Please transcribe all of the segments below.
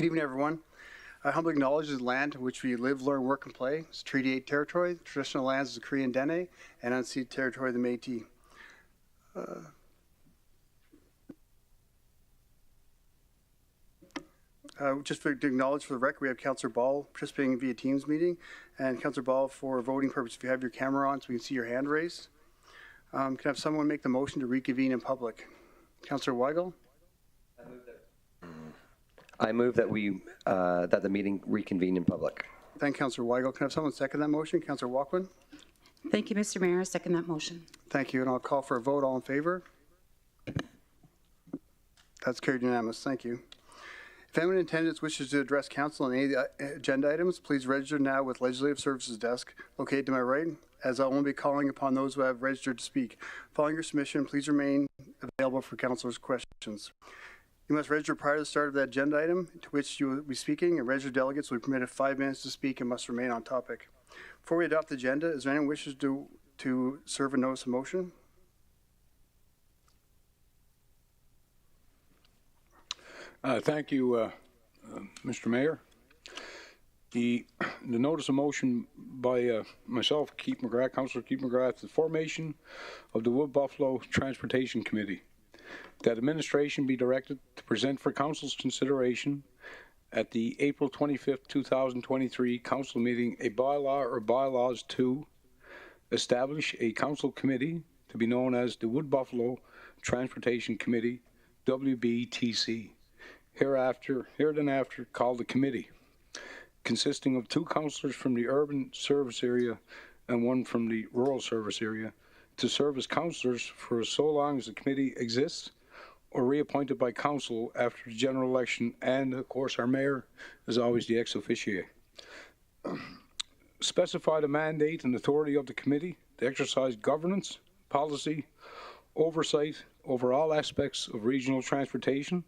Good evening, everyone. I humbly acknowledge the land in which we live, learn, work, and play. It's Treaty 8 territory, the traditional lands of the Korean Dene, and unceded territory of the Métis. Just to acknowledge for the record, we have Councillor Ball participating via Teams meeting, and Councillor Ball, for voting purposes, if you have your camera on so we can see your hand raised. Can I have someone make the motion to reconvene in public? Councillor Weigel? I move that we that the meeting reconvene in public. Thank you, Councillor Weigel. Can I have someone second that motion? Councillor Walkwin? Thank you, Mr. Mayor. I second that motion. Thank you, and I'll call for a vote. All in favor? That's carried unanimous. Thank you. If anyone in attendance wishes to address council on any of the agenda items, please register now with Legislative Services Desk, located to my right, as I will only be calling upon those who have registered to speak. Following your submission, please remain available for councillors' questions. You must register prior to the start of the agenda item to which you will be speaking, and registered delegates will be permitted 5 minutes to speak and must remain on topic. Before we adopt the agenda, is there anyone who wishes to serve a notice of motion? Thank you, Mr. Mayor. The notice of motion by myself, Councillor Keith McGrath, the formation of the Wood Buffalo Transportation Committee. That administration be directed to present for Council's consideration at the April 25th, 2023 Council meeting a bylaw or bylaws to establish a Council committee to be known as the Wood Buffalo Transportation Committee, WBTC. Hereinafter called the committee, consisting of 2 councillors from the urban service area and 1 from the rural service area, to serve as councillors for so long as the committee exists or reappointed by council after the general election, and of course our mayor is always the ex officio. Specify the mandate and authority of the committee to exercise governance, policy, oversight over all aspects of regional transportation,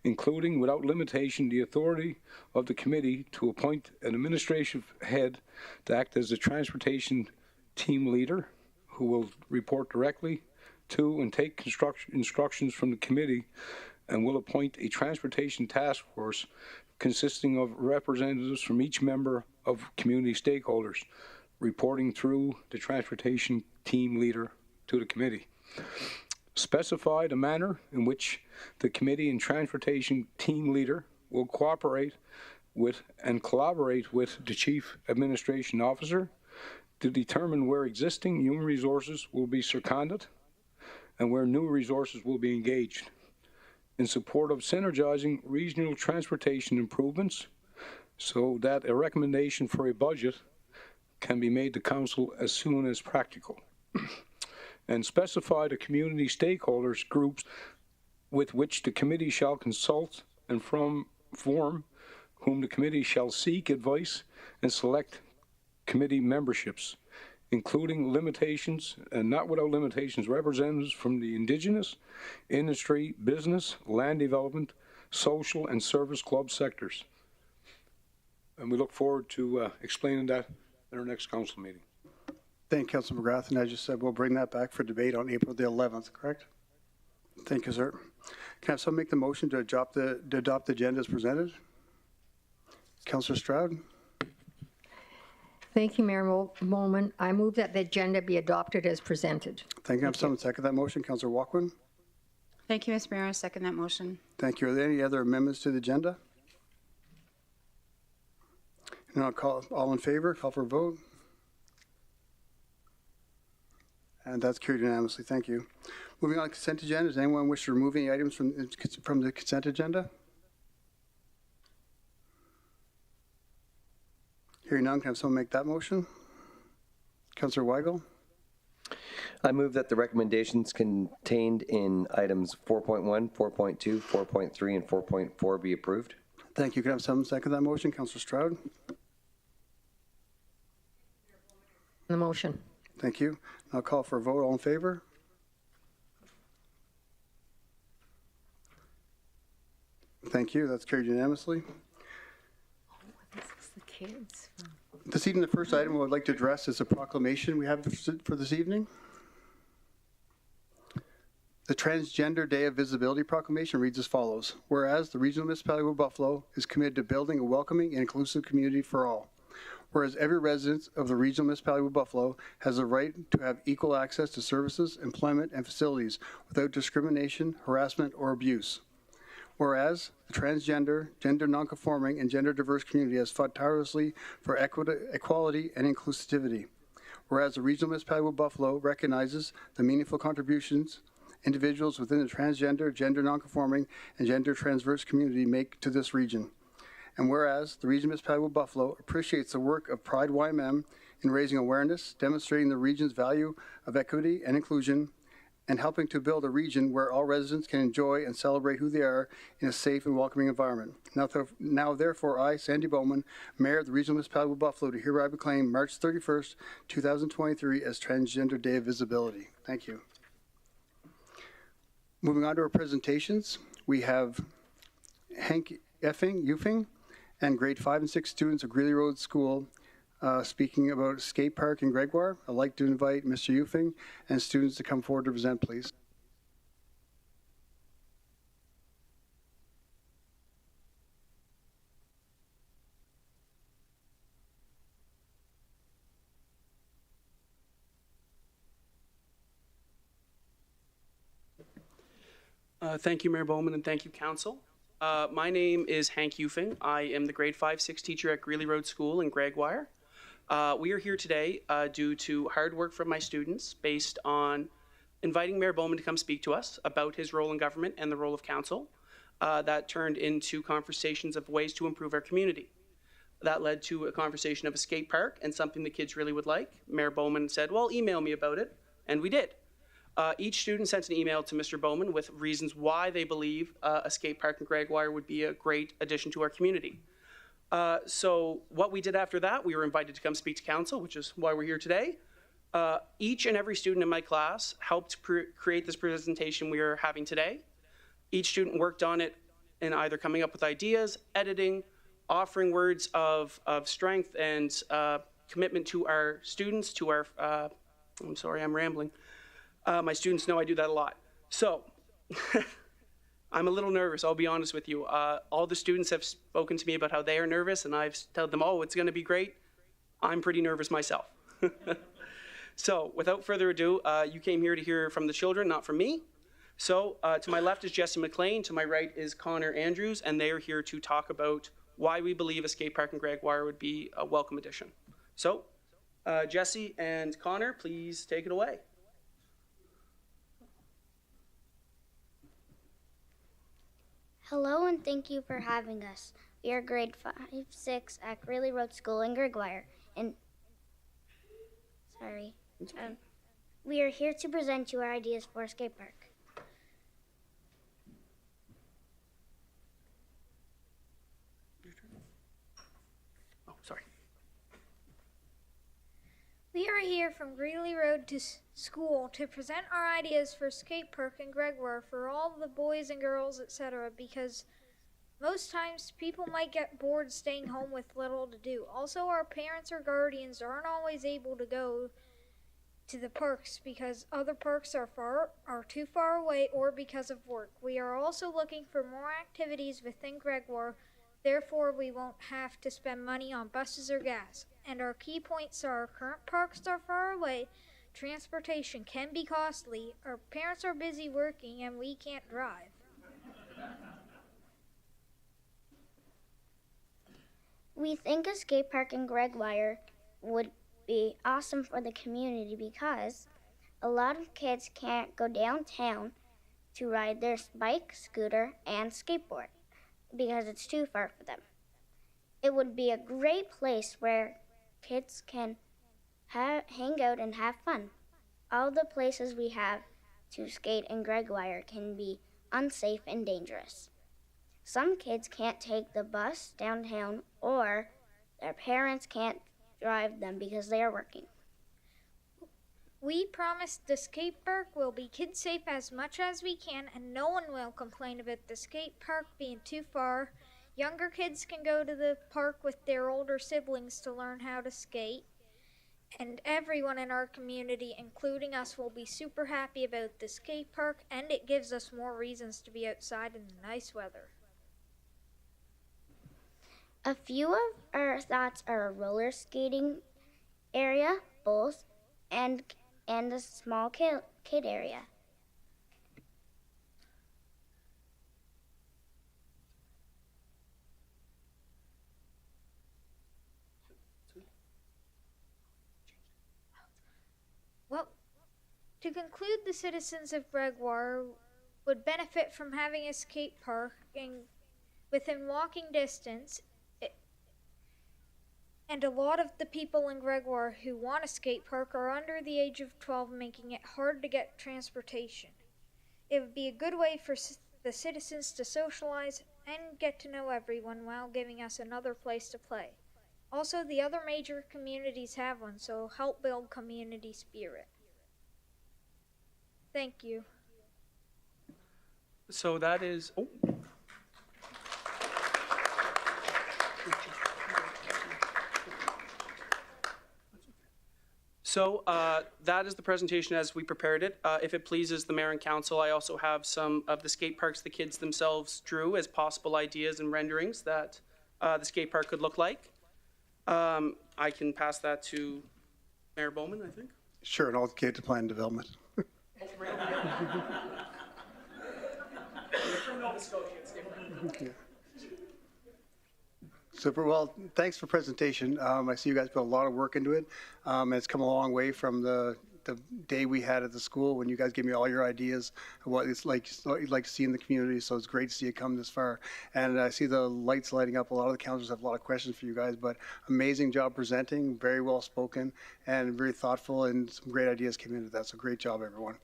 including without limitation the authority of the committee to appoint an administrative head to act as the transportation team leader, who will report directly to and take instructions from the committee, and will appoint a transportation task force consisting of representatives from each member of community stakeholders, reporting through the transportation team leader to the committee. Specify the manner in which the committee and transportation team leader will cooperate with and collaborate with the chief administration officer to determine where existing human resources will be seconded and where new resources will be engaged in support of synergizing regional transportation improvements, so that a recommendation for a budget can be made to council as soon as practical. And specify the community stakeholders groups with which the committee shall consult and form whom the committee shall seek advice and select committee memberships, including limitations and not without limitations, representatives from the Indigenous, industry, business, land development, social and service club sectors. And we look forward to explaining that in our next council meeting. Thank you, Councillor McGrath, and as you said, we'll bring that back for debate on April the 11th, correct? Thank you, sir. Can I have someone make the motion to adopt the agenda as presented? Councillor Stroud. Thank you, Mayor Molman. I move that the agenda be adopted as presented. Thank you. Have someone second that motion? Councillor Walkwin. Thank you, Mr. Mayor. I second that motion. Thank you. Are there any other amendments to the agenda? And I'll call all in favor. Call for a vote. And that's carried unanimously. Thank you. Moving on to consent agenda. Does anyone wish to remove any items from the consent agenda? Hearing none, can I have someone make that motion? Councillor Weigel. I move that the recommendations contained in items 4.1, 4.2, 4.3, and 4.4 be approved. Thank you. Can I have someone second that motion? Councillor Stroud. The motion. Thank you. I'll call for a vote. All in favor? Thank you. That's carried unanimously. This is the kids. This evening, the first item I would like to address is a proclamation we have for this evening. The Transgender Day of Visibility Proclamation reads as follows. Whereas the Regional Municipality of Buffalo is committed to building a welcoming and inclusive community for all. Whereas every resident of the Regional Municipality of Buffalo has the right to have equal access to services, employment, and facilities without discrimination, harassment, or abuse. Whereas the transgender, gender nonconforming, and gender diverse community has fought tirelessly for equality and inclusivity. Whereas the Regional Municipality of Buffalo recognizes the meaningful contributions individuals within the transgender, gender nonconforming, and gender transverse community make to this region. And whereas the Regional Municipality of Buffalo appreciates the work of Pride YMM in raising awareness, demonstrating the region's value of equity and inclusion, and helping to build a region where all residents can enjoy and celebrate who they are in a safe and welcoming environment. Now therefore, I, Sandy Bowman, Mayor of the Regional Municipality of Buffalo, do hereby proclaim March 31st, 2023 as Transgender Day of Visibility. Thank you. Moving on to our presentations, we have Hank Yufing and grade 5 and 6 students of Greeley Road School speaking about skate park in Gregoire. I'd like to invite Mr. Yufing and students to come forward to present, please. Thank you, Mayor Bowman, and thank you, Council. My name is Hank Yufing. I am the grade 5-6 teacher at Greeley Road School in Gregoire. We are here today due to hard work from my students based on inviting Mayor Bowman to come speak to us about his role in government and the role of council. That turned into conversations of ways to improve our community. That led to a conversation of a skate park and something the kids really would like. Mayor Bowman said, well, email me about it, and we did. Each student sent an email to Mr. Bowman with reasons why they believe a skate park in Gregoire would be a great addition to our community. So what we did after that, we were invited to come speak to council, which is why we're here today. Each and every student in my class helped create this presentation we are having today. Each student worked on it in either coming up with ideas, editing, offering words of strength and commitment to our students, to our, I'm sorry, I'm rambling. My students know I do that a lot. So, I'm a little nervous, I'll be honest with you. All the students have spoken to me about how they are nervous, and I've told them, oh, it's gonna be great. I'm pretty nervous myself. So, without further ado, you came here to hear from the children, not from me. So, to my left is Jesse McLean, to my right is Connor Andrews, and they are here to talk about why we believe a skate park in Gregoire would be a welcome addition. So, Jesse and Connor, please take it away. Hello and thank you for having us. We are grade 5-6 at Greeley Road School in Gregoire. We are here to present you our ideas for a skate park. Oh, sorry. We are here from Greeley Road to school to present our ideas for skate park in Gregoire for all the boys and girls, etc. because most times people might get bored staying home with little to do. Also, our parents or guardians aren't always able to go to the parks because other parks are too far away or because of work. We are also looking for more activities within Gregoire, therefore we won't have to spend money on buses or gas. And our key points are current parks are far away, transportation can be costly, our parents are busy working, and we can't drive. We think a skate park in Gregoire would be awesome for the community because a lot of kids can't go downtown to ride their bike, scooter, and skateboard because it's too far for them. It would be a great place where kids can hang out and have fun. All the places we have to skate in Gregoire can be unsafe and dangerous. Some kids can't take the bus downtown or their parents can't drive them because they are working. We promise the skate park will be kid safe as much as we can, and no one will complain about the skate park being too far. Younger kids can go to the park with their older siblings to learn how to skate. And everyone in our community, including us, will be super happy about the skate park, and it gives us more reasons to be outside in the nice weather. A few of our thoughts are a roller skating area, bowls, and a small kid area. Well, to conclude, the citizens of Gregoire would benefit from having a skate park within walking distance, and a lot of the people in Gregoire who want a skate park are under the age of 12, making it hard to get transportation. It would be a good way for the citizens to socialize and get to know everyone while giving us another place to play. Also, the other major communities have one, so help build community spirit. Thank you. So that is, oh. So that is the presentation as we prepared it. If it pleases the mayor and council, I also have some of the skate parks the kids themselves drew as possible ideas and renderings that the skate park could look like. I can pass that to Mayor Bowman, I think. Sure, and I'll get to plan development. Okay. Super. Well, thanks for presentation. I see you guys put a lot of work into it. And it's come a long way from the day we had at the school when you guys gave me all your ideas of what it's like, what you'd like to see in the community. So it's great to see it come this far. And I see the lights lighting up. A lot of the councilors have a lot of questions for you guys, but amazing job presenting, very well spoken, and very thoughtful, and some great ideas came into that. So great job, everyone.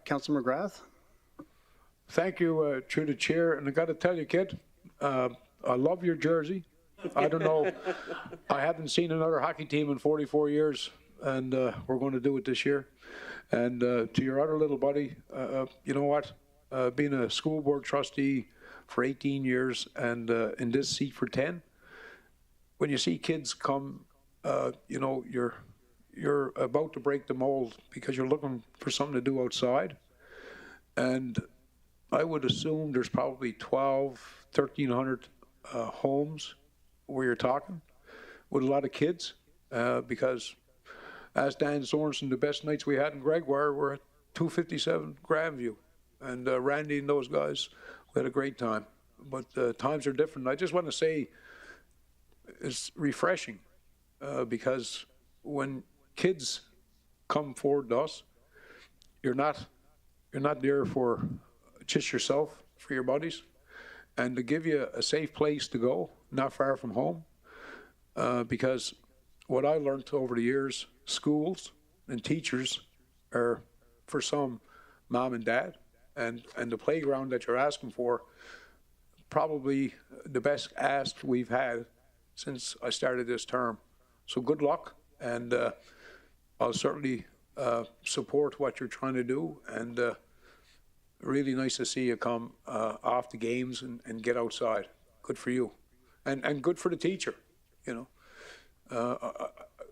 Councilor McGrath. Thank you, through the chair. And I got to tell you, kid, I love your jersey. I don't know. I haven't seen another hockey team in 44 years, and we're going to do it this year. And to your other little buddy, you know what? Being a school board trustee for 18 years and in this seat for 10, when you see kids come, you know, you're about to break the mold because you're looking for something to do outside. And I would assume there's probably 1,300 homes where you're talking with a lot of kids, because as Dan Sorensen, the best nights we had in Gregoire were at 257 Grandview, and Randy and those guys, we had a great time. But times are different. I just want to say it's refreshing because when kids come forward to us, you're not there for just yourself, for your buddies, and to give you a safe place to go, not far from home, because what I learned over the years, schools and teachers are, for some, mom and dad, and the playground that you're asking for, probably the best ask we've had since I started this term. So good luck, and I'll certainly support what you're trying to do, and really nice to see you come off the games and get outside. Good for you. And good for the teacher, you know.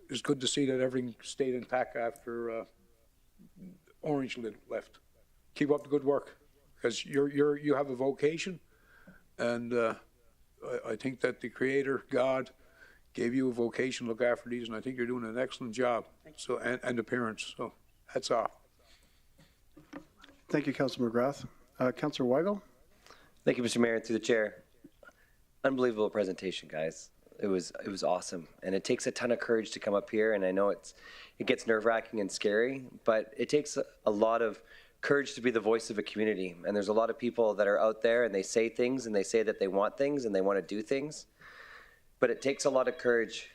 It's good to see that everything stayed intact after Orange left. Keep up the good work, because you have a vocation, and I think that the Creator, God, gave you a vocation to look after these, and I think you're doing an excellent job. So and the parents. So hats off. Thank you, Councilor McGrath. Councilor Weigel. Thank you, Mr. Mayor, through the chair. Unbelievable presentation, guys. It was awesome, and it takes a ton of courage to come up here, and I know it gets nerve-wracking and scary, but it takes a lot of courage to be the voice of a community. And there's a lot of people that are out there, and they say things, and they say that they want things, and they want to do things, but it takes a lot of courage.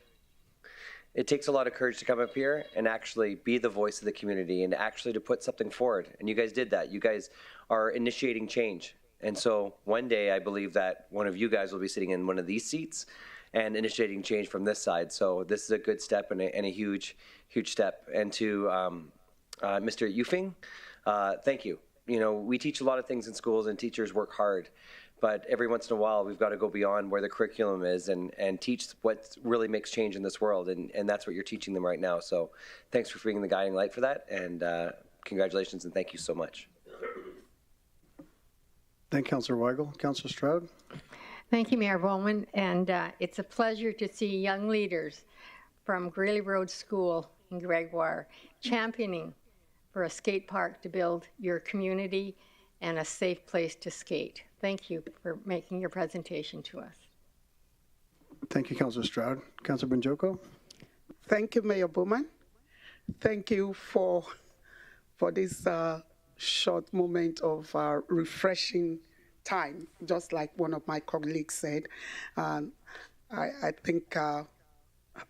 It takes a lot of courage to come up here and actually be the voice of the community and actually to put something forward. And you guys did that. You guys are initiating change. And so one day I believe that one of you guys will be sitting in one of these seats and initiating change from this side. So this is a good step and a huge, huge step. And to Mr. Eufing, thank you. You know, we teach a lot of things in schools and teachers work hard. but every once in a while we've got to go beyond where the curriculum is and teach what really makes change in this world, and that's what you're teaching them right now. So thanks for being the guiding light for that, and congratulations and thank you so much. Thank you, Councillor Weigel. Councillor Stroud. Thank you, Mayor Bowman, and it's a pleasure to see young leaders from Greeley Road School in Gregoire championing for a skate park to build your community and a safe place to skate. Thank you for making your presentation to us. Thank you, Councillor Stroud. Councillor Banjoko. Thank you, Mayor Bowman. Thank you for this short moment of refreshing time, just like one of my colleagues said. I think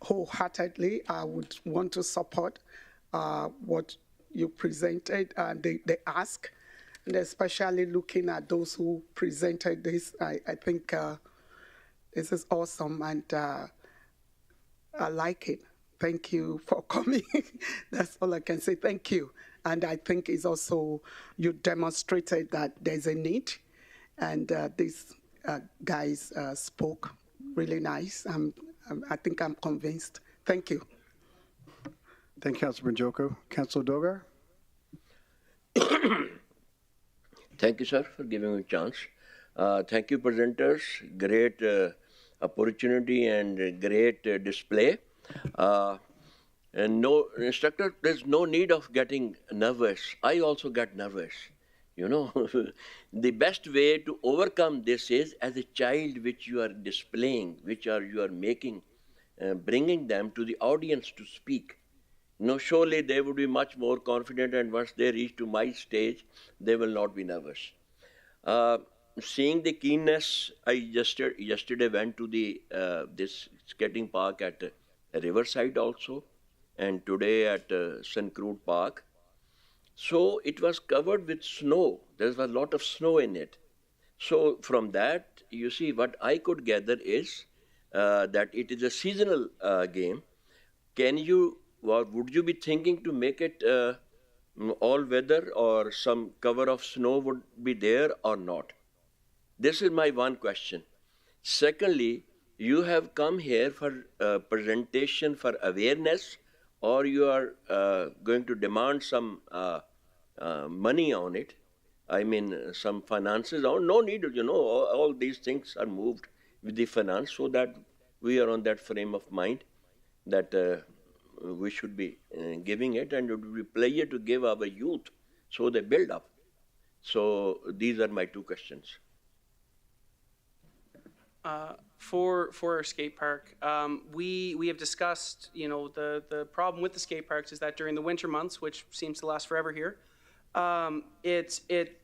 wholeheartedly I would want to support what you presented and the ask, and especially looking at those who presented this. I think this is awesome, and I like it. Thank you for coming. That's all I can say. Thank you. And I think it's also, you demonstrated that there's a need, and these guys spoke really nice. I think I'm convinced. Thank you. Thank you, Councillor Banjoko. Councillor Dogar. Thank you, sir, for giving me a chance. Thank you, presenters. Great opportunity and great display. And no, instructor, there's no need of getting nervous. I also get nervous. You know, the best way to overcome this is as a child which you are displaying, you are making, bringing them to the audience to speak. No, surely they would be much more confident, and once they reach to my stage, they will not be nervous. Seeing the keenness, I yesterday went to the this skating park at Riverside also, and today at St. Croix Park. So it was covered with snow. There was a lot of snow in it. So from that, you see, what I could gather is that it is a seasonal game. Can you, or would you be thinking to make it all weather, or some cover of snow would be there or not? This is my one question. Secondly, you have come here for presentation for awareness, or you are going to demand some money on it. I mean, some finances. Oh, no need, you know, all these things are moved with the finance, so that we are on that frame of mind that we should be giving it, and it would be a pleasure to give our youth so they build up. So these are my two questions. For our skate park, we have discussed, you know, the problem with the skate parks is that during the winter months, which seems to last forever here, it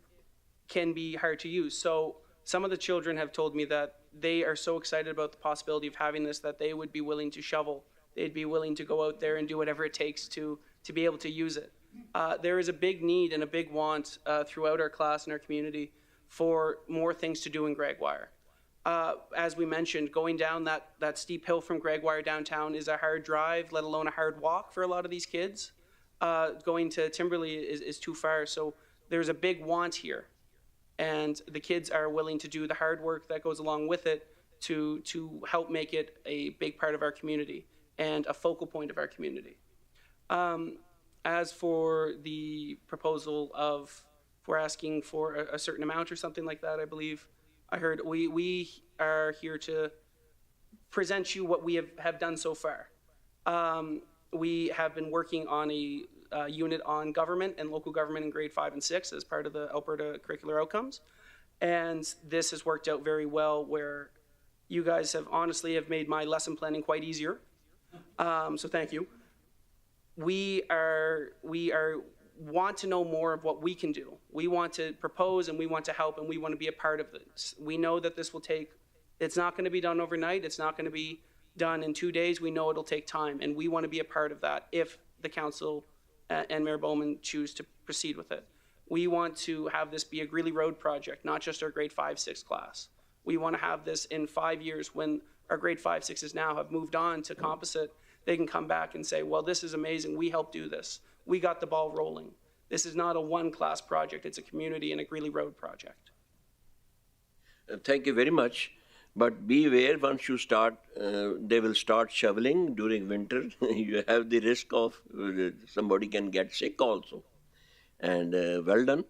can be hard to use. So some of the children have told me that they are so excited about the possibility of having this that they would be willing to shovel. They'd be willing to go out there and do whatever it takes to be able to use it. There is a big need and a big want throughout our class and our community for more things to do in Gregoire. As we mentioned, going down that steep hill from Gregoire downtown is a hard drive, let alone a hard walk for a lot of these kids. Going to Timberley is too far, so there's a big want here. And the kids are willing to do the hard work that goes along with it to help make it a big part of our community and a focal point of our community. As for the proposal of, if we're asking for a certain amount or something like that, I believe I heard we are here to present you what we have done so far. We have been working on a unit on government and local government in grade 5 and 6 as part of the Alberta curricular outcomes. And this has worked out very well, where you guys have honestly made my lesson planning quite easier. So thank you. We want to know more of what we can do. We want to propose, and we want to help, and we want to be a part of this. We know that this will take, it's not going to be done overnight. It's not going to be done in 2 days. We know it'll take time, and we want to be a part of that if the council and Mayor Bowman choose to proceed with it. We want to have this be a Greeley Road project, not just our grade 5-6 class. We want to have this in 5 years when our grade 5-6s now have moved on to composite. They can come back and say, well, this is amazing. We helped do this. We got the ball rolling. This is not a one-class project. It's a community and a Greeley Road project. Thank you very much. But be aware, once you start, they will start shoveling during winter. You have the risk of somebody can get sick also. And well done.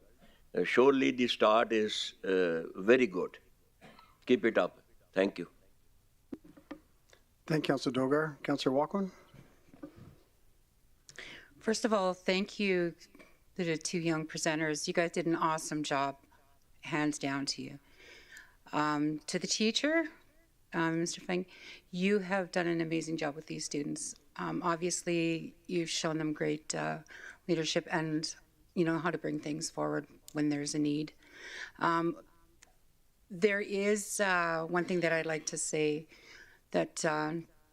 Surely the start is very good. Keep it up. Thank you. Thank you, Councillor Dogar. Councillor Walkman? First of all, thank you to the two young presenters. You guys did an awesome job, hands down to you. To the teacher, Mr. Feng, you have done an amazing job with these students. Obviously, you've shown them great leadership and you know how to bring things forward when there's a need. There is one thing that I'd like to say, that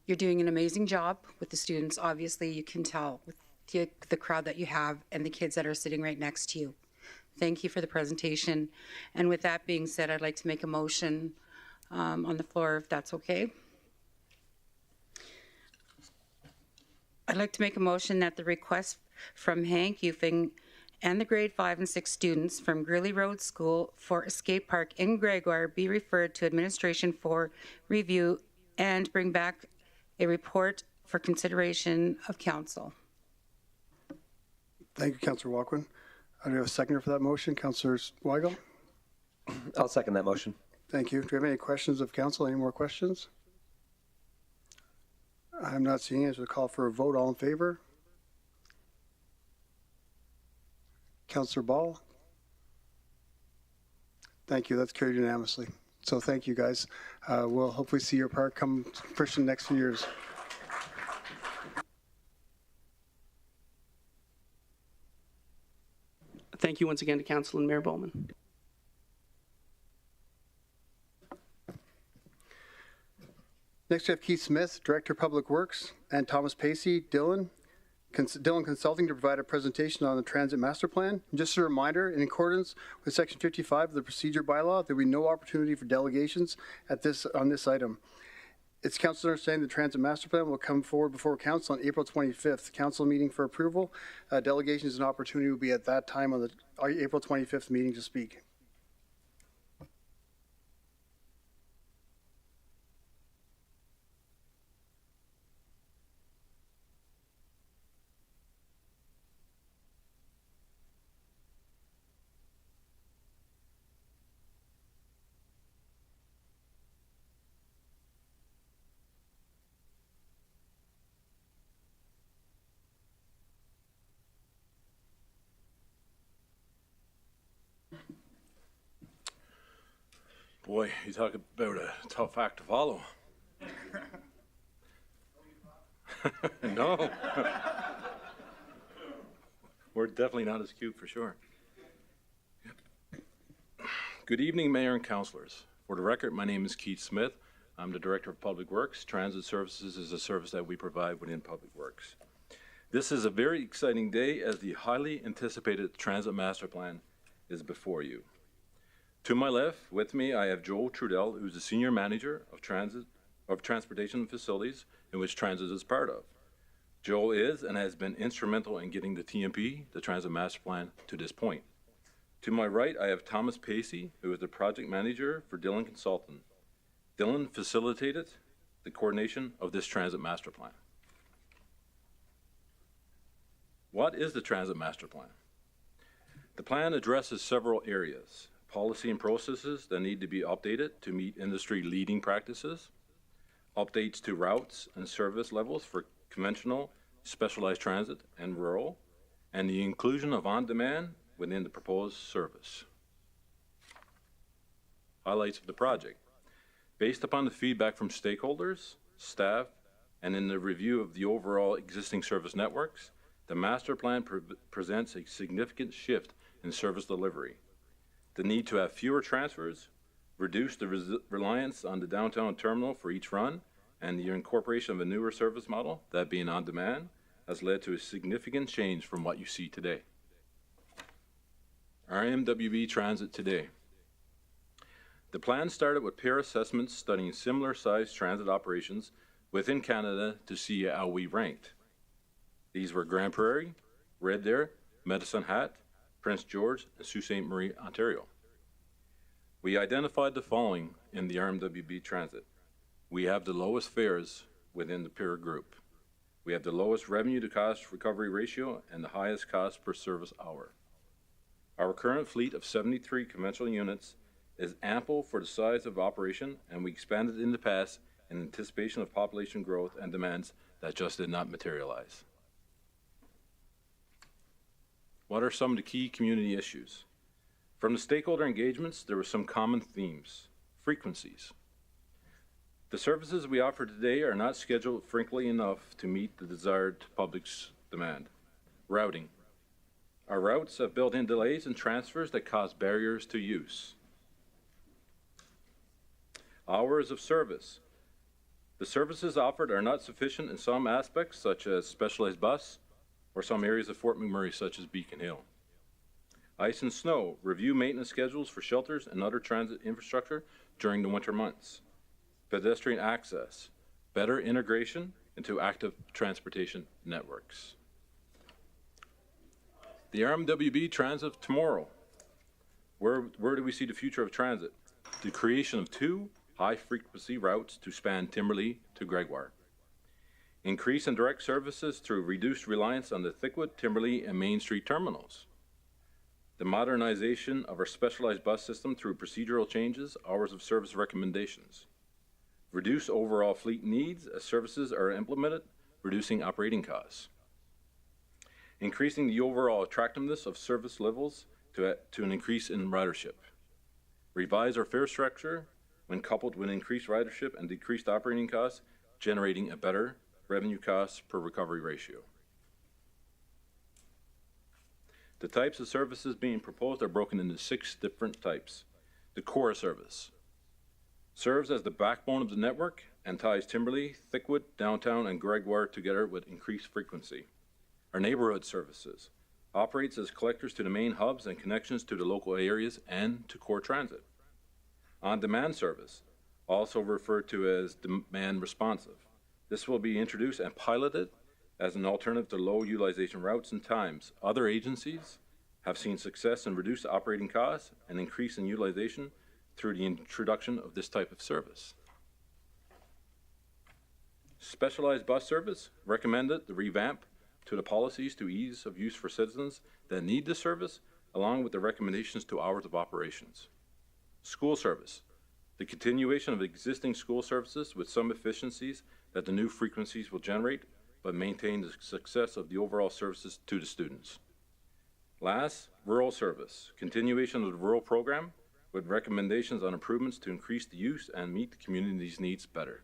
you're doing an amazing job with the students. Obviously, you can tell with the crowd that you have and the kids that are sitting right next to you. Thank you for the presentation. And with that being said, I'd like to make a motion on the floor, if that's okay. I'd like to make a motion that the request from Hank Ufing and the grade 5 and 6 students from Greeley Road School for a skate park in Gregoire be referred to administration for review and bring back a report for consideration of council. Thank you, Councillor Walkman. Do we have a seconder for that motion? Councillor Weigel? I'll second that motion. Thank you. Do we have any questions of council? Any more questions? I'm not seeing it, so call for a vote. All in favor? Councillor Ball? Thank you. That's carried unanimously. So thank you, guys. We'll hopefully see your park come fruition next few years. Thank you once again to Council and Mayor Bowman. Next, we have Keith Smith, Director of Public Works, and Thomas Pacey, Dylan Consulting, to provide a presentation on the Transit Master Plan. Just a reminder, in accordance with Section 55 of the Procedure Bylaw, there will be no opportunity for delegations on this item. It's Council's understanding the Transit Master Plan will come forward before Council on April 25th. Council meeting for approval. Delegations and opportunity will be at that time on the April 25th meeting to speak. Boy, you talk about a tough act to follow. No. We're definitely not as cute for sure. Good evening, Mayor and Councillors. For the record, my name is Keith Smith. I'm the Director of Public Works. Transit Services is a service that we provide within Public Works. This is a very exciting day as the highly anticipated Transit Master Plan is before you. To my left, with me, I have Joel Trudell, who's the Senior Manager of Transportation Facilities, in which Transit is part of. Joel is and has been instrumental in getting the TMP, the Transit Master Plan, to this point. To my right, I have Thomas Pacey, who is the Project Manager for Dylan Consulting. Dylan facilitated the coordination of this Transit Master Plan. What is the Transit Master Plan? The plan addresses several areas. Policy and processes that need to be updated to meet industry-leading practices, updates to routes and service levels for conventional, specialized transit and rural, and the inclusion of on-demand within the proposed service. Highlights of the project. Based upon the feedback from stakeholders, staff, and in the review of the overall existing service networks, the master plan presents a significant shift in service delivery. The need to have fewer transfers, reduce the reliance on the downtown terminal for each run, and the incorporation of a newer service model, that being on demand, has led to a significant change from what you see today. rmwb Transit today. The plan started with peer assessments studying similar sized transit operations within Canada to see how we ranked. These were Grand Prairie, Red Deer, Medicine Hat, Prince George, and Sault Ste. Marie, Ontario. We identified the following in the RMWB Transit. We have the lowest fares within the peer group. We have the lowest revenue to cost recovery ratio and the highest cost per service hour. Our current fleet of 73 conventional units is ample for the size of operation, and we expanded in the past in anticipation of population growth and demands that just did not materialize. What are some of the key community issues? From the stakeholder engagements, there were some common themes. Frequencies. The services we offer today are not scheduled frequently enough to meet the desired public's demand. Routing. Our routes have built-in delays and transfers that cause barriers to use. Hours of service. The services offered are not sufficient in some aspects, such as specialized bus, or some areas of Fort McMurray, such as Beacon Hill. Ice and snow. Review maintenance schedules for shelters and other transit infrastructure during the winter months. Pedestrian access. Better integration into active transportation networks. The RMWB Transit of tomorrow. Where do we see the future of transit? The creation of 2 high-frequency routes to span Timberlea to Gregoire. Increase in direct services through reduced reliance on the Thickwood, Timberlea, and Main Street terminals. The modernization of our specialized bus system through procedural changes, hours of service recommendations. Reduce overall fleet needs as services are implemented, reducing operating costs. Increasing the overall attractiveness of service levels to an increase in ridership. Revise our fare structure when coupled with increased ridership and decreased operating costs, generating a better revenue cost per recovery ratio. The types of services being proposed are broken into 6 different types. The core service serves as the backbone of the network and ties Timberlea, Thickwood, Downtown, and Gregoire together with increased frequency. Our neighborhood services operates as collectors to the main hubs and connections to the local areas and to core transit. On-demand service, also referred to as demand responsive. This will be introduced and piloted as an alternative to low utilization routes and times. Other agencies have seen success in reduced operating costs and increase in utilization through the introduction of this type of service. Specialized bus service recommended the revamp to the policies to ease of use for citizens that need the service, along with the recommendations to hours of operations. School service, the continuation of existing school services with some efficiencies that the new frequencies will generate, but maintain the success of the overall services to the students. Last, rural service, continuation of the rural program with recommendations on improvements to increase the use and meet the community's needs better.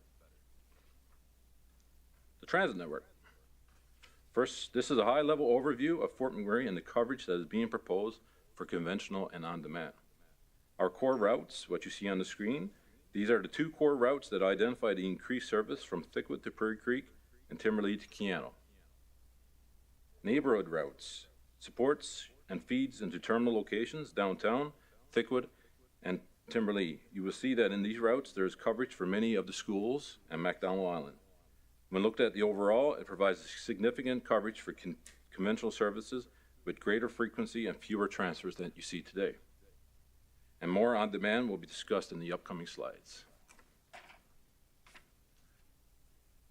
The transit network. First, this is a high-level overview of Fort McMurray and the coverage that is being proposed for conventional and on-demand. Our core routes, what you see on the screen, these are the 2 core routes that identify the increased service from Thickwood to Prairie Creek and Timberlea to Keano. Neighborhood routes supports and feeds into terminal locations, downtown, Thickwood, and Timberlea. You will see that in these routes there is coverage for many of the schools and MacDonald Island. When looked at the overall, it provides significant coverage for conventional services with greater frequency and fewer transfers than you see today. And more on demand will be discussed in the upcoming slides.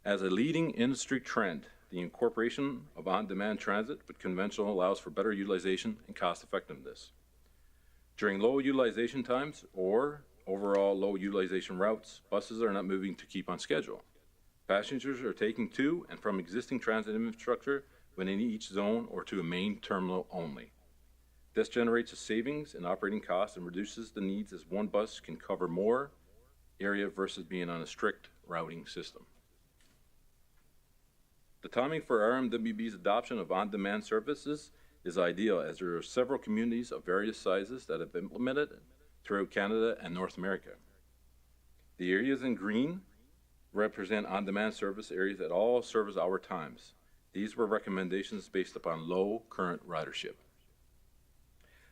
As a leading industry trend, the incorporation of on-demand transit with conventional allows for better utilization and cost effectiveness. During low utilization times or overall low utilization routes, buses are not moving to keep on schedule. Passengers are taking to and from existing transit infrastructure within each zone or to a main terminal only. This generates a savings in operating costs and reduces the needs as one bus can cover more area versus being on a strict routing system. The timing for RMWB's adoption of on-demand services is ideal as there are several communities of various sizes that have implemented it throughout Canada and North America. The areas in green represent on-demand service areas at all service hour times. These were recommendations based upon low current ridership.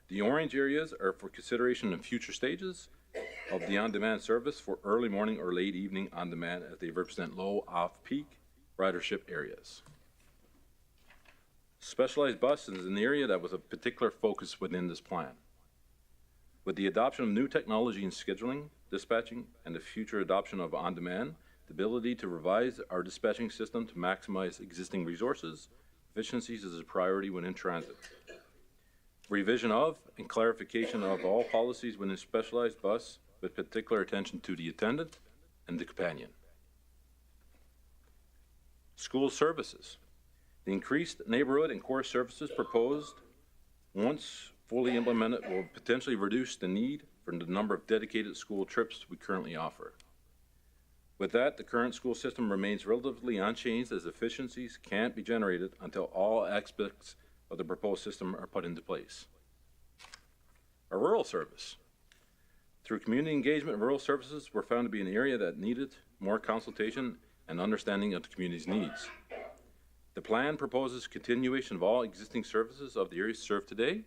The orange areas are for consideration in future stages of the on-demand service for early morning or late evening on-demand as they represent low off-peak ridership areas. Specialized buses is an area that was a particular focus within this plan. With the adoption of new technology in scheduling, dispatching, and the future adoption of on-demand, the ability to revise our dispatching system to maximize existing resources, efficiencies is a priority when in transit. Revision of and clarification of all policies within specialized bus with particular attention to the attendant and the companion. School services. The increased neighborhood and core services proposed, once fully implemented, will potentially reduce the need for the number of dedicated school trips we currently offer. With that, the current school system remains relatively unchanged as efficiencies can't be generated until all aspects of the proposed system are put into place. A rural service. Through community engagement, rural services were found to be an area that needed more consultation and understanding of the community's needs. The plan proposes continuation of all existing services of the areas served today,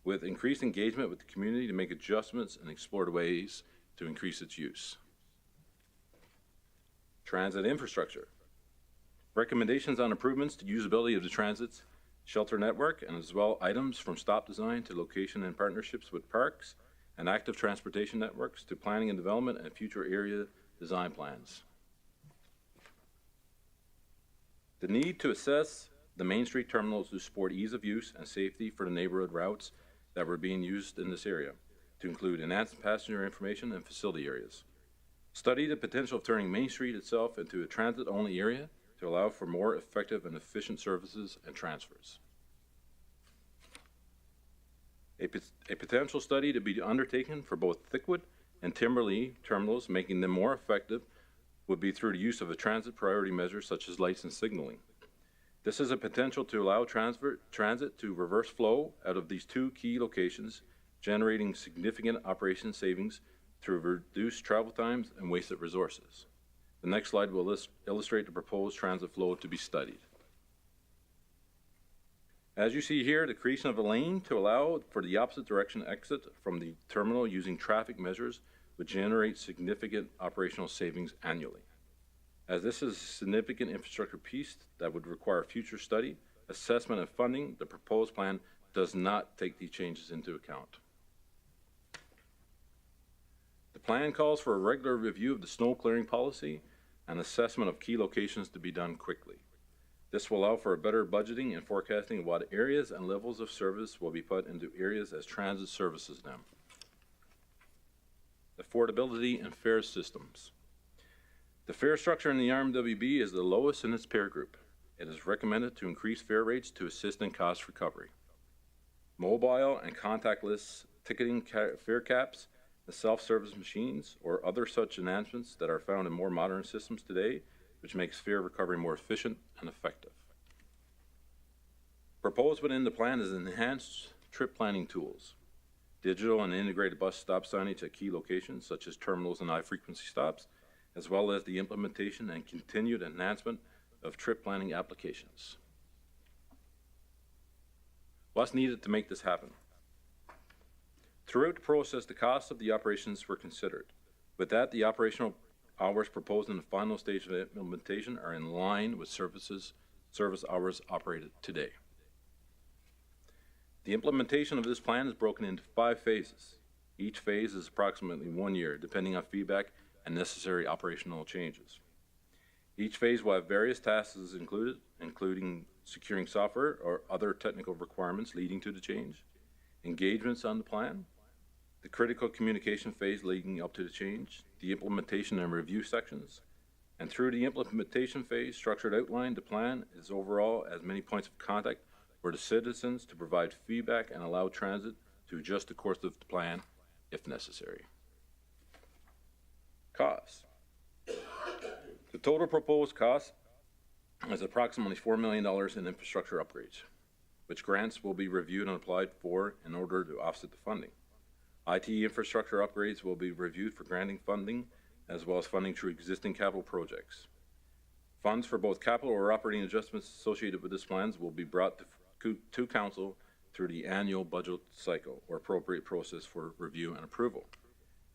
with increased engagement with the community to make adjustments and explore ways to increase its use. Transit infrastructure. Recommendations on improvements to usability of the transit shelter network, and as well items from stop design to location and partnerships with parks and active transportation networks to planning and development and future area design plans. The need to assess the Main Street terminals to support ease of use and safety for the neighborhood routes that were being used in this area, to include enhanced passenger information and facility areas. Study the potential of turning Main Street itself into a transit-only area to allow for more effective and efficient services and transfers. A potential study to be undertaken for both Thickwood and Timberlea terminals, making them more effective, would be through the use of a transit priority measure such as lights and signaling. This is a potential to allow transit to reverse flow out of these two key locations, generating significant operation savings through reduced travel times and wasted resources. The next slide will illustrate the proposed transit flow to be studied. As you see here, the creation of a lane to allow for the opposite direction exit from the terminal using traffic measures would generate significant operational savings annually. As this is a significant infrastructure piece that would require future study, assessment, and funding, the proposed plan does not take these changes into account. The plan calls for a regular review of the snow clearing policy and assessment of key locations to be done quickly. This will allow for a better budgeting and forecasting of what areas and levels of service will be put into areas as transit services them. Affordability and fare systems. The fare structure in the RMWB is the lowest in its peer group. It is recommended to increase fare rates to assist in cost recovery. Mobile and contactless ticketing fare caps, the self-service machines, or other such enhancements that are found in more modern systems today, which makes fare recovery more efficient and effective. Proposed within the plan is enhanced trip planning tools, digital and integrated bus stop signage at key locations such as terminals and high-frequency stops, as well as the implementation and continued enhancement of trip planning applications. What's needed to make this happen? Throughout the process, the costs of the operations were considered. With that, the operational hours proposed in the final stage of implementation are in line with service hours operated today. The implementation of this plan is broken into 5 phases. Each phase is approximately 1 year, depending on feedback and necessary operational changes. Each phase will have various tasks included, including securing software or other technical requirements leading to the change, engagements on the plan, the critical communication phase leading up to the change, the implementation and review sections, and through the implementation phase, structured outline, the plan is overall as many points of contact for the citizens to provide feedback and allow transit to adjust the course of the plan if necessary. Costs. The total proposed cost is approximately $4 million in infrastructure upgrades, which grants will be reviewed and applied for in order to offset the funding. IT infrastructure upgrades will be reviewed for granting funding, as well as funding through existing capital projects. Funds for both capital or operating adjustments associated with this plans will be brought to Council through the annual budget cycle or appropriate process for review and approval.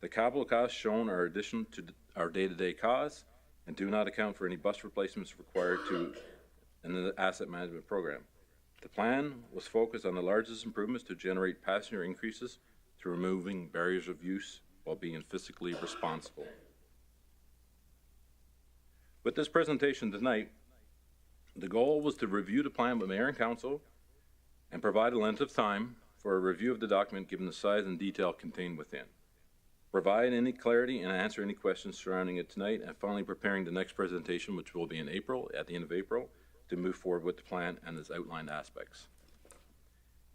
The capital costs shown are addition to our day-to-day costs and do not account for any bus replacements required in the asset management program. The plan was focused on the largest improvements to generate passenger increases to removing barriers of use while being fiscally responsible. With this presentation tonight, the goal was to review the plan with Mayor and Council and provide a length of time for a review of the document given the size and detail contained within. Provide any clarity and answer any questions surrounding it tonight, and finally preparing the next presentation, which will be in April, at the end of April, to move forward with the plan and its outlined aspects.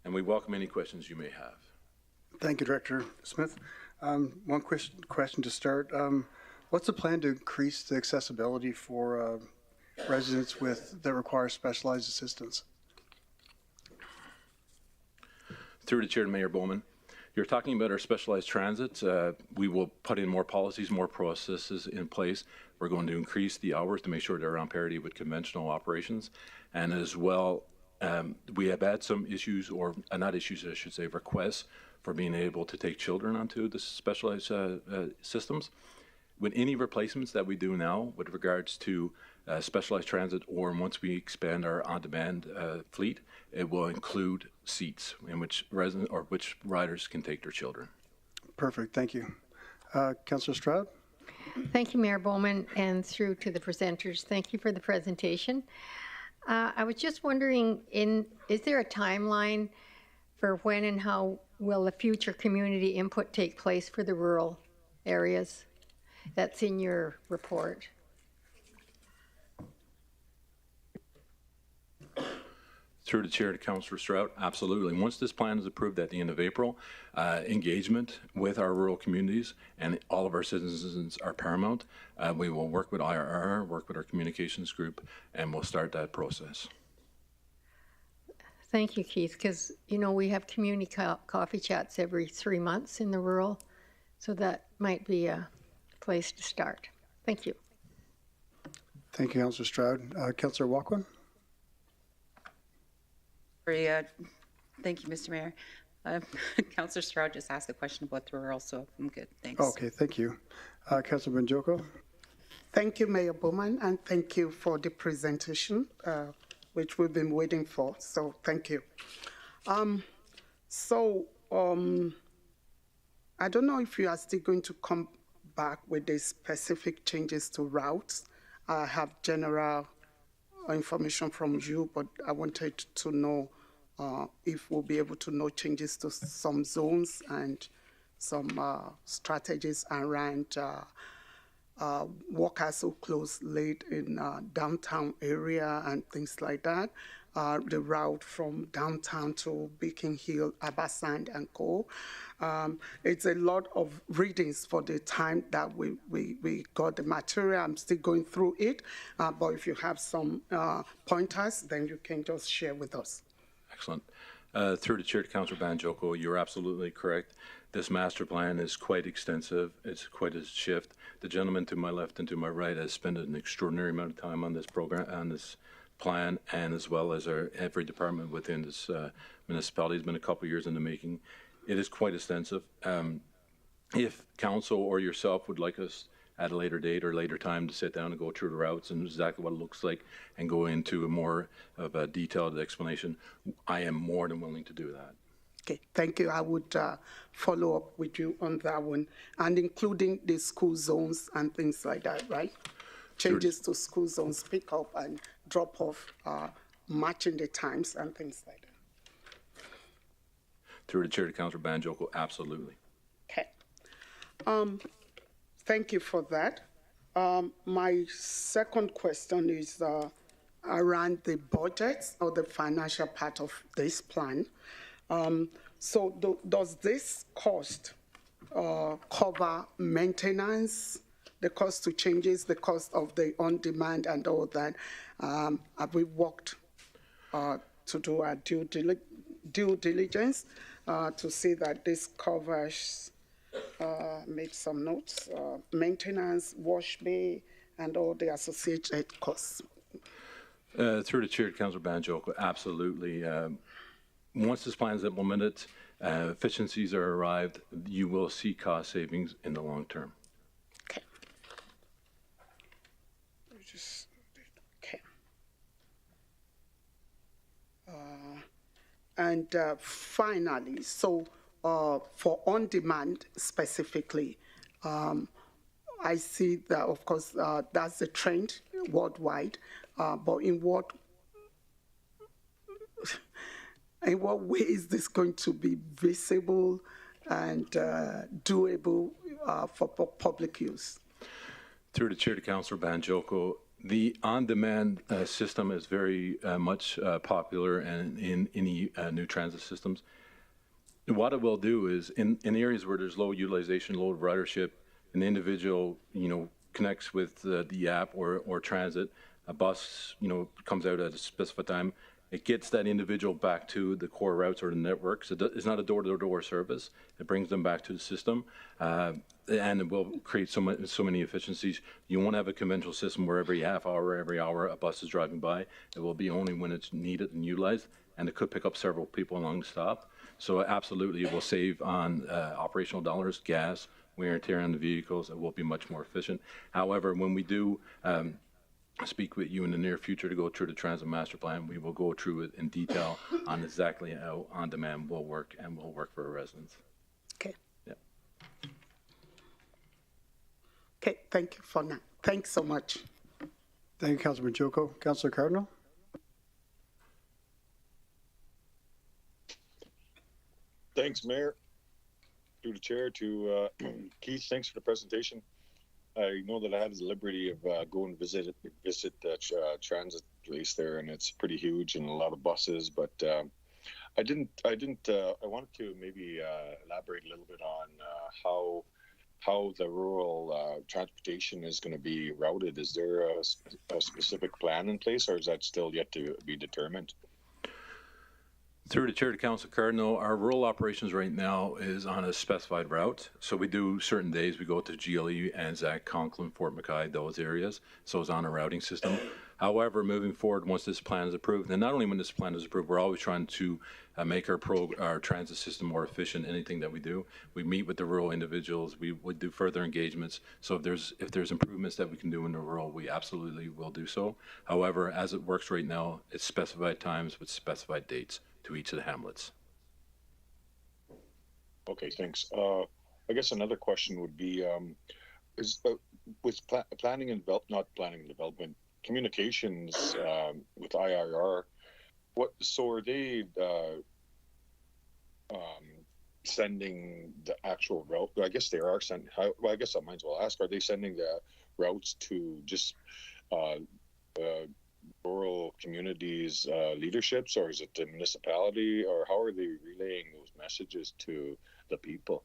And we welcome any questions you may have. Thank you, Director Smith. One question to start. What's the plan to increase the accessibility for residents that require specialized assistance? Through the chair to Mayor Bowman, you're talking about our specialized transit. We will put in more policies, more processes in place. We're going to increase the hours to make sure they're on parity with conventional operations. And as well, we have had some issues, or not issues, I should say, requests for being able to take children onto the specialized systems. With any replacements that we do now with regards to specialized transit, or once we expand our on-demand fleet, it will include seats in which which riders can take their children. Perfect, thank you. Councillor Stroud? Thank you, Mayor Bowman, and through to the presenters. Thank you for the presentation. I was just wondering, is there a timeline for when and how will the future community input take place for the rural areas? That's in your report. Through the chair to Councillor Stroud, absolutely. Once this plan is approved at the end of April, engagement with our rural communities and all of our citizens are paramount. We will work with IRR, work with our communications group, and we'll start that process. Thank you, Keith, because, you know, we have community coffee chats every 3 months in the rural, so that might be a place to start. Thank you. Thank you, Councillor Stroud. Councillor Walkwin? Thank you, Mr. Mayor. Councillor Stroud just asked a question about the rural, so I'm good. Thanks. Okay, thank you. Councillor Banjoko? Thank you, Mayor Bowman, and thank you for the presentation, which we've been waiting for. So thank you. I don't know if you are still going to come back with the specific changes to routes. I have general information from you, but I wanted to know if we'll be able to know changes to some zones and some strategies around workers who close late in downtown area and things like that. The route from downtown to Beacon Hill, Abasand and Co. It's a lot of readings for the time that we got the material. I'm still going through it, but if you have some pointers, then you can just share with us. Excellent. Through the chair to Councillor Banjoko, you're absolutely correct. This master plan is quite extensive. It's quite a shift. The gentleman to my left and to my right has spent an extraordinary amount of time on this program, on this plan, and as well as every department within this municipality. Has been a couple of years in the making. It is quite extensive. If council or yourself would like us at a later date or later time to sit down and go through the routes and exactly what it looks like and go into a more of a detailed explanation, I am more than willing to do that. Okay, thank you. I would follow up with you on that one, and including the school zones and things like that, right? Changes to school zones, pick up and drop off, matching the times and things like that. Through the chair to Councillor Banjoko, absolutely. Okay. Thank you for that. My second question is around the budgets or the financial part of this plan. Does this cost cover maintenance, the cost to changes, the cost of the on-demand and all that? Have we worked to do our due diligence to see that this covers, made some notes, maintenance, wash bay, and all the associated costs? Through the chair, Councillor Banjoko, absolutely. Once this plan is implemented, efficiencies are arrived, you will see cost savings in the long term. Okay. Okay. And finally, so for on-demand specifically, I see that, of course, that's the trend worldwide, but in what way is this going to be visible and doable for public use? Through the chair to Councillor Banjoko, the on-demand system is very much popular in any new transit systems. What it will do is, in areas where there's low utilization, low ridership, an individual, connects with the app or transit, a bus, comes out at a specified time, it gets that individual back to the core routes or the networks. It's not a door-to-door service. It brings them back to the system, and it will create so many efficiencies. You won't have a conventional system where every half hour, every hour, a bus is driving by. It will be only when it's needed and utilized, and it could pick up several people along the stop. So absolutely, it will save on operational dollars, gas, wear and tear on the vehicles. It will be much more efficient. However, when we do speak with you in the near future to go through the transit master plan, we will go through it in detail on exactly how on-demand will work and will work for our residents. Okay. Yeah. Okay, thank you for now. Thanks so much. Thank you, Councilor Joko. Councilor Cardinal? Thanks, Mayor. Through the chair to Keith, thanks for the presentation. I know that I had the liberty of going to visit the transit place there, and it's pretty huge and a lot of buses. But I wanted to maybe elaborate a little bit on how the rural transportation is going to be routed. Is there a specific plan in place, or is that still yet to be determined? Through the chair to Council Cardinal, our rural operations right now is on a specified route. So we do certain days, we go to GLE, Anzac, Conklin, Fort McKay, those areas. So it's on a routing system. However, moving forward, once this plan is approved, and not only when this plan is approved, we're always trying to make our transit system more efficient. Anything that we do, we meet with the rural individuals. We would do further engagements. So if there's improvements that we can do in the rural, we absolutely will do so. However, as it works right now, it's specified times with specified dates to each of the hamlets. Okay, thanks. I guess another question would be, is with planning and development, communications with IRR, are they sending the actual route? I guess they are sending. Well, I guess I might as well ask: are they sending the routes to just rural communities leaderships, or is it the municipality, or how are they relaying those messages to the people?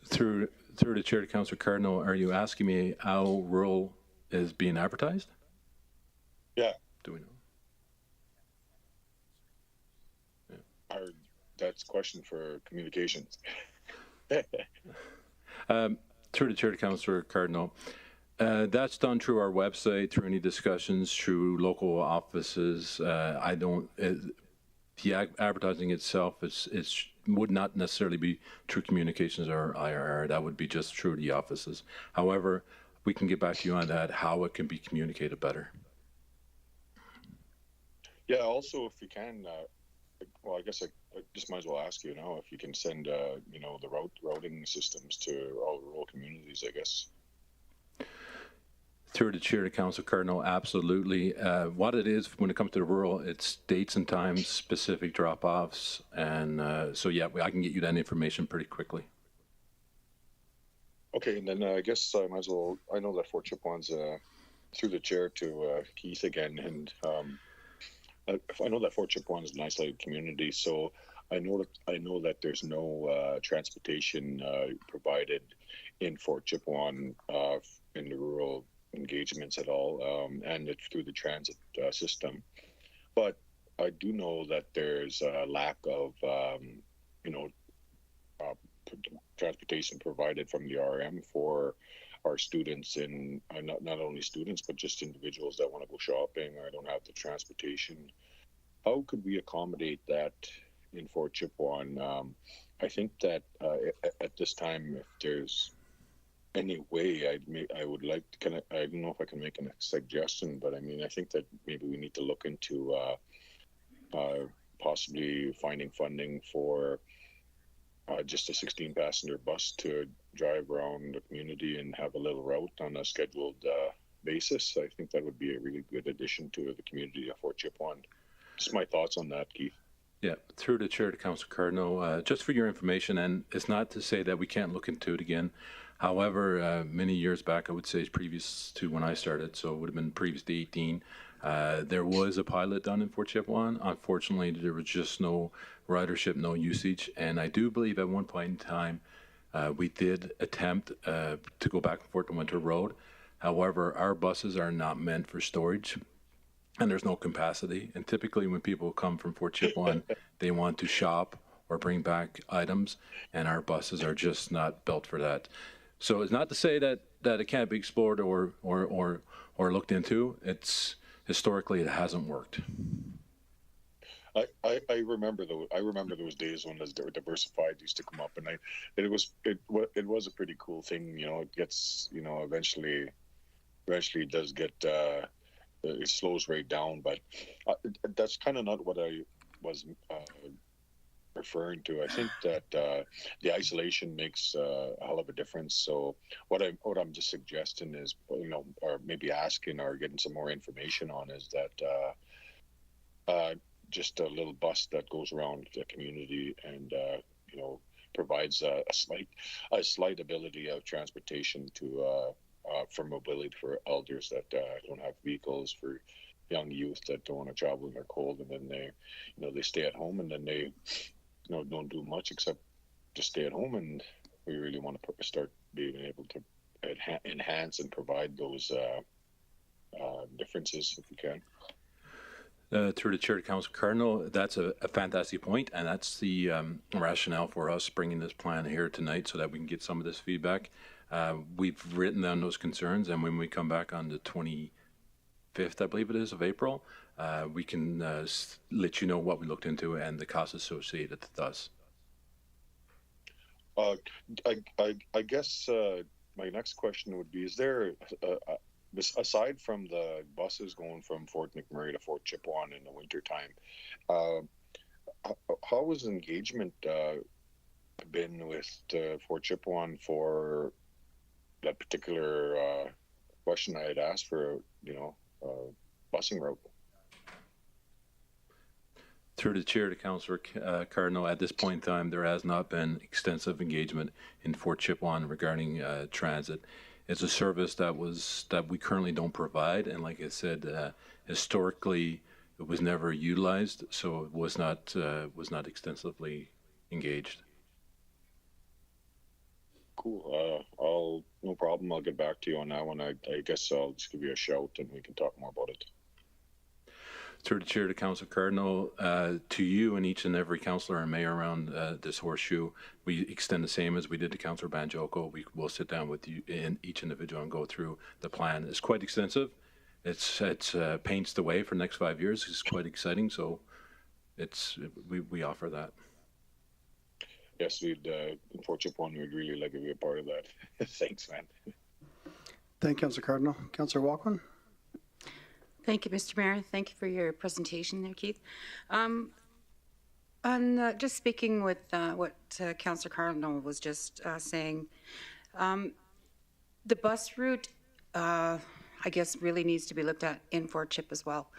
Through the chair to Councillor Cardinal, are you asking me how rural is being advertised? Yeah. Do we know? Yeah. That's a question for communications. Through the chair to Councillor Cardinal, that's done through our website, through any discussions, through local offices. The advertising itself would not necessarily be through communications or IRR. That would be just through the offices. However, we can get back to you on that, how it can be communicated better. Yeah, also, if you can, well, I guess I just might as well ask you now if you can send, the routing systems to all rural communities, I guess. Through the chair to Council Cardinal, absolutely. What it is when it comes to the rural, it's dates and times, specific drop-offs, and so yeah, I can get you that information pretty quickly. Okay, and then I guess I might as well. I know that Fort Chipewyan's through the chair to Keith again, and I know that Fort Chipewyan is an isolated community, so I know that there's no transportation provided in Fort Chipewyan in the rural engagements at all, and it's through the transit system. But I do know that there's a lack of transportation provided from the RM for our students, and not only students but just individuals that want to go shopping or don't have the transportation. How could we accommodate that in Fort Chipewyan? I think that at this time, if there's any way, I would like to I don't know if I can make a suggestion, but I mean, I think that maybe we need to look into possibly finding funding for just a 16-passenger bus to drive around the community and have a little route on a scheduled basis. I think that would be a really good addition to the community of Fort Chipewyan. Just my thoughts on that, Keith. Yeah, through the chair to Councillor Cardinal, just for your information, and it's not to say that we can't look into it again. However, many years back, I would say previous to when I started, so it would have been previous to 18, there was a pilot done in Fort Chipewyan. Unfortunately, there was just no ridership, no usage, and I do believe at one point in time, we did attempt to go back and forth to Winter Road. However, our buses are not meant for storage, and there's no capacity. And typically when people come from Fort Chipewyan, they want to shop or bring back items, and our buses are just not built for that. So it's not to say that it can't be explored or looked into. It's historically it hasn't worked. I remember those days when the diversified used to come up, and it was a pretty cool thing. It gets eventually it does get it slows right down, but that's kind of not what I was referring to. I think that the isolation makes a hell of a difference. So what I'm just suggesting is, or maybe asking or getting some more information on is that just a little bus that goes around the community and provides a slight ability of transportation to for mobility for elders that don't have vehicles, for young youth that don't want to travel in their cold, and then they stay at home, and then they don't do much except just stay at home. And we really want to start being able to enhance and provide those differences if we can. Through the chair to Council Cardinal, that's a fantastic point, and that's the rationale for us bringing this plan here tonight so that we can get some of this feedback. We've written down those concerns, and when we come back on the 25th, I believe it is, of April, we can let you know what we looked into and the costs associated with us. I guess my next question would be, is there, aside from the buses going from Fort McMurray to Fort Chipewyan in the wintertime, how has engagement been with Fort Chipewyan for that particular question I had asked for, busing route? Through the chair to Councillor Cardinal, at this point in time, there has not been extensive engagement in Fort Chipewyan regarding transit. It's a service that we currently don't provide, and like I said, historically it was never utilized, so it was not extensively engaged. Cool. No problem. I'll get back to you on that one. I guess I'll just give you a shout and we can talk more about it. Through the chair to Council Cardinal, to you and each and every councillor and mayor around this horseshoe, we extend the same as we did to Councillor Banjoko. We will sit down with you and each individual and go through the plan. It's quite extensive. It's paints the way for the next 5 years. It's quite exciting. So we offer that. Yes, unfortunately, we'd really like to be a part of that. Thanks, man. Thank you, Councillor Cardinal. Councillor Walkman. Thank you, Mr. Mayor. Thank you for your presentation there, Keith. Just speaking with what Councillor Cardinal was just saying, the bus route, I guess, really needs to be looked at in Fort Chip as well.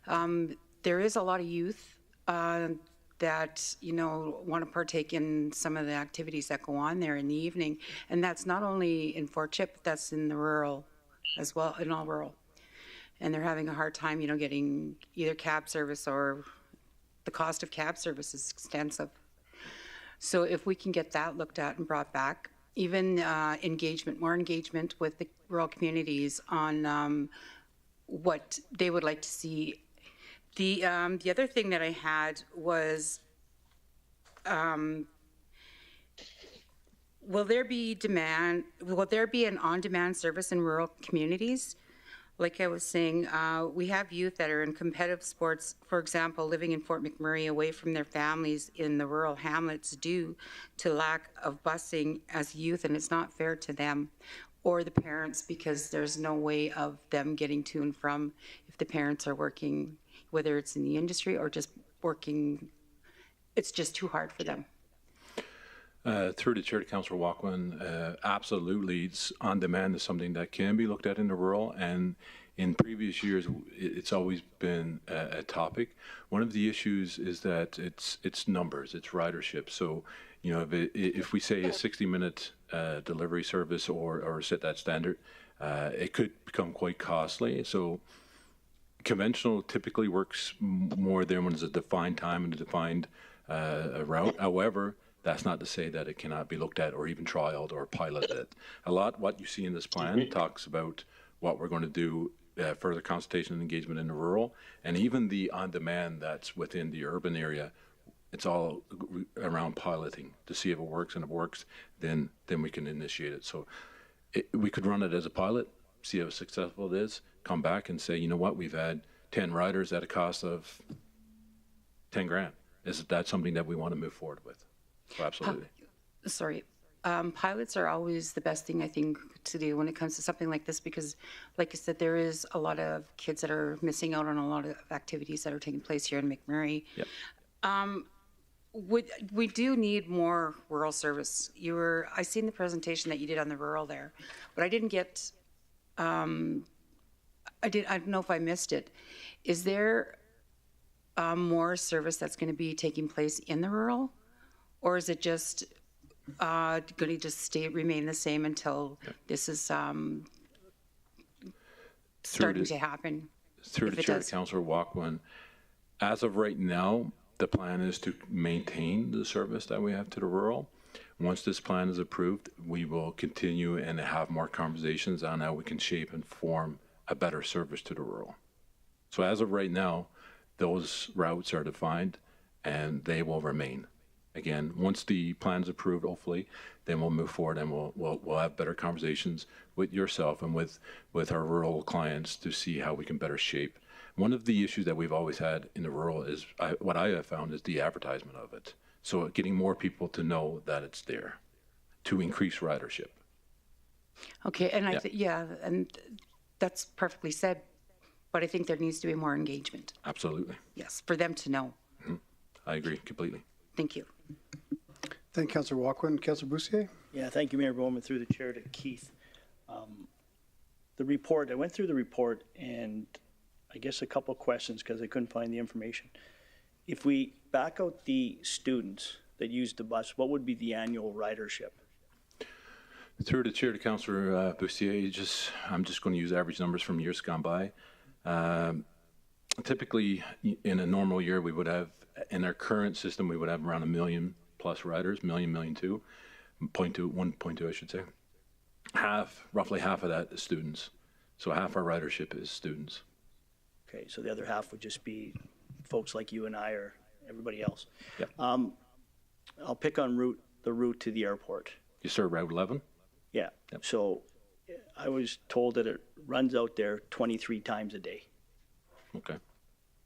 There is a lot of youth that want to partake in some of the activities that go on there in the evening, and that's not only in Fort Chip, that's in the rural as well, in all rural. And they're having a hard time, getting either cab service, or the cost of cab service is extensive. So if we can get that looked at and brought back, even more engagement with the rural communities on what they would like to see. The other thing that I had was, will there be an on-demand service in rural communities? Like I was saying, we have youth that are in competitive sports, for example, living in Fort McMurray away from their families in the rural hamlets due to lack of busing as youth, and it's not fair to them or the parents, because there's no way of them getting to and from if the parents are working, whether it's in the industry or just working, it's just too hard for them. Through the chair to Councillor Walkman, absolutely, it's on demand is something that can be looked at in the rural, and in previous years, it's always been a topic. One of the issues is that it's numbers, it's ridership. So, you know, if we say a 60-minute delivery service or set that standard, it could become quite costly. So, conventional typically works more than when it's a defined time and a defined route. However, that's not to say that it cannot be looked at or even trialed or piloted. A lot what you see in this plan talks about what we're going to do, further consultation and engagement in the rural, and even the on-demand that's within the urban area. It's all around piloting to see if it works, and if it works, then we can initiate it. So we could run it as a pilot, see how successful it is, come back and say, you know what, we've had 10 riders at a cost of 10 grand. Is that something that we want to move forward with? So absolutely. Pilots are always the best thing, I think, to do when it comes to something like this, because like I said, there is a lot of kids that are missing out on a lot of activities that are taking place here in McMurray. Yep. We do need more rural service. I seen the presentation that you did on the rural there, but I didn't get, I don't know if I missed it. Is there more service that's going to be taking place in the rural? Or is it just going to just remain the same until this is starting to happen? Through the chair, Councillor Walkman, as of right now, the plan is to maintain the service that we have to the rural. Once this plan is approved, we will continue and have more conversations on how we can shape and form a better service to the rural. So as of right now, those routes are defined and they will remain. Again, once the plan is approved, hopefully, then we'll move forward and we'll have better conversations with yourself and with our rural clients to see how we can better shape. One of the issues that we've always had in the rural is what I have found is the advertisement of it. So getting more people to know that it's there to increase ridership. Okay, and and that's perfectly said, but I think there needs to be more engagement. Absolutely. Yes, for them to know. Mm-hmm. I agree completely. Thank you. Thank you, Councillor Walkman. Councillor Bussier? Yeah, thank you, Mayor Bowman, through the chair to Keith. The report, I went through the report and I guess a couple of questions because I couldn't find the information. If we back out the students that use the bus, what would be the annual ridership? Through the chair to Councillor Bussier, I'm just going to use average numbers from years gone by. Typically, in a normal year, we would have, in our current system, we would have around 1 million plus riders, 1.2, 1.2, I should say. Roughly half of that is students. So half our ridership is students. Okay, so the other half would just be folks like you and I or everybody else. Yep. I'll pick on the route to the airport. You sir, Route 11? Yeah. Yep. So I was told that it runs out there 23 times a day. Okay.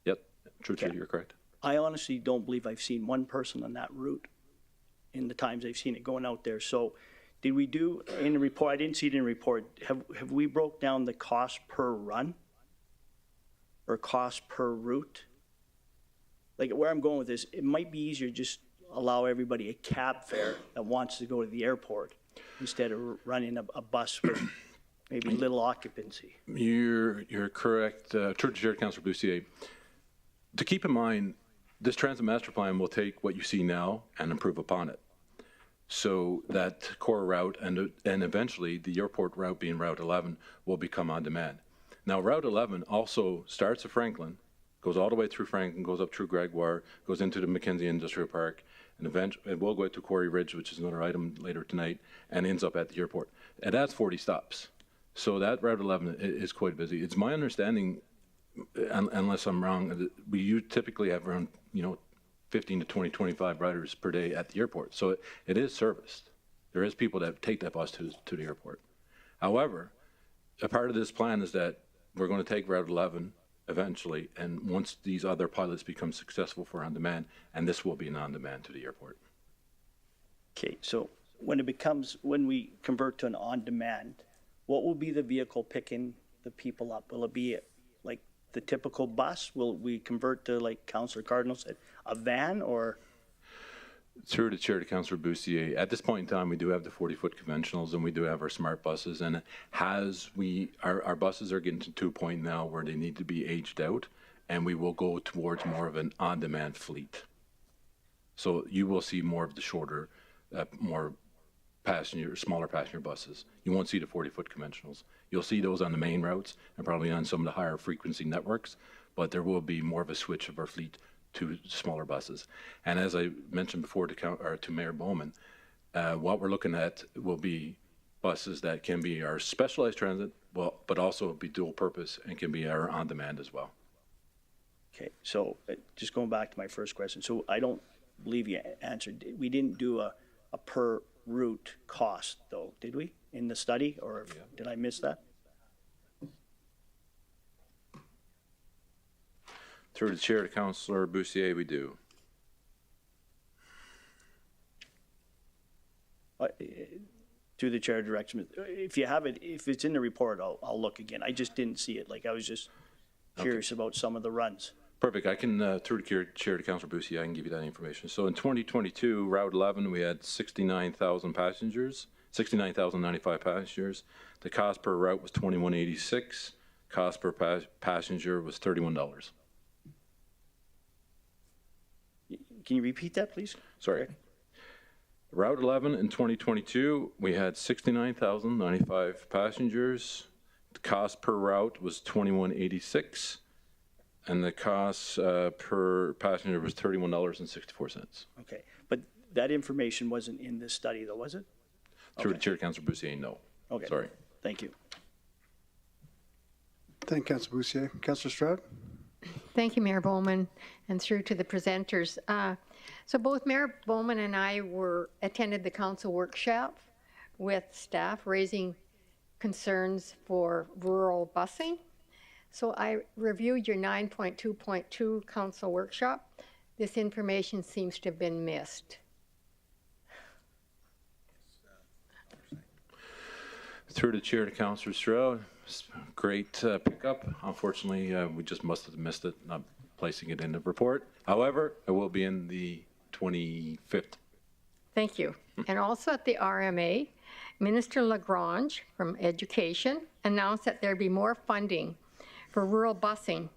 Yep. True, you're correct. I honestly don't believe I've seen one person on that route in the times I've seen it going out there. So did we do in the report, I didn't see it in the report, have we broke down the cost per run or cost per route? Like where I'm going with this, it might be easier to just allow everybody a cab fare that wants to go to the airport instead of running a bus with maybe little occupancy. You're correct. Church Chair, Councillor Bussier. To keep in mind, this transit master plan will take what you see now and improve upon it. So that core route and eventually the airport route being Route 11 will become on demand. Now Route 11 also starts at Franklin, goes all the way through Franklin, goes up through Gregoire, goes into the Mackenzie Industrial Park, and eventually it will go out to Quarry Ridge, which is another item later tonight, and ends up at the airport. It adds 40 stops. So that Route 11 is quite busy. It's my understanding, unless I'm wrong, we typically have around 15 to 20, 25 riders per day at the airport. So it is serviced. There is people that take that bus to the airport. However, a part of this plan is that we're going to take Route 11 eventually, and once these other pilots become successful for on-demand, and this will be an on-demand to the airport. Okay, so when we convert to an on-demand, what will be the vehicle picking the people up? Will it be like the typical bus? Will we convert to, like Councillor Cardinal said, a van or? Through the chair to Councillor Bussier, at this point in time, we do have the 40-foot conventionals and we do have our smart buses, and our buses are getting to a point now where they need to be aged out, and we will go towards more of an on-demand fleet. So you will see more of the shorter, more smaller passenger buses. You won't see the 40-foot conventionals. You'll see those on the main routes and probably on some of the higher frequency networks, but there will be more of a switch of our fleet to smaller buses. And as I mentioned before to Mayor Bowman, what we're looking at will be buses that can be our specialized transit, but also be dual purpose and can be our on-demand as well. Okay, so just going back to my first question. So I don't believe you answered. We didn't do a per route cost though, did we, in the study, or did I miss that? Through the chair to Councillor Bussier, we do. To the chair direction. If you have it, if it's in the report, I'll look again. I just didn't see it. Like I was just curious about some of the runs. Perfect. I can, through the chair to Councillor Bussier, I can give you that information. So in 2022, Route 11, we had 69,000 passengers, 69,095 passengers. The cost per route was $21.86. Cost per passenger was $31. Can you repeat that, please? Sorry. Okay. Route 11 in 2022, we had 69,095 passengers. The cost per route was $21.86, and the cost per passenger was $31.64. Okay, but that information wasn't in this study, though, was it? Through the chair, Councillor Bussier, no. Okay. Sorry. Thank you. Thank you, Councillor Bussier. Councillor Stroud? Thank you, Mayor Bowman, and through to the presenters. So both Mayor Bowman and I attended the council workshop with staff raising concerns for rural busing. So I reviewed your 9.2.2 council workshop. This information seems to have been missed. Through the chair to Councillor Stroud, great pickup. Unfortunately, we just must have missed it, not placing it in the report. However, it will be in the 25th. Thank you. And also at the RMA, Minister Lagrange from Education announced that there'd be more funding for rural busing.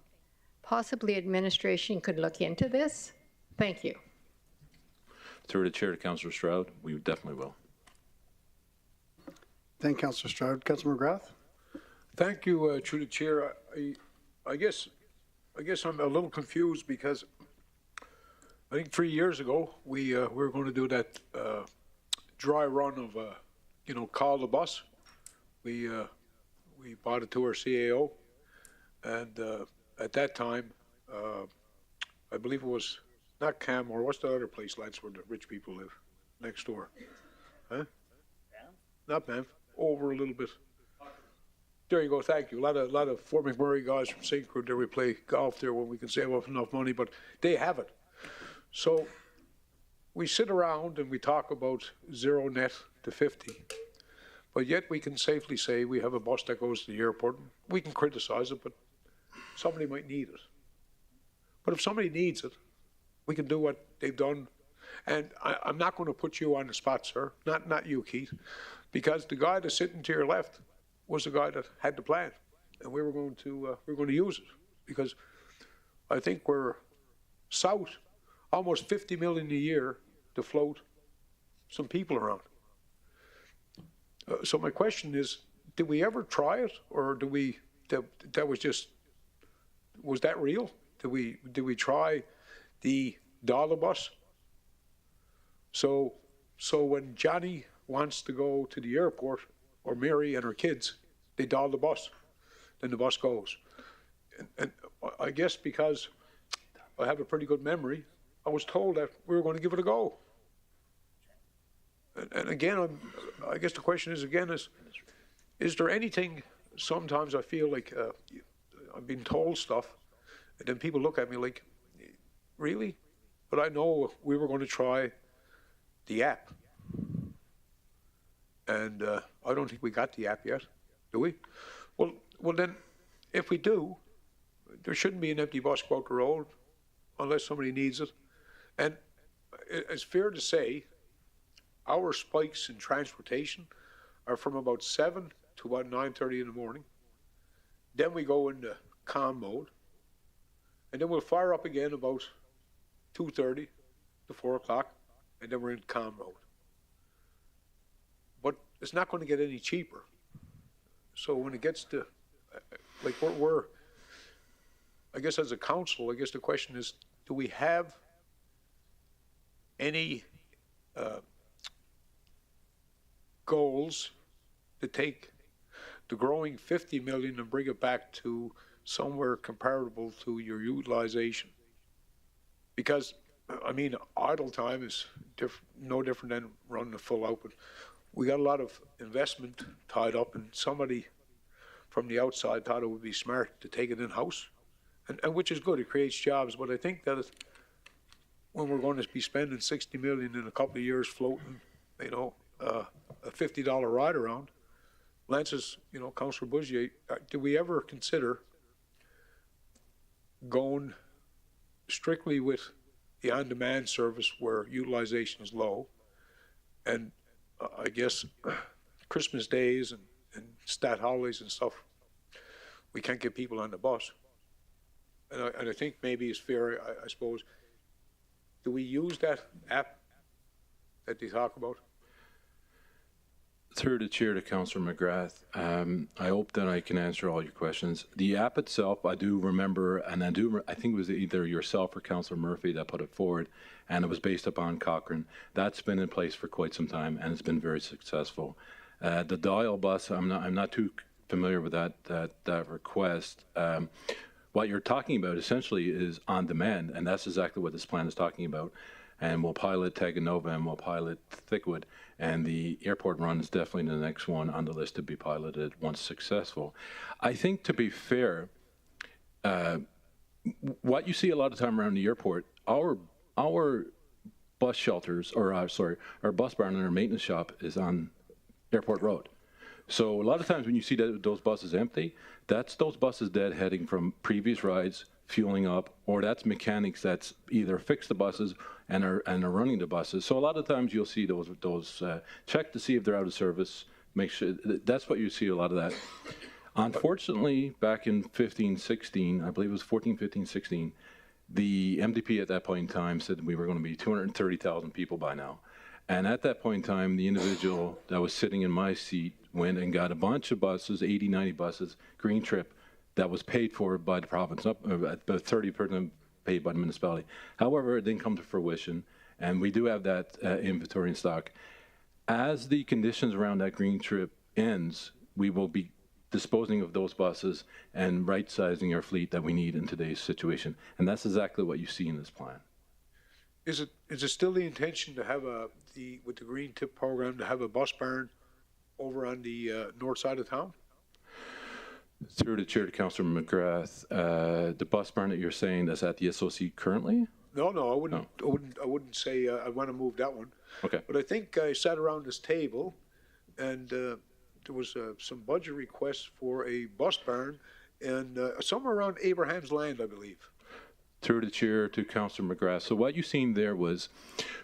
Possibly administration could look into this. Thank you. Through the chair to Councillor Stroud, we definitely will. Thank you, Councillor Stroud. Councillor McGrath? Thank you, through the chair. I guess I'm a little confused because I think 3 years ago we were going to do that dry run of call the bus. We bought it to our CAO, and at that time I believe it was not Canmore. What's the other place, Lance, where the rich people live next door? Huh? Not Banff. Over a little bit. There you go. Thank you. A lot of Fort McMurray guys from St. Croix there. We play golf there when we can save up enough money, but they have it. So we sit around and we talk about zero net to 50, but yet we can safely say we have a bus that goes to the airport. We can criticize it, but somebody might need it. But if somebody needs it, we can do what they've done. And I'm not going to put you on the spot, sir. Not you, Keith. Because the guy that's sitting to your left was the guy that had the plan, and we were going to use it, because I think we're south almost 50 million a year to float some people around. So my question is, did we ever try it, or was that real? Did we try the dollar bus? So when Johnny wants to go to the airport, or Mary and her kids, they dial the bus, then the bus goes. And I guess because I have a pretty good memory, I was told that we were going to give it a go. And again, I guess the question is there anything, sometimes I feel like I'm being told stuff, and then people look at me like, really? But I know we were going to try the app. And I don't think we got the app yet, do we? Well, then, if we do, there shouldn't be an empty bus go out the road unless somebody needs it. And it's fair to say our spikes in transportation are from about 7 to about 9:30 in the morning. Then we go into calm mode. And then we'll fire up again about 2:30 to 4 o'clock, and then we're in calm mode. But it's not going to get any cheaper. So when it gets to, like we're I guess as a council, I guess the question is, do we have any goals to take the growing 50 million and bring it back to somewhere comparable to your utilization? Because, I mean, idle time is no different than running a full output. We got a lot of investment tied up, and somebody from the outside thought it would be smart to take it in-house, and which is good. It creates jobs, but I think that when we're going to be spending 60 million in a couple of years floating, you know, a $50 ride around, Lance's, you know, Councillor Bougier, do we ever consider going strictly with the on-demand service where utilization is low, and I guess Christmas days and stat holidays and stuff, we can't get people on the bus. And I think maybe it's fair, I suppose, do we use that app that they talk about? Through the chair to Councillor McGrath, I hope that I can answer all your questions. The app itself, I do remember, and I think it was either yourself or Councillor Murphy that put it forward, and it was based upon Cochrane. That's been in place for quite some time, and it's been very successful. The dial bus, I'm not too familiar with that request. What you're talking about essentially is on demand, and that's exactly what this plan is talking about. And we'll pilot Taganova and we'll pilot Thickwood, and the airport run is definitely the next one on the list to be piloted once successful. I think, to be fair, what you see a lot of time around the airport, our bus shelters, or our bus barn and our maintenance shop is on Airport Road. So a lot of times when you see those buses empty, that's those buses deadheading from previous rides, fueling up, or that's mechanics that's either fixed the buses and are running the buses. So a lot of times you'll see those check to see if they're out of service. Make sure that's what you see a lot of that. Unfortunately, back in 15-16, I believe it was 14-15-16, the MDP at that point in time said we were going to be 230,000 people by now. And at that point in time, the individual that was sitting in my seat went and got a bunch of buses, 80, 90 buses, Green Trip, that was paid for by the province, about 30% paid by the municipality. However, it didn't come to fruition, and we do have that inventory in stock. As the conditions around that Green Trip ends, we will be disposing of those buses and right-sizing our fleet that we need in today's situation. And that's exactly what you see in this plan. Is it still the intention to have with the Green Tip program, to have a bus barn over on the north side of town? Through the chair to Councillor McGrath, the bus barn that you're saying that's at the SOC currently? No, I wouldn't say I want to move that one. Okay. But I think I sat around this table, and there was some budget requests for a bus barn, and somewhere around Abraham's Land, I believe. Through the chair to Councillor McGrath. So what you seen there was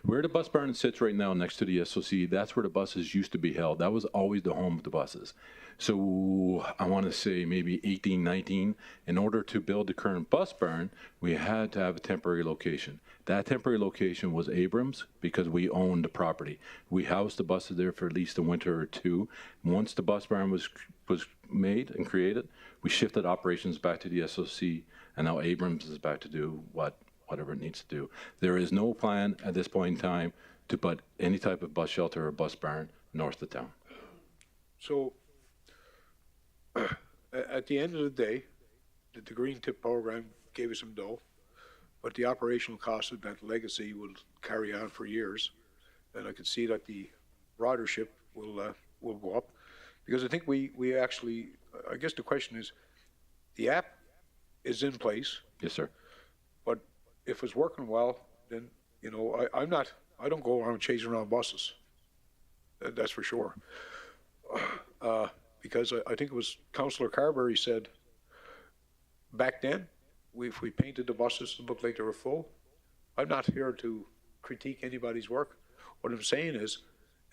where the bus barn sits right now next to the SOC, that's where the buses used to be held. That was always the home of the buses. So I want to say maybe 18, 19, in order to build the current bus barn, we had to have a temporary location. That temporary location was Abrams because we owned the property. We housed the buses there for at least a winter or two. Once the bus barn was made and created, we shifted operations back to the SOC, and now Abrams is back to do whatever it needs to do. There is no plan at this point in time to put any type of bus shelter or bus barn north of town. So at the end of the day, the Green Tip program gave us some dough, but the operational cost of that legacy will carry on for years, and I can see that the ridership will go up, because I think we actually, I guess the question is, the app is in place. Yes, sir. But if it's working well, then, you know, I don't go around chasing around buses. That's for sure. Because I think it was Councillor Carberry said back then if we painted the buses to look like they were full, I'm not here to critique anybody's work. What I'm saying is,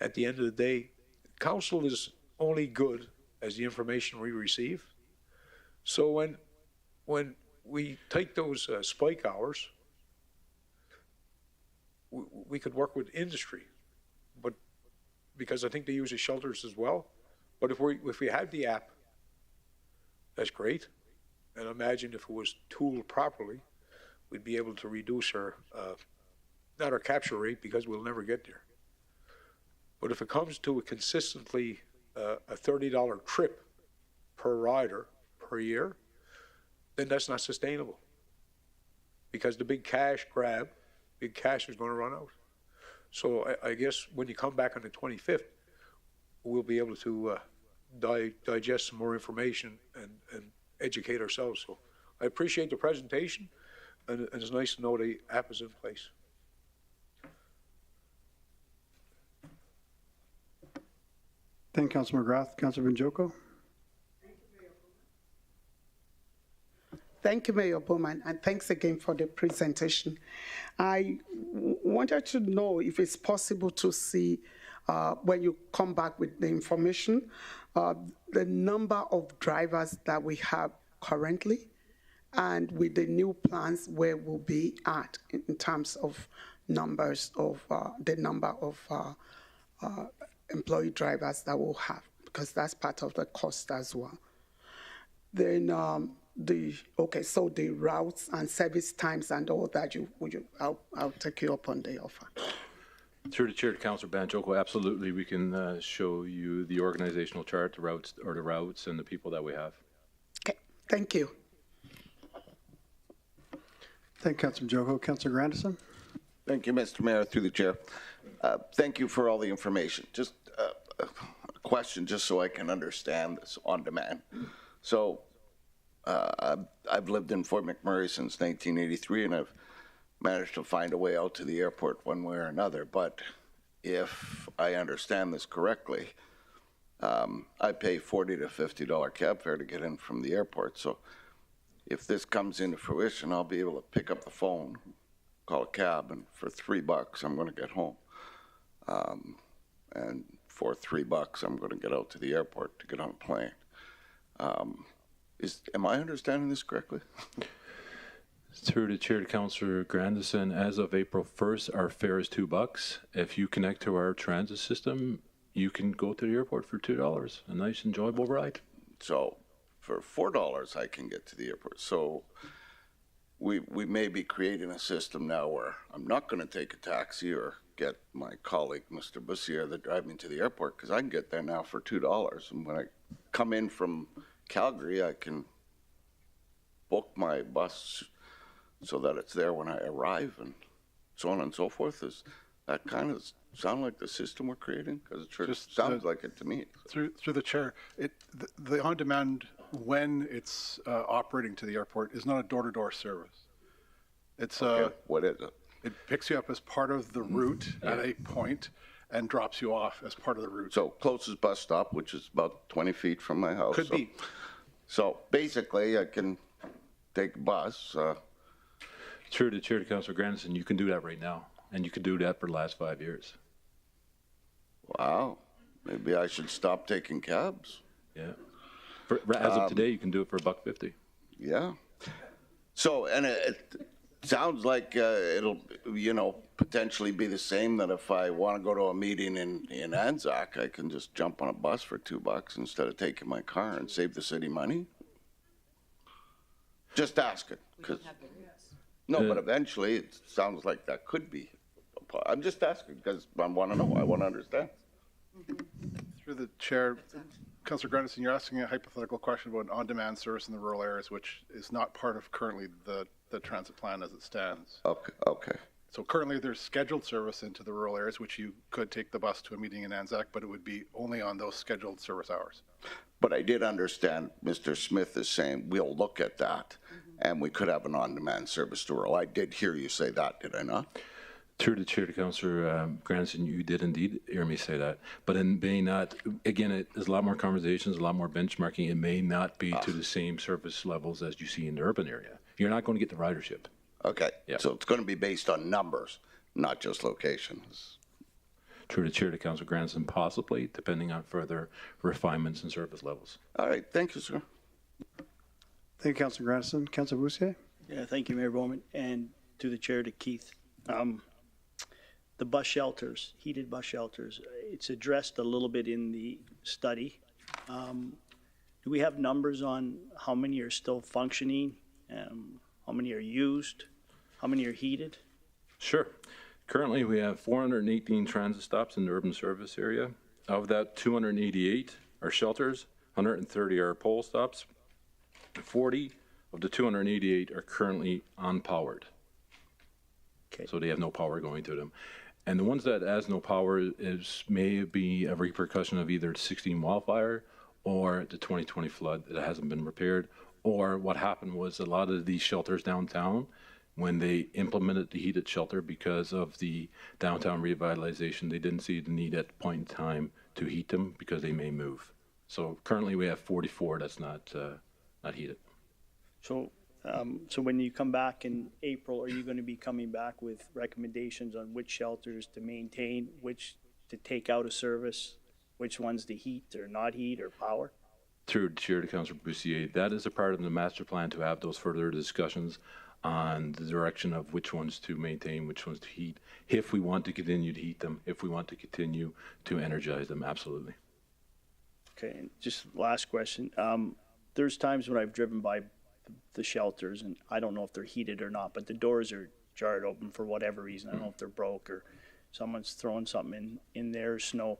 at the end of the day, council is only good as the information we receive. So when we take those spike hours, we could work with industry, but because I think they use the shelters as well. But if we had the app, that's great. And imagine if it was tooled properly, we'd be able to reduce our, not our capture rate, because we'll never get there. But if it comes to a consistently a $30 trip per rider per year, then that's not sustainable. Because the big cash grab, big cash is going to run out. So I guess when you come back on the 25th, we'll be able to digest some more information and educate ourselves. So I appreciate the presentation, and it's nice to know the app is in place. Thank you, Councilor McGrath. Councilor Banjoko. Thank you, Mayor Bowman, and thanks again for the presentation. I wanted to know if it's possible to see, when you come back with the information, the number of drivers that we have currently, and with the new plans, where we'll be at in terms of numbers of the number of employee drivers that we'll have, because that's part of the cost as well. Then so the routes and service times and all that, I'll take you up on the offer. Through the chair to Councillor Banjoko, absolutely, we can show you the organizational chart, the routes and the people that we have. Okay, thank you. Thank you, Councilor Banjoko. Councilor Grandison. Thank you, Mr. Mayor, through the chair. Thank you for all the information. Just a question, just so I can understand this on demand. So I've lived in Fort McMurray since 1983, and I've managed to find a way out to the airport one way or another. But if I understand this correctly, I pay $40 to $50 cab fare to get in from the airport. So if this comes into fruition, I'll be able to pick up the phone, call a cab, and for $3, I'm going to get home. And for $3, I'm going to get out to the airport to get on a plane. Am I understanding this correctly? Through the chair to Councillor Grandison, as of April 1st, our fare is $2. If you connect to our transit system, you can go to the airport for $2. A nice, enjoyable ride. So for $4, I can get to the airport. So we may be creating a system now where I'm not going to take a taxi or get my colleague, Mr. Bussier, to drive me to the airport, because I can get there now for $2. And when I come in from Calgary, I can book my bus so that it's there when I arrive, and so on and so forth. Is that kind of sound like the system we're creating? Because it sure sounds like it to me. Through the chair, the on-demand, when it's operating to the airport, is not a door-to-door service. It's okay. What is it? It picks you up as part of the route at a point and drops you off as part of the route. So closest bus stop, which is about 20 feet from my house. Could be. So basically, I can take a bus. Through the chair to Councillor Grandison, you can do that right now, and you could do that for the last 5 years. Wow. Maybe I should stop taking cabs. Yeah. As of today, you can do it for $1.50. Yeah. So, and it sounds like it'll, potentially be the same, that if I want to go to a meeting in Anzac, I can just jump on a bus for $2 instead of taking my car and save the city money. Just asking, because but eventually it sounds like that could be. I'm just asking because I want to know. I want to understand. Through the chair, Councillor Grandison, you're asking a hypothetical question about on-demand service in the rural areas, which is not part of currently the transit plan as it stands. Okay. So currently there's scheduled service into the rural areas, which you could take the bus to a meeting in Anzac, but it would be only on those scheduled service hours. But I did understand Mr. Smith is saying we'll look at that, and we could have an on-demand service to rural. I did hear you say that, did I not? Through the chair to Councillor Grandison, you did indeed hear me say that. But it may not, again, there's a lot more conversations, a lot more benchmarking. It may not be to the same service levels as you see in the urban area. you're not going to get the ridership. Okay, Yeah. so it's going to be based on numbers, not just locations. Through the chair to Councillor Granson, possibly, depending on further refinements and service levels. All right, thank you, sir. Thank you, Councillor Granson. Councillor Boussier? Yeah, thank you, Mayor Bowman, and to the chair, to Keith. The bus shelters, heated bus shelters, it's addressed a little bit in the study. Do we have numbers on how many are still functioning? How many are used? How many are heated? Sure. Currently, we have 418 transit stops in the urban service area. Of that, 288 are shelters, 130 are pole stops. 40 of the 288 are currently unpowered. Okay. So they have no power going to them. And the ones that has no power may be a repercussion of either the 16 wildfire or the 2020 flood that hasn't been repaired. Or what happened was a lot of these shelters downtown, when they implemented the heated shelter because of the downtown revitalization, they didn't see the need at the point in time to heat them because they may move. So currently we have 44 that's not heated. So, so when you come back in April, are you going to be coming back with recommendations on which shelters to maintain, which to take out of service, which ones to heat or not heat or power? Through the chair to Councillor Boussier, that is a part of the master plan to have those further discussions on the direction of which ones to maintain, which ones to heat, if we want to continue to heat them, if we want to continue to energize them, absolutely. Okay, and just last question. There's times when I've driven by the shelters, and I don't know if they're heated or not, but the doors are jarred open for whatever reason. I don't know if they're broke or someone's throwing something in there, snow.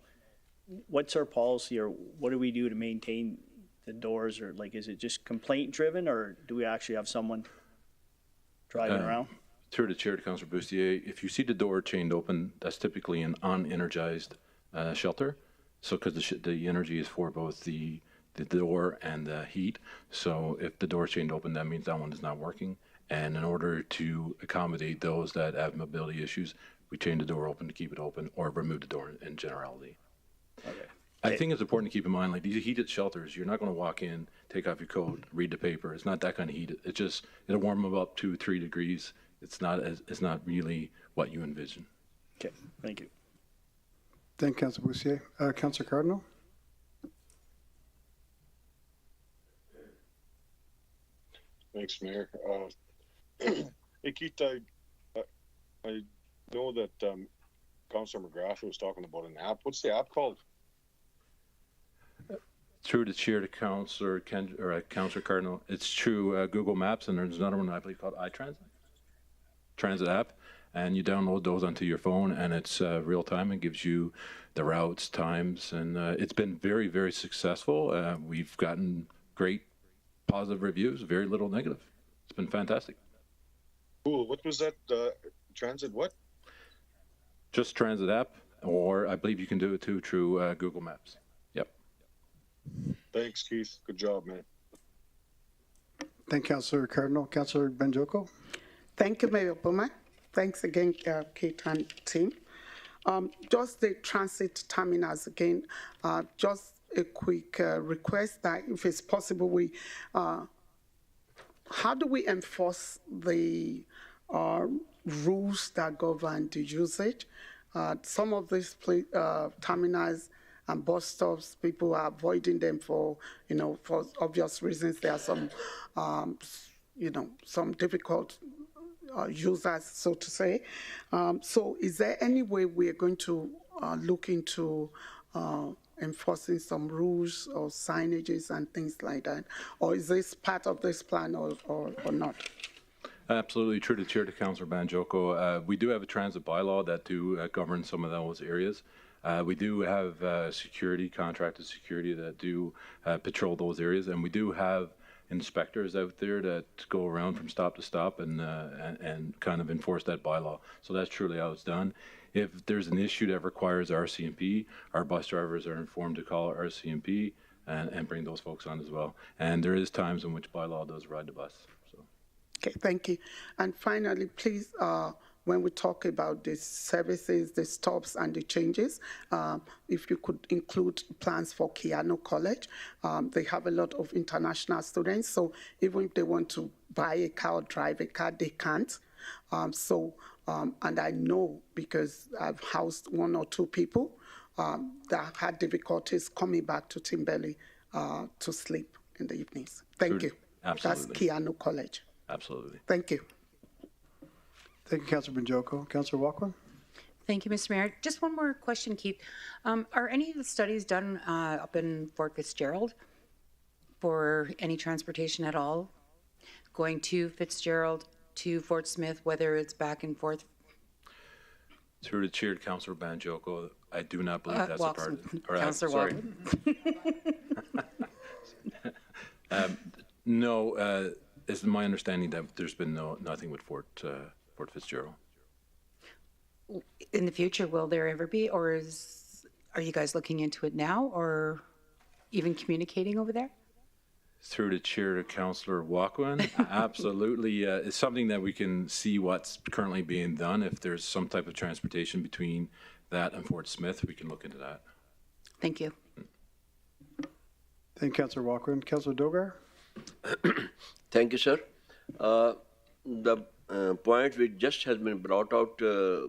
What's our policy, or what do we do to maintain the doors? Or like, is it just complaint driven, or do we actually have someone driving around? Through the chair to Councillor Boussier, if you see the door chained open, that's typically an unenergized shelter. So because the energy is for both the door and the heat. So if the door is chained open, that means that one is not working. And in order to accommodate those that have mobility issues, we chain the door open to keep it open, or remove the door in generality. Okay. I think it's important to keep in mind, like these heated shelters, you're not going to walk in, take off your coat, read the paper. It's not that kind of heat. It just, it'll warm them up 2-3 degrees. It's not really what you envision. Okay, thank you. Thank you, Councillor Boussier. Councillor Cardinal? Thanks, Mayor. Hey, Keith, I know that Councillor McGrath was talking about an app. What's the app called? Through the chair to Councillor Cardinal, it's through Google Maps, and there's another one I believe called iTransit, transit app, and you download those onto your phone, and it's real time and gives you the routes, times, and it's been very, very successful. We've gotten great positive reviews, very little negative. It's been fantastic. Cool. What was that? Transit what? Just transit app, or I believe you can do it too through Google Maps. Yep. Thanks, Keith. Good job, man. Thank you, Councillor Cardinal. Councillor Benjoko? Thank you, Mayor Bowman. Thanks again, Kate and team. Just the transit terminals again, just a quick request that if it's possible, how do we enforce the rules that govern the usage? Some of these terminals and bus stops, people are avoiding them for obvious reasons. There are some, some difficult users, so to say. So is there any way we are going to look into enforcing some rules or signages and things like that? Or is this part of this plan or not? Absolutely. True to chair to Councillor Banjoko. We do have a transit bylaw that do govern some of those areas. We do have contracted security that do patrol those areas, and we do have inspectors out there that go around from stop to stop and kind of enforce that bylaw. So that's truly how it's done. If there's an issue that requires RCMP, our bus drivers are informed to call RCMP and bring those folks on as well. And there is times in which bylaw does ride the bus. So. Okay, thank you. And finally, please, when we talk about the services, the stops and the changes, if you could include plans for Keanu College. They have a lot of international students, so even if they want to buy a car or drive a car, they can't. And I know because I've housed one or two people that had difficulties coming back to Timberley to sleep in the evenings. Thank you. Absolutely. That's Keanu College. Absolutely. Thank you. Thank you, Councillor Banjoko. Councillor Walker? Thank you, Mr. Mayor. Just one more question, Keith. Are any of the studies done up in Fort Fitzgerald for any transportation at all? Going to Fitzgerald, to Fort Smith, whether it's back and forth? Through the chair, Councillor Banjoko, I do not believe that's Walkson. a part. Councillor Sorry. Walker. No, it's my understanding that there's been nothing with Fort Fitzgerald. In the future, will there ever be, or are you guys looking into it now, or even communicating over there? Through the chair to Councillor Walkwin, absolutely. It's something that we can see what's currently being done. If there's some type of transportation between that and Fort Smith, we can look into that. Thank you. Thank you, Councillor Walkwin. Councillor Dogar? Thank you, sir. The point which just has been brought out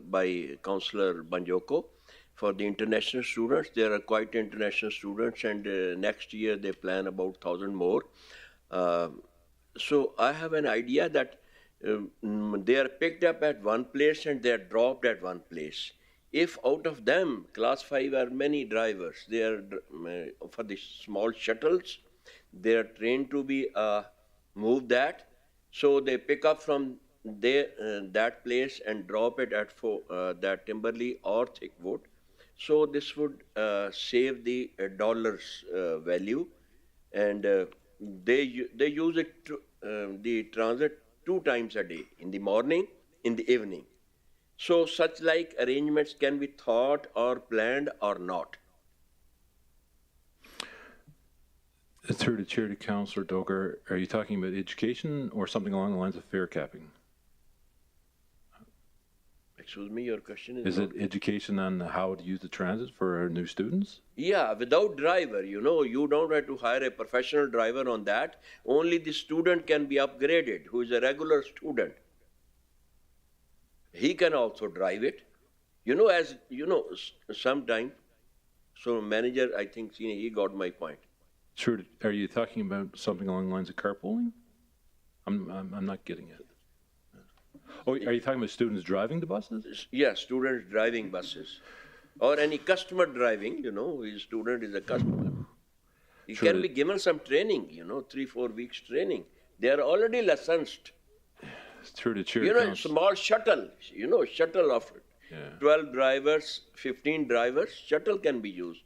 by Councillor Banjoko for the international students, there are quite international students, and next year they plan about 1,000 more. So I have an idea that they are picked up at one place and they are dropped at one place. If out of them, class 5 are many drivers, they are for the small shuttles, they are trained to be move that, so they pick up from that place and drop it at that Timberley or Thickwood. So this would save the dollars value, and they use it to, the transit 2 times a day, in the morning, in the evening. So such like arrangements can be thought or planned or not. Through the chair to Councillor Dogar, are you talking about education or something along the lines of fare capping? Excuse me, your question is it education on how to use the transit for our new students? Yeah, without driver, you don't have to hire a professional driver on that. Only the student can be upgraded, who is a regular student. He can also drive it. Sometime. So manager, I think he got my point. Sure. Are you talking about something along the lines of carpooling? I'm not getting it. Oh, are you talking about students driving the buses? Yeah, students driving buses. Or any customer driving, his student is a customer. He can be given some training, 3-4 weeks training. They are already licensed. Through the chair. Small shuttle, shuttle of 12 drivers, 15 drivers, shuttle can be used.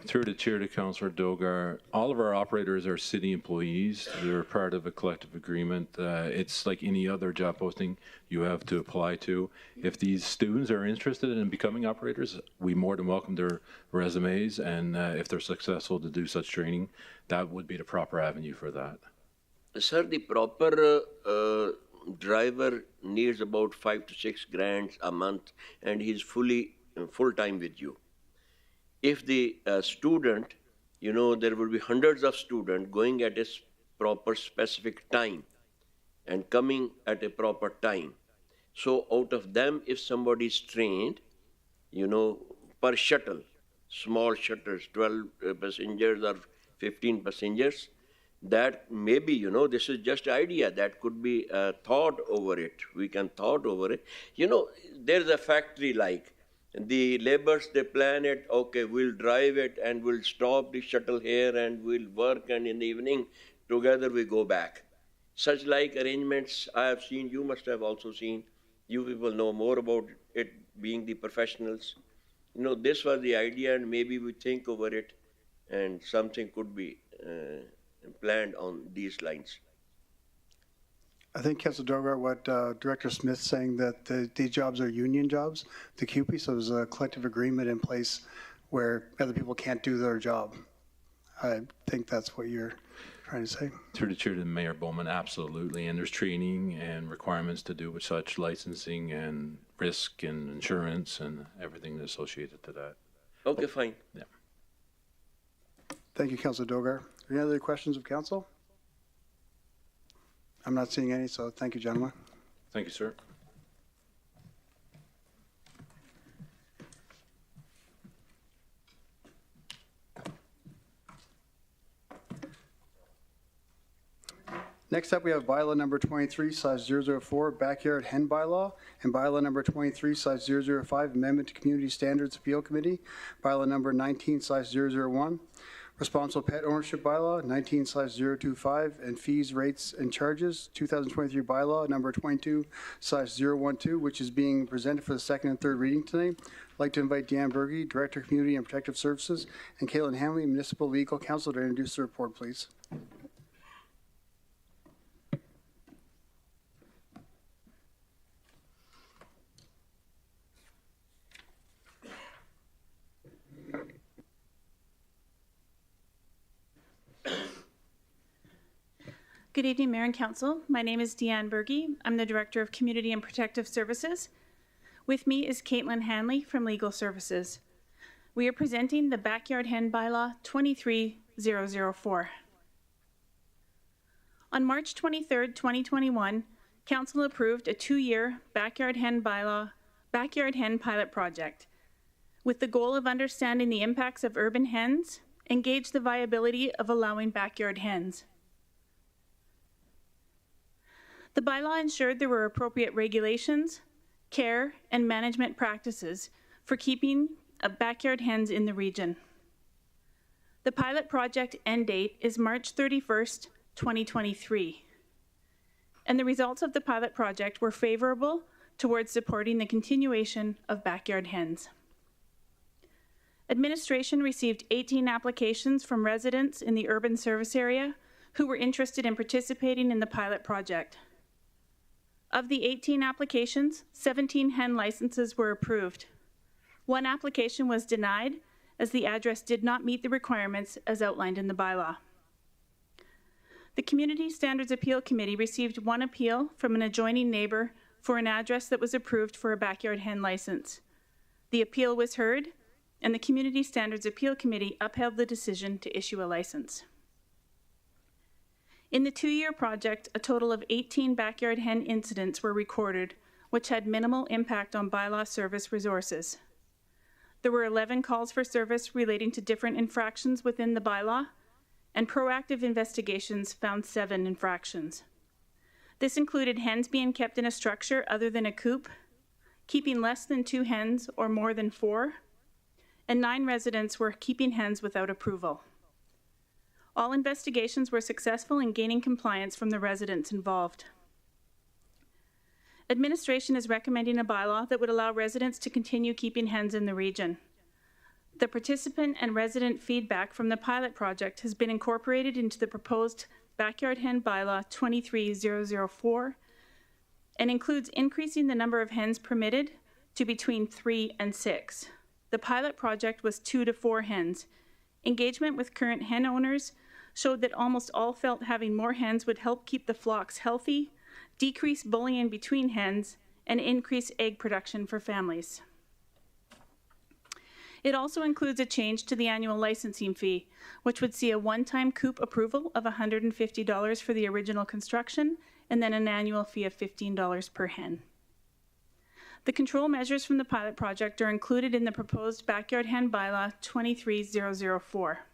Through the chair to Councillor Dogar, all of our operators are city employees. They're part of a collective agreement. It's like any other job posting you have to apply to. If these students are interested in becoming operators, we more than welcome their resumes, and if they're successful to do such training, that would be the proper avenue for that. Sir, the proper driver needs about 5 to 6 grand a month, and he's full-time with you. If the student, there will be hundreds of students going at a proper specific time and coming at a proper time. So out of them, if somebody is trained, per shuttle, small shuttles, 12 passengers or 15 passengers, that maybe, this is just idea that could be thought over it. We can thought over it. There's a factory like, the laborers, they plan it, okay, we'll drive it and we'll stop the shuttle here and we'll work, and in the evening, together we go back. Such like arrangements I have seen, you must have also seen. You people know more about it, being the professionals. This was the idea, and maybe we think over it and something could be planned on these lines. I think, Councillor Dogar, what Director Smith's saying, that these jobs are union jobs, the CUPE, so there's a collective agreement in place where other people can't do their job. I think that's what you're trying to say. Through the chair to Mayor Bowman, absolutely. And there's training and requirements to do with such licensing and risk and insurance and everything associated to that. Okay, fine. Yeah. Thank you, Councillor Dogar. Any other questions of council? I'm not seeing any, so thank you, gentlemen. Thank you, sir. Next up, we have bylaw number 23/004, backyard hen bylaw, and bylaw number 23/005, amendment to Community Standards Appeal Committee, bylaw number 19/001, responsible pet ownership bylaw 19/025, and fees, rates, and charges 2023 bylaw number 22/012, which is being presented for the second and third reading tonight. I'd like to invite Deanne Berge, Director of Community and Protective Services, and Caitlin Hanley, Municipal Legal Counsel, to introduce the report, please. Good evening, Mayor and Council. My name is Deanne Berge. I'm the Director of Community and Protective Services. With me is Caitlin Hanley from Legal Services. We are presenting the Backyard Hen Bylaw 23/004. On March 23, 2021, Council approved a 2-year Backyard Hen pilot project with the goal of understanding the impacts of urban hens and gauge the viability of allowing backyard hens. The bylaw ensured there were appropriate regulations, care, and management practices for keeping of backyard hens in the region. The pilot project end date is March 31st, 2023, and the results of the pilot project were favorable towards supporting the continuation of backyard hens. Administration received 18 applications from residents in the urban service area who were interested in participating in the pilot project. Of the 18 applications, 17 hen licenses were approved. One application was denied as the address did not meet the requirements as outlined in the bylaw. The Community Standards Appeal Committee received one appeal from an adjoining neighbor for an address that was approved for a backyard hen license. The appeal was heard, and the Community Standards Appeal Committee upheld the decision to issue a license. In the 2-year project, a total of 18 backyard hen incidents were recorded, which had minimal impact on bylaw service resources. There were 11 calls for service relating to different infractions within the bylaw, and proactive investigations found 7 infractions. This included hens being kept in a structure other than a coop, keeping less than 2 hens or more than 4, and 9 residents were keeping hens without approval. All investigations were successful in gaining compliance from the residents involved. Administration is recommending a bylaw that would allow residents to continue keeping hens in the region. The participant and resident feedback from the pilot project has been incorporated into the proposed Backyard Hen Bylaw 23/004 and includes increasing the number of hens permitted to between 3 and 6. The pilot project was 2 to 4 hens. Engagement with current hen owners showed that almost all felt having more hens would help keep the flocks healthy, decrease bullying between hens, and increase egg production for families. It also includes a change to the annual licensing fee, which would see a one-time coop approval of $150 for the original construction and then an annual fee of $15 per hen. The control measures from the pilot project are included in the proposed Backyard Hen Bylaw 23/004.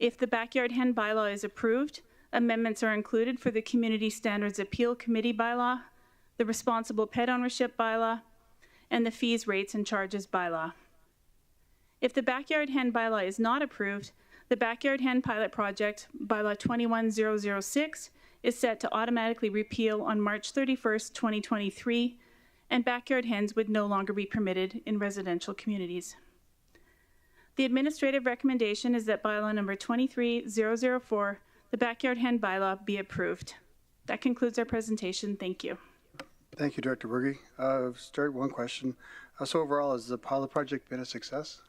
If the Backyard Hen Bylaw is approved, amendments are included for the Community Standards Appeal Committee Bylaw, the Responsible Pet Ownership Bylaw, and the Fees, Rates, and Charges Bylaw. If the Backyard Hen Bylaw is not approved, the Backyard Hen Pilot Project, Bylaw 21/006, is set to automatically repeal on March 31st, 2023, and backyard hens would no longer be permitted in residential communities. The administrative recommendation is that bylaw number 23/004, the Backyard Hen Bylaw, be approved. That concludes our presentation. Thank you. Thank you, Director Berge. Start one question. So overall, has the pilot project been a success?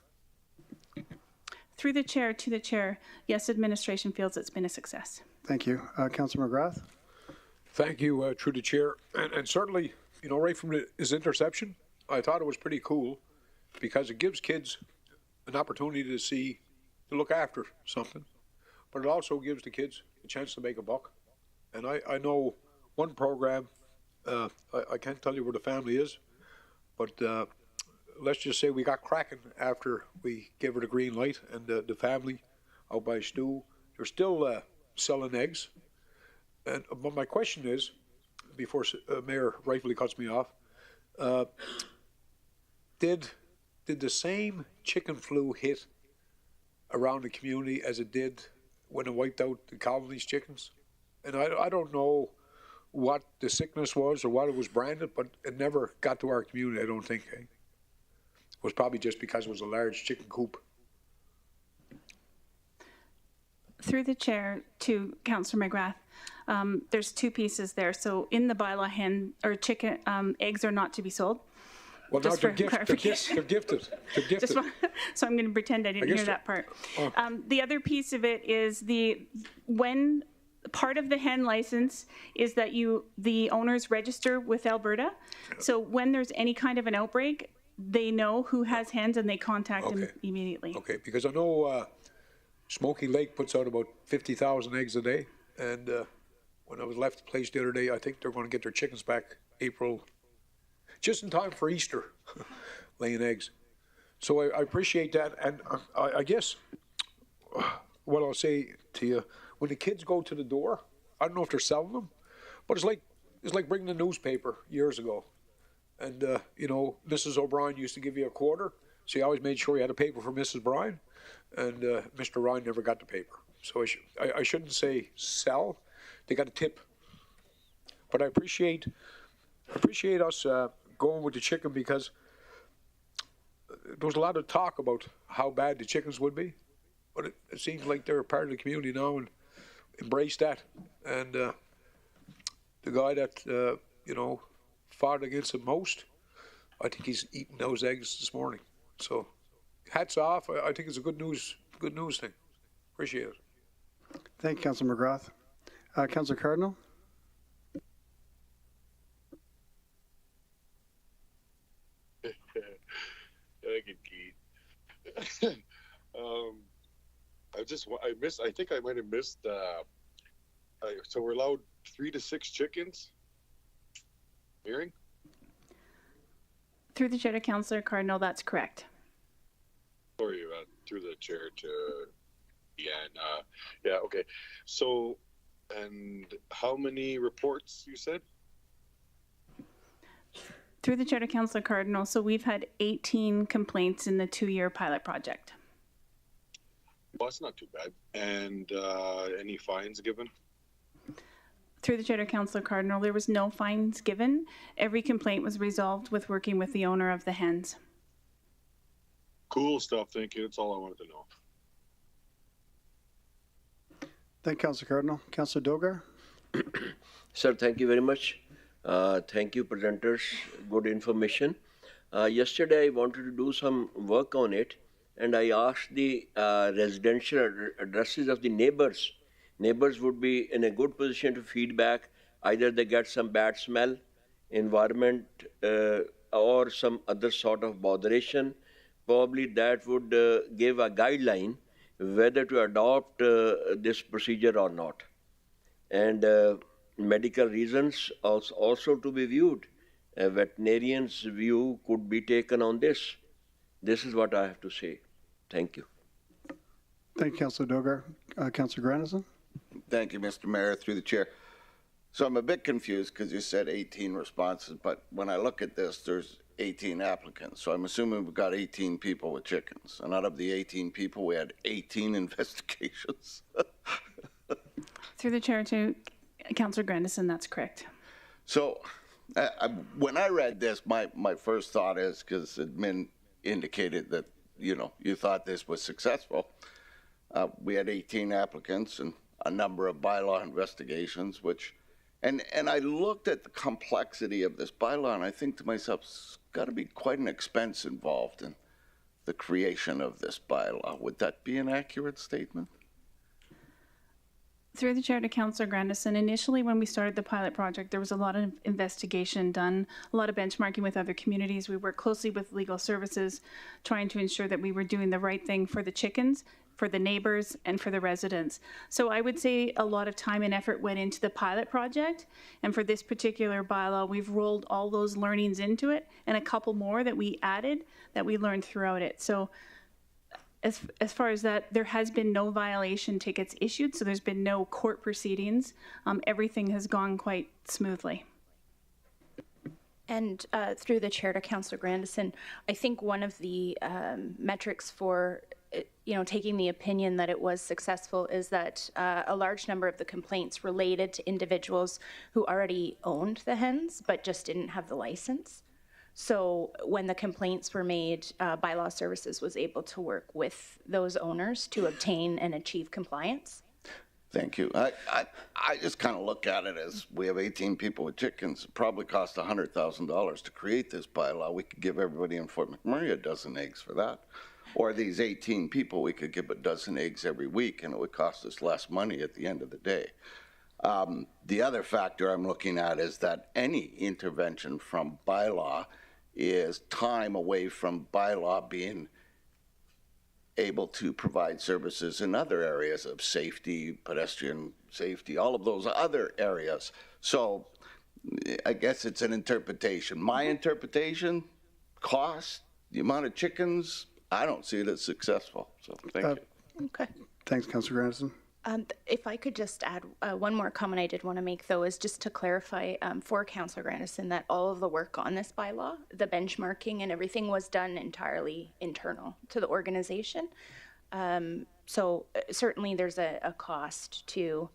Through the chair to the chair, yes, administration feels it's been a success. Thank you. Councilor McGrath? Thank you, through the chair. And certainly, you know, right from his interception, I thought it was pretty cool because it gives kids an opportunity to look after something, but it also gives the kids a chance to make a buck. And I know one program, I can't tell you where the family is, but let's just say we got cracking after we gave her the green light, and the family out by Stu, they're still selling eggs. And but my question is, before Mayor rightfully cuts me off, did the same chicken flu hit around the community as it did when it wiped out the colony's chickens? And I don't know what the sickness was or what it was branded, but it never got to our community, I don't think. Eh? It was probably just because it was a large chicken coop. Through the chair to Councillor McGrath, there's two pieces there. So in the bylaw, hen or chicken eggs are not to be sold. Well, just no, for clarification. They're gifted. They're gifted. So I'm going to pretend I didn't hear that part. The other piece of it is when part of the hen license is that the owners register with Alberta. So when there's any kind of an outbreak, they know who has hens and they contact them immediately. Okay, because I know Smoky Lake puts out about 50,000 eggs a day, and when I was left the place the other day, I think they're going to get their chickens back April, just in time for Easter, laying eggs. So I appreciate that, and I guess what I'll say to you, when the kids go to the door, I don't know if they're selling them, but it's like bringing a newspaper years ago. And, you know, Mrs. O'Brien used to give you a quarter, so you always made sure you had a paper for Mrs. Bryan, and Mr. Ryan never got the paper. So I shouldn't say sell, they got a tip. But I appreciate us going with the chicken, because there was a lot of talk about how bad the chickens would be, but it seems like they're a part of the community now and embrace that. And the guy that, you know, fought against it most, I think he's eating those eggs this morning. So hats off. I think it's a good news thing. Appreciate it. Thank you, Councillor McGrath. Councillor Cardinal? Thank you, Keith. I think I might have missed, so we're allowed 3 to 6 chickens? Hearing? Through the chair to Councillor Cardinal, that's correct. Sorry, through the chair to Deanne. Yeah, okay. So, and how many reports you said? Through the chair to Councillor Cardinal, so we've had 18 complaints in the 2-year pilot project. Well, that's not too bad. And any fines given? Through the chair to Councillor Cardinal, there was no fines given. Every complaint was resolved with working with the owner of the hens. Cool stuff, thank you. That's all I wanted to know. Thank you, Councillor Cardinal. Councillor Dogar? Sir, thank you very much. Thank you, presenters. Good information. Yesterday, I wanted to do some work on it, and I asked the residential addresses of the neighbors. Neighbors would be in a good position to feedback. Either they get some bad smell, environment, or some other sort of botheration. Probably that would give a guideline whether to adopt this procedure or not. And medical reasons also to be viewed. A veterinarian's view could be taken on this. This is what I have to say. Thank you. Thank you, Councillor Dogar. Councillor Grandison? Thank you, Mr. Mayor, through the chair. So I'm a bit confused because you said 18 responses, but when I look at this, there's 18 applicants. So I'm assuming we've got 18 people with chickens. And out of the 18 people, we had 18 investigations. Through the chair to Councillor Grandison, that's correct. So when I read this, my first thought is, because admin indicated that, you know, you thought this was successful. We had 18 applicants and a number of bylaw investigations, which, and I looked at the complexity of this bylaw, and I think to myself, it's got to be quite an expense involved in the creation of this bylaw. Would that be an accurate statement? Through the chair to Councillor Grandison, initially when we started the pilot project, there was a lot of investigation done, a lot of benchmarking with other communities. We worked closely with legal services, trying to ensure that we were doing the right thing for the chickens. for the neighbors, and for the residents. So I would say a lot of time and effort went into the pilot project. And for this particular bylaw, we've rolled all those learnings into it and a couple more that we added that we learned throughout it. So as far as that, there has been no violation tickets issued, so there's been no court proceedings. Everything has gone quite smoothly. And through the chair to Councillor Grandison, I think one of the metrics for taking the opinion that it was successful is that a large number of the complaints related to individuals who already owned the hens but just didn't have the license. So when the complaints were made, Bylaw Services was able to work with those owners to obtain and achieve compliance. Thank you. I just kind of look at it as we have 18 people with chickens. It probably cost $100,000 to create this bylaw. We could give everybody in Fort McMurray a dozen eggs for that. Or these 18 people, we could give a dozen eggs every week, and it would cost us less money at the end of the day. The other factor I'm looking at is that any intervention from bylaw is time away from bylaw being able to provide services in other areas of safety, pedestrian safety, all of those other areas. So I guess it's an interpretation. My interpretation, cost, the amount of chickens, I don't see it as successful. So thank you. Okay. Thanks, Councillor Grandison. If I could just add one more comment I did want to make, though, is just to clarify for Councillor Grandison that all of the work on this bylaw, the benchmarking and everything was done entirely internal to the organization. So certainly there's a cost to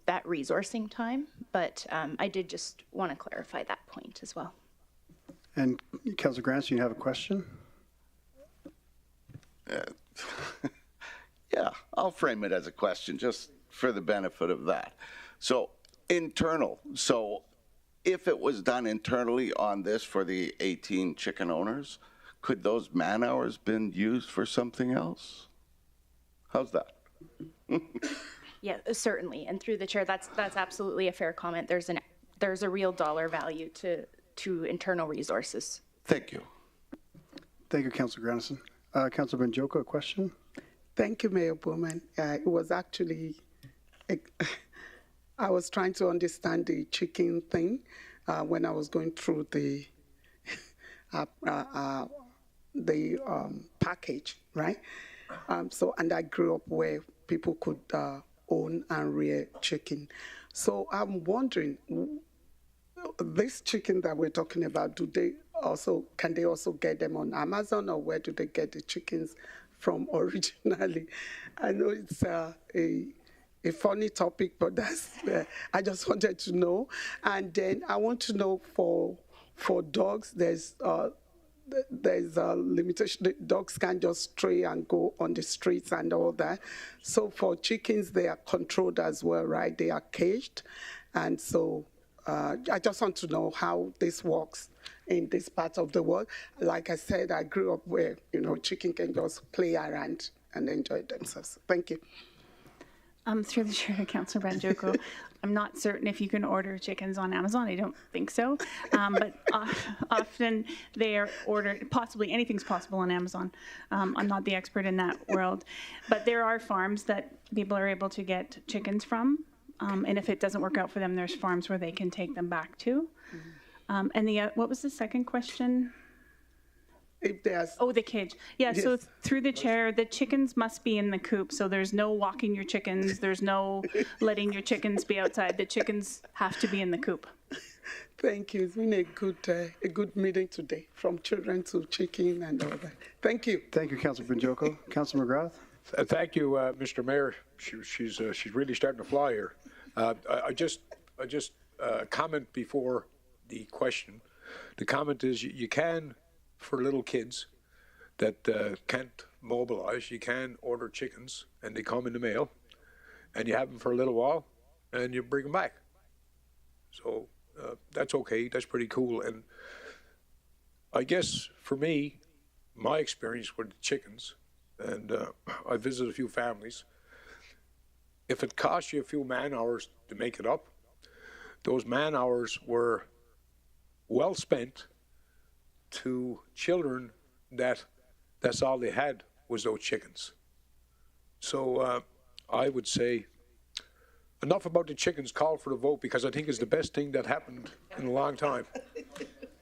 that resourcing time, but I did just want to clarify that point as well. And Councillor Grandison, you have a question? Yeah, I'll frame it as a question just for the benefit of that. So internal, so if it was done internally on this for the 18 chicken owners, could those man hours been used for something else? How's that? Yeah, certainly. And through the chair, that's absolutely a fair comment. There's a real dollar value to internal resources. Thank you. Thank you, Councillor Grandison. Councillor Benjoko, a question? Thank you, Mayor Bowman. It was actually, I was trying to understand the chicken thing when I was going through the package, right? And I grew up where people could own and rear chicken. So I'm wondering, this chicken that we're talking about, can they also get them on Amazon, or where do they get the chickens from originally? I know it's a funny topic, but that's I just wanted to know. And then I want to know for dogs, there's a limitation. The dogs can't just stray and go on the streets and all that. So for chickens, they are controlled as well, right? They are caged. And so I just want to know how this works in this part of the world. Like I said, I grew up where, chicken can just play around and enjoy themselves. Thank you. Through the chair to Councillor Banjoko, I'm not certain if you can order chickens on Amazon. I don't think so. But often they are ordered, possibly anything's possible on Amazon. I'm not the expert in that world. But there are farms that people are able to get chickens from. And if it doesn't work out for them, there's farms where they can take them back to. And what was the second question? If there's... Oh, the cage. Yeah, Yes. so through the chair, the chickens must be in the coop. So there's no walking your chickens. There's no letting your chickens be outside. The chickens have to be in the coop. Thank you. It's been a good meeting today, from children to chicken and all that. Thank you. Thank you, Councillor Benjoko. Councillor McGrath. Thank you, Mr. Mayor. She's really starting to fly here. I just comment before the question. The comment is you can, for little kids that can't mobilize, you can order chickens and they come in the mail and you have them for a little while and you bring them back. So that's okay. That's pretty cool. And I guess for me, my experience with the chickens, and I visited a few families, if it costs you a few man hours to make it up, those man hours were well spent to children that's all they had was those chickens. So I would say enough about the chickens, call for the vote, because I think it's the best thing that happened in a long time.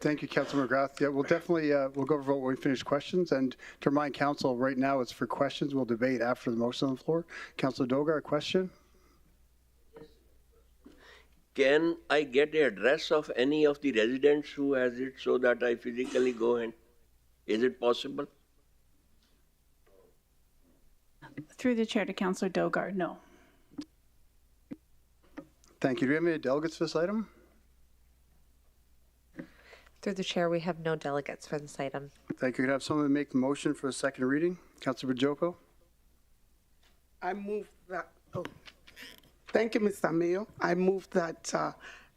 Thank you, Councilor McGrath. Yeah, we'll definitely, we'll go over vote when we finish questions. And to remind council, right now it's for questions. We'll debate after the motion on the floor. Councilor Dogar, a question? Can I get the address of any of the residents who has it so that I physically go and, is it possible? Through the chair to Councillor Dogard, no. Thank you. Do we have any delegates for this item? Through the chair, we have no delegates for this item. Thank you. Can I have someone make the motion for the second reading? Councilor Bajoko? I move that, thank you, Mr. Mayor. I move that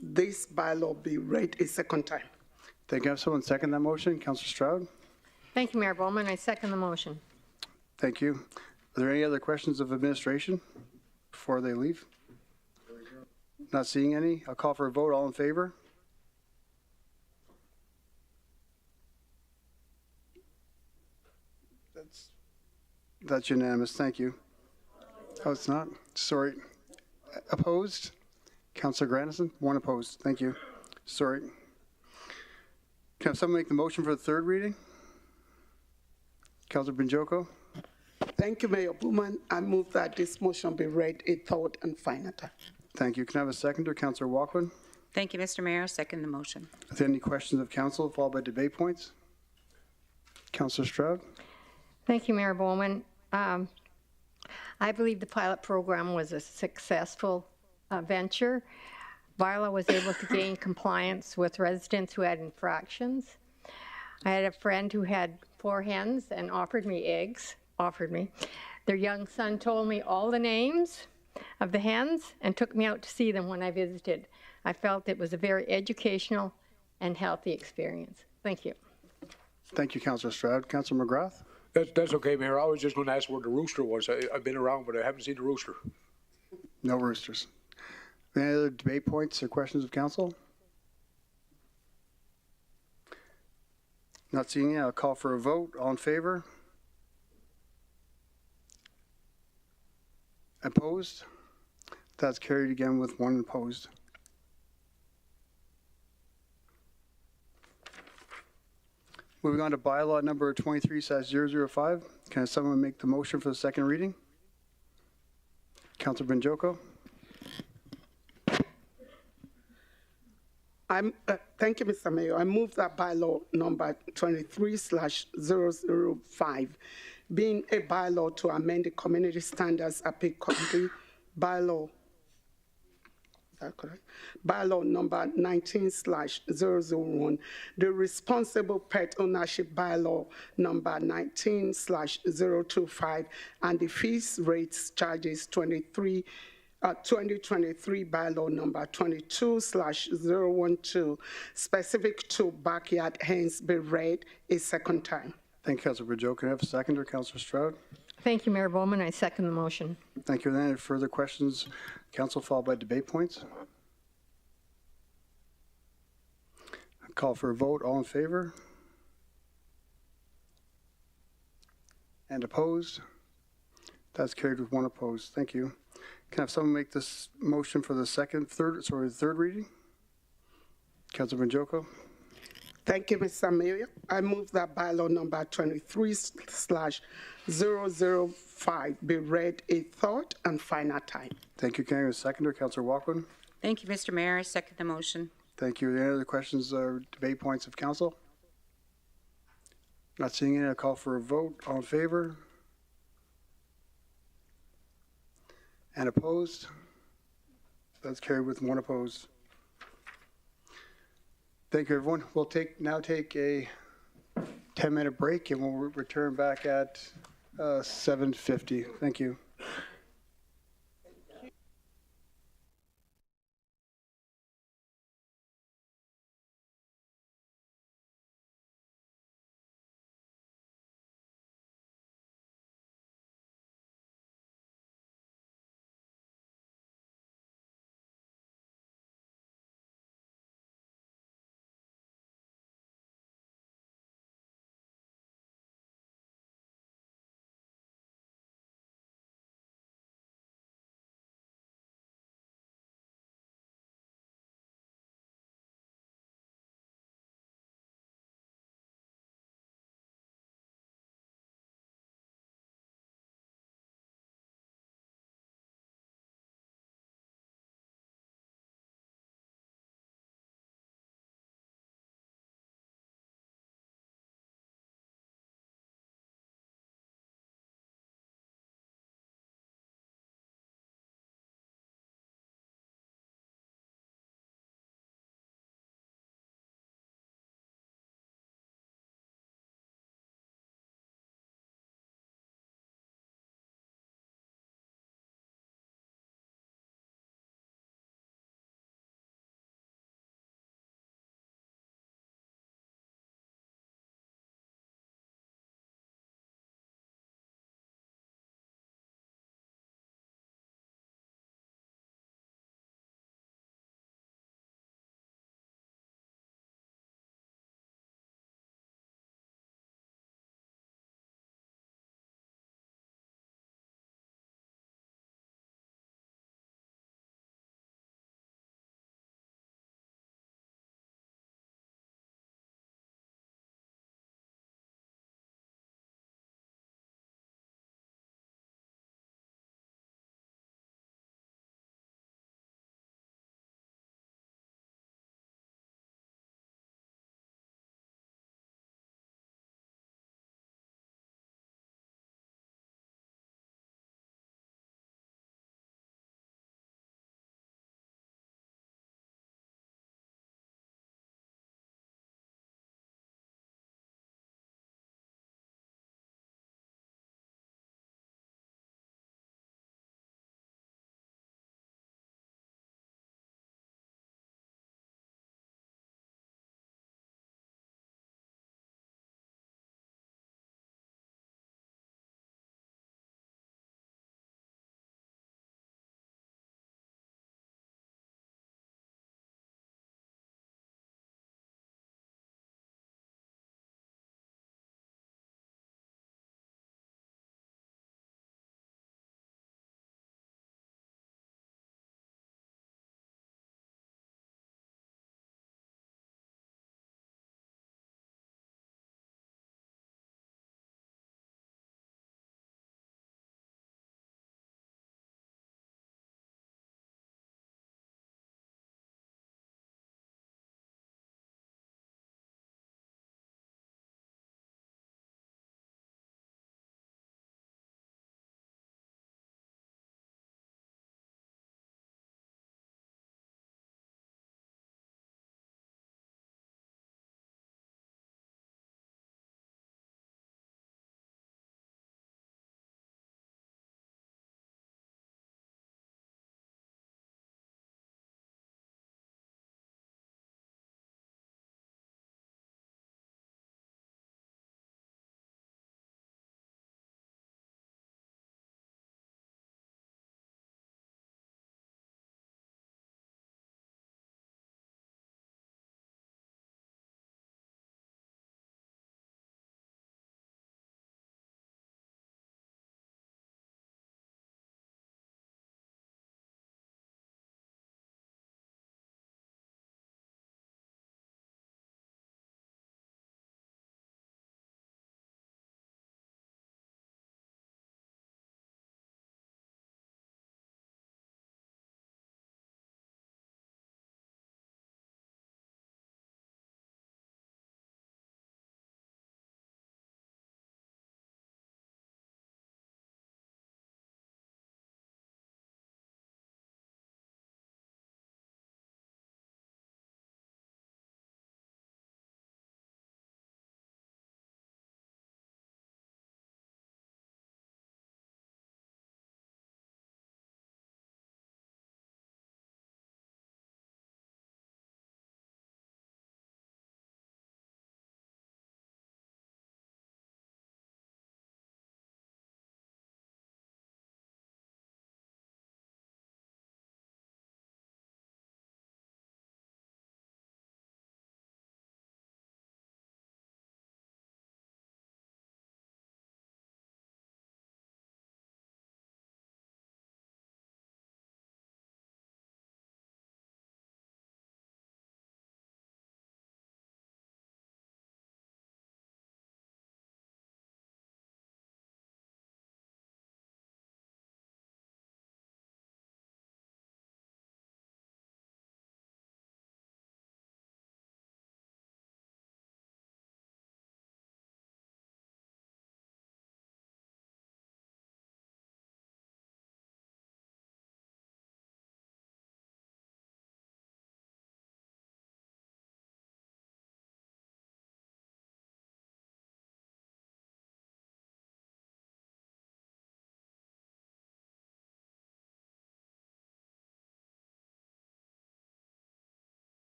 this bylaw be read a second time. Thank you. Have someone second that motion? Councilor Stroud? Thank you, Mayor Bowman. I second the motion. Thank you. Are there any other questions of administration before they leave? Not seeing any. I'll call for a vote. All in favor? That's unanimous. Thank you. Oh, it's not? Sorry. Opposed? Councilor Grandison? One opposed. Thank you. Sorry. Can I have someone make the motion for the third reading? Councilor Bajoko? Thank you, Mayor Bowman. I move that this motion be read a third and final time. Thank you. Can I have a seconder? Councilor Walkman? Thank you, Mr. Mayor. Second the motion. Are there any questions of council followed by debate points? Councilor Stroud? Thank you, Mayor Bowman. I believe the pilot program was a successful venture. Viola was able to gain compliance with residents who had infractions. I had a friend who had 4 hens and offered me eggs, Their young son told me all the names of the hens and took me out to see them when I visited. I felt it was a very educational and healthy experience. Thank you. Thank you, Councilor Stroud. Councilor McGrath? That's okay, Mayor. I was just going to ask where the rooster was. I've been around, but I haven't seen the rooster. No roosters. Any other debate points or questions of council? Not seeing any. I'll call for a vote. All in favor? Opposed? That's carried again with 1 opposed. Moving on to bylaw number 23/005. Can someone make the motion for the second reading? Councilor Bajoko? Thank you, Mr. Mayor. I move that bylaw number 23/005, being a bylaw to amend the community standards applicable bylaw. Is that correct? Bylaw number 19/001, the responsible pet ownership bylaw number 19/025, and the fees, rates, charges 2023 bylaw number 22/012, specific to backyard hens, be read a second time. Thank you, Councilor Bajoko. Can I have a seconder? Councilor Stroud? Thank you, Mayor Bowman. I second the motion. Thank you. Are there any further questions? Council followed by debate points. I call for a vote. All in favor? And opposed? That's carried with 1 opposed. Thank you. Can I have someone make this motion for the third reading? Councilor Bajoko? Thank you, Mr. Mayor. I move that bylaw number 23/005 be read a third and final time. Thank you. Can I have a seconder? Councilor Walkman? Thank you, Mr. Mayor. I second the motion. Thank you. Are there any other questions or debate points of council? Not seeing any. I'll call for a vote. All in favor? And opposed? That's carried with 1 opposed. Thank you, everyone. We'll now take a 10-minute break, and we'll return back at 7:50. Thank you.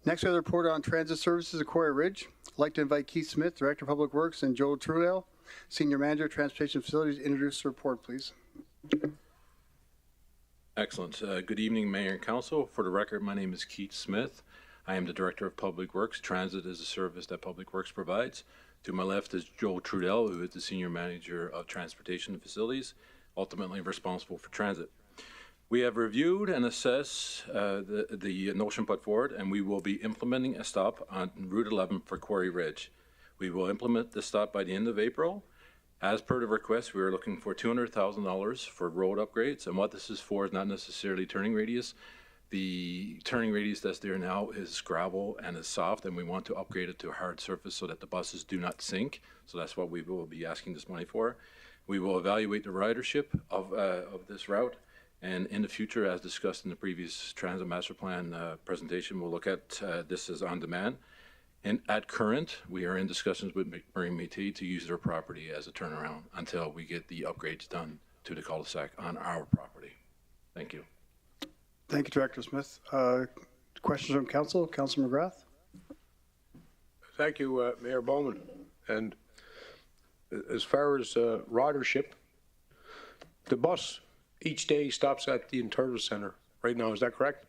Next, we have the report on transit services at Quarry Ridge. I'd like to invite Keith Smith, Director of Public Works, and Joel Trudell, Senior Manager of Transportation Facilities, to introduce the report, please. Excellent. Good evening, Mayor and Council. For the record, my name is Keith Smith. I am the Director of Public Works. Transit is a service that Public Works provides. To my left is Joel Trudell, who is the Senior Manager of Transportation Facilities, ultimately responsible for transit. We have reviewed and assessed the notion put forward, and we will be implementing a stop on Route 11 for Quarry Ridge. We will implement the stop by the end of April. As per the request, we are looking for $200,000 for road upgrades, and what this is for is not necessarily turning radius. The turning radius that's there now is gravel and is soft, and we want to upgrade it to a hard surface so that the buses do not sink. So that's what we will be asking this money for. We will evaluate the ridership of this route. And in the future, as discussed in the previous Transit Master Plan presentation, we'll look at this as on demand. And at current, we are in discussions with McMurray Métis to use their property as a turnaround until we get the upgrades done to the cul-de-sac on our property. Thank you. Thank you, Director Smith. Questions from Council? Councilor McGrath? Thank you, Mayor Bowman. And as far as ridership, the bus each day stops at the Interval Center right now. Is that correct?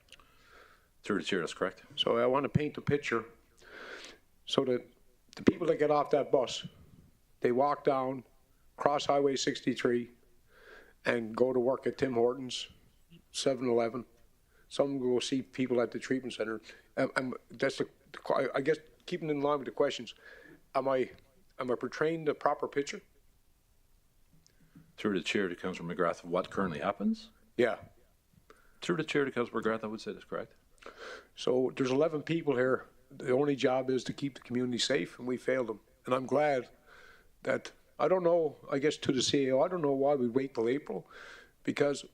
Through the chair, that's correct. So I want to paint a picture so that the people that get off that bus, they walk down, cross Highway 63, and go to work at Tim Hortons, 7-Eleven. Some go see people at the treatment center. I guess keeping in line with the questions, am I portraying the proper picture? Through the chair to Councilor McGrath, what currently happens? Yeah. Through the chair to Councilor McGrath, I would say that's correct. So there's 11 people here. The only job is to keep the community safe, and we failed them. And I'm glad that, I don't know, I guess to the CAO, I don't know why we wait till April, because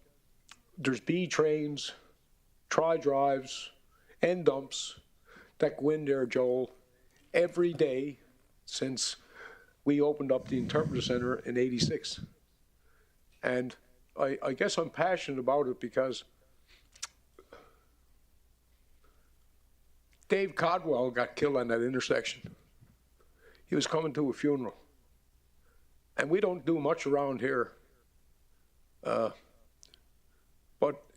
there's B trains, tri-drives, end dumps that go in there, Joel, every day since we opened up the Interpreter Center in '86. And I guess I'm passionate about it because Dave Codwell got killed on that intersection. He was coming to a funeral. And we don't do much around here. But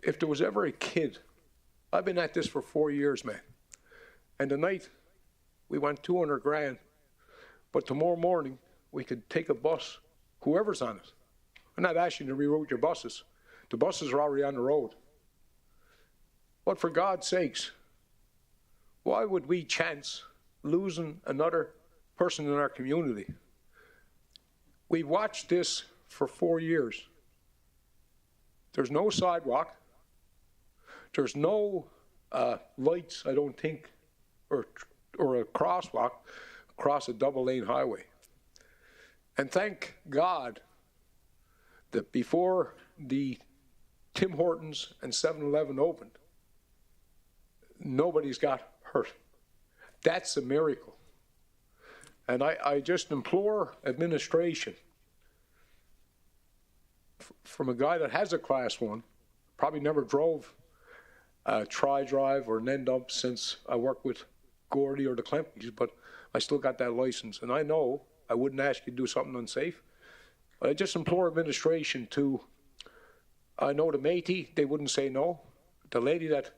if there was ever a kid, I've been at this for 4 years, man. And tonight, we went 200 grand. But tomorrow morning, we could take a bus, whoever's on it. I'm not asking you to reroute your buses. The buses are already on the road. But for God's sakes, why would we chance losing another person in our community? We've watched this for 4 years. There's no sidewalk. There's no lights, I don't think, or a crosswalk across a double-lane highway. And thank God that before the Tim Hortons and 7-Eleven opened, nobody's got hurt. That's a miracle. And I just implore administration, from a guy that has a Class 1, probably never drove a tri-drive or an end-dump since I worked with Gordy or the Clempies, but I still got that license. And I know I wouldn't ask you to do something unsafe. But I just implore administration to, I know the Métis, they wouldn't say no. The lady that,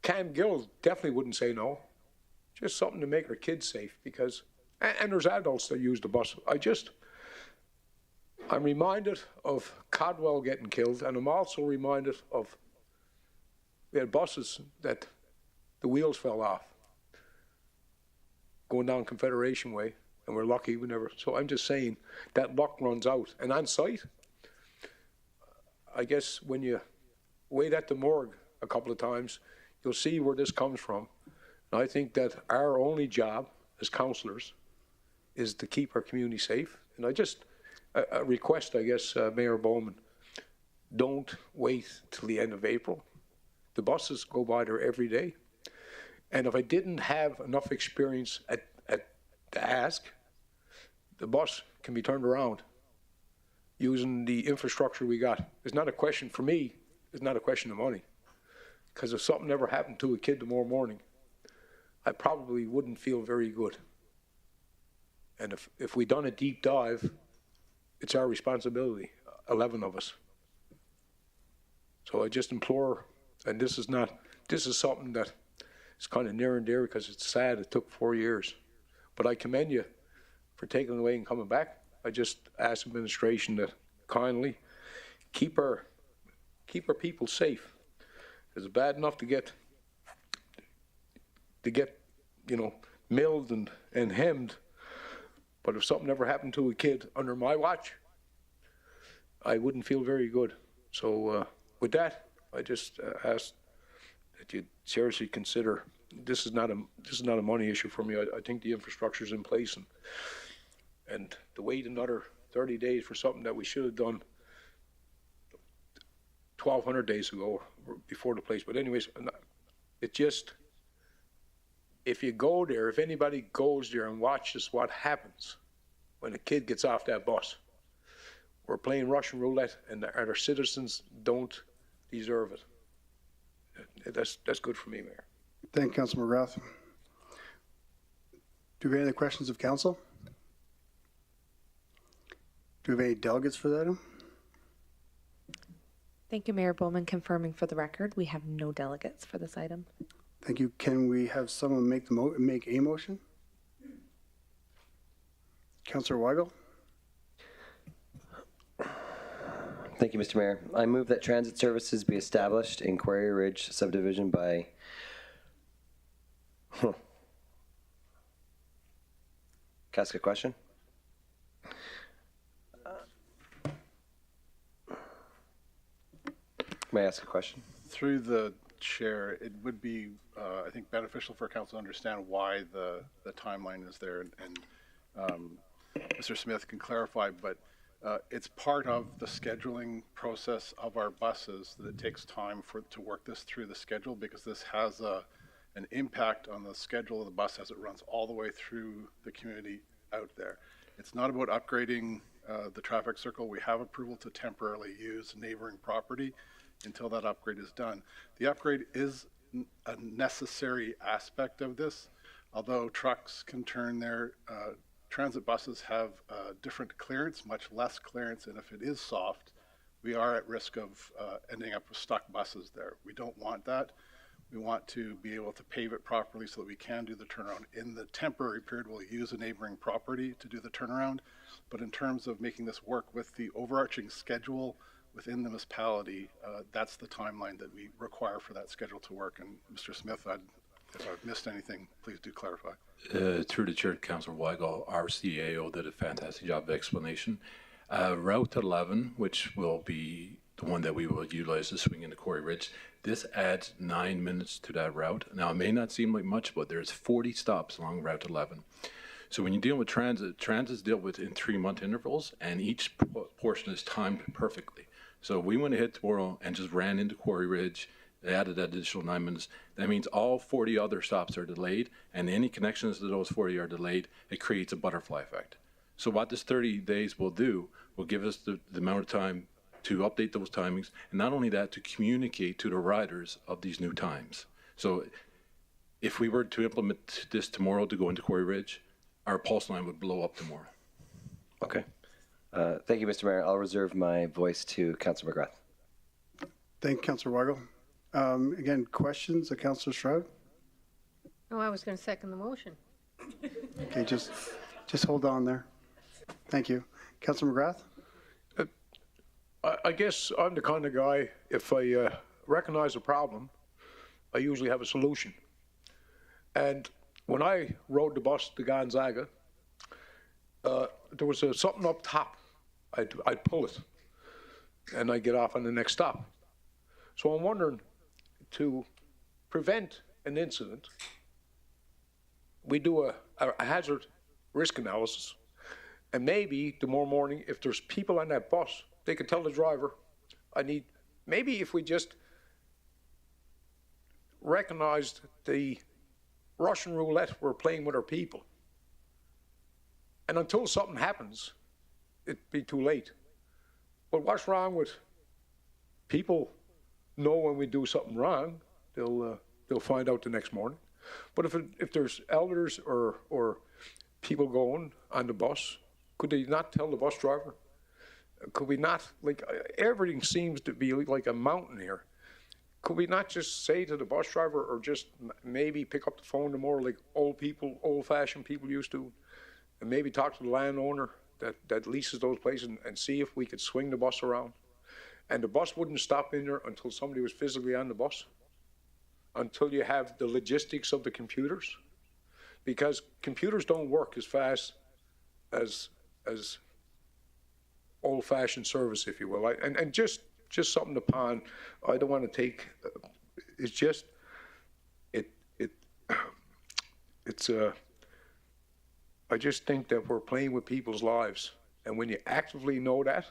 Cam Gill definitely wouldn't say no. Just something to make our kids safe, because, and there's adults that use the bus. I'm reminded of Codwell getting killed, and I'm also reminded of, we had buses that the wheels fell off going down Confederation Way, and we're lucky we never, so I'm just saying that luck runs out. And on site, I guess when you wait at the morgue a couple of times, you'll see where this comes from. And I think that our only job as councillors is to keep our community safe. And I just, a request, I guess, Mayor Bowman, don't wait till the end of April. The buses go by there every day. And if I didn't have enough experience to ask, the bus can be turned around using the infrastructure we got. It's not a question for me, it's not a question of money. Because if something ever happened to a kid tomorrow morning, I probably wouldn't feel very good. And if we done a deep dive, it's our responsibility, 11 of us. So I just implore, and this is something that is kind of near and dear because it's sad it took 4 years. But I commend you for taking it away and coming back. I just ask administration to kindly keep our people safe. It's bad enough to get milled and hemmed, but if something ever happened to a kid under my watch, I wouldn't feel very good. So with that, I just ask that you seriously consider. This is not a money issue for me. I think the infrastructure is in place, and to wait another 30 days for something that we should have done 1,200 days ago before the place. But anyways, it just, if you go there, if anybody goes there and watches what happens when a kid gets off that bus, we're playing Russian roulette, and our citizens don't deserve it. That's good for me, Mayor. Thank you, Councilor McGrath. Do we have any other questions of council? Do we have any delegates for that item? Thank you, Mayor Bowman. Confirming for the record, we have no delegates for this item. Thank you. Can we have someone make a motion? Councilor Weigel. Thank you, Mr. Mayor. I move that transit services be established in Quarry Ridge subdivision by Can I ask a question? May I ask a question? Through the chair, it would be, I think, beneficial for council to understand why the timeline is there, and Mr. Smith can clarify, but it's part of the scheduling process of our buses that it takes time to work this through the schedule, because this has an impact on the schedule of the bus as it runs all the way through the community out there. It's not about upgrading the traffic circle. We have approval to temporarily use neighboring property until that upgrade is done. The upgrade is a necessary aspect of this, although trucks can turn there. Transit buses have different clearance, much less clearance, and if it is soft, we are at risk of ending up with stuck buses there. We don't want that. We want to be able to pave it properly so that we can do the turnaround. In the temporary period, we'll use a neighboring property to do the turnaround, but in terms of making this work with the overarching schedule within the municipality, that's the timeline that we require for that schedule to work. And Mr. Smith, if I've missed anything, please do clarify. Through the chair, Councillor Weigel, our CAO did a fantastic job of explanation. Route 11, which will be the one that we will utilize to swing into Quarry Ridge, this adds 9 minutes to that route. Now, it may not seem like much, but there's 40 stops along Route 11. So when you deal with transit's dealt with in 3-month intervals, and each portion is timed perfectly. So we went ahead tomorrow and just ran into Quarry Ridge. They added that additional 9 minutes. That means all 40 other stops are delayed, and any connections to those 40 are delayed. It creates a butterfly effect. So what this 30 days will do will give us the amount of time to update those timings, and not only that, to communicate to the riders of these new times. So if we were to implement this tomorrow to go into Quarry Ridge, our pulse line would blow up tomorrow. Okay. Thank you, Mr. Mayor. I'll reserve my voice to Councillor McGrath. Thank you, Councillor Weigel. Again, questions of Councillor Stroud? Oh, I was going to second the motion. Okay, just hold on there. Thank you. Councillor McGrath? I guess I'm the kind of guy, if I recognize a problem, I usually have a solution. And when I rode the bus to Gonzaga, there was something up top. I'd pull it, and I'd get off on the next stop. So I'm wondering, to prevent an incident, we do a hazard risk analysis, and maybe tomorrow morning, if there's people on that bus, they could tell the driver, maybe if we just recognized the Russian roulette we're playing with our people, and until something happens, it'd be too late. But what's wrong with people know when we do something wrong, they'll find out the next morning. But if there's elders or people going on the bus, could they not tell the bus driver? Could we not, like, everything seems to be like a mountain here. Could we not just say to the bus driver, or just maybe pick up the phone to more like old-fashioned people used to, and maybe talk to the landowner that leases those places and see if we could swing the bus around? And the bus wouldn't stop in there until somebody was physically on the bus, until you have the logistics of the computers, because computers don't work as fast as old-fashioned service, if you will. And just something to pond. I don't want to take. It's just I just think that we're playing with people's lives, and when you actively know that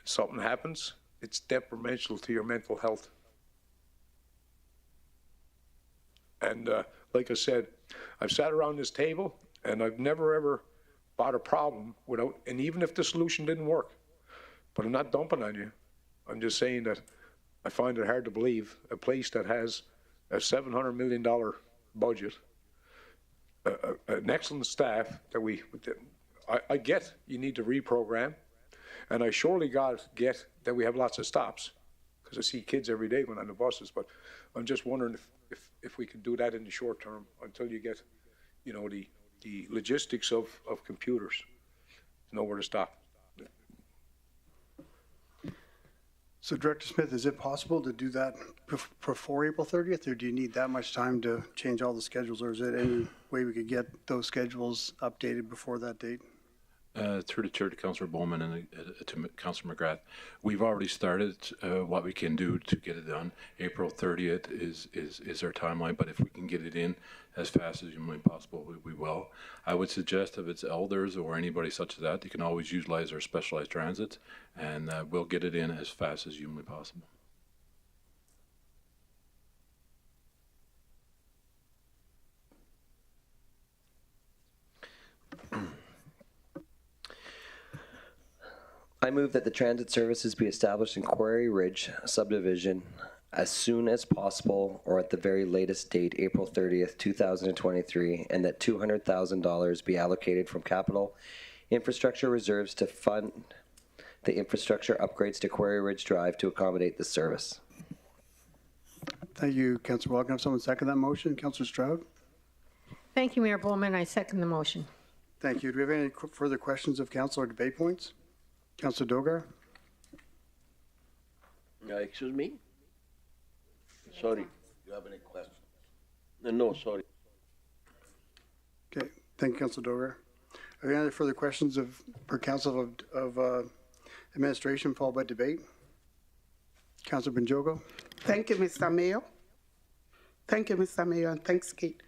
something happens, it's detrimental to your mental health. And like I said, I've sat around this table, and I've never ever bought a problem without, and even if the solution didn't work, but I'm not dumping on you. I'm just saying that I find it hard to believe a place that has a $700 million budget, an excellent staff that I get you need to reprogram, and I surely get that we have lots of stops, because I see kids every day going on the buses, but I'm just wondering if we could do that in the short term until you get, you know, the logistics of computers to know where to stop. So Director Smith, is it possible to do that before April 30th, or do you need that much time to change all the schedules, or is there any way we could get those schedules updated before that date? Through the chair to Councillor Bowman and to Councillor McGrath, we've already started what we can do to get it done. April 30th is our timeline, but if we can get it in as fast as humanly possible, we will. I would suggest if it's elders or anybody such as that, you can always utilize our specialized transit, and we'll get it in as fast as humanly possible. I move that the transit services be established in Quarry Ridge subdivision as soon as possible, or at the very latest date, April 30th, 2023, and that $200,000 be allocated from capital infrastructure reserves to fund the infrastructure upgrades to Quarry Ridge Drive to accommodate this service. Thank you, Councillor Wall. Can I have someone second that motion? Councillor Stroud? Thank you, Mayor Bowman. I second the motion. Thank you. Do we have any further questions of council or debate points? Councillor Dogar? Excuse me? Sorry. Do you have any questions? No, sorry. Okay. Thank you, Councillor Dogar. Are there any other further questions per council of administration followed by debate? Councillor Benjogo? Thank you, Mr. Mayor. Thank you, Mr. Mayor, and thanks, Kate.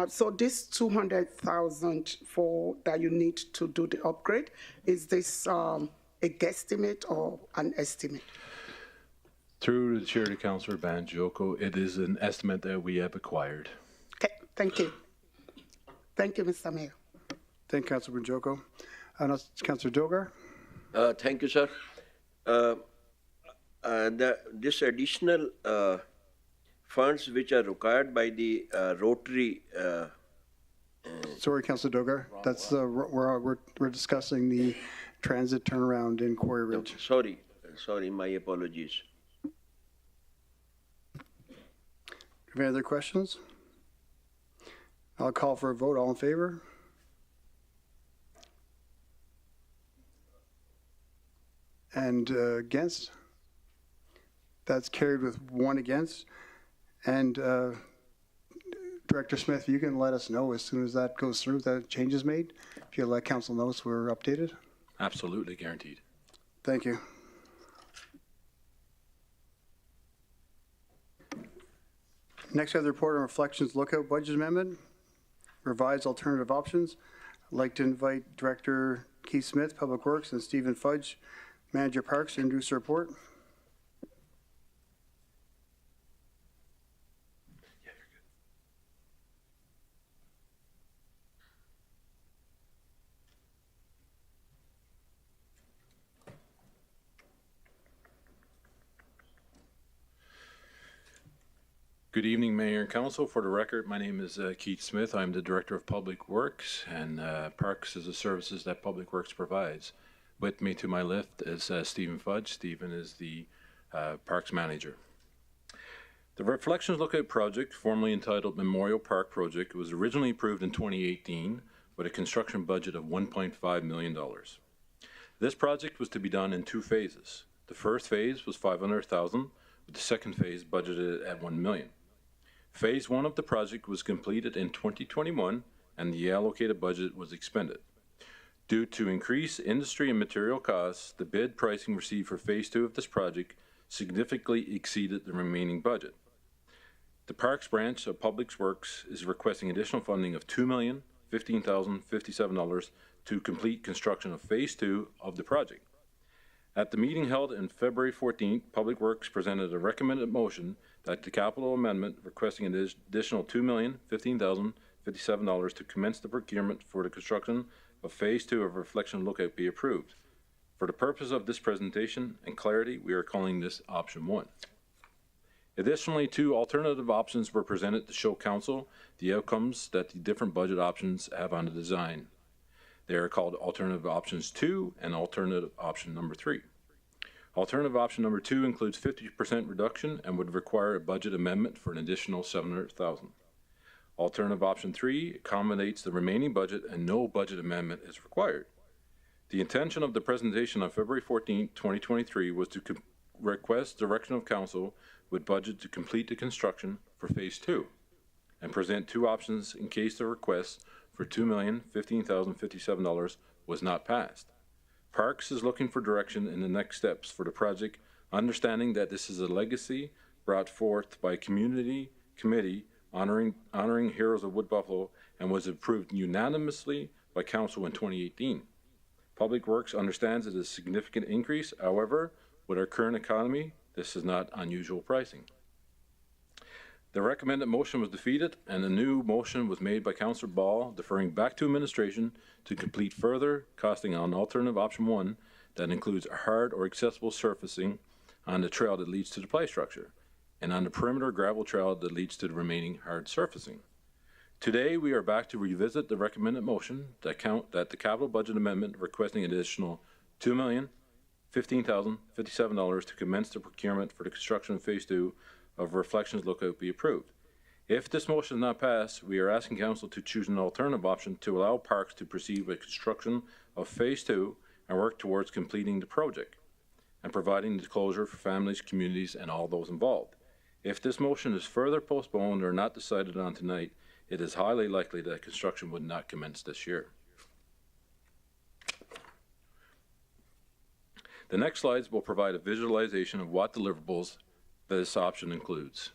So this 200,000 that you need to do the upgrade, is this a guesstimate or an estimate? Through the chair to Councillor Banjoko, it is an estimate that we have acquired. Okay, thank you. Thank you, Mr. Mayor. Thank you, Councillor Benjogo. Councillor Dogar? Thank you, sir. This additional funds which are required by the Rotary. Sorry, Councillor Dogar. That's we're discussing the transit turnaround in Quarry Ridge. Sorry, my apologies. Any other questions? I'll call for a vote. All in favor? And against? That's carried with one against. And Director Smith, you can let us know as soon as that goes through, that change is made. If you let council know, so we're updated. Absolutely guaranteed. Thank you. Next, we have the report on Reflections Lookout Budget Amendment, revised alternative options. I'd like to invite Director Keith Smith, Public Works, and Stephen Fudge, Manager Parks, to introduce the report. Good evening, Mayor and Council. For the record, my name is Keith Smith. I'm the Director of Public Works, and Parks is the services that Public Works provides. With me to my left is Stephen Fudge. Stephen is the Parks Manager. The Reflections Lookout project, formerly entitled Memorial Park Project, was originally approved in 2018 with a construction budget of $1.5 million. This project was to be done in 2 phases. The first phase was $500,000, with the second phase budgeted at $1 million. Phase 1 of the project was completed in 2021, and the allocated budget was expended. Due to increased industry and material costs, the bid pricing received for Phase 2 of this project significantly exceeded the remaining budget. The Parks branch of Public Works is requesting additional funding of $2,015,057 to complete construction of Phase 2 of the project. At the meeting held on February 14th, Public Works presented a recommended motion that the capital amendment requesting an additional $2,015,057 to commence the procurement for the construction of Phase 2 of Reflection Lookout be approved. For the purpose of this presentation and clarity, we are calling this option 1. Additionally, 2 alternative options were presented to show Council the outcomes that the different budget options have on the design. They are called alternative options 2 and alternative option number 3. Alternative option number 2 includes 50% reduction and would require a budget amendment for an additional $700,000. Alternative option 3 accommodates the remaining budget and no budget amendment is required. The intention of the presentation on February 14, 2023 was to request direction of Council with budget to complete the construction for Phase 2 and present 2 options in case the request for $2,015,057 was not passed. Parks is looking for direction in the next steps for the project, understanding that this is a legacy brought forth by a community committee honoring heroes of Wood Buffalo and was approved unanimously by Council in 2018. Public Works understands it is a significant increase. However, with our current economy, this is not unusual pricing. The recommended motion was defeated, and a new motion was made by Councillor Ball, deferring back to administration to complete further costing on alternative option 1 that includes hard or accessible surfacing on the trail that leads to the play structure, and on the perimeter gravel trail that leads to the remaining hard surfacing. Today, we are back to revisit the recommended motion that the capital budget amendment requesting an additional $2,015,057 to commence the procurement for the construction of Phase 2 of Reflections Lookout be approved. If this motion is not passed, we are asking Council to choose an alternative option to allow Parks to proceed with construction of Phase 2 and work towards completing the project and providing the closure for families, communities, and all those involved. If this motion is further postponed or not decided on tonight, it is highly likely that construction would not commence this year. The next slides will provide a visualization of what deliverables this option includes.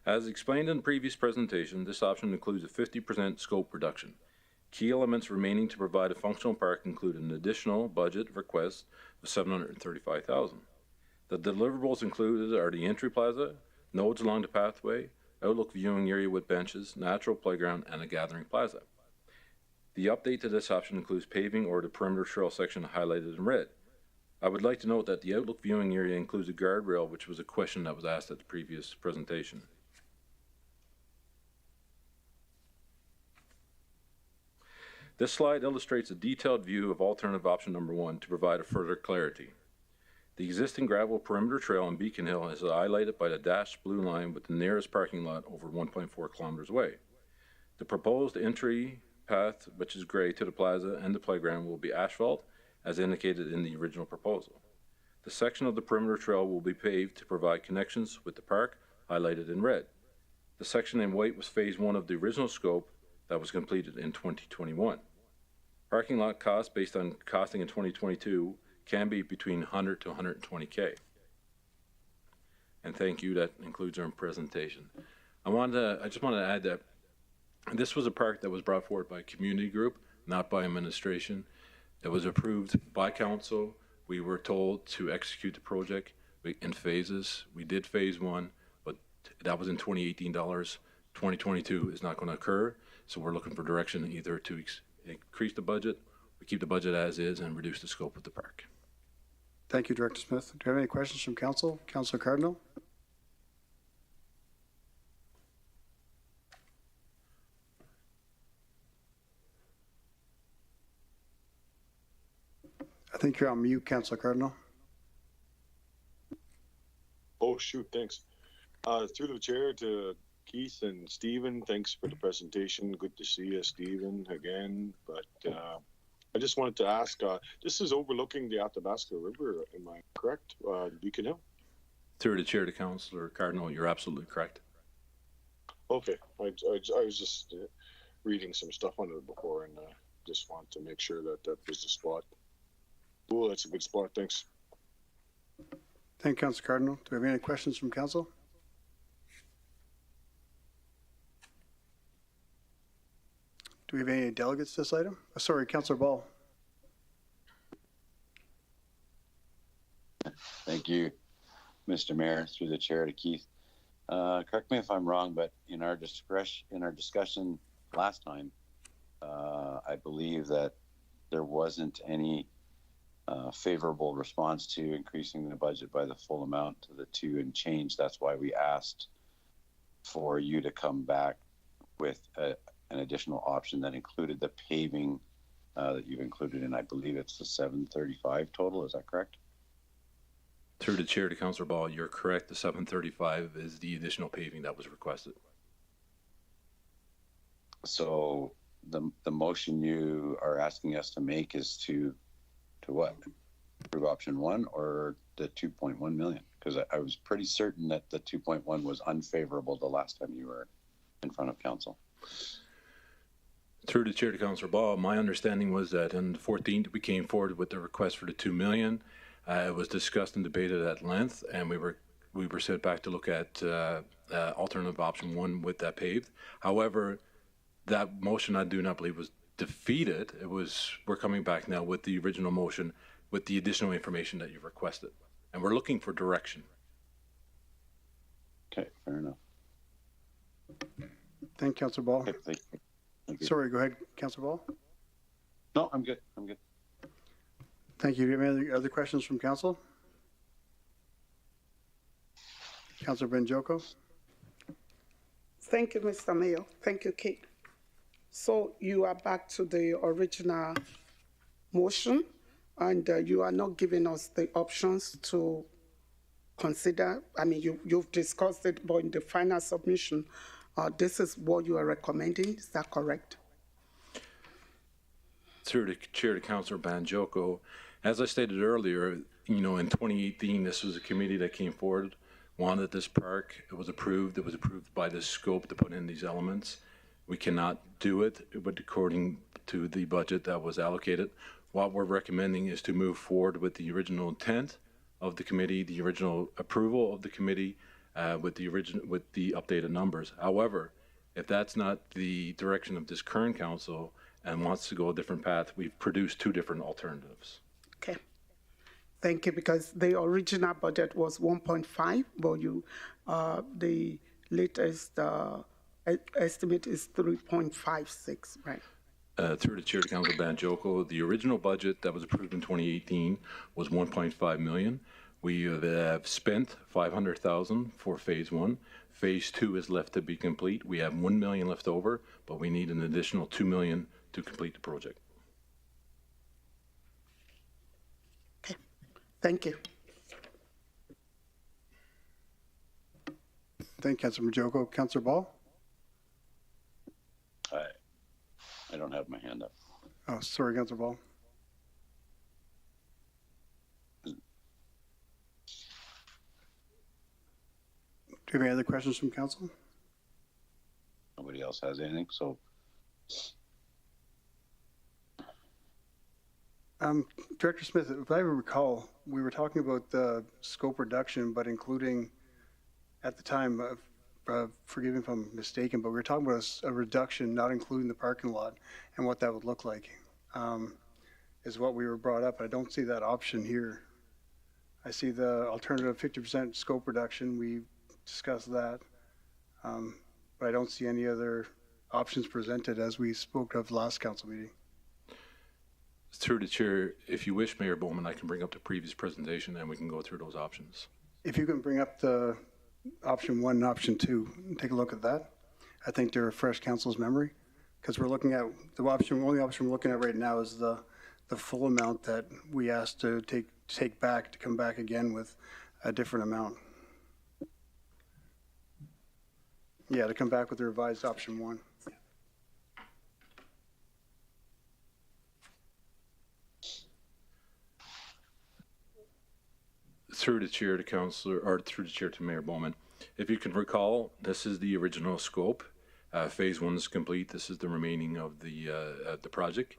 As explained in the previous presentation, this option includes a 50% scope reduction. Key elements remaining to provide a functional park include an additional budget request of $735,000. The deliverables included are the entry plaza, nodes along the pathway, outlook viewing area with benches, natural playground, and a gathering plaza. The update to this option includes paving or the perimeter trail section highlighted in red. I would like to note that the outlook viewing area includes a guardrail, which was a question that was asked at the previous presentation. This slide illustrates a detailed view of alternative option number 1 to provide a further clarity. The existing gravel perimeter trail on Beacon Hill is highlighted by the dashed blue line with the nearest parking lot over 1.4 kilometers away. The proposed entry path, which is gray, to the plaza and the playground will be asphalt as indicated in the original proposal. The section of the perimeter trail will be paved to provide connections with the park, highlighted in red. The section in white was Phase 1 of the original scope that was completed in 2021. Parking lot costs based on costing in 2022 can be between 100 to 120K. And thank you, that includes our presentation. I just want to add that this was a park that was brought forward by a community group, not by administration. It was approved by council. We were told to execute the project in phases. We did Phase 1, but that was in 2018 dollars. 2022 is not going to occur, so we're looking for direction either to increase the budget. We keep the budget as is and reduce the scope of the park. Thank you, Director Smith. Do you have any questions from Council? Councillor Cardinal? I think you're on mute, Councillor Cardinal. Oh, shoot, thanks. Through the chair to Keith and Stephen, thanks for the presentation. Good to see you, Stephen, again. But I just wanted to ask, this is overlooking the Athabasca River, am I correct? Beacon Hill? Through the chair to Councillor Cardinal, you're absolutely correct. Okay, I was just reading some stuff on it before, and just wanted to make sure that that was the spot. Cool, that's a good spot, thanks. Thank you, Councillor Cardinal. Do we have any questions from Council? Do we have any delegates to this item? Sorry, Councillor Ball. Thank you, Mr. Mayor, through the chair to Keith. Correct me if I'm wrong, but in our discussion last time, I believe that there wasn't any favorable response to increasing the budget by the full amount to the 2 and change. That's why we asked for you to come back with an additional option that included the paving that you've included in, I believe it's the 735 total. Is that correct? Through the chair to Councillor Ball, you're correct. The 735 is the additional paving that was requested. So the motion you are asking us to make is to what? Approve option 1 or the 2.1 million? Because I was pretty certain that the 2.1 was unfavorable the last time you were in front of council. Through the chair to Councillor Ball, my understanding was that on the 14th we came forward with the request for the 2 million. It was discussed and debated at length, and we were sent back to look at alternative option 1 with that paved. However, that motion I do not believe was defeated. We're coming back now with the original motion with the additional information that you've requested, and we're looking for direction. Okay, fair enough. Thank you, Councillor Ball. Okay, thank you. Sorry, go ahead, Councillor Ball. No, I'm good. I'm good. Thank you. Do you have any other questions from Council? Councillor Benjoko. Thank you, Mr. Mayor. Thank you, Kate. So you are back to the original motion, and you are not giving us the options to consider. I mean, you've discussed it, but in the final submission, this is what you are recommending. Is that correct? Through the chair to Councillor Banjoko, as I stated earlier, in 2018, this was a committee that came forward, wanted this park. It was approved. It was approved by the scope to put in these elements. We cannot do it, but according to the budget that was allocated, what we're recommending is to move forward with the original intent of the committee, the original approval of the committee, with the updated numbers. However, if that's not the direction of this current council and wants to go a different path, we've produced 2 different alternatives. Okay. Thank you, because the original budget was 1.5, but the latest estimate is 3.56, right? Through the chair to Councillor Banjoko, the original budget that was approved in 2018 was 1.5 million. We have spent 500,000 for phase 1. Phase 2 is left to be complete. We have 1 million left over, but we need an additional 2 million to complete the project. Okay. Thank you. Thank you, Councillor Majoko. Councillor Ball? I don't have my hand up. Oh, sorry, Councillor Ball. Do you have any other questions from Council? Nobody else has anything, so. Director Smith, if I recall, we were talking about the scope reduction, but including, at the time, forgive me if I'm mistaken, but we were talking about a reduction, not including the parking lot, and what that would look like, is what we were brought up. I don't see that option here. I see the alternative 50% scope reduction. We discussed that, but I don't see any other options presented as we spoke of last council meeting. Through the chair, if you wish, Mayor Bowman, I can bring up the previous presentation and we can go through those options. If you can bring up the option 1 and option 2, and take a look at that. I think to refresh council's memory, because we're looking at the only option we're looking at right now is the full amount that we asked to take back, to come back again with a different amount. Yeah, to come back with the revised option 1. Through the chair to councillor, or through the chair to Mayor Bowman, if you can recall, this is the original scope. Phase 1 is complete. This is the remaining of the project.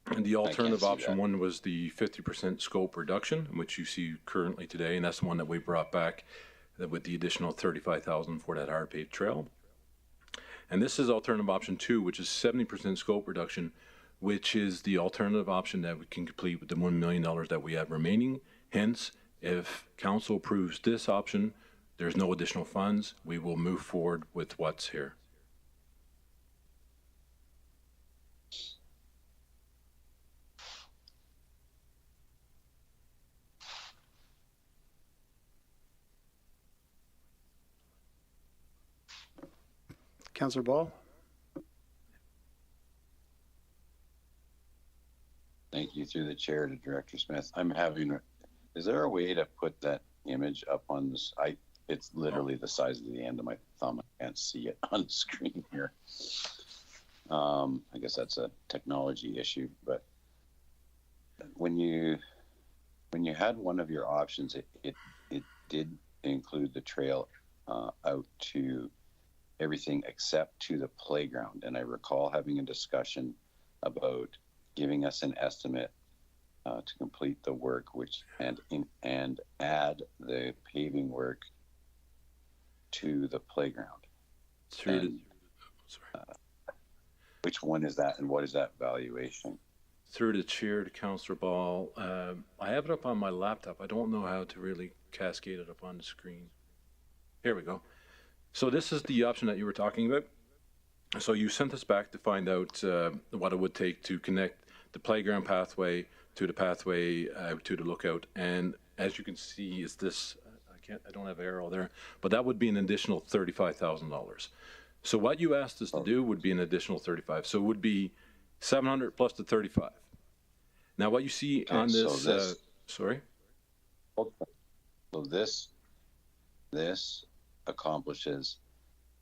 And the alternative option 1 was the 50% scope reduction, which you see currently today, and that's the one that we brought back with the additional $35,000 for that hard paved trail. And this is alternative option 2, which is 70% scope reduction, which is the alternative option that we can complete with the $1 million that we have remaining. Hence, if council approves this option, there's no additional funds. We will move forward with what's here. Councillor Ball? Thank you. Through the chair to Director Smith. Is there a way to put that image up on this? It's literally the size of the end of my thumb. I can't see it on the screen here. I guess that's a technology issue, but when you had one of your options, it did include the trail out to everything except to the playground. And I recall having a discussion about giving us an estimate to complete the work, and add the paving work to the playground. Which one is that, and what is that valuation? Through the chair to Councillor Ball, I have it up on my laptop. I don't know how to really cascade it up on the screen. Here we go. So this is the option that you were talking about. So you sent us back to find out what it would take to connect the playground pathway to the pathway to the lookout. And as you can see, is this, I don't have arrow there, but that would be an additional $35,000. So what you asked us to do would be an additional 35. So it would be 700 plus the 35. Now what you see on this, so sorry? So this accomplishes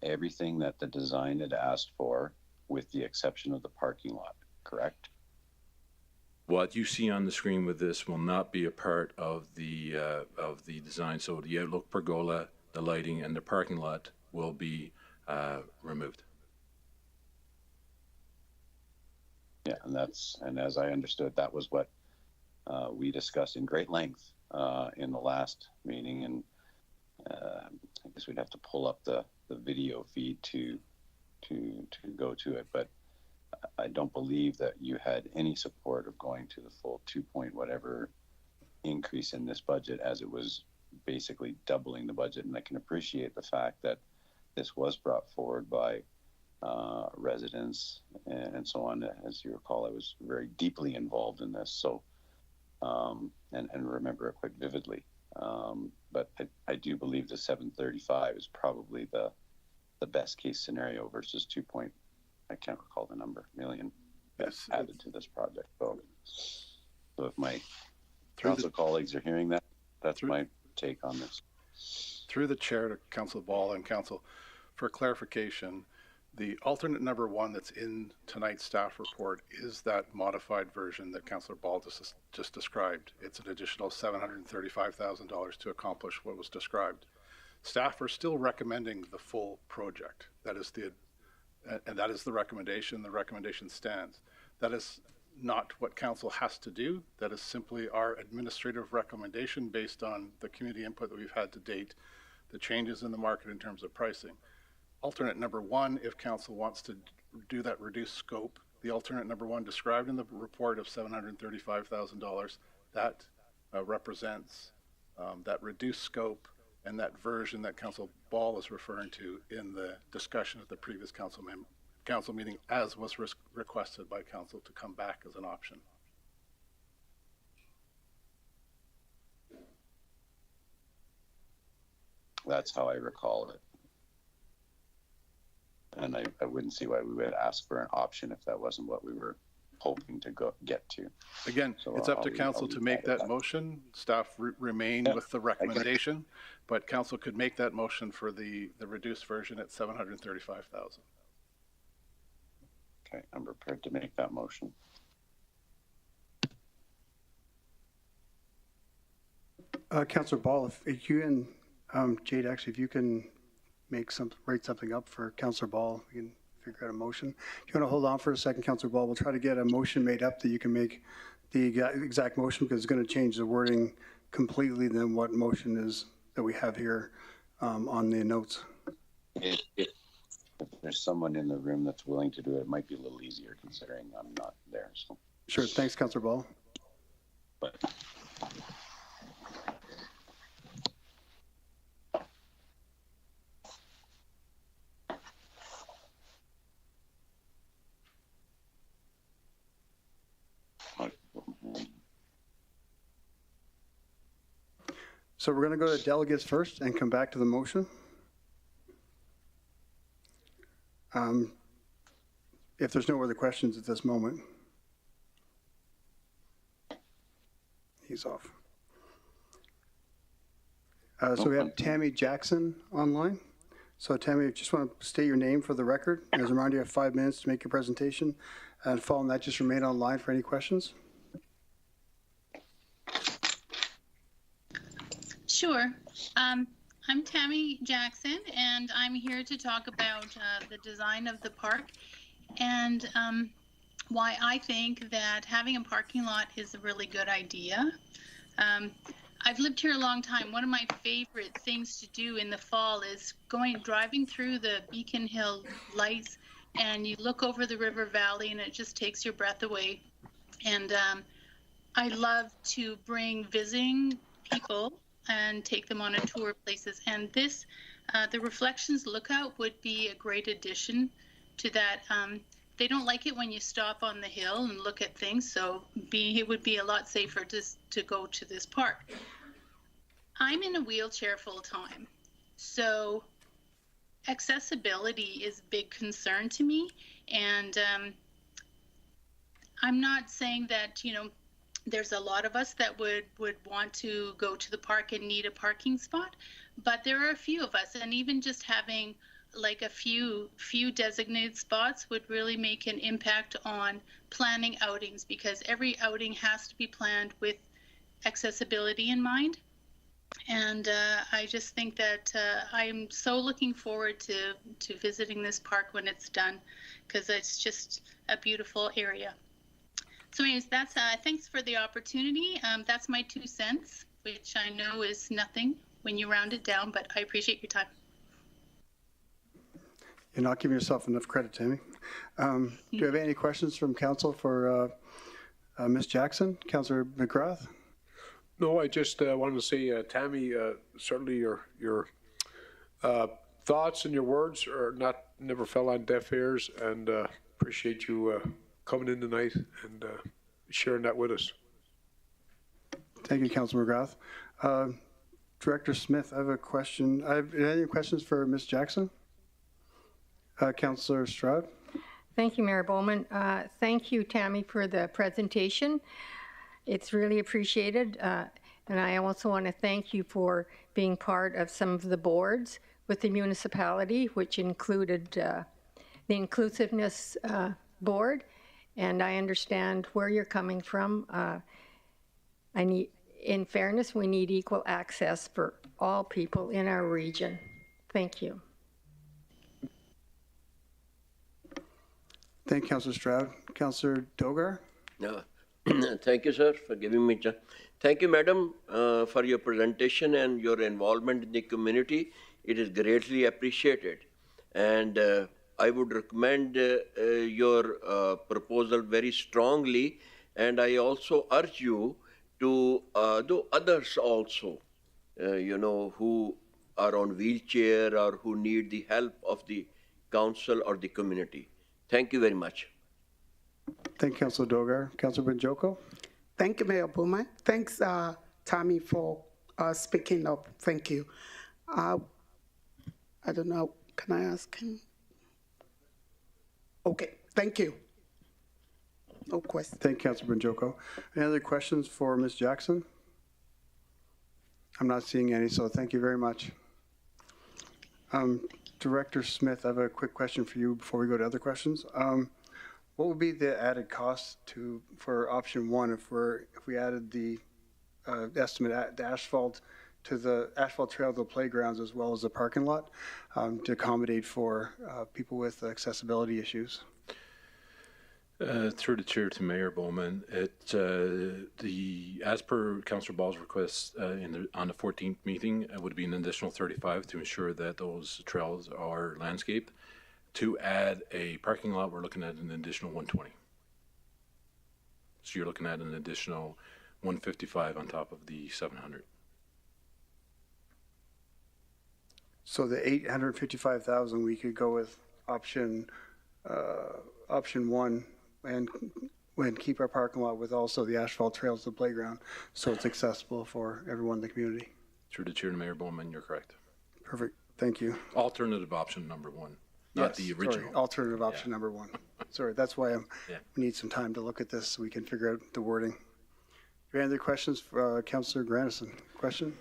everything that the design had asked for, with the exception of the parking lot, correct? What you see on the screen with this will not be a part of the design. So the outlook pergola, the lighting, and the parking lot will be removed. Yeah, and as I understood, that was what we discussed in great length in the last meeting, and I guess we'd have to pull up the video feed to go to it, but I don't believe that you had any support of going to the full 2 whatever increase in this budget, as it was basically doubling the budget. And I can appreciate the fact that this was brought forward by residents and so on. As you recall, I was very deeply involved in this, so and remember it quite vividly. But I do believe the 735 is probably the best case scenario versus I can't recall the number, million that's added to this project. So if my council colleagues are hearing that, that's my take on this. Through the chair to Council Ball and Council, for clarification, the alternate number 1 that's in tonight's staff report is that modified version that Councillor Ball just described. It's an additional $735,000 to accomplish what was described. Staff are still recommending the full project. That is the recommendation. The recommendation stands. That is not what council has to do. That is simply our administrative recommendation based on the community input that we've had to date, the changes in the market in terms of pricing. Alternate number 1, if council wants to do that reduced scope, the alternate number 1 described in the report of $735,000, that represents that reduced scope and that version that Council Ball is referring to in the discussion at the previous council council meeting, as was requested by council, to come back as an option. That's how I recall it. And I wouldn't see why we would ask for an option if that wasn't what we were hoping to get to. Again, so it's up to council to make that motion. Staff remain with the recommendation, but council could make that motion for the reduced version at $735,000. Okay, I'm prepared to make that motion. Councillor Ball, if you and Jade, actually, if you can write something up for Councillor Ball, we can figure out a motion. If you want to hold on for a second, Councillor Ball, we'll try to get a motion made up that you can make the exact motion, because it's going to change the wording completely than what motion is that we have here on the notes. If there's someone in the room that's willing to do it, it might be a little easier considering I'm not there. So. Sure. Thanks, Councillor Ball. But. So we're going to go to delegates first and come back to the motion. If there's no other questions at this moment. He's off. So we have Tammy Jackson online. So Tammy, I just want to state your name for the record. As a reminder, you have 5 minutes to make your presentation. And following that, just remain online for any questions. Sure. I'm Tammy Jackson, and I'm here to talk about the design of the park and why I think that having a parking lot is a really good idea. I've lived here a long time. One of my favorite things to do in the fall is driving through the Beacon Hill lights, and you look over the river valley, and it just takes your breath away. And I love to bring visiting people and take them on a tour of places. And this, the Reflections Lookout would be a great addition to that. They don't like it when you stop on the hill and look at things, so it would be a lot safer to go to this park. I'm in a wheelchair full time, so accessibility is a big concern to me. And I'm not saying that, there's a lot of us that would want to go to the park and need a parking spot, but there are a few of us, and even just having like a few designated spots would really make an impact on planning outings, because every outing has to be planned with accessibility in mind. And I just think that I'm so looking forward to visiting this park when it's done, because it's just a beautiful area. So anyways, that's thanks for the opportunity. That's my 2 cents, which I know is nothing when you round it down, but I appreciate your time. You're not giving yourself enough credit, Tammy. Do you have any questions from council for Ms. Jackson? Councillor McGrath? No, I just wanted to say, Tammy, certainly your thoughts and your words never fell on deaf ears, and appreciate you coming in tonight and sharing that with us. Thank you, Councillor McGrath. Director Smith, I have a question. Any questions for Ms. Jackson? Councillor Stroud? Thank you, Mayor Bowman. Thank you, Tammy, for the presentation. It's really appreciated. And I also want to thank you for being part of some of the boards with the municipality, which included the Inclusiveness Board. And I understand where you're coming from. In fairness, we need equal access for all people in our region. Thank you. Thank you, Councillor Stroud. Councillor Dogar? Thank you, sir, for giving me chance. Thank you, madam, for your presentation and your involvement in the community. It is greatly appreciated. And I would recommend your proposal very strongly. And I also urge you to do others also, who are on wheelchair or who need the help of the council or the community. Thank you very much. Thank you, Councilor Dogar. Councilor Benjoko? Thank you, Mayor Bowman. Thanks, Tammy, for speaking up. Thank you. I don't know. Can I ask him? Okay, thank you. No question. Thank you, Councilor Benjoko. Any other questions for Ms. Jackson? I'm not seeing any, so thank you very much. Director Smith, I have a quick question for you before we go to other questions. What would be the added cost for option one if we added the estimate the asphalt to the asphalt trail to the playgrounds as well as the parking lot to accommodate for people with accessibility issues? Through the chair to Mayor Bowman, as per Councillor Ball's request on the 14th meeting, it would be an additional 35 to ensure that those trails are landscaped. To add a parking lot, we're looking at an additional 120. So you're looking at an additional 155 on top of the 700. So the 855,000, we could go with option one and keep our parking lot with also the asphalt trails to the playground, so it's accessible for everyone in the community. Through the chair to Mayor Bowman, you're correct. Perfect. Thank you. Alternative option number one, not the original. Sorry, alternative option number one. Sorry, that's why we need some time to look at this so we can figure out the wording. Do you have any other questions for Councillor Grandison? Question?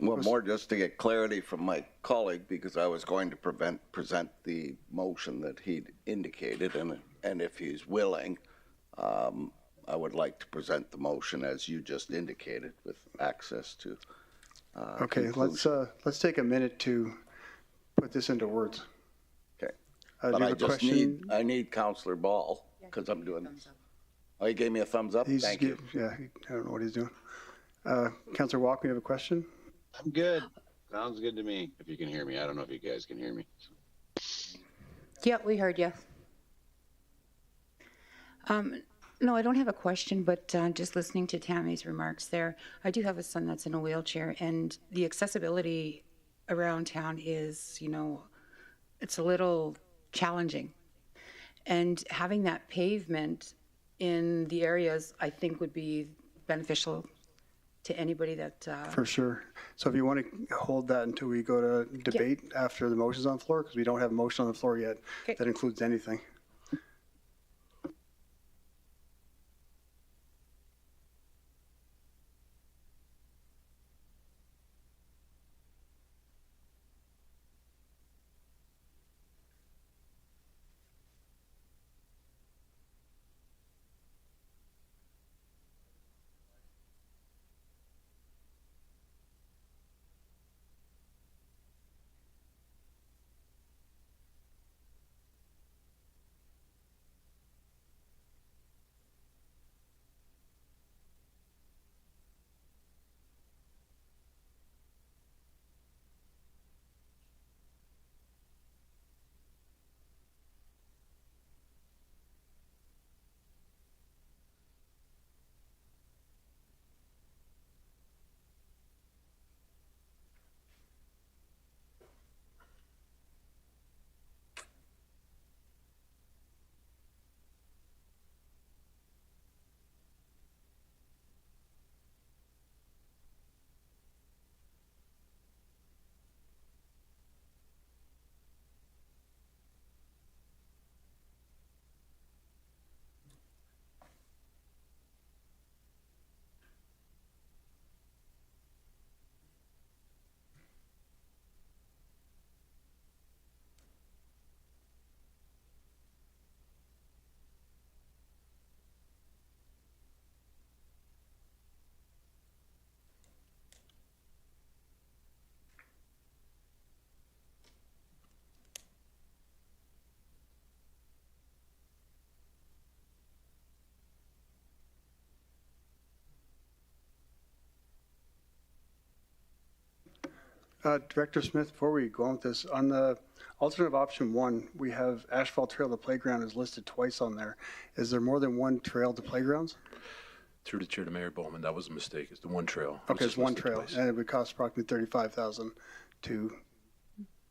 Well, more just to get clarity from my colleague, because I was going to present the motion that he'd indicated, and if he's willing, I would like to present the motion as you just indicated, with access to. Okay, let's take a minute to put this into words. Okay, but I need Councillor Ball because I'm doing this. Oh, he gave me a thumbs up. Thank you. Yeah, I don't know what he's doing. Councillor Walker, you have a question? I'm good. Sounds good to me. If you can hear me, I don't know if you guys can hear me. Yeah, we heard you. No, I don't have a question, but just listening to Tammy's remarks there, I do have a son that's in a wheelchair, and the accessibility around town is, it's a little challenging. And having that pavement in the areas, I think, would be beneficial to anybody that... For sure. So if you want to hold that until we go to debate after the motion's on the floor, because we don't have a motion on the floor yet that includes anything. Director Smith, before we go on with this, on the alternative option one, we have asphalt trail to playground is listed twice on there. Is there more than one trail to playgrounds? Through the chair to Mayor Bowman, that was a mistake. It's the one trail. Okay, it's one trail, and it would cost approximately $35,000 to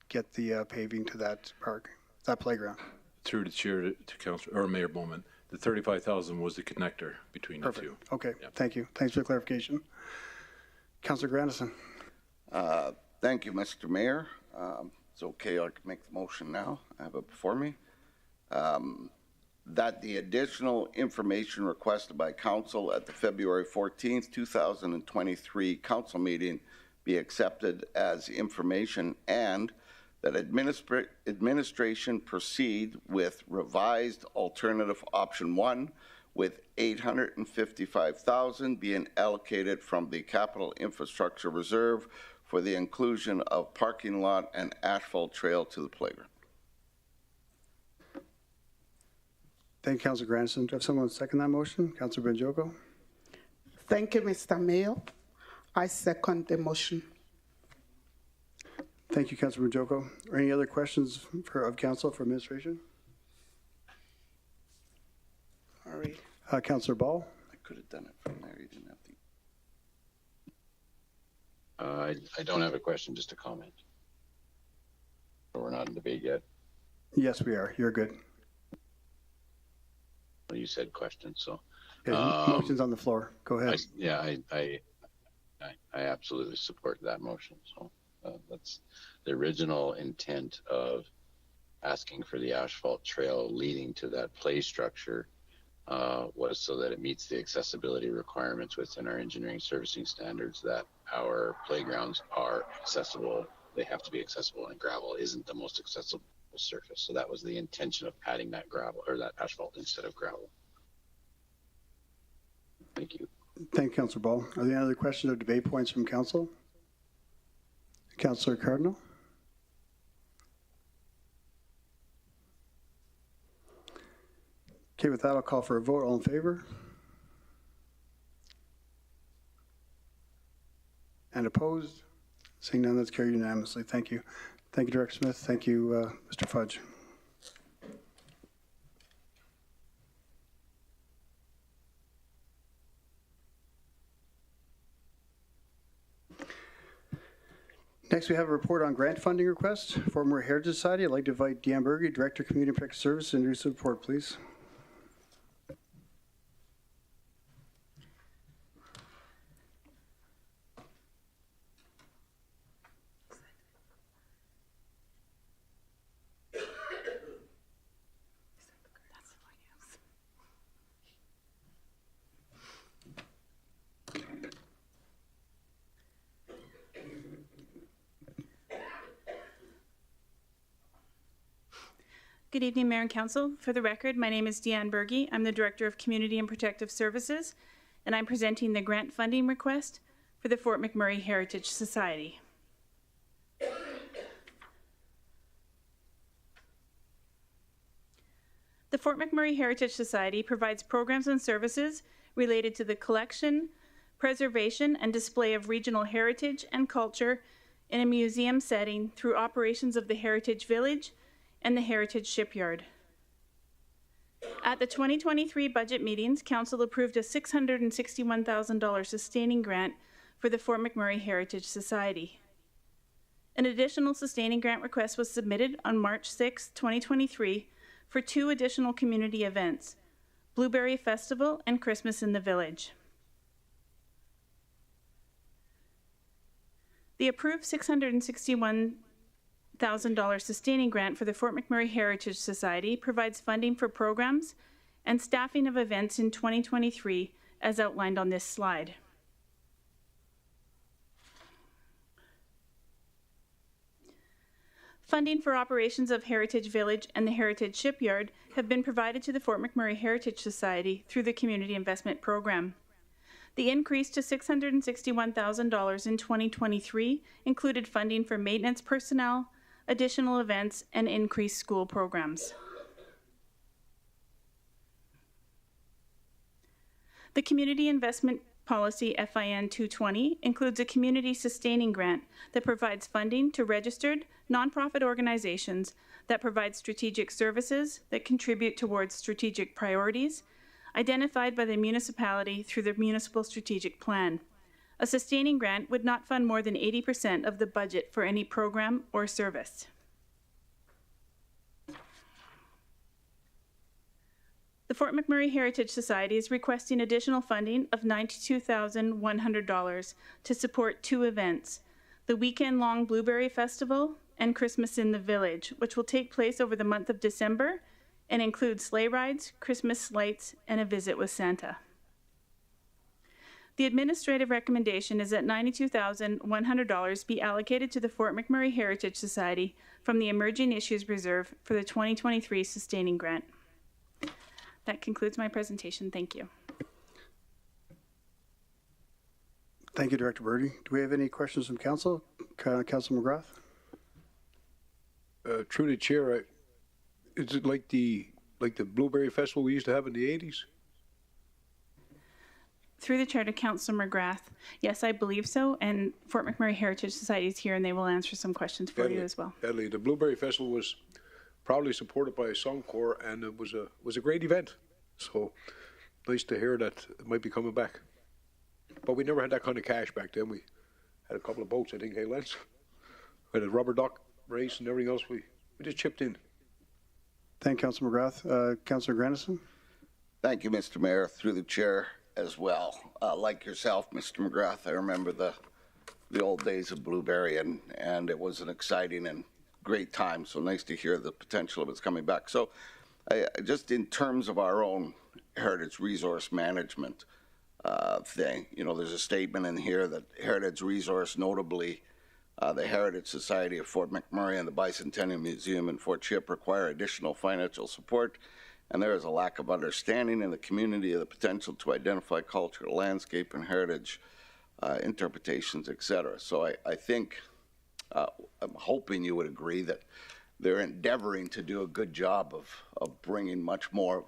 get the paving to that park, that playground. through the chair to Councilor, or Mayor Bowman, the 35,000 was the connector between Perfect. the two. Okay, Yep. thank you. Thanks for the clarification. Councilor Grandison. Thank you, Mr. Mayor. It's okay, I can make the motion now. I have it before me. That the additional information requested by council at the February 14th, 2023 council meeting be accepted as information, and that administration proceed with revised alternative option 1 with $855,000 being allocated from the capital infrastructure reserve for the inclusion of parking lot and asphalt trail to the playground. Thank you, Councilor Grandison. Do I have someone second that motion? Councilor Benjoko. Thank you, Mr. Mayor. I second the motion. Thank you, Councilor Benjoko. Are any other questions of council for administration? All right. Councilor Ball. I could have done it from there. You didn't have to. I don't have a question, just a comment. But we're not in debate yet. Yes, we are. You're good. Well, you said question, so. Okay, motion's on the floor. Go ahead. I absolutely support that motion. So that's the original intent of asking for the asphalt trail leading to that play structure was so that it meets the accessibility requirements within our engineering servicing standards, that our playgrounds are accessible. They have to be accessible, and gravel isn't the most accessible surface. So that was the intention of adding that gravel or that asphalt instead of gravel. Thank you. Thank you, Councilor Ball. Are there any other questions or debate points from council? Councilor Cardinal. Okay, with that, I'll call for a vote. All in favor? And opposed? Seeing none, that's carried unanimously. Thank you. Thank you, Director Smith. Thank you, Mr. Fudge. Next, we have a report on grant funding request for Fort McMurray Heritage Society. I'd like to invite Deanne Berge, Director of Community and Protective Services, to introduce the report, please. Good evening, Mayor and Council. For the record, my name is Deanne Berge. I'm the Director of Community and Protective Services, and I'm presenting the grant funding request for the Fort McMurray Heritage Society. The Fort McMurray Heritage Society provides programs and services related to the collection, preservation, and display of regional heritage and culture in a museum setting through operations of the Heritage Village and the Heritage Shipyard. At the 2023 budget meetings, Council approved a $661,000 sustaining grant for the Fort McMurray Heritage Society. An additional sustaining grant request was submitted on March 6, 2023 for 2 additional community events, Blueberry Festival and Christmas in the Village. The approved $661,000 sustaining grant for the Fort McMurray Heritage Society provides funding for programs and staffing of events in 2023 as outlined on this slide. Funding for operations of Heritage Village and the Heritage Shipyard have been provided to the Fort McMurray Heritage Society through the Community Investment Program. The increase to $661,000 in 2023 included funding for maintenance personnel, additional events, and increased school programs. The Community Investment Policy FIN 220 includes a community sustaining grant that provides funding to registered nonprofit organizations that provide strategic services that contribute towards strategic priorities identified by the municipality through the Municipal Strategic Plan. A sustaining grant would not fund more than 80% of the budget for any program or service. The Fort McMurray Heritage Society is requesting additional funding of $92,100 to support 2 events, the weekend-long Blueberry Festival and Christmas in the Village, which will take place over the month of December and include sleigh rides, Christmas lights, and a visit with Santa. The administrative recommendation is that $92,100 be allocated to the Fort McMurray Heritage Society from the Emerging Issues Reserve for the 2023 Sustaining Grant. That concludes my presentation. Thank you. Thank you, Director Birdie. Do we have any questions from Council? Councilor McGrath? Through the chair, is it like the Blueberry Festival we used to have in the 80s? Through the chair to Councilor McGrath, yes, I believe so, and Fort McMurray Heritage Society is here and they will answer some questions for you as well. Deadly. The Blueberry Festival was proudly supported by a song corps, and it was a great event. So nice to hear that it might be coming back. But we never had that kind of cash back then. We had a couple of boats, I think, hey, Lance? We had a rubber duck race and everything else. We just chipped in. Thank you, Councilor McGrath. Councilor Grandison? Thank you, Mr. Mayor, through the chair as well. Like yourself, Mr. McGrath, I remember the old days of Blueberry, and it was an exciting and great time. So nice to hear the potential of it's coming back. So just in terms of our own heritage resource management thing, you know, there's a statement in here that heritage resource, notably the Heritage Society of Fort McMurray and the Bicentennial Museum in Fort Chip, require additional financial support, and there is a lack of understanding in the community of the potential to identify cultural landscape and heritage interpretations, etc. So I think I'm hoping you would agree that they're endeavoring to do a good job of bringing much more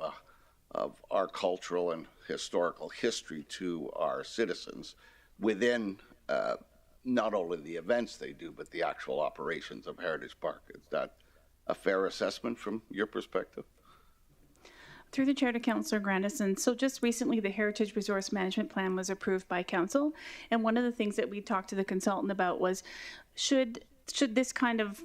of our cultural and historical history to our citizens within not only the events they do, but the actual operations of Heritage Park. Is that a fair assessment from your perspective? Through the chair to Councillor Grandison. So just recently, the Heritage Resource Management Plan was approved by Council, and one of the things that we talked to the consultant about was, should this kind of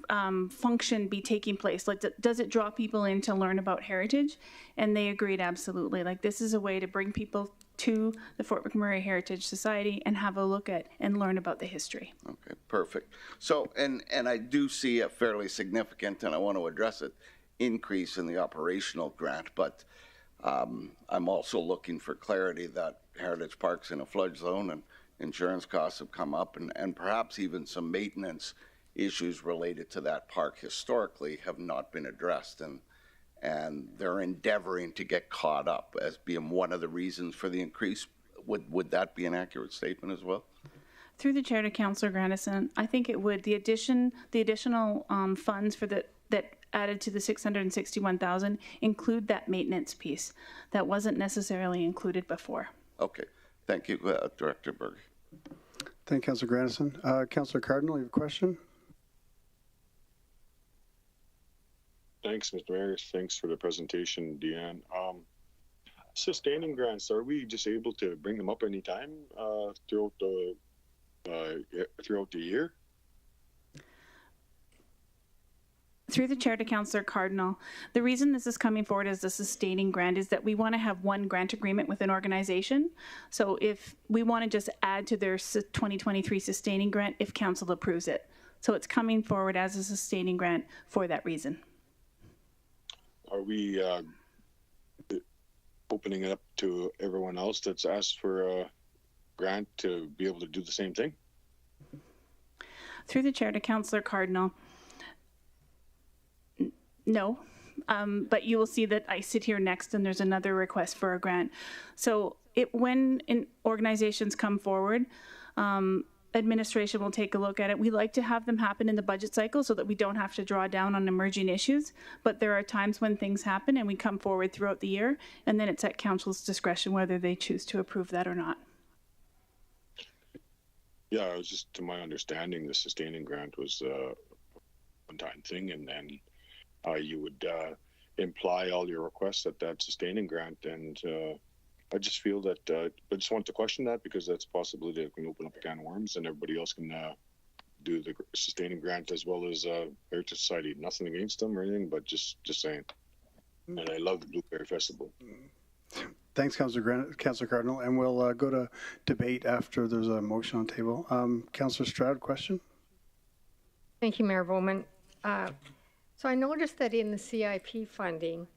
function be taking place? Like, does it draw people in to learn about heritage? And they agreed absolutely. Like, this is a way to bring people to the Fort McMurray Heritage Society and have a look at and learn about the history. Okay, perfect. So, and I do see a fairly significant, and I want to address it, increase in the operational grant, but I'm also looking for clarity that Heritage Park's in a flood zone and insurance costs have come up, and perhaps even some maintenance issues related to that park historically have not been addressed, and they're endeavoring to get caught up as being one of the reasons for the increase. Would that be an accurate statement as well? Through the chair to Councillor Grandison, I think it would. The additional funds for that added to the $661,000 include that maintenance piece that wasn't necessarily included before. Okay, thank you, Director Berg. Thank you, Councillor Grandison. Councillor Cardinal, you have a question? Thanks, Mr. Mayor. Thanks for the presentation, Deanne. Sustaining grants, are we just able to bring them up anytime throughout the year? Through the chair to Councillor Cardinal, the reason this is coming forward as a sustaining grant is that we want to have one grant agreement with an organization. So if we want to just add to their 2023 sustaining grant if council approves it. So it's coming forward as a sustaining grant for that reason. Are we opening it up to everyone else that's asked for a grant to be able to do the same thing? Through the chair to Councillor Cardinal, no, but you will see that I sit here next and there's another request for a grant. So when organizations come forward, administration will take a look at it. We like to have them happen in the budget cycle so that we don't have to draw down on emerging issues, but there are times when things happen and we come forward throughout the year, and then it's at council's discretion whether they choose to approve that or not. Yeah, it was just, to my understanding, the sustaining grant was a one-time thing, and then you would imply all your requests at that sustaining grant, and I just feel that I just want to question that, because that's a possibility that can open up a can of worms, and everybody else can do the sustaining grant as well as Heritage Society. Nothing against them or anything, but just saying. and I love the Blueberry Festival. Thanks, Councillor Cardinal, and we'll go to debate after there's a motion on the table. Councillor Stroud, question? Thank you, Mayor Bowman. So I noticed that in the CIP funding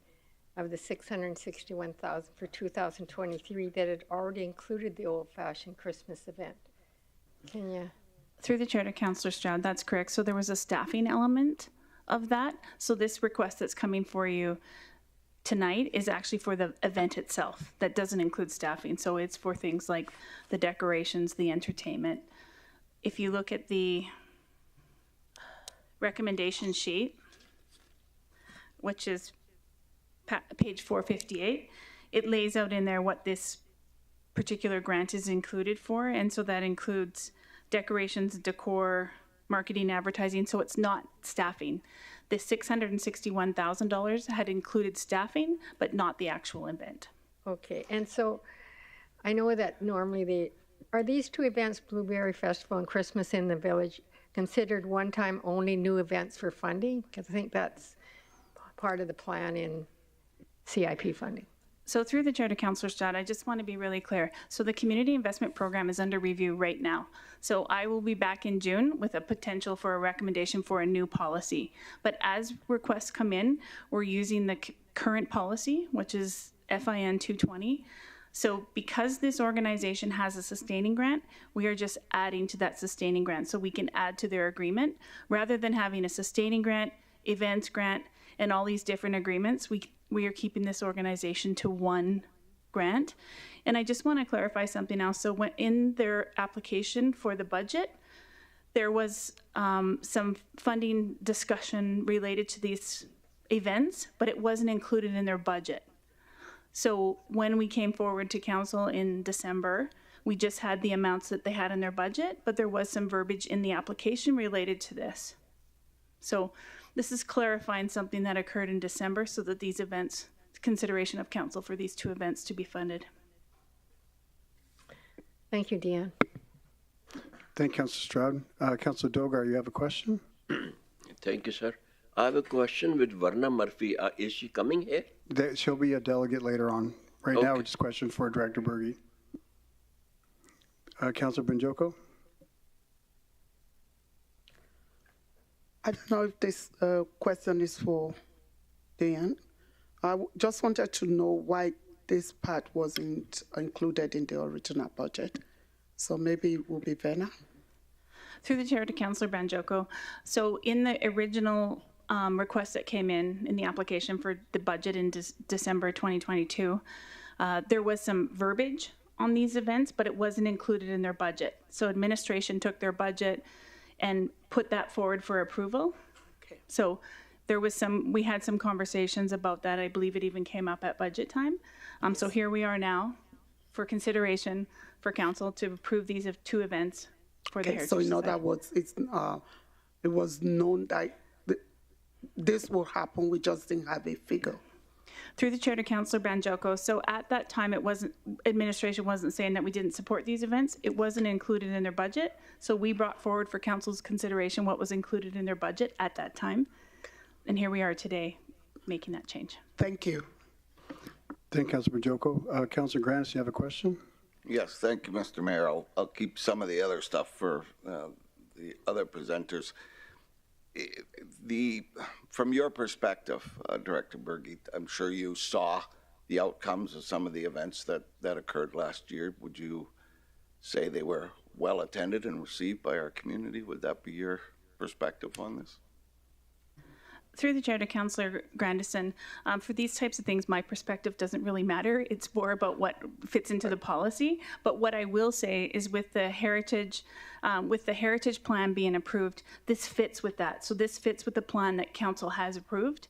of the $661,000 for 2023, that it already included the old-fashioned Christmas event. Can you? Through the chair to Councillor Stroud, that's correct. So there was a staffing element of that. So this request that's coming for you tonight is actually for the event itself. That doesn't include staffing. So it's for things like the decorations, the entertainment. If you look at the recommendation sheet, which is page 458, it lays out in there what this particular grant is included for. And so that includes decorations, decor, marketing, advertising. So it's not staffing. The $661,000 had included staffing, but not the actual event. Okay, and so I know that normally are these two events, Blueberry Festival and Christmas in the Village, considered one-time only new events for funding? Because I think that's part of the plan in CIP funding. So through the chair to Councillor Stroud, I just want to be really clear. So the community investment program is under review right now. So I will be back in June with a potential for a recommendation for a new policy. But as requests come in, we're using the current policy, which is FIN 220. So because this organization has a sustaining grant, we are just adding to that sustaining grant so we can add to their agreement rather than having a sustaining grant, events grant, and all these different agreements. We are keeping this organization to one grant. And I just want to clarify something else. So when in their application for the budget, there was some funding discussion related to these events, but it wasn't included in their budget. So when we came forward to council in December, we just had the amounts that they had in their budget, but there was some verbiage in the application related to this. So this is clarifying something that occurred in December so that these events, consideration of council for these two events to be funded. Thank you, Deanne. Thank you, Councillor Stroud. Councillor Dogar, you have a question? Thank you, sir. I have a question with Varna Murphy. Is she coming here? She'll be a delegate later on. Right now, it's just a question for Director Berge. Councillor Banjoko? I don't know if this question is for Diane. I just wanted to know why this part wasn't included in the original budget. So maybe it will be Verna. Through the chair to Councillor Banjoko. So in the original request that came in the application for the budget in December 2022, there was some verbiage on these events, but it wasn't included in their budget. So administration took their budget and put that forward for approval. Okay. So there was we had some conversations about that. I believe it even came up at budget time. So here we are now for consideration for council to approve these two events for the Heritage So in Society. other words, it was known that this will happen. We just didn't have a figure. Through the chair to Councillor Banjoko. So at that time, administration wasn't saying that we didn't support these events. It wasn't included in their budget. So we brought forward for council's consideration what was included in their budget at that time. And here we are today making that change. Thank you. Thank you, Councillor Banjoko. Councillor Grant, you have a question? Yes, thank you, Mr. Mayor. I'll keep some of the other stuff for the other presenters. From your perspective, Director Berge, I'm sure you saw the outcomes of some of the events that occurred last year. Would you say they were well attended and received by our community? Would that be your perspective on this? Through the chair to Councillor Grandison, for these types of things, my perspective doesn't really matter. It's more about what fits into the policy. But what I will say is with the heritage plan being approved, this fits with that. So this fits with the plan that council has approved.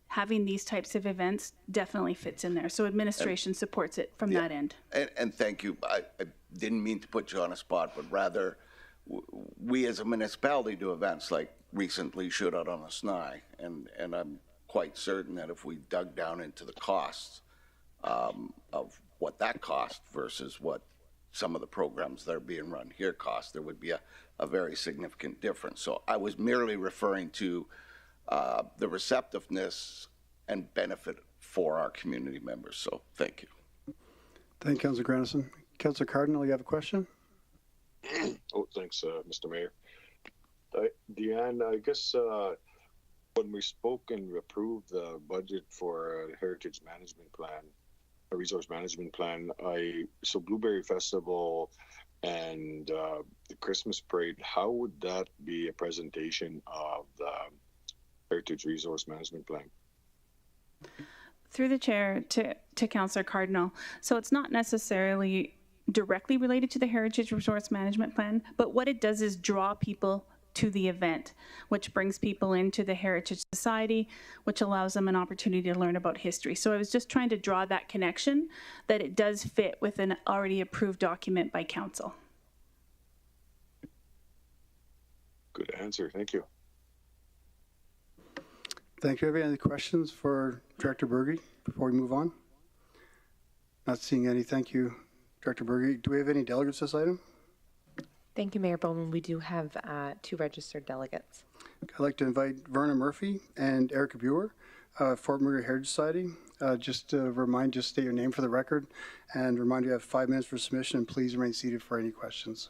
Having these types of events definitely fits in there. So administration supports it from that end. And thank you. I didn't mean to put you on a spot, but rather we as a municipality do events like recently Shootout on the Sny, and I'm quite certain that if we dug down into the costs of what that cost versus what some of the programs that are being run here cost, there would be a very significant difference. So I was merely referring to the receptiveness and benefit for our community members. So thank you. Thank you, Councillor Grandison. Councillor Cardinal, you have a question? Oh, thanks, Mr. Mayor. Deanne, I guess when we spoke and approved the budget for a heritage management plan, a resource management plan, so Blueberry Festival and the Christmas parade, how would that be a presentation of the heritage resource management plan? Through the chair to Councillor Cardinal. So it's not necessarily directly related to the Heritage Resource Management Plan, but what it does is draw people to the event, which brings people into the Heritage Society, which allows them an opportunity to learn about history. So I was just trying to draw that connection that it does fit with an already approved document by council. Good answer, thank you. Thank you. Have any questions for Director Berge before we move on? Not seeing any. Thank you, Director Berge. Do we have any delegates this item? Thank you, Mayor Bowman. We do have 2 registered delegates. I'd like to invite Verna Murphy and Erica Buer, Fort McMurray Heritage Society. Just to state your name for the record and remind you have 5 minutes for submission, and please remain seated for any questions.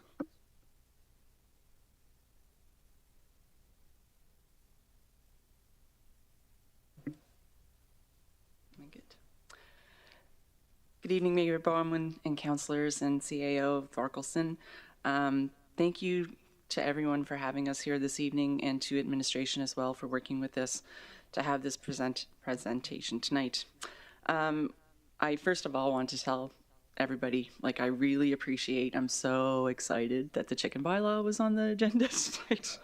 Good evening, Mayor Bowman and councillors and CAO Thorkelson. Thank you to everyone for having us here this evening, and to administration as well for working with us to have this presentation tonight. I first of all want to tell everybody, I really appreciate, I'm so excited that the chicken bylaw was on the agenda tonight.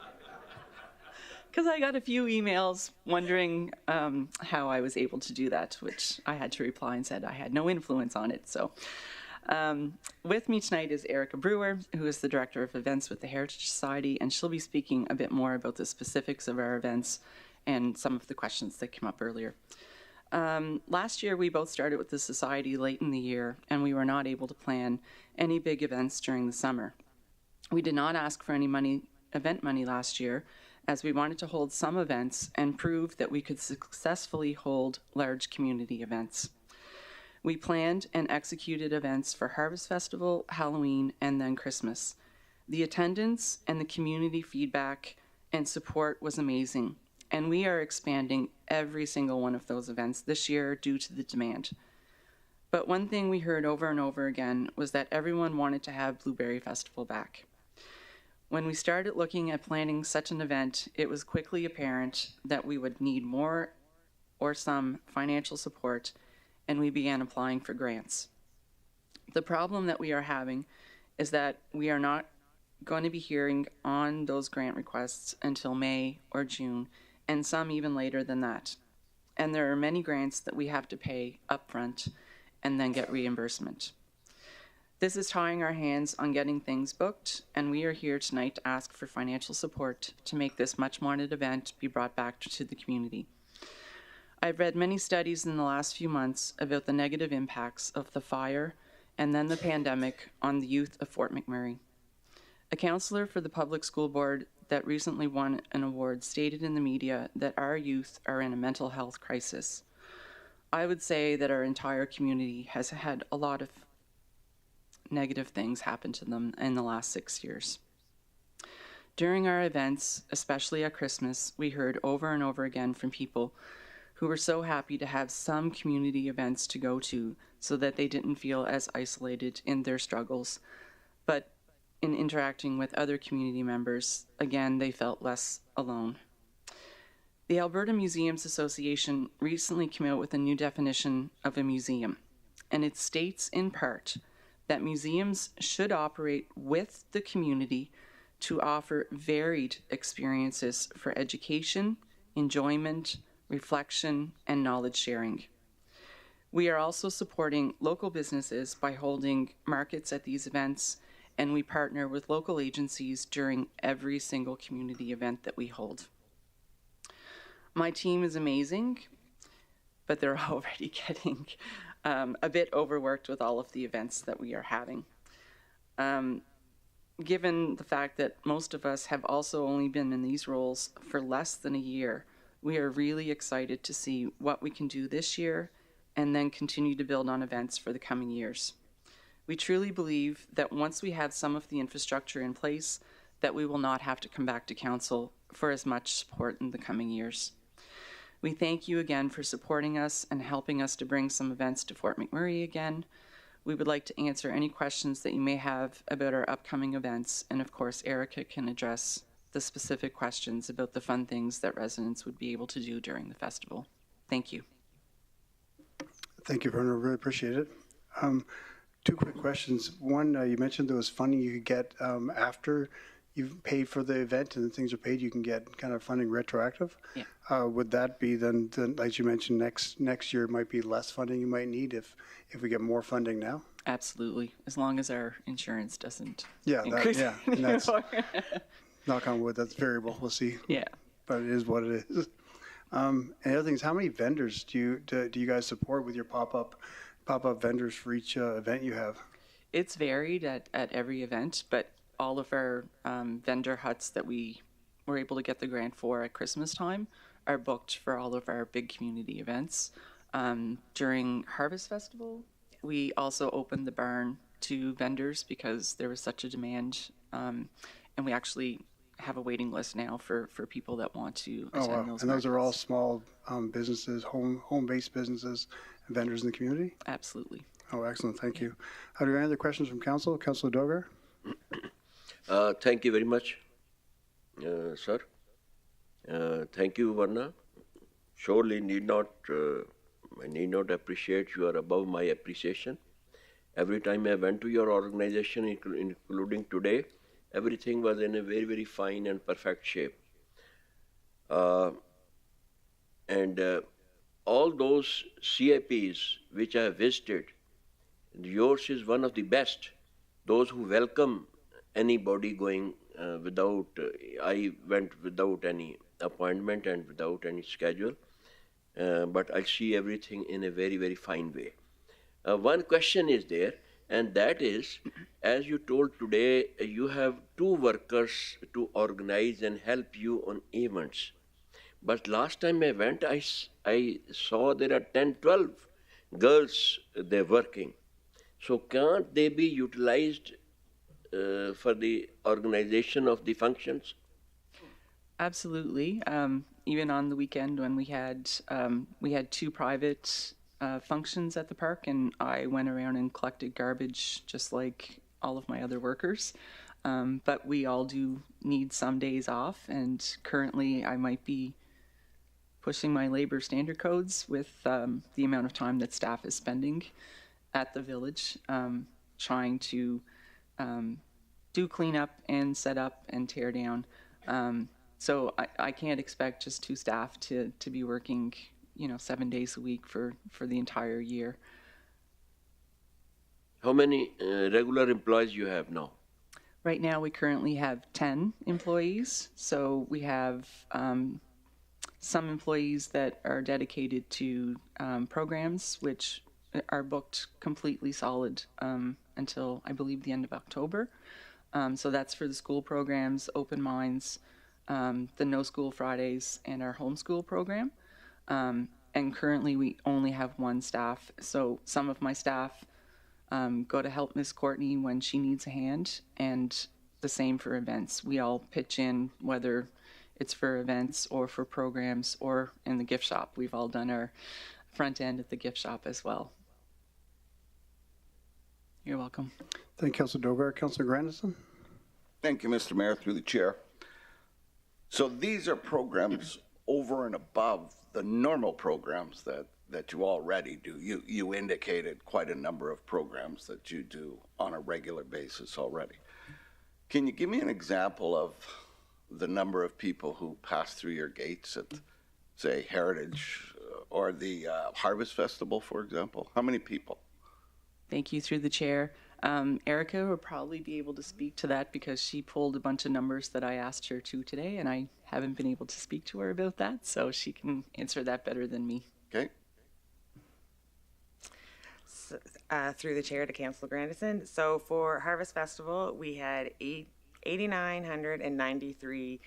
Because I got a few emails wondering how I was able to do that, which I had to reply and said I had no influence on it. So with me tonight is Erica Brewer, who is the Director of Events with the Heritage Society, and she'll be speaking a bit more about the specifics of our events and some of the questions that came up earlier. Last year, we both started with the Society late in the year, and we were not able to plan any big events during the summer. We did not ask for any event money last year, as we wanted to hold some events and prove that we could successfully hold large community events. We planned and executed events for Harvest Festival, Halloween, and then Christmas. The attendance and the community feedback and support was amazing, and we are expanding every single one of those events this year due to the demand. But one thing we heard over and over again was that everyone wanted to have Blueberry Festival back. When we started looking at planning such an event, it was quickly apparent that we would need more or some financial support, and we began applying for grants. The problem that we are having is that we are not going to be hearing on those grant requests until May or June, and some even later than that. And there are many grants that we have to pay upfront and then get reimbursement. This is tying our hands on getting things booked, and we are here tonight to ask for financial support to make this much-wanted event be brought back to the community. I've read many studies in the last few months about the negative impacts of the fire and then the pandemic on the youth of Fort McMurray. A councillor for the Public School Board that recently won an award stated in the media that our youth are in a mental health crisis. I would say that our entire community has had a lot of negative things happen to them in the last 6 years. During our events, especially at Christmas, we heard over and over again from people who were so happy to have some community events to go to so that they didn't feel as isolated in their struggles. But in interacting with other community members, again, they felt less alone. The Alberta Museums Association recently came out with a new definition of a museum, and it states in part that museums should operate with the community to offer varied experiences for education, enjoyment, reflection, and knowledge sharing. We are also supporting local businesses by holding markets at these events, and we partner with local agencies during every single community event that we hold. My team is amazing, but they're already getting a bit overworked with all of the events that we are having. Given the fact that most of us have also only been in these roles for less than a year, We are really excited to see what we can do this year and then continue to build on events for the coming years. We truly believe that once we have some of the infrastructure in place, that we will not have to come back to council for as much support in the coming years. We thank you again for supporting us and helping us to bring some events to Fort McMurray again. We would like to answer any questions that you may have about our upcoming events, and of course, Erica can address the specific questions about the fun things that residents would be able to do during the festival. Thank you. Thank you, Verna. Really appreciate it. Two quick questions. One, you mentioned there was funding you could get after you've paid for the event and the things are paid, you can get kind of funding retroactive. Yeah. Would that be then, as you mentioned, next year might be less funding you might need if we get more funding now? Absolutely, as long as our insurance doesn't increase. And that's, anymore. knock on wood, that's variable. We'll see. Yeah. But it is what it is. And the other thing is, how many vendors do you guys support with your pop-up vendors for each event you have? It's varied at every event, but all of our vendor huts that we were able to get the grant for at Christmas time are booked for all of our big community events. During Harvest Festival, we also opened the barn to vendors because there was such a demand, and we actually have a waiting list now for people that want to attend those. And those are all small businesses, home-based businesses, and vendors in the community? Absolutely. Oh, excellent. Thank you. Are there any other questions from council? Councilor Dogar? Thank you very much, sir. Thank you, Varna. Surely I need not appreciate. You are above my appreciation. Every time I went to your organization, including today, everything was in a very, very fine and perfect shape. And all those CIPs which I have visited, yours is one of the best. Those who welcome anybody going I went without any appointment and without any schedule, but I see everything in a very, very fine way. One question is there, and that is, as you told today, you have 2 workers to organize and help you on events. But last time I went, I saw there are 10, 12 girls they're working. So can't they be utilized for the organization of the functions? Absolutely. Even on the weekend when we had 2 private functions at the park, and I went around and collected garbage just like all of my other workers. But we all do need some days off, and currently I might be pushing my labor standard codes with the amount of time that staff is spending at the village, trying to do cleanup and set up and tear down. So I can't expect just 2 staff to be working, 7 days a week for the entire year. How many regular employees you have now? Right now we currently have 10 employees. So we have some employees that are dedicated to programs, which are booked completely solid until I believe the end of October. So that's for the school programs, Open Minds, the No School Fridays, and our homeschool program. And currently we only have 1 staff. So some of my staff go to help Miss Courtney when she needs a hand, and the same for events. We all pitch in, whether it's for events or for programs or in the gift shop. We've all done our front end at the gift shop as well. You're welcome. Thank you, Councilor Dogar. Councilor Grandison? Thank you, Mr. Mayor, through the chair. So these are programs over and above the normal programs that you already do. You indicated quite a number of programs that you do on a regular basis already. Can you give me an example of the number of people who pass through your gates at, say, Heritage or the Harvest Festival, for example? How many people? Thank you, through the chair. Erica will probably be able to speak to that because she pulled a bunch of numbers that I asked her to today, and I haven't been able to speak to her about that, so she can answer that better than me. Okay. So, through the chair to Councilor Grandison. So for Harvest Festival, we had 8,993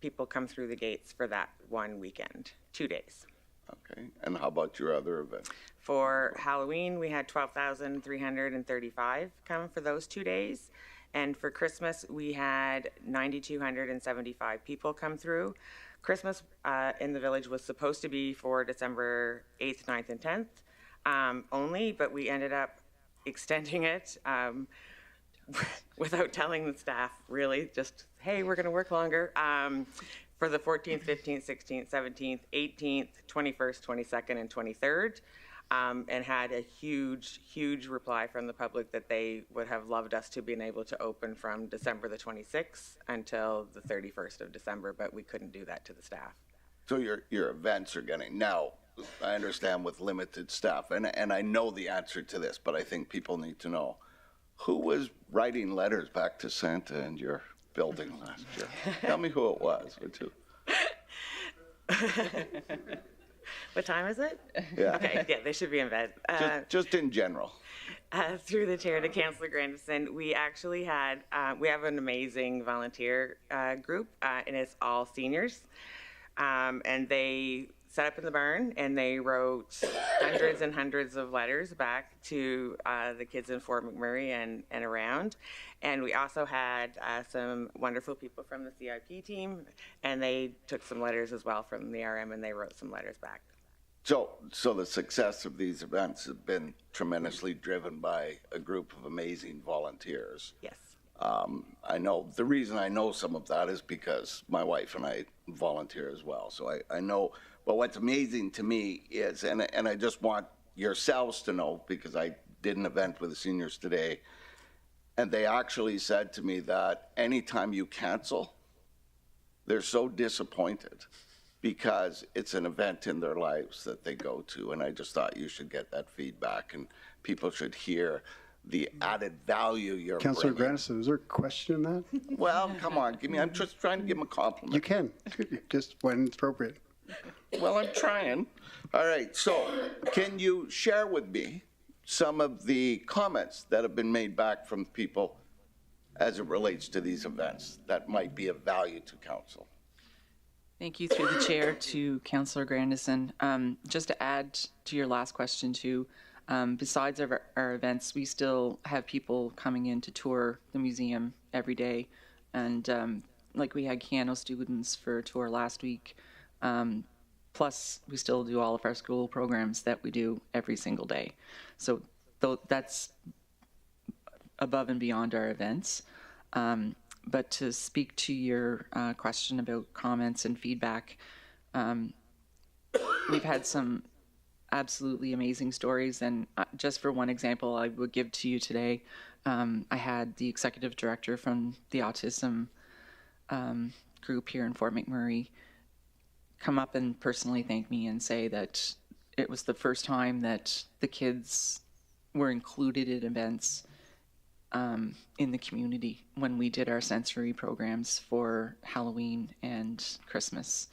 people come through the gates for that one weekend, 2 days. Okay, and how about your other event? For Halloween, we had 12,335 come for those 2 days. And for Christmas, we had 9,275 people come through. Christmas in the village was supposed to be for December 8th, 9th, and 10th only, but we ended up extending it without telling the staff, really, just, hey, we're going to work longer. For the 14th, 15th, 16th, 17th, 18th, 21st, 22nd, and 23rd, and had a huge reply from the public that they would have loved us to be able to open from December the 26th until the 31st of December, but we couldn't do that to the staff. So your events are getting, now, I understand with limited staff, and I know the answer to this, but I think people need to know, who was writing letters back to Santa in your building last year? Tell me who it was, would you? What time is it? Yeah. Okay, yeah, they should be in bed. Just in general. Through the chair to Councillor Grandison, we actually had, we have an amazing volunteer group, and it's all seniors. And they set up in the barn, and they wrote hundreds and hundreds of letters back to the kids in Fort McMurray and around. And we also had some wonderful people from the CIP team, and they took some letters as well from the RM, and they wrote some letters back. So the success of these events has been tremendously driven by a group of amazing volunteers. Yes. I know, the reason I know some of that is because my wife and I volunteer as well. So I know, but what's amazing to me is, and I just want yourselves to know, because I did an event with the seniors today, and they actually said to me that anytime you cancel, they're so disappointed because it's an event in their lives that they go to. And I just thought you should get that feedback, and people should hear the added value you're Councillor bringing. Grandison, is there a question in that? Well, come on, I'm just trying to give him a compliment. You can, just when it's appropriate. Well, I'm trying. All right, so can you share with me some of the comments that have been made back from people as it relates to these events that might be of value to council? Thank you, through the chair, to Councillor Grandison. Just to add to your last question too, besides our events, we still have people coming in to tour the museum every day. And like we had Keanu students for a tour last week. Plus, we still do all of our school programs that we do every single day. So that's above and beyond our events. But to speak to your question about comments and feedback, we've had some absolutely amazing stories. And just for one example, I would give to you today, I had the executive director from the autism group here in Fort McMurray come up and personally thank me and say that it was the first time that the kids were included in events in the community when we did our sensory programs for Halloween and Christmas.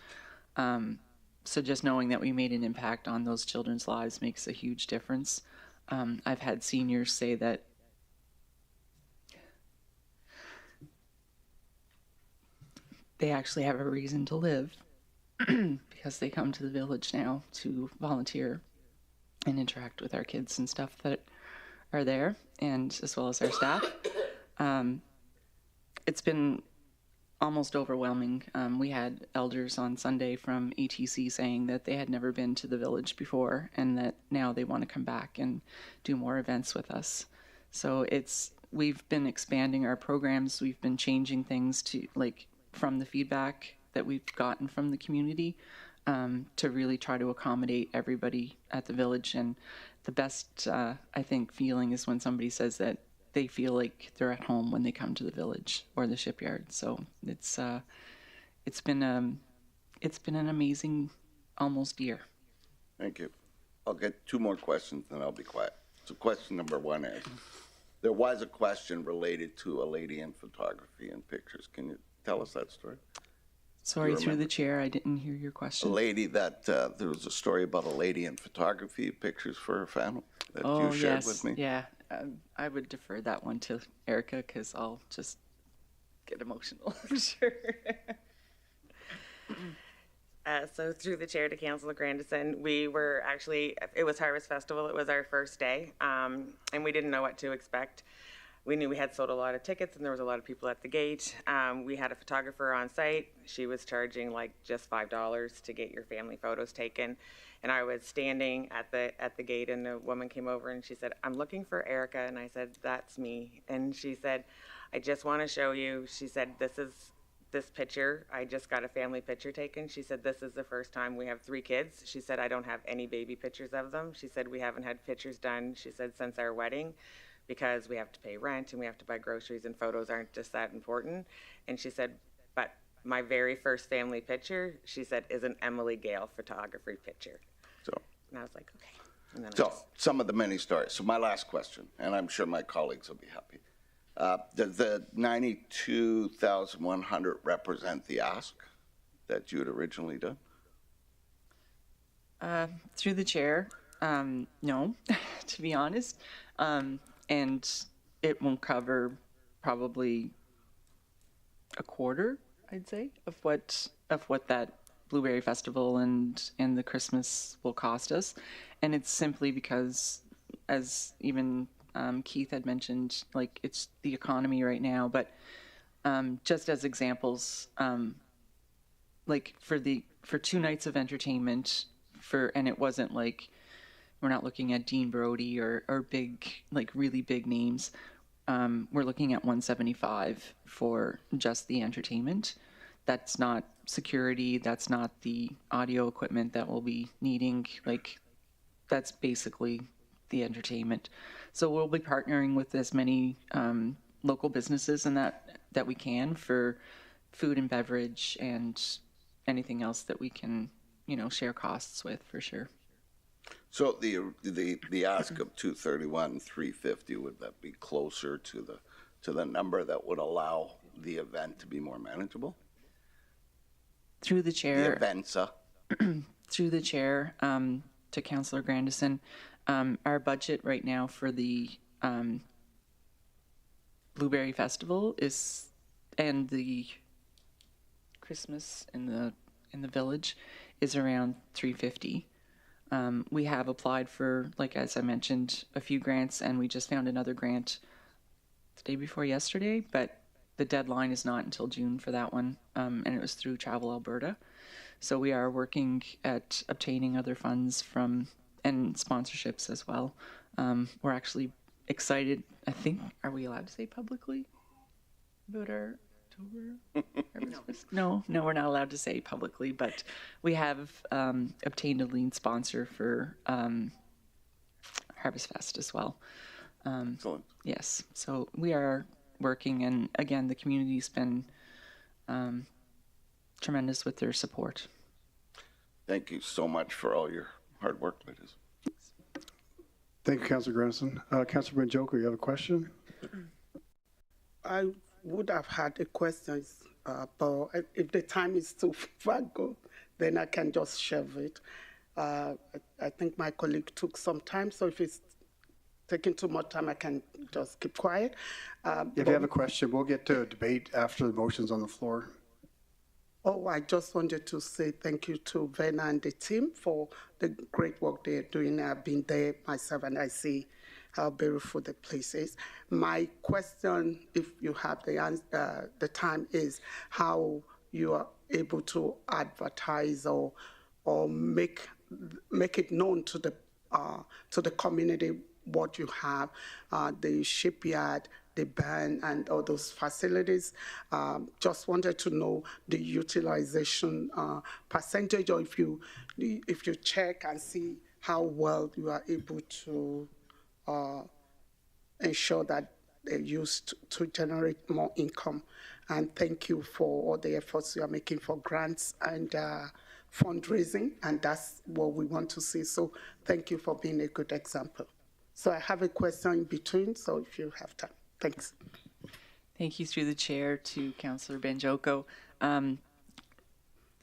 So just knowing that we made an impact on those children's lives makes a huge difference. I've had seniors say that they actually have a reason to live because they come to the village now to volunteer and interact with our kids and stuff that are there, and as well as our staff. It's been almost overwhelming. We had elders on Sunday from ATC saying that they had never been to the village before and that now they want to come back and do more events with us. So we've been expanding our programs. We've been changing things to, like, from the feedback that we've gotten from the community, to really try to accommodate everybody at the village. And the best, I think, feeling is when somebody says that they feel like they're at home when they come to the village or the shipyard. So it's been an amazing almost year. Thank you. I'll get two more questions and I'll be quiet. So question number one is, there was a question related to a lady in photography and pictures. Can you tell us that story? Sorry, through the chair, I didn't hear your A question. lady that, there was a story about a lady in photography, pictures for her family that you shared with me. Yeah. I would defer that one to Erica because I'll just get emotional, I'm sure. So through the chair to Councillor Grandison, we were actually, it was Harvest Festival. It was our first day, and we didn't know what to expect. We knew we had sold a lot of tickets and there was a lot of people at the gate. We had a photographer on site. She was charging like just $5 to get your family photos taken. And I was standing at the gate and a woman came over and she said, "I'm looking for Erica." And I said, "That's me." And she said, "I just want to show you." She said, this picture, I just got a family picture taken. She said, "This is the first time we have 3 kids." She said, "I don't have any baby pictures of them." She said, "We haven't had pictures done," she said, "since our wedding, because we have to pay rent and we have to buy groceries and photos aren't just that important." And she said, "But my very first family picture," she said, "is an Emily Gale photography picture." So, and I was like, okay. And then so some of the many stories. So my last question, and I'm sure my colleagues will be happy. Does the 92,100 represent the ask that you had originally done? Through the chair, no, to be honest. And it won't cover probably a quarter, I'd say, of what that Blueberry Festival and the Christmas will cost us. And it's simply because, as even Keith had mentioned, like, it's the economy right now. But just as examples, like for 2 nights of entertainment, and it wasn't like, we're not looking at Dean Brody or big, like really big names. We're looking at $175 for just the entertainment. That's not security. That's not the audio equipment that we'll be needing. Like, that's basically the entertainment. So we'll be partnering with as many local businesses and that we can for food and beverage and anything else that we can, share costs with, for sure. So the ask of 231, 350, would that be closer to the number that would allow the event to be more manageable? Through the chair. The events. Through the chair, to Councillor Grandison, our budget right now for the Blueberry Festival and the Christmas in the village is around $350. We have applied for, like, as I mentioned, a few grants, and we just found another grant the day before yesterday, but the deadline is not until June for that one, and it was through Travel Alberta. So we are working at obtaining other funds and sponsorships as well. We're actually excited. I think, are we allowed to say publicly about our October? No, we're not allowed to say publicly, but we have obtained a lead sponsor for Harvest Fest as well. Excellent. Yes, so we are working, and again, the community's been tremendous with their support. Thank you so much for all your hard work, ladies. Thank you, Councillor Grandison. Councillor Benjoko, you have a question? I would have had a question, but if the time is too far go, then I can just shove it. I think my colleague took some time, so if it's taking too much time, I can just keep quiet. If you have a question, we'll get to a debate after the motion's on the floor. Oh, I just wanted to say thank you to Vena and the team for the great work they're doing. I've been there myself, and I see how beautiful the place is. My question, if you have the time, is how you are able to advertise or make it known to the community what you have, the shipyard, the barn, and all those facilities. Just wanted to know the utilization percentage, or if you check and see how well you are able to ensure that they're used to generate more income. And thank you for all the efforts you are making for grants and fundraising, and that's what we want to see. So thank you for being a good example. So I have a question in between, so if you have time. Thanks. Thank you, through the chair, to Councillor Benjoko.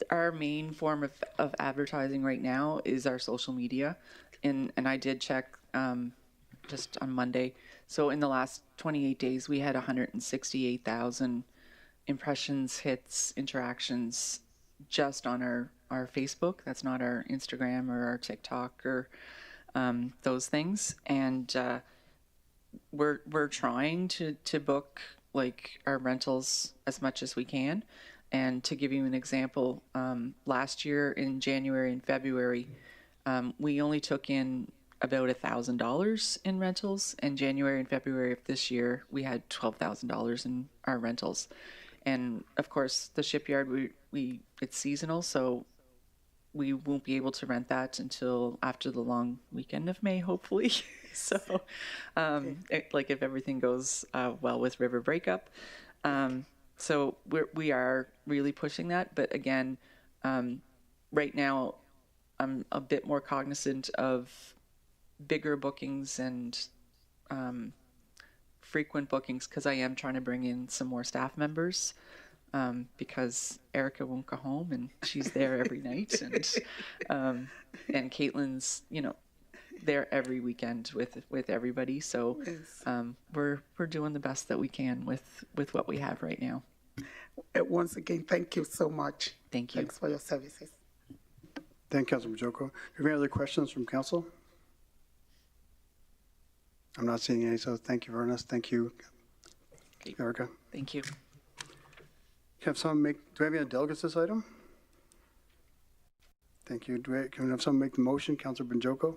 Our main form of advertising right now is our social media, and I did check just on Monday. So in the last 28 days, we had 168,000 impressions, hits, interactions just on our Facebook. That's not our Instagram or our TikTok or those things. And we're trying to book like our rentals as much as we can. And to give you an example, last year in January and February, we only took in about $1,000 in rentals. In January and February of this year, we had $12,000 in our rentals. And of course, the shipyard, it's seasonal, so we won't be able to rent that until after the long weekend of May, hopefully. So, like if everything goes well with River Breakup. So we are really pushing that. But again, right now, I'm a bit more cognizant of bigger bookings and frequent bookings because I am trying to bring in some more staff members because Erica won't go home and she's there every night and Caitlin's, there every weekend with everybody. So we're doing the best that we can with what we have right now. Once again, thank you so much. Thank you. Thanks for your services. Thank you, Councilor Majoko. Do you have any other questions from council? I'm not seeing any, so thank you, Vernas. Thank you, Erica. Thank you. Do we have any delegates this item? Thank you. Can we have someone make the motion? Councilor Banjoko.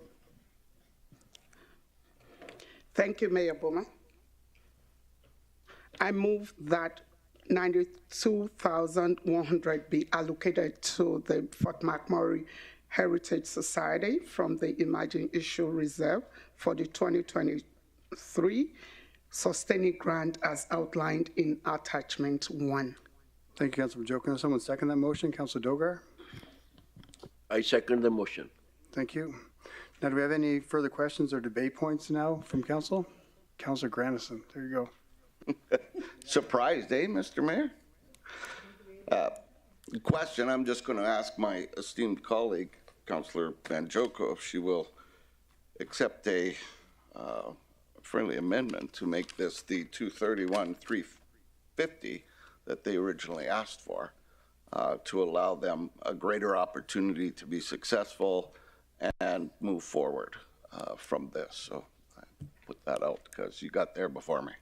Thank you, Mayor Bowman. I move that $92,100 be allocated to the Fort McMurray Heritage Society from the Emerging Issue Reserve for the 2023 Sustaining Grant as outlined in Attachment 1. Thank you, Councilor Banjoko. Can someone second that motion? Councilor Dogar. I second the motion. Thank you. Now, do we have any further questions or debate points now from council? Councilor Grandison, there you go. Surprised, eh, Mr. Mayor? Question, I'm just going to ask my esteemed colleague, Councilor Banjoko, if she will accept a friendly amendment to make this the 231,350 that they originally asked for, to allow them a greater opportunity to be successful and move forward from this. So I put that out because you got there before me.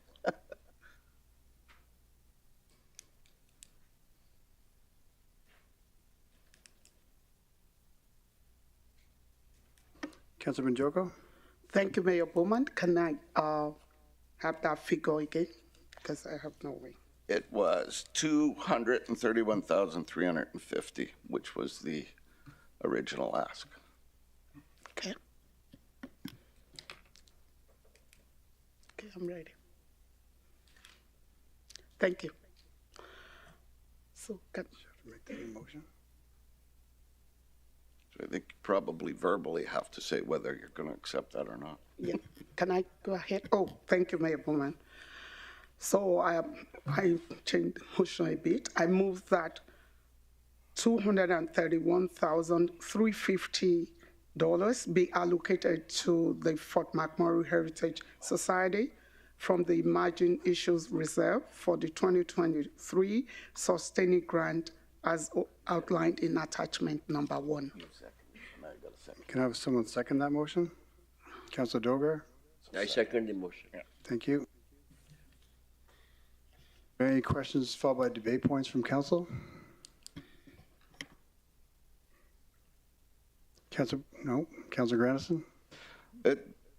Councilor Banjoko. Thank you, Mayor Bowman. Can I have that figure again? Because I have no way. It was 231,350, which was the original ask. Okay. Okay, I'm ready. Thank you. So, can you have to make that motion? So I think you probably verbally have to say whether you're going to accept that or not. Yeah. Can I go ahead? Oh, thank you, Mayor Bowman. So I changed the motion a bit. I move that $231,350 be allocated to the Fort McMurray Heritage Society from the Emerging Issues Reserve for the 2023 Sustaining Grant as outlined in Attachment Number 1. Can I have someone second that motion? Councilor Dogar. I second the motion. Thank you. Any questions followed by debate points from council? Councilor Grandison?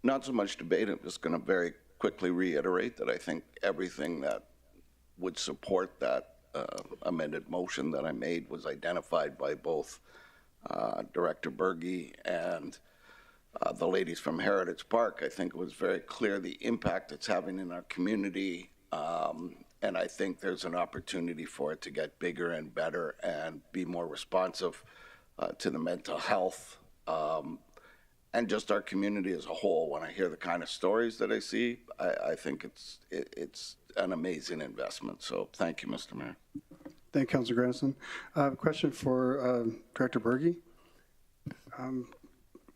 Not so much debate. I'm just going to very quickly reiterate that I think everything that would support that amended motion that I made was identified by both Director Berge and the ladies from Heritage Park. I think it was very clear the impact it's having in our community, and I think there's an opportunity for it to get bigger and better and be more responsive to the mental health and just our community as a whole. When I hear the kind of stories that I see, I think it's an amazing investment. So thank you, Mr. Mayor. Thank you, Councilor Grandison. I have a question for Director Berge.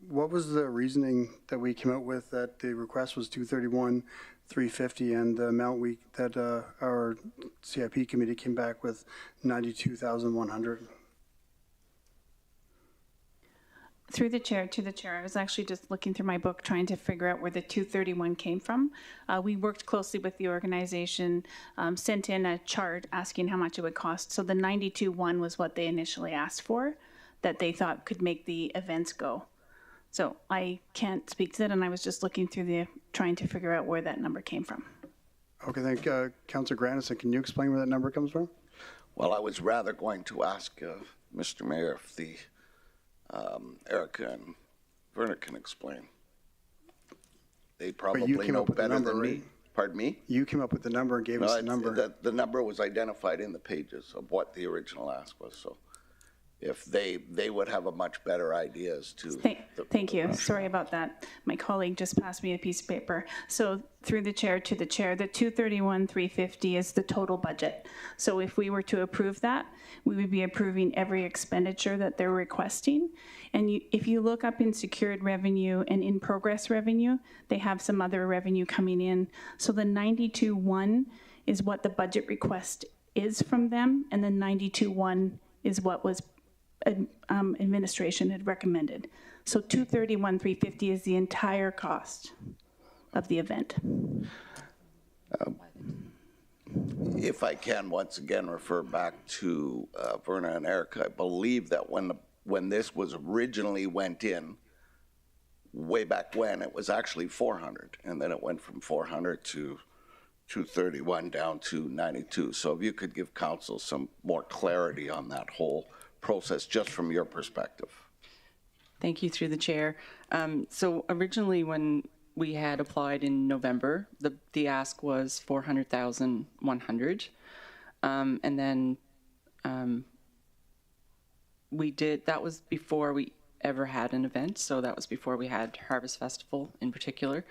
What was the reasoning that we came out with that the request was $231,350 and the amount that our CIP committee came back with $92,100? Through the chair, to the chair, I was actually just looking through my book trying to figure out where the 231 came from. We worked closely with the organization, sent in a chart asking how much it would cost. So the 92.1 was what they initially asked for, that they thought could make the events go. So I can't speak to that, and I was just looking through trying to figure out where that number came from. Okay, thank you. Councillor Grandison, can you explain where that number comes from? Well, I was rather going to ask Mr. Mayor if the Erica and Verna can explain. They probably know better than me. Pardon me? You came up with the number and gave us the number. The number was identified in the pages of what the original ask was. So if they would have a much better idea as to. Thank you. Sorry about that. My colleague just passed me a piece of paper. So through the chair to the chair, the 231,350 is the total budget. So if we were to approve that, we would be approving every expenditure that they're requesting. And if you look up in secured revenue and in progress revenue, they have some other revenue coming in. So the 92.1 is what the budget request is from them, and the 92.1 is what was administration had recommended. So 231,350 is the entire cost of the event. If I can once again refer back to Verna and Erica, I believe that when this was originally went in, way back when, it was actually 400, and then it went from 400 to 231 down to 92. So if you could give council some more clarity on that whole process, just from your perspective. Thank you, through the chair. So originally, when we had applied in November, the ask was 400,100, and then we did. That was before we ever had an event, so that was before we had Harvest Festival in particular.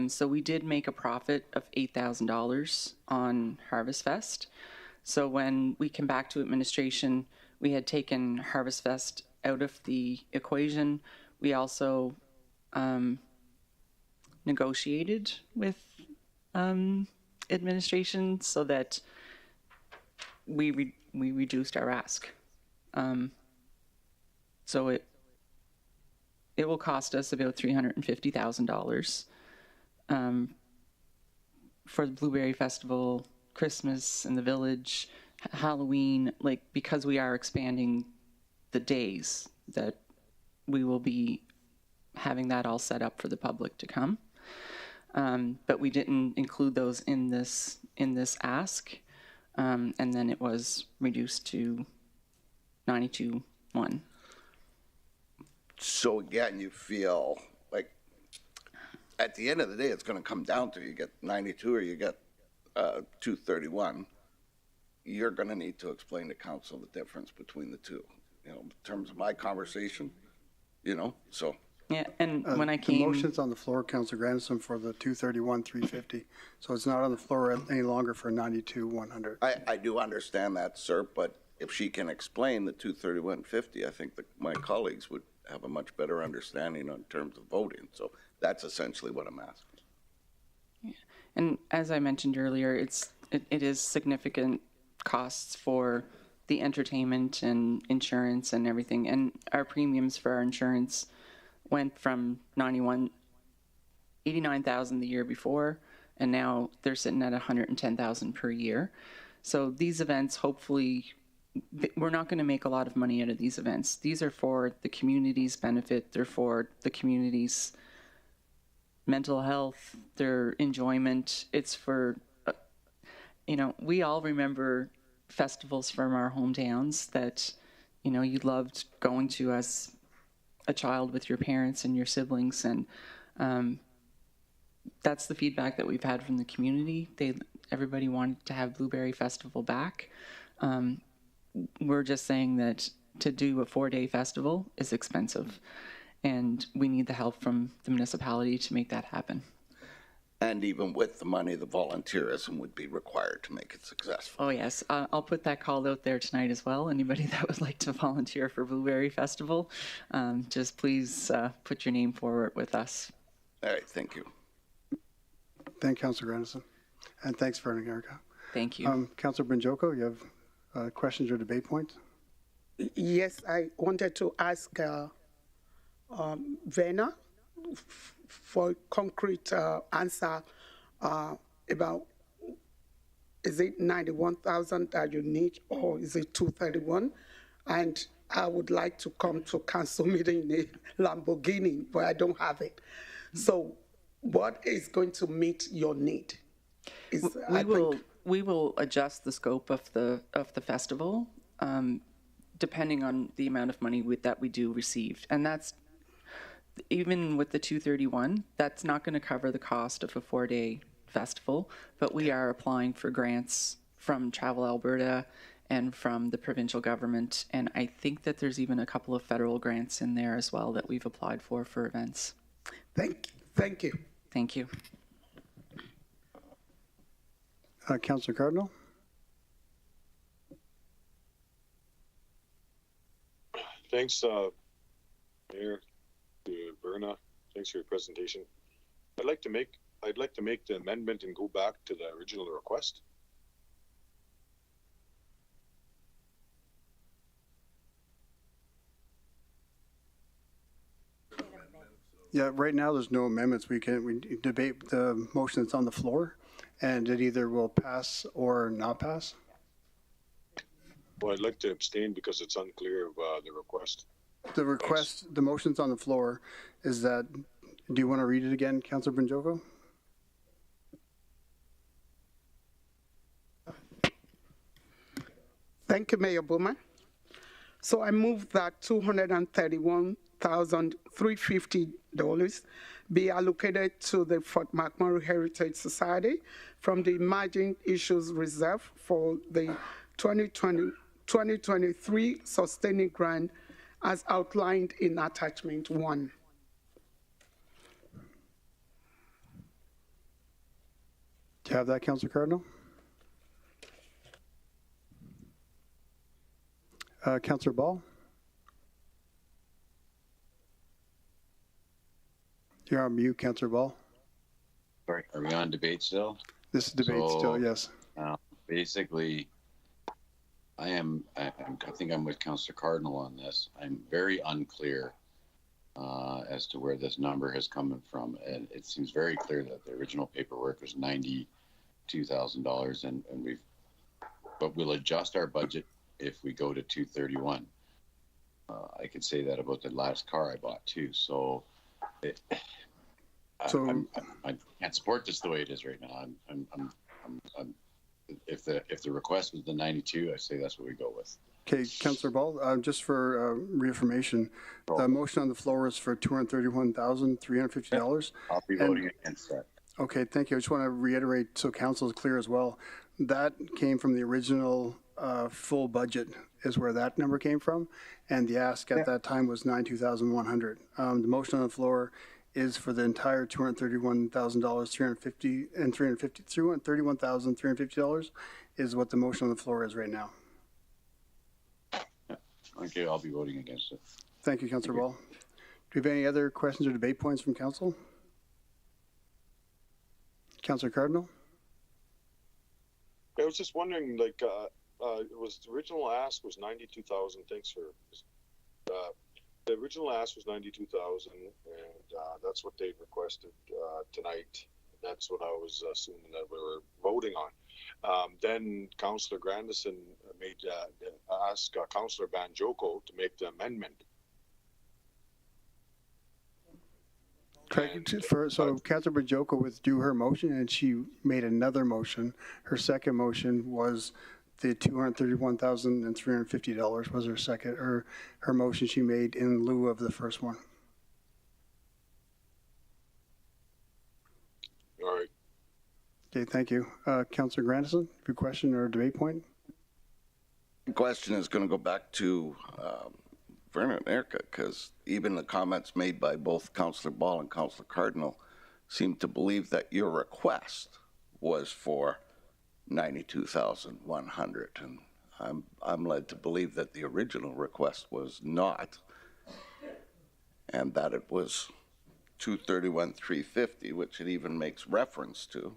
So we did make a profit of $8,000 on Harvest Fest. So when we came back to administration, we had taken Harvest Fest out of the equation. We also negotiated with administration so that we reduced our ask. So it will cost us about $350,000 for the Blueberry Festival, Christmas in the village, Halloween, because we are expanding the days that we will be having that all set up for the public to come. But we didn't include those in this ask, and then it was reduced to 92.1. So again, you feel like at the end of the day, it's going to come down to you get 92 or you get 231. You're going to need to explain to council the difference between the two, in terms of my conversation, so. Yeah, and when I came. The motion's on the floor, Councillor Grandison, for the 231,350. So it's not on the floor any longer for 92,100. I do understand that, sir, but if she can explain the 231,50, I think that my colleagues would have a much better understanding in terms of voting. So that's essentially what I'm asking. Yeah. And as I mentioned earlier, it is significant costs for the entertainment and insurance and everything. And our premiums for our insurance went from $89,000 the year before, and now they're sitting at $110,000 per year. So these events, hopefully, we're not going to make a lot of money out of these events. These are for the community's benefit. They're for the community's mental health, their enjoyment. It's for, we all remember festivals from our hometowns that, you loved going to as a child with your parents and your siblings. And that's the feedback that we've had from the community. Everybody wanted to have Blueberry Festival back. We're just saying that to do a 4-day festival is expensive, and we need the help from the municipality to make that happen. And even with the money, the volunteerism would be required to make it successful. Oh, yes. I'll put that call out there tonight as well. Anybody that would like to volunteer for Blueberry Festival, just please put your name forward with us. All right. Thank you. Thank you, Councillor Grandison. And thanks for Erica. Thank you. Councillor Brynjolko, you have questions or debate points? Yes, I wanted to ask Vena for concrete answer about, is it 91,000 that you need, or is it 231? And I would like to come to council meeting in a Lamborghini, but I don't have it. So what is going to meet your need? We will adjust the scope of the festival depending on the amount of money that we do receive, and that's even with the 231. That's not going to cover the cost of a 4-day festival, but we are applying for grants from Travel Alberta and from the provincial government, and I think that there's even a couple of federal grants in there as well that we've applied for events. Thank you. Thank you. Councillor Cardinal. Thanks, Mayor Berna. Thanks for your presentation. I'd like to make the amendment and go back to the original request. Yeah, right now there's no amendments. We debate the motion that's on the floor, and it either will pass or not pass. Well, I'd like to abstain because it's unclear of the request. The request, the motion's on the floor, is that, do you want to read it again, Councillor Brnjoko? Thank you, Mayor Bowman. So I move that $231,350 be allocated to the Fort McMurray Heritage Society from the Emerging Issues Reserve for the 2023 Sustaining Grant as outlined in Attachment 1. Do you have that, Councillor Cardinal? Councillor Ball? You're on mute, Councillor Ball. Sorry, are we on debate still? This is debate still, yes. Basically, I think I'm with Councillor Cardinal on this. I'm very unclear as to where this number has come from. And it seems very clear that the original paperwork was $92,000 but we'll adjust our budget if we go to 231. I could say that about the last car I bought too. So I can't support this the way it is right now. If the request was the 92, I say that's what we go with. Okay, Councillor Ball, just for reaffirmation, the motion on the floor is for $231,350. I'll be voting against that. Okay, thank you. I just want to reiterate so council is clear as well. That came from the original full budget is where that number came from, and the ask at that time was $92,100. The motion on the floor is for the entire $231,350 and $231,350 is what the motion on the floor is right now. Okay, I'll be voting against it. Thank you, Councillor Ball. Do we have any other questions or debate points from council? Councillor Cardinal? I was just wondering, like, it was the original ask was 92,000. Thanks for the original ask was 92,000, and that's what they requested tonight. That's what I was assuming that we were voting on. Then Councillor Grandison made ask Councillor Banjoko to make the amendment. So Councillor Banjoko withdrew her motion and she made another motion. Her second motion was the $231,350 was her second, or her motion she made in lieu of the first one. All right. Okay, thank you. Councillor Grandison, your question or debate point? The question is going to go back to Vernon and Erica, because even the comments made by both Councillor Ball and Councillor Cardinal seem to believe that your request was for $92,100, and I'm led to believe that the original request was not, and that it was $231,350, which it even makes reference to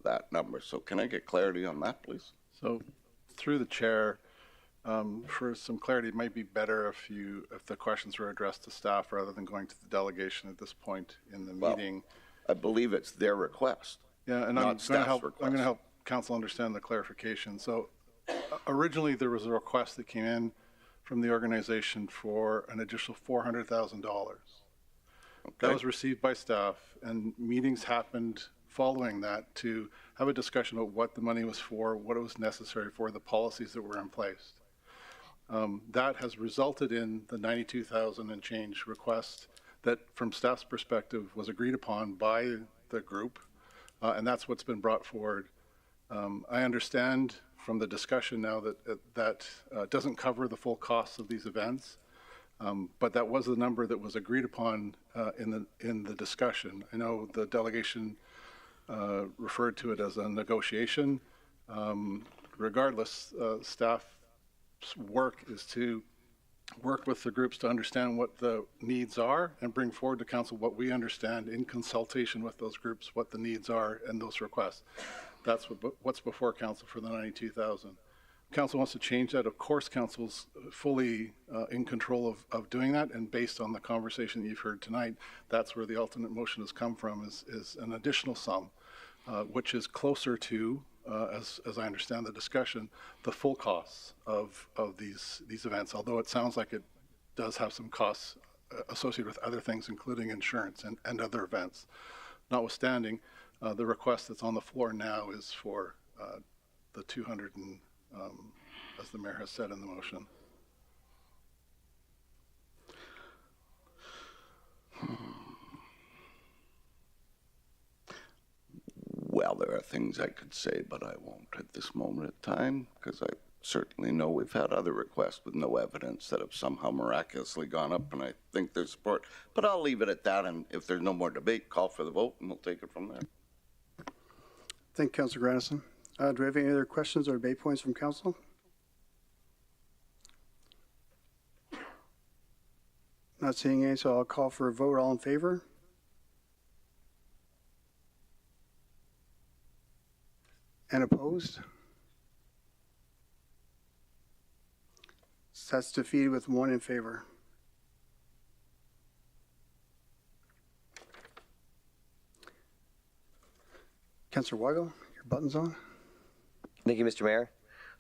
that number. So can I get clarity on that, please? So through the chair, For some clarity, it might be better if the questions were addressed to staff rather than going to the delegation at this point in the meeting. I believe it's their request. Yeah, and I'm going to help council understand the clarification. So originally there was a request that came in from the organization for an additional $400,000. That was received by staff, and meetings happened following that to have a discussion about what the money was for, what it was necessary for, the policies that were in place. That has resulted in the 92,000 and change request that, from staff's perspective, was agreed upon by the group, and that's what's been brought forward. I understand from the discussion now that doesn't cover the full costs of these events, but that was the number that was agreed upon in the discussion. I know the delegation referred to it as a negotiation. Regardless, staff's work is to work with the groups to understand what the needs are and bring forward to council what we understand in consultation with those groups, what the needs are and those requests. That's what's before council for the 92,000. Council wants to change that. Of course, council's fully in control of doing that, and based on the conversation that you've heard tonight, that's where the alternate motion has come from, is an additional sum, which is closer to, as I understand the discussion, the full costs of these events, although it sounds like it does have some costs associated with other things, including insurance and other events. Notwithstanding, the request that's on the floor now is for the 200 and, as the mayor has said in the motion. Well, there are things I could say, but I won't at this moment in time, because I certainly know we've had other requests with no evidence that have somehow miraculously gone up, and I think there's support. But I'll leave it at that, and if there's no more debate, call for the vote, and we'll take it from there. Thank you, Councillor Grandison. Do we have any other questions or debate points from council? Not seeing any, so I'll call for a vote. All in favor? And opposed? So that's defeated with 1 in favor. Councillor Weigel, your button's on. Thank you, Mr. Mayor.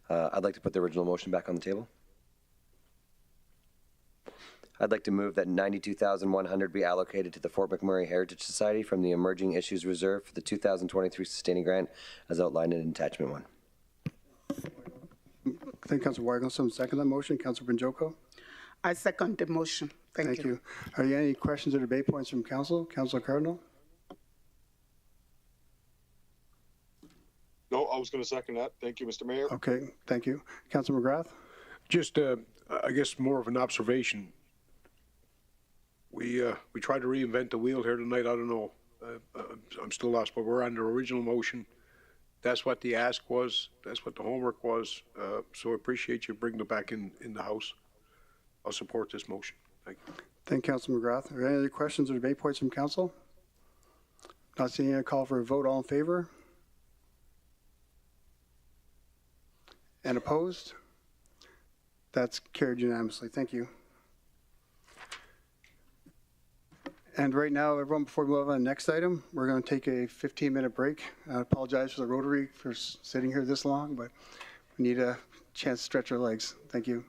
I'd like to put the original motion back on the table. I'd like to move that $92,100 be allocated to the Fort McMurray Heritage Society from the Emerging Issues Reserve for the 2023 Sustaining Grant as outlined in Attachment 1. Thank you, Councillor Weigel. Someone second that motion. Councillor Banjoko? I second the motion. Thank you. Are there any questions or debate points from council? Councillor Cardinal? No, I was going to second that. Thank you, Mr. Mayor. Okay, thank you. Councillor McGrath? Just, I guess, more of an observation. We tried to reinvent the wheel here tonight. I don't know. I'm still lost, but we're on the original motion. That's what the ask was. That's what the homework was. So I appreciate you bringing it back in the House. I'll support this motion. Thank you. Thank you, Councillor McGrath. Are there any other questions or debate points from council? Not seeing any, call for a vote. All in favor? And opposed? That's carried unanimously. Thank you. And right now, everyone, before we move on to the next item, we're going to take a 15-minute break. I apologize for the Rotary for sitting here this long, but we need a chance to stretch our legs. Thank you.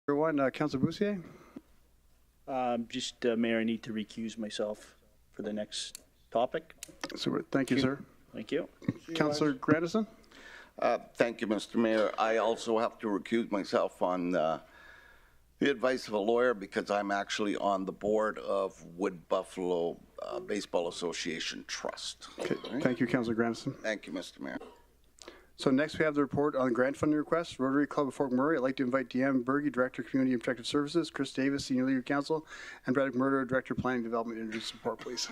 Everyone, Councilor Boussier? Mayor, I need to recuse myself for the next topic. Super. Thank you, sir. Thank you. Councilor Grandison? Thank you, Mr. Mayor. I also have to recuse myself on the advice of a lawyer because I'm actually on the board of Wood Buffalo Baseball Association Trust. Okay. Thank you, Councilor Grandison. Thank you, Mr. Mayor. So next we have the report on grant funding requests. Rotary Club of Fort McMurray. I'd like to invite Deanne Berge, Director of Community and Protective Services, Chris Davis, Senior Leader Council, and Brad McMurdo, Director of Planning and Development, to introduce support, please.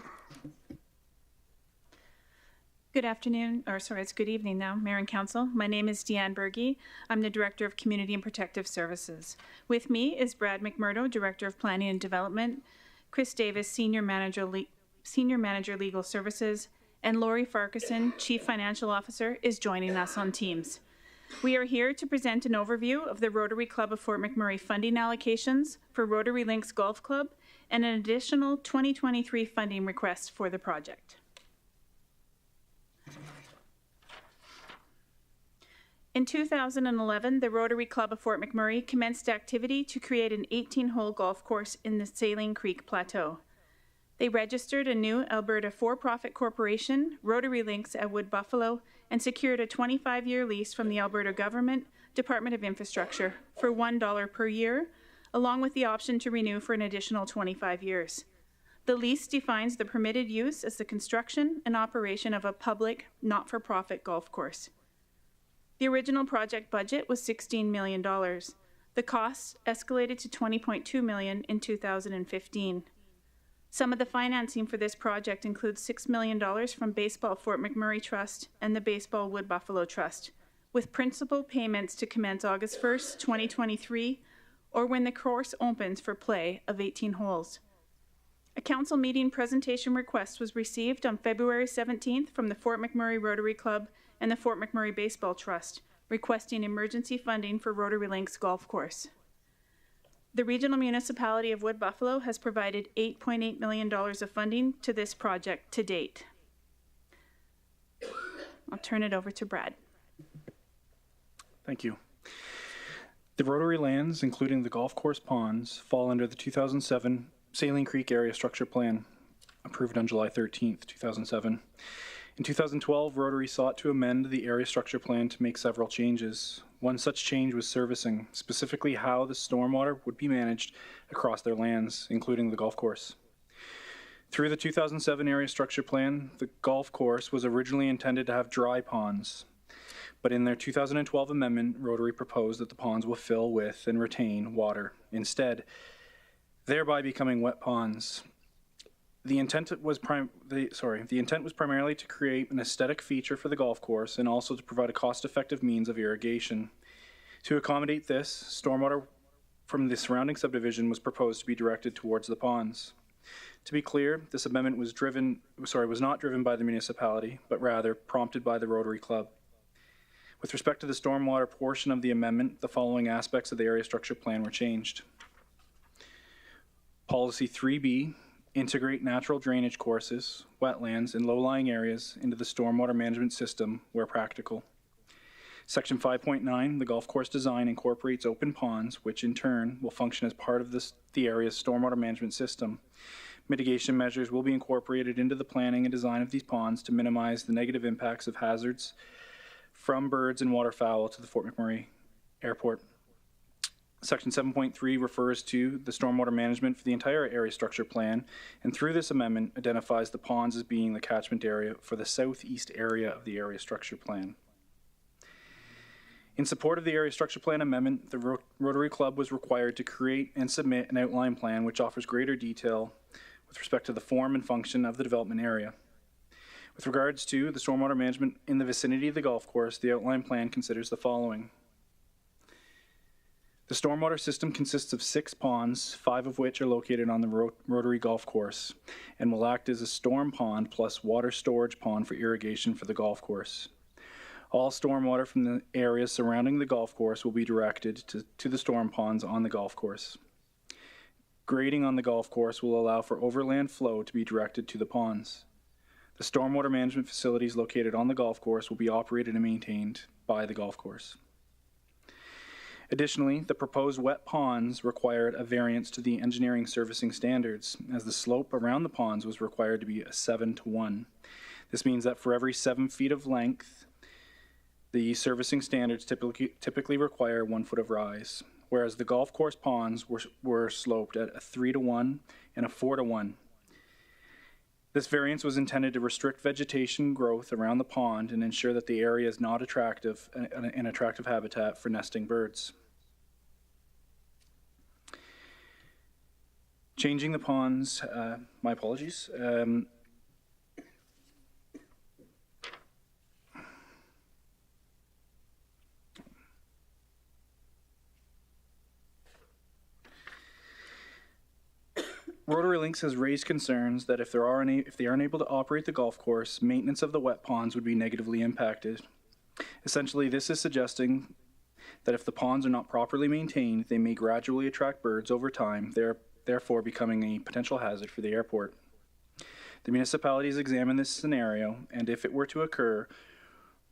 Good afternoon, or sorry, it's good evening now, Mayor and Council. My name is Deanne Berge. I'm the Director of Community and Protective Services. With me is Brad McMurdo, Director of Planning and Development, Chris Davis, Senior Manager Legal Services, and Lori Farquharson, Chief Financial Officer, is joining us on Teams. We are here to present an overview of the Rotary Club of Fort McMurray funding allocations for Rotary Links Golf Club and an additional 2023 funding request for the project. In 2011, the Rotary Club of Fort McMurray commenced activity to create an 18-hole golf course in the Saline Creek Plateau. They registered a new Alberta for-profit corporation, Rotary Links at Wood Buffalo, and secured a 25-year lease from the Alberta Government, Department of Infrastructure, for $1 per year, along with the option to renew for an additional 25 years. The lease defines the permitted use as the construction and operation of a public, not-for-profit golf course. The original project budget was $16 million. The costs escalated to $20.2 million in 2015. Some of the financing for this project includes $6 million from Baseball Fort McMurray Trust and the Baseball Wood Buffalo Trust, with principal payments to commence August 1st, 2023, or when the course opens for play of 18 holes. A council meeting presentation request was received on February 17th from the Fort McMurray Rotary Club and the Fort McMurray Baseball Trust, requesting emergency funding for Rotary Links Golf Course. The Regional Municipality of Wood Buffalo has provided $8.8 million of funding to this project to date. I'll turn it over to Brad. Thank you. The Rotary lands, including the golf course ponds, fall under the 2007 Saline Creek Area Structure Plan, approved on July 13th, 2007. In 2012, Rotary sought to amend the Area Structure Plan to make several changes. One such change was servicing, specifically how the stormwater would be managed across their lands, including the golf course. Through the 2007 Area Structure Plan, the golf course was originally intended to have dry ponds, but in their 2012 amendment, Rotary proposed that the ponds will fill with and retain water instead, thereby becoming wet ponds. The intent was primarily to create an aesthetic feature for the golf course and also to provide a cost-effective means of irrigation. To accommodate this, stormwater from the surrounding subdivision was proposed to be directed towards the ponds. To be clear, this amendment was not driven by the municipality, but rather prompted by the Rotary Club. With respect to the stormwater portion of the amendment, the following aspects of the Area Structure Plan were changed. Policy 3B, integrate natural drainage courses, wetlands, and low-lying areas into the stormwater management system where practical. Section 5.9, the golf course design incorporates open ponds, which in turn will function as part of the area's stormwater management system. Mitigation measures will be incorporated into the planning and design of these ponds to minimize the negative impacts of hazards from birds and waterfowl to the Fort McMurray Airport. Section 7.3 refers to the stormwater management for the entire area structure plan, and through this amendment identifies the ponds as being the catchment area for the southeast area of the area structure plan. In support of the area structure plan amendment, the Rotary Club was required to create and submit an outline plan which offers greater detail with respect to the form and function of the development area. With regards to the stormwater management in the vicinity of the golf course, the outline plan considers the following. The stormwater system consists of 6 ponds, 5 of which are located on the Rotary Golf Course, and will act as a storm pond plus water storage pond for irrigation for the golf course. All stormwater from the areas surrounding the golf course will be directed to the storm ponds on the golf course. Grading on the golf course will allow for overland flow to be directed to the ponds. The stormwater management facilities located on the golf course will be operated and maintained by the golf course. Additionally, the proposed wet ponds required a variance to the engineering servicing standards, as the slope around the ponds was required to be a 7-to-1. This means that for every 7 feet of length, the servicing standards typically require 1 foot of rise, whereas the golf course ponds were sloped at a 3-to-1 and a 4-to-1. This variance was intended to restrict vegetation growth around the pond and ensure that the area is not an attractive habitat for nesting birds. Changing the ponds, my apologies. Rotary Links has raised concerns that if they are unable to operate the golf course, maintenance of the wet ponds would be negatively impacted. Essentially, this is suggesting that if the ponds are not properly maintained, they may gradually attract birds over time, therefore becoming a potential hazard for the airport. The municipality has examined this scenario, and if it were to occur,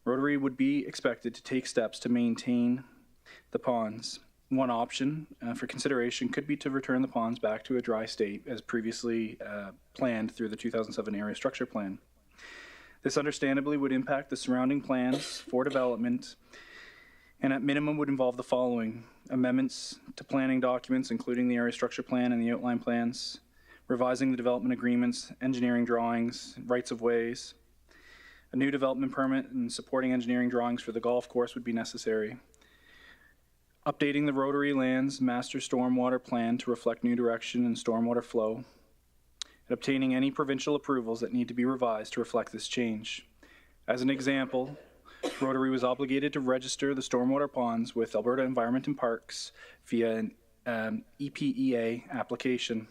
Rotary would be expected to take steps to maintain the ponds. One option for consideration could be to return the ponds back to a dry state as previously planned through the 2007 Area Structure Plan. This understandably would impact the surrounding plans for development and at minimum would involve the following: amendments to planning documents, including the Area Structure Plan and the outline plans, revising the development agreements, engineering drawings, rights of ways. A new development permit and supporting engineering drawings for the golf course would be necessary. Updating the Rotary Lands Master Stormwater Plan to reflect new direction and stormwater flow, and obtaining any provincial approvals that need to be revised to reflect this change. As an example, Rotary was obligated to register the stormwater ponds with Alberta Environment and Parks via an EPEA application.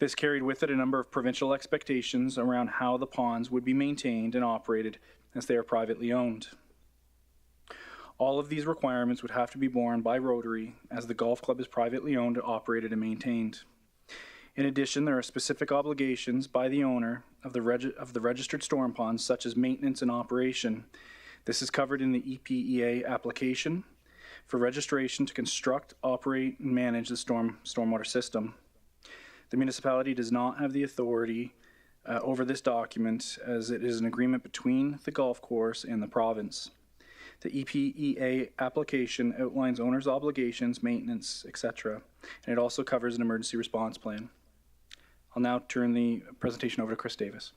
This carried with it a number of provincial expectations around how the ponds would be maintained and operated as they are privately owned. All of these requirements would have to be borne by Rotary as the golf club is privately owned, operated, and maintained. In addition, there are specific obligations by the owner of the registered storm ponds, such as maintenance and operation. This is covered in the EPEA application for registration to construct, operate, and manage the stormwater system. The municipality does not have the authority over this document, as it is an agreement between the golf course and the province. The EPEA application outlines owner's obligations, maintenance, etc., and it also covers an emergency response plan. I'll now turn the presentation over to Chris Davis.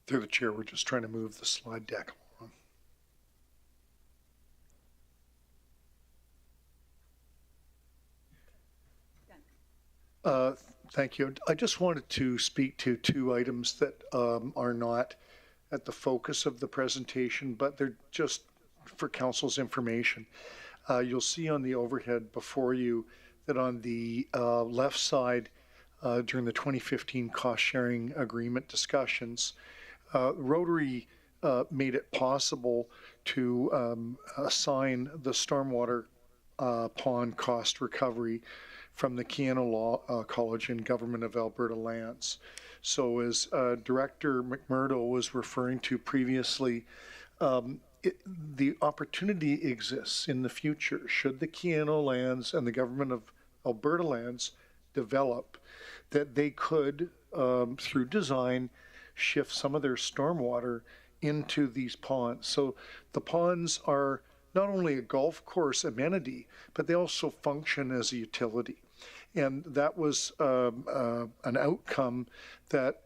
Through the chair, we're just trying to move the slide deck along. Thank you. I just wanted to speak to two items that are not at the focus of the presentation, but they're just for council's information. You'll see on the overhead before you that on the left side during the 2015 cost-sharing agreement discussions, Rotary made it possible to assign the stormwater pond cost recovery from the Keano Law College and Government of Alberta lands. So as Director McMurdo was referring to previously, the opportunity exists in the future, should the Keano lands and the Government of Alberta lands develop, that they could, through design, shift some of their stormwater into these ponds. So the ponds are not only a golf course amenity, but they also function as a utility. And that was an outcome that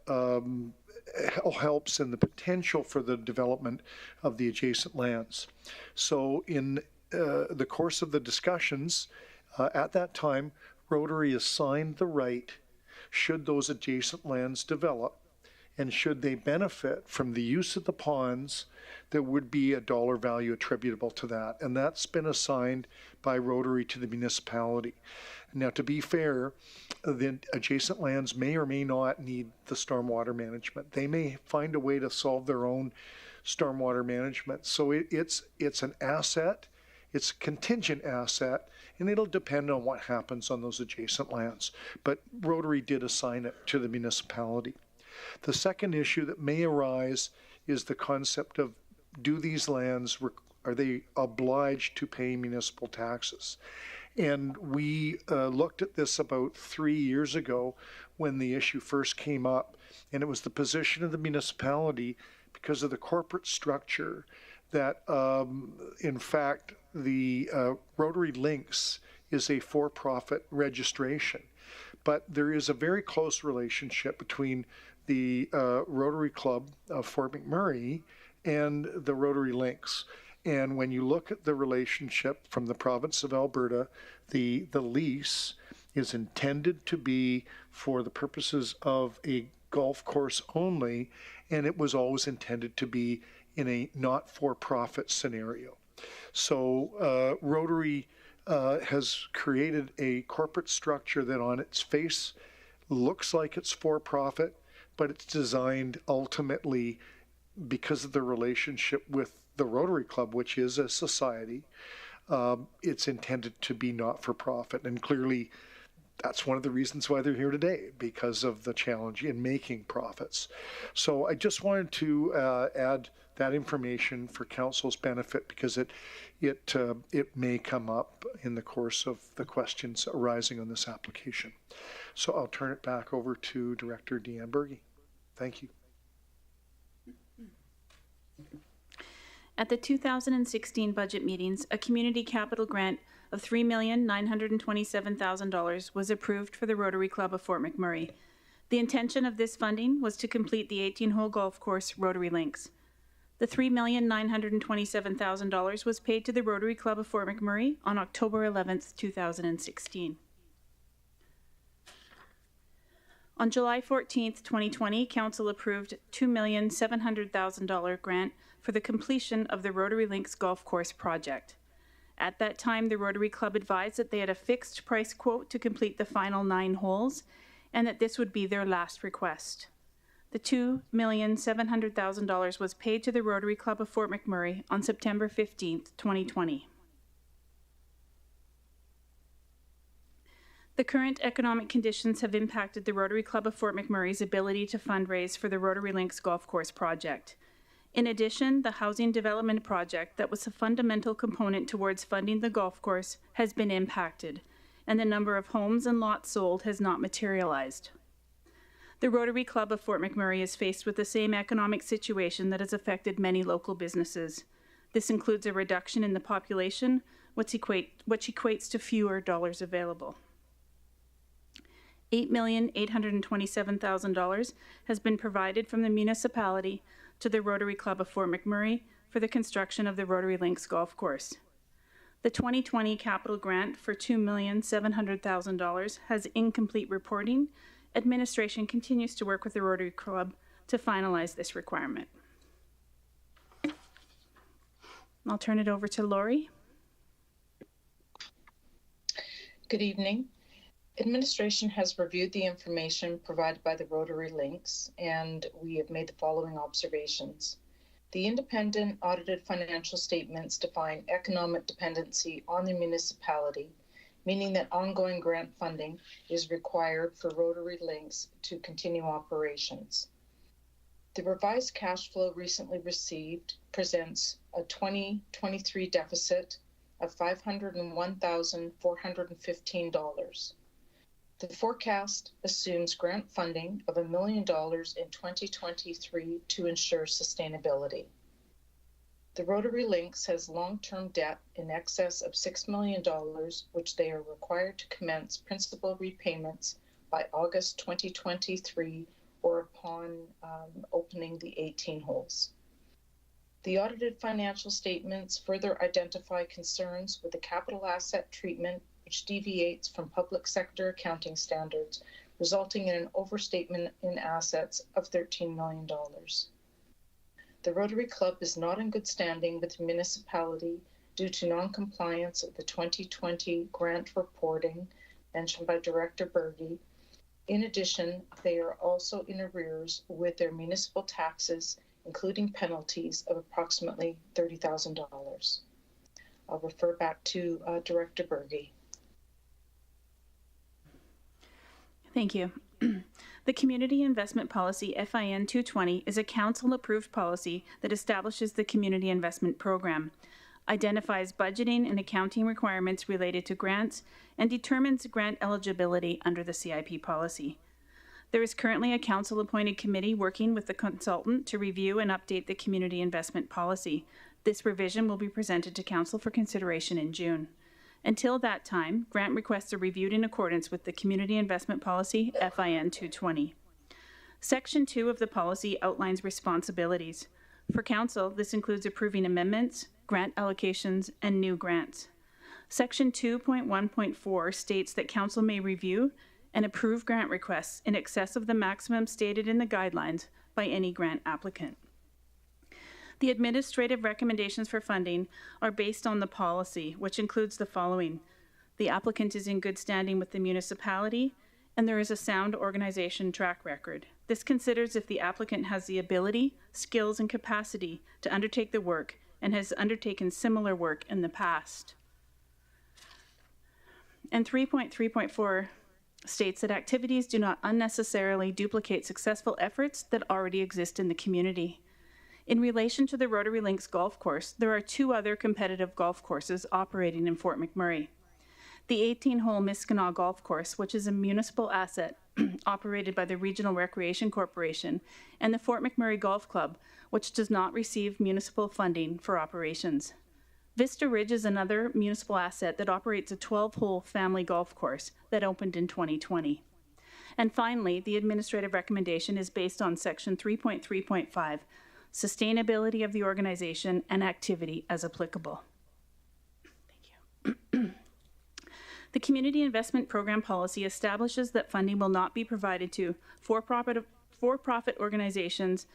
helps in the potential for the development of the adjacent lands. So in the course of the discussions, at that time, Rotary assigned the right, should those adjacent lands develop, and should they benefit from the use of the ponds, there would be a dollar value attributable to that. And that's been assigned by Rotary to the municipality. Now, to be fair, the adjacent lands may or may not need the stormwater management. They may find a way to solve their own stormwater management. So it's an asset, It's a contingent asset, and it'll depend on what happens on those adjacent lands. But Rotary did assign it to the municipality. The second issue that may arise is the concept of, do these lands, are they obliged to pay municipal taxes? And we looked at this about 3 years ago when the issue first came up, and it was the position of the municipality, because of the corporate structure, that in fact the Rotary Links is a for-profit registration. But there is a very close relationship between the Rotary Club of Fort McMurray and the Rotary Links. And when you look at the relationship from the province of Alberta, the lease is intended to be for the purposes of a golf course only, and it was always intended to be in a not-for-profit scenario. So Rotary has created a corporate structure that on its face looks like it's for-profit, but it's designed ultimately, because of the relationship with the Rotary Club, which is a society, it's intended to be not-for-profit. And clearly, that's one of the reasons why they're here today, because of the challenge in making profits. So I just wanted to add that information for council's benefit, because it may come up in the course of the questions arising on this application. So I'll turn it back over to Director Deanne Berge. Thank you. At the 2016 budget meetings, a community capital grant of $3,927,000 was approved for the Rotary Club of Fort McMurray. The intention of this funding was to complete the 18-hole golf course Rotary Links. The $3,927,000 was paid to the Rotary Club of Fort McMurray on October 11th, 2016. On July 14th, 2020, Council approved $2,700,000 grant for the completion of the Rotary Links Golf Course project. At that time, the Rotary Club advised that they had a fixed price quote to complete the final 9 holes, and that this would be their last request. The $2,700,000 was paid to the Rotary Club of Fort McMurray on September 15th, 2020. The current economic conditions have impacted the Rotary Club of Fort McMurray's ability to fundraise for the Rotary Links Golf Course project. In addition, the housing development project that was a fundamental component towards funding the golf course has been impacted, and the number of homes and lots sold has not materialized. The Rotary Club of Fort McMurray is faced with the same economic situation that has affected many local businesses. This includes a reduction in the population, which equates to fewer dollars available. $8,827,000 has been provided from the municipality to the Rotary Club of Fort McMurray for the construction of the Rotary Links Golf Course. The 2020 capital grant for $2,700,000 has incomplete reporting. Administration continues to work with the Rotary Club to finalize this requirement. I'll turn it over to Lori. Good evening. Administration has reviewed the information provided by the Rotary Links, and we have made the following observations. The independent audited financial statements define economic dependency on the municipality, meaning that ongoing grant funding is required for Rotary Links to continue operations. The revised cash flow recently received presents a 2023 deficit of $501,415. The forecast assumes grant funding of $1 million in 2023 to ensure sustainability. The Rotary Links has long-term debt in excess of $6 million, which they are required to commence principal repayments by August 2023 or upon opening the 18 holes. The audited financial statements further identify concerns with the capital asset treatment, which deviates from public sector accounting standards, resulting in an overstatement in assets of $13 million. The Rotary Club is not in good standing with the municipality due to non-compliance of the 2020 grant reporting mentioned by Director Berge. In addition, they are also in arrears with their municipal taxes, including penalties of approximately $30,000. I'll refer back to Director Berge. Thank you. The Community Investment Policy FIN 220 is a council-approved policy that establishes the Community Investment Program, identifies budgeting and accounting requirements related to grants, and determines grant eligibility under the CIP policy. There is currently a council-appointed committee working with the consultant to review and update the Community Investment Policy. This revision will be presented to Council for consideration in June. Until that time, grant requests are reviewed in accordance with the Community Investment Policy FIN 220. Section 2 of the policy outlines responsibilities. For Council, this includes approving amendments, grant allocations, and new grants. Section 2.1.4 states that Council may review and approve grant requests in excess of the maximum stated in the guidelines by any grant applicant. The administrative recommendations for funding are based on the policy, which includes the following. The applicant is in good standing with the municipality, and there is a sound organization track record. This considers if the applicant has the ability, skills, and capacity to undertake the work and has undertaken similar work in the past. And 3.3.4 states that activities do not unnecessarily duplicate successful efforts that already exist in the community. In relation to the Rotary Links Golf Course, there are 2 other competitive golf courses operating in Fort McMurray. The 18-hole Miskinaw Golf Course, which is a municipal asset operated by the Regional Recreation Corporation, and the Fort McMurray Golf Club, which does not receive municipal funding for operations. Vista Ridge is another municipal asset that operates a 12-hole family golf course that opened in 2020. And finally, the administrative recommendation is based on Section 3.3.5, sustainability of the organization and activity as applicable. Thank you. The Community Investment Program policy establishes that funding will not be provided to for-profit organizations,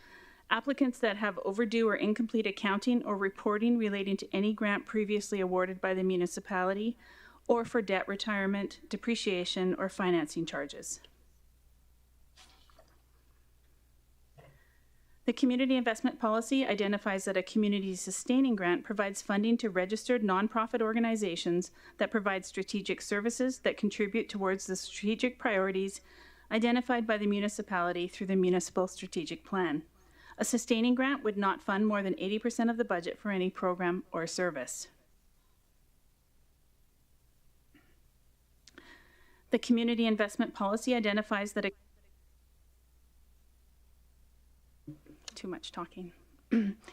applicants that have overdue or incomplete accounting or reporting relating to any grant previously awarded by the municipality, or for debt retirement, depreciation, or financing charges. The Community Investment Policy identifies that a community sustaining grant provides funding to registered nonprofit organizations that provide strategic services that contribute towards the strategic priorities identified by the municipality through the Municipal Strategic Plan. A sustaining grant would not fund more than 80% of the budget for any program or service. The Community Investment Policy identifies that too much talking.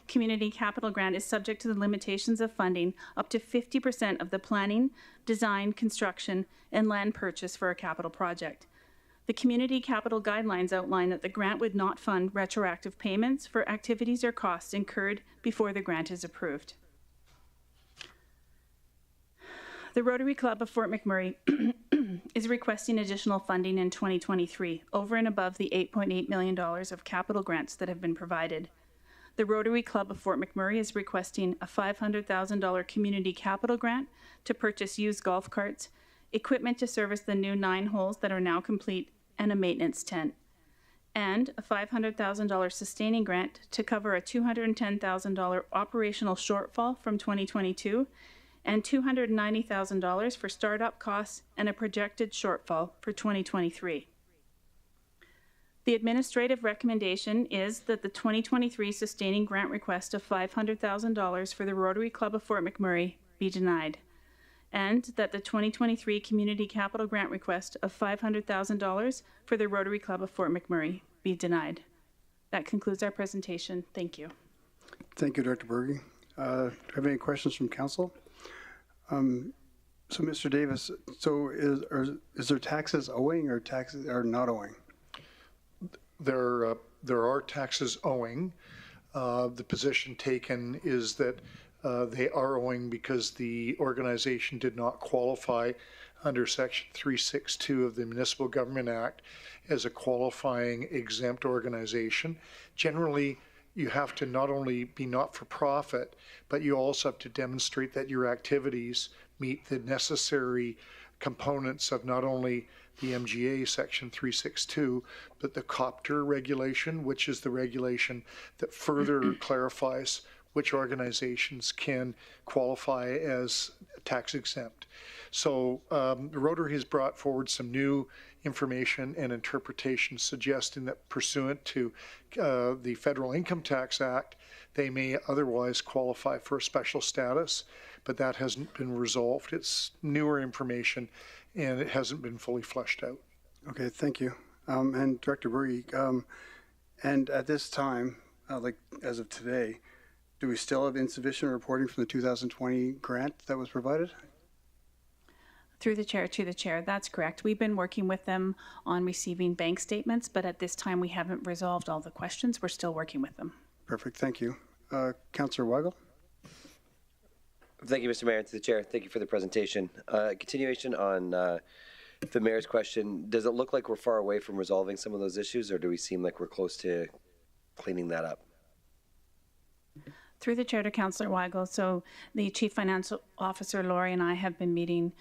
Community capital grant is subject to the limitations of funding up to 50% of the planning, design, construction, and land purchase for a capital project. The community capital guidelines outline that the grant would not fund retroactive payments for activities or costs incurred before the grant is approved. The Rotary Club of Fort McMurray is requesting additional funding in 2023 over and above the $8.8 million of capital grants that have been provided. The Rotary Club of Fort McMurray is requesting a $500,000 community capital grant to purchase used golf carts, equipment to service the new 9 holes that are now complete, and a maintenance tent, and a $500,000 sustaining grant to cover a $210,000 operational shortfall from 2022 and $290,000 for startup costs and a projected shortfall for 2023. The administrative recommendation is that the 2023 sustaining grant request of $500,000 for the Rotary Club of Fort McMurray be denied, and that the 2023 community capital grant request of $500,000 for the Rotary Club of Fort McMurray be denied. That concludes our presentation. Thank you. Thank you, Director Berge. Do you have any questions from council? So, Mr. Davis, so is there taxes owing or taxes are not owing? There are taxes owing. The position taken is that they are owing because the organization did not qualify under Section 362 of the Municipal Government Act as a qualifying exempt organization. Generally, you have to not only be not-for-profit, but you also have to demonstrate that your activities meet the necessary components of not only the MGA Section 362, but the COPTER regulation, which is the regulation that further clarifies which organizations can qualify as tax exempt. So the Rotary has brought forward some new information and interpretation suggesting that pursuant to the Federal Income Tax Act, they may otherwise qualify for a special status, but that hasn't been resolved. It's newer information and it hasn't been fully fleshed out. Okay, thank you. And Director Burge, and at this time, like as of today, do we still have insufficient reporting from the 2020 grant that was provided? Through the chair to the chair, that's correct. We've been working with them on receiving bank statements, but at this time we haven't resolved all the questions. We're still working with them. Perfect, thank you. Councillor Weigel? Thank you, Mr. Mayor, and to the chair. Thank you for the presentation. Continuation on the mayor's question, does it look like we're far away from resolving some of those issues, or do we seem like we're close to cleaning that up? Through the chair to Councillor Weigel, so the Chief Financial Officer, Lori, and I have been meeting.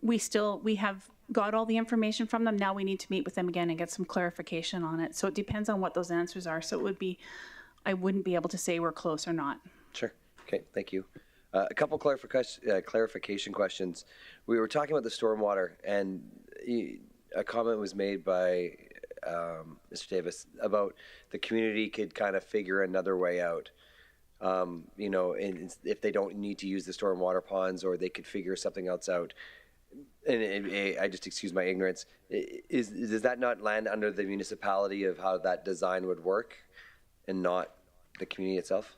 We have got all the information from them. Now we need to meet with them again and get some clarification on it. So it depends on what those answers are. So it would be, I wouldn't be able to say we're close or not. Sure. Okay, thank you. A couple clarification questions. We were talking about the stormwater, and a comment was made by Mr. Davis about the community could kind of figure another way out. You know, and if they don't need to use the stormwater ponds, or they could figure something else out. And I just excuse my ignorance. Does that not land under the municipality of how that design would work, and not the community itself?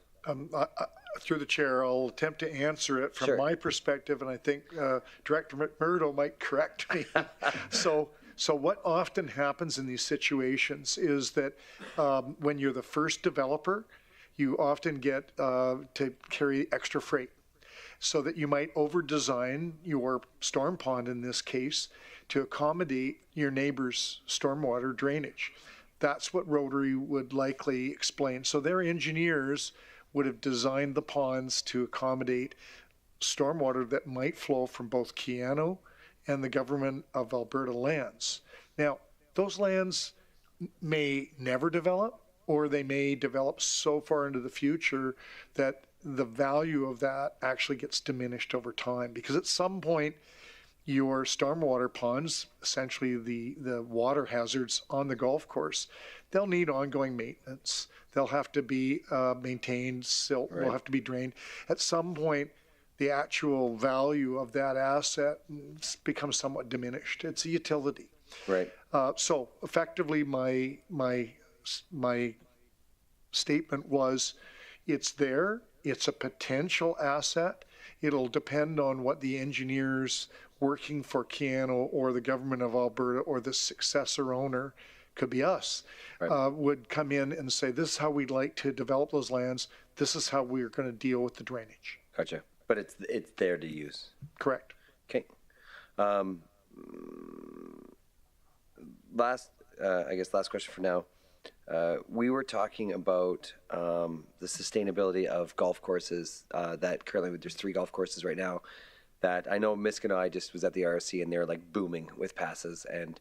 Through the chair, I'll attempt to answer it from my perspective, and I think Director McMurdo might correct me. So what often happens in these situations is that when you're the first developer, you often get to carry extra freight, so that you might over-design your storm pond in this case to accommodate your neighbor's stormwater drainage. That's what Rotary would likely explain. So their engineers would have designed the ponds to accommodate stormwater that might flow from both Keyano and the government of Alberta lands. Now, those lands may never develop, or they may develop so far into the future that the value of that actually gets diminished over time. Because at some point, your stormwater ponds, essentially the water hazards on the golf course, they'll need ongoing maintenance. They'll have to be maintained, silt will have to be drained. At some point, the actual value of that asset becomes somewhat diminished. It's a utility. Right. So effectively, my statement was, it's there, it's a potential asset. It'll depend on what the engineers working for Keyano or the government of Alberta or the successor owner, could be us, would come in and say, this is how we'd like to develop those lands. This is how we're going to deal with the drainage. Gotcha. But it's there to use. Correct. Okay. Last question for now. We were talking about the sustainability of golf courses that currently, there's 3 golf courses right now that I know Misk and I just was at the RSC, and they're like booming with passes and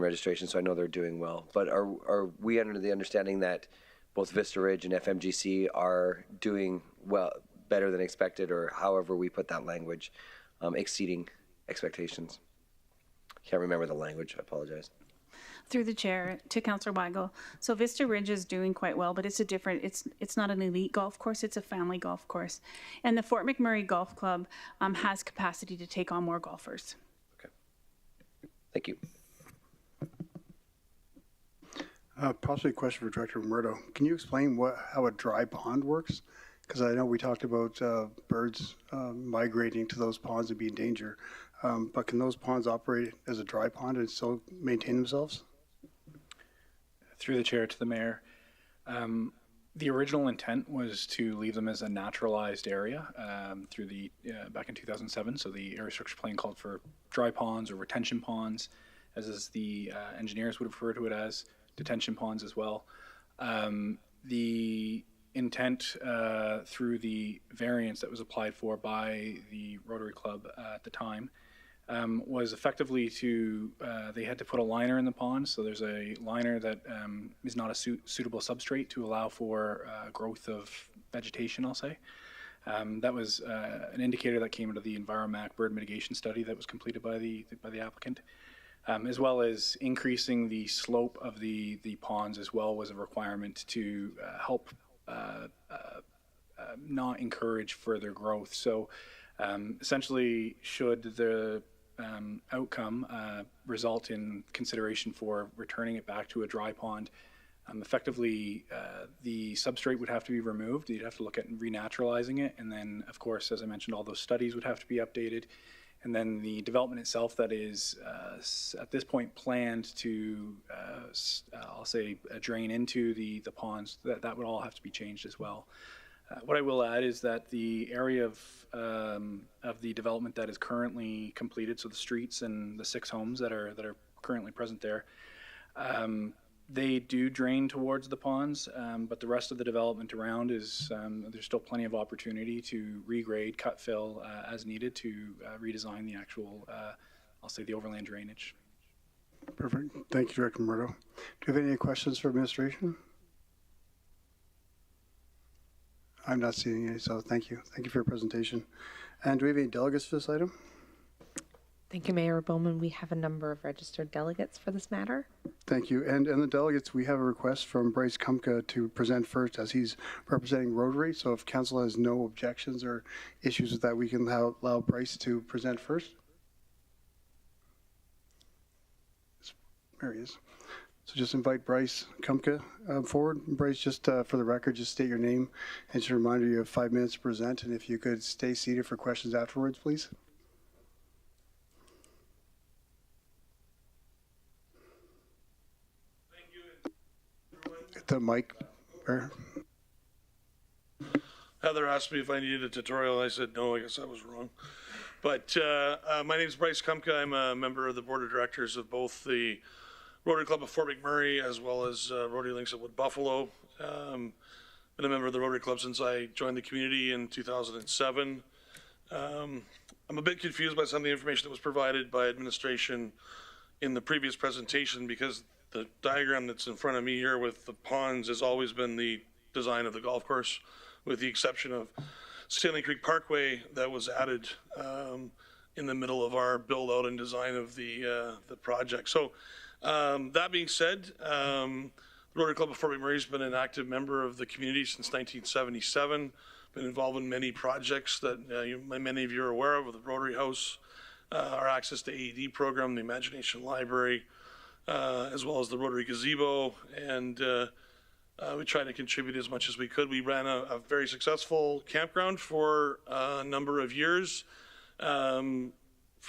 registration, so I know they're doing well. But are we under the understanding that both Vista Ridge and FMGC are doing well, better than expected, or however we put that language, exceeding expectations? Can't remember the language, I apologize. Through the chair to Councillor Weigel. So Vista Ridge is doing quite well, but it's not an elite golf course, it's a family golf course. And the Fort McMurray Golf Club has capacity to take on more golfers. Okay. Thank you. Possibly a question for Director Murdo. Can you explain how a dry pond works? Because I know we talked about birds migrating to those ponds and be in danger. But can those ponds operate as a dry pond and still maintain themselves? Through the chair to the mayor, the original intent was to leave them as a naturalized area through the back in 2007. So the area structure plan called for dry ponds or retention ponds, as the engineers would refer to it as, detention ponds as well. The intent through the variance that was applied for by the Rotary Club at the time was effectively to, they had to put a liner in the pond. So there's a liner that is not a suitable substrate to allow for growth of vegetation, I'll say. That was an indicator that came into the EnviroMac bird mitigation study that was completed by the applicant, as well as increasing the slope of the ponds as well was a requirement to help not encourage further growth. So essentially, should the outcome result in consideration for returning it back to a dry pond, effectively the substrate would have to be removed. You'd have to look at renaturalizing it, and then of course, as I mentioned, all those studies would have to be updated, and then the development itself that is at this point planned to I'll say drain into the ponds, that would all have to be changed as well. What I will add is that the area of the development that is currently completed, so the streets and the 6 homes that are currently present there, they do drain towards the ponds, but the rest of the development around is there's still plenty of opportunity to regrade, cut fill as needed to redesign the actual, I'll say, the overland drainage. Perfect. Thank you, Director Murdo. Do you have any questions for administration? I'm not seeing any, so thank you. Thank you for your presentation. And do we have any delegates for this item? Thank you, Mayor Bowman. We have a number of registered delegates for this matter. Thank you. And the delegates, we have a request from Bryce Kumka to present first as he's representing Rotary. So if council has no objections or issues with that, we can allow Bryce to present first. There he is. So just invite Bryce Kumka forward. Bryce, just for the record, just state your name and just a reminder you have 5 minutes to present. And if you could stay seated for questions afterwards, please. Thank you. Get the mic. Heather asked me if I needed a tutorial. I said no. I guess I was wrong. But my name is Bryce Kumka. I'm a member of the board of directors of both the Rotary Club of Fort McMurray as well as Rotary Links at Wood Buffalo. Been a member of the Rotary Club since I joined the community in 2007. I'm a bit confused by some of the information that was provided by administration in the previous presentation, because the diagram that's in front of me here with the ponds has always been the design of the golf course, with the exception of Stanley Creek Parkway that was added in the middle of our build out and design of the project. So that being said, the Rotary Club of Fort McMurray has been an active member of the community since 1977. Been involved in many projects that many of you are aware of, with the Rotary House, our Access to AED program, the Imagination Library, as well as the Rotary Gazebo, and we tried to contribute as much as we could. We ran a very successful campground for a number of years.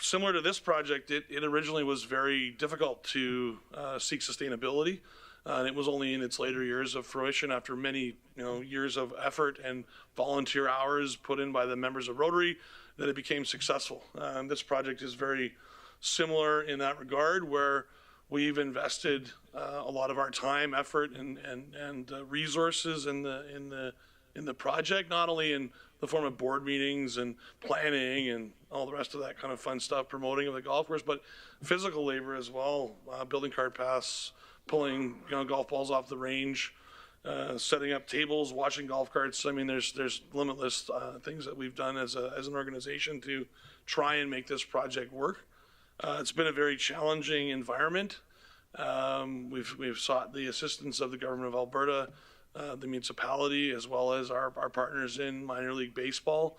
Similar to this project, it originally was very difficult to seek sustainability, and it was only in its later years of fruition, after many years of effort and volunteer hours put in by the members of Rotary, that it became successful. This project is very similar in that regard, where we've invested a lot of our time, effort, and resources in the project, not only in the form of board meetings and planning and all the rest of that kind of fun stuff, promoting of the golf course, but physical labor as well, building cart paths, pulling golf balls off the range, setting up tables, washing golf carts. I mean, there's limitless things that we've done as an organization to try and make this project work. It's been a very challenging environment. We've sought the assistance of the government of Alberta, the municipality, as well as our partners in minor league baseball,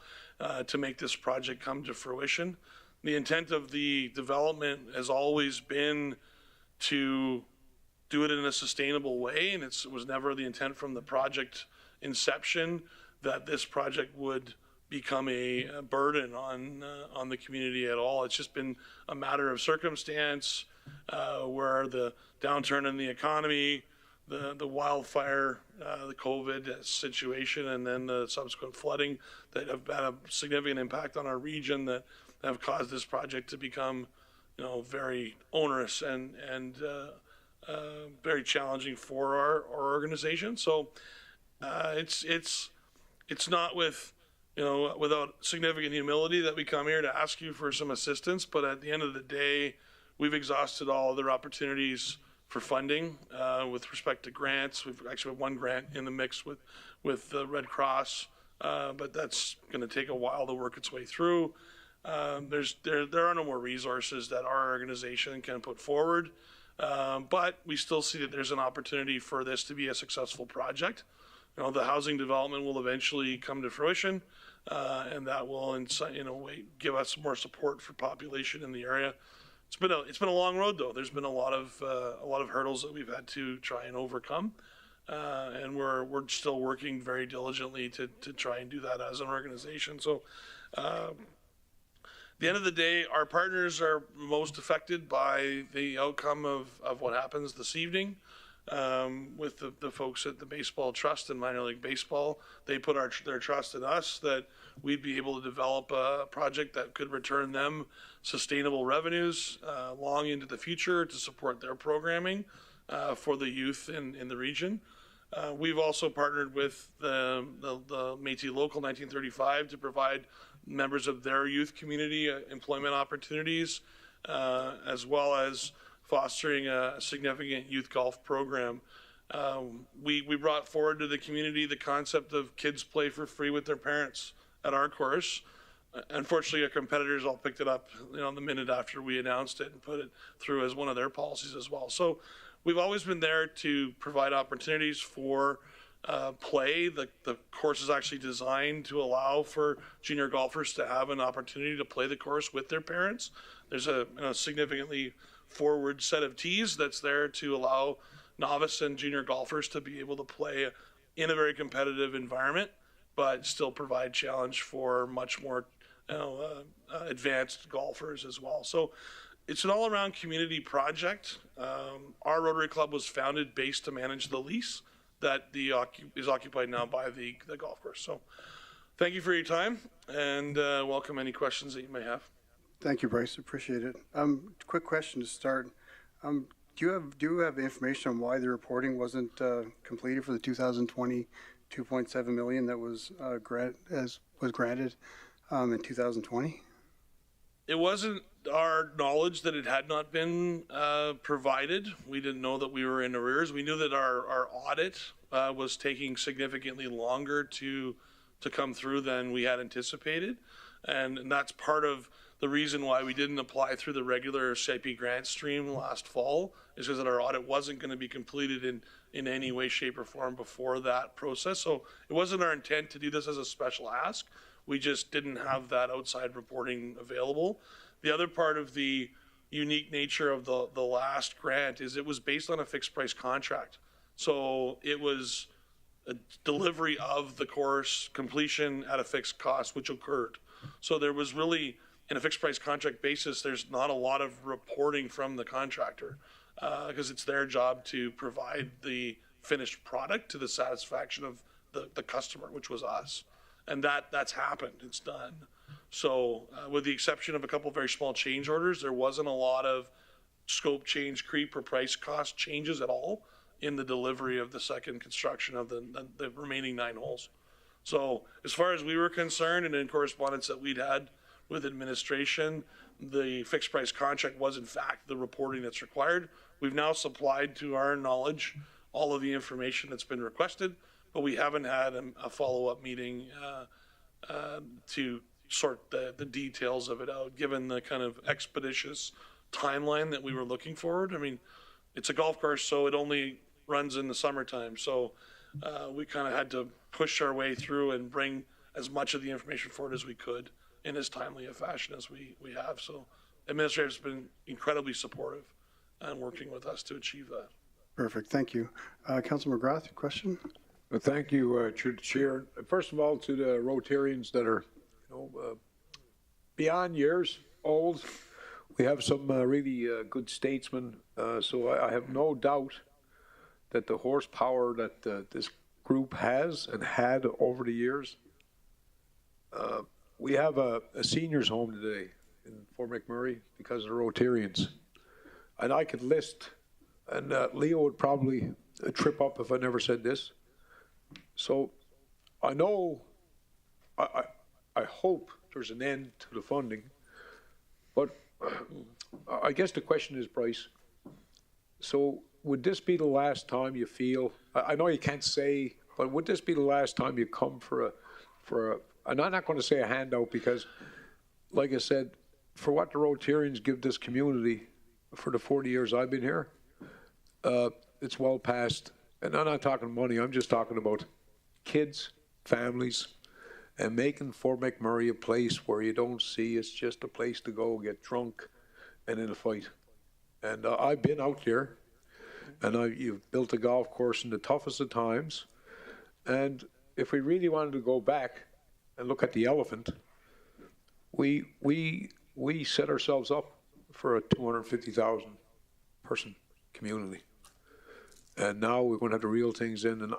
to make this project come to fruition. The intent of the development has always been to do it in a sustainable way, and it was never the intent from the project inception that this project would become a burden on the community at all. It's just been a matter of circumstance, where the downturn in the economy, the wildfire, the COVID situation, and then the subsequent flooding that have had a significant impact on our region, that have caused this project to become, very onerous and very challenging for our organization. So it's not without significant humility that we come here to ask you for some assistance, but at the end of the day, we've exhausted all other opportunities for funding with respect to grants. We've actually have one grant in the mix with the Red Cross, but that's going to take a while to work its way through. There are no more resources that our organization can put forward, but we still see that there's an opportunity for this to be a successful project. You know, the housing development will eventually come to fruition, and that will, in a way, give us more support for population in the area. It's been a long road, though. There's been a lot of hurdles that we've had to try and overcome, and we're still working very diligently to try and do that as an organization. So, at the end of the day, our partners are most affected by the outcome of what happens this evening. With the folks at the Baseball Trust and Minor League Baseball, they put their trust in us that we'd be able to develop a project that could return them sustainable revenues long into the future to support their programming for the youth in the region. We've also partnered with the Métis Local 1935 to provide members of their youth community employment opportunities, as well as fostering a significant youth golf program. We brought forward to the community the concept of kids play for free with their parents at our course. Unfortunately, our competitors all picked it up, the minute after we announced it and put it through as one of their policies as well. So we've always been there to provide opportunities for play. The course is actually designed to allow for junior golfers to have an opportunity to play the course with their parents. There's a significantly forward set of tees that's there to allow novice and junior golfers to be able to play in a very competitive environment, but still provide challenge for much more advanced golfers as well. So it's an all-around community project. Our Rotary Club was founded based to manage the lease that is occupied now by the golf course. So thank you for your time, and welcome any questions that you may have. Thank you, Bryce. Appreciate it. Quick question to start. Do you have information on why the reporting wasn't completed for the 2020 $2.7 million that was granted in 2020? It wasn't our knowledge that it had not been provided. We didn't know that we were in arrears. We knew that our audit was taking significantly longer to come through than we had anticipated, and that's part of the reason why we didn't apply through the regular CIP grant stream last fall, is because that our audit wasn't going to be completed in any way, shape, or form before that process. So it wasn't our intent to do this as a special ask. We just didn't have that outside reporting available. The other part of the unique nature of the last grant is it was based on a fixed price contract. So it was a delivery of the course completion at a fixed cost, which occurred. So there was really, in a fixed price contract basis, there's not a lot of reporting from the contractor because it's their job to provide the finished product to the satisfaction of the customer, which was us. And that's happened. It's done. So with the exception of a couple of very small change orders, there wasn't a lot of scope change, creep, or price cost changes at all in the delivery of the second construction of the remaining 9 holes. So as far as we were concerned, and in correspondence that we'd had with administration, the fixed price contract was in fact the reporting that's required. We've now supplied, to our knowledge, all of the information that's been requested, but we haven't had a follow-up meeting to sort the details of it out, given the kind of expeditious timeline that we were looking forward. I mean, it's a golf course, so it only runs in the summertime. So we kind of had to push our way through and bring as much of the information forward as we could in as timely a fashion as we have. So administrators have been incredibly supportive and working with us to achieve that. Perfect. Thank you. Councilor McGrath, question? Well, thank you, Chair. First of all, to the Rotarians that are, beyond years old, we have some really good statesmen. So I have no doubt that the horsepower that this group has and had over the years. We have a seniors home today in Fort McMurray because of the Rotarians. And I could list, and Leo would probably trip up if I never said this. So I know, I hope there's an end to the funding, but I guess the question is, Bryce, so would this be the last time you feel, I know you can't say, but would this be the last time you come for a, and I'm not going to say a handout because, like I said, for what the Rotarians give this community for the 40 years I've been here, it's well past, and I'm not talking money, I'm just talking about kids, families, and making Fort McMurray a place where you don't see it's just a place to go get drunk and in a fight. And I've been out there, and you've built a golf course in the toughest of times. And if we really wanted to go back and look at the elephant, we set ourselves up for a 250,000 person community. And now we're going to have to reel things in. And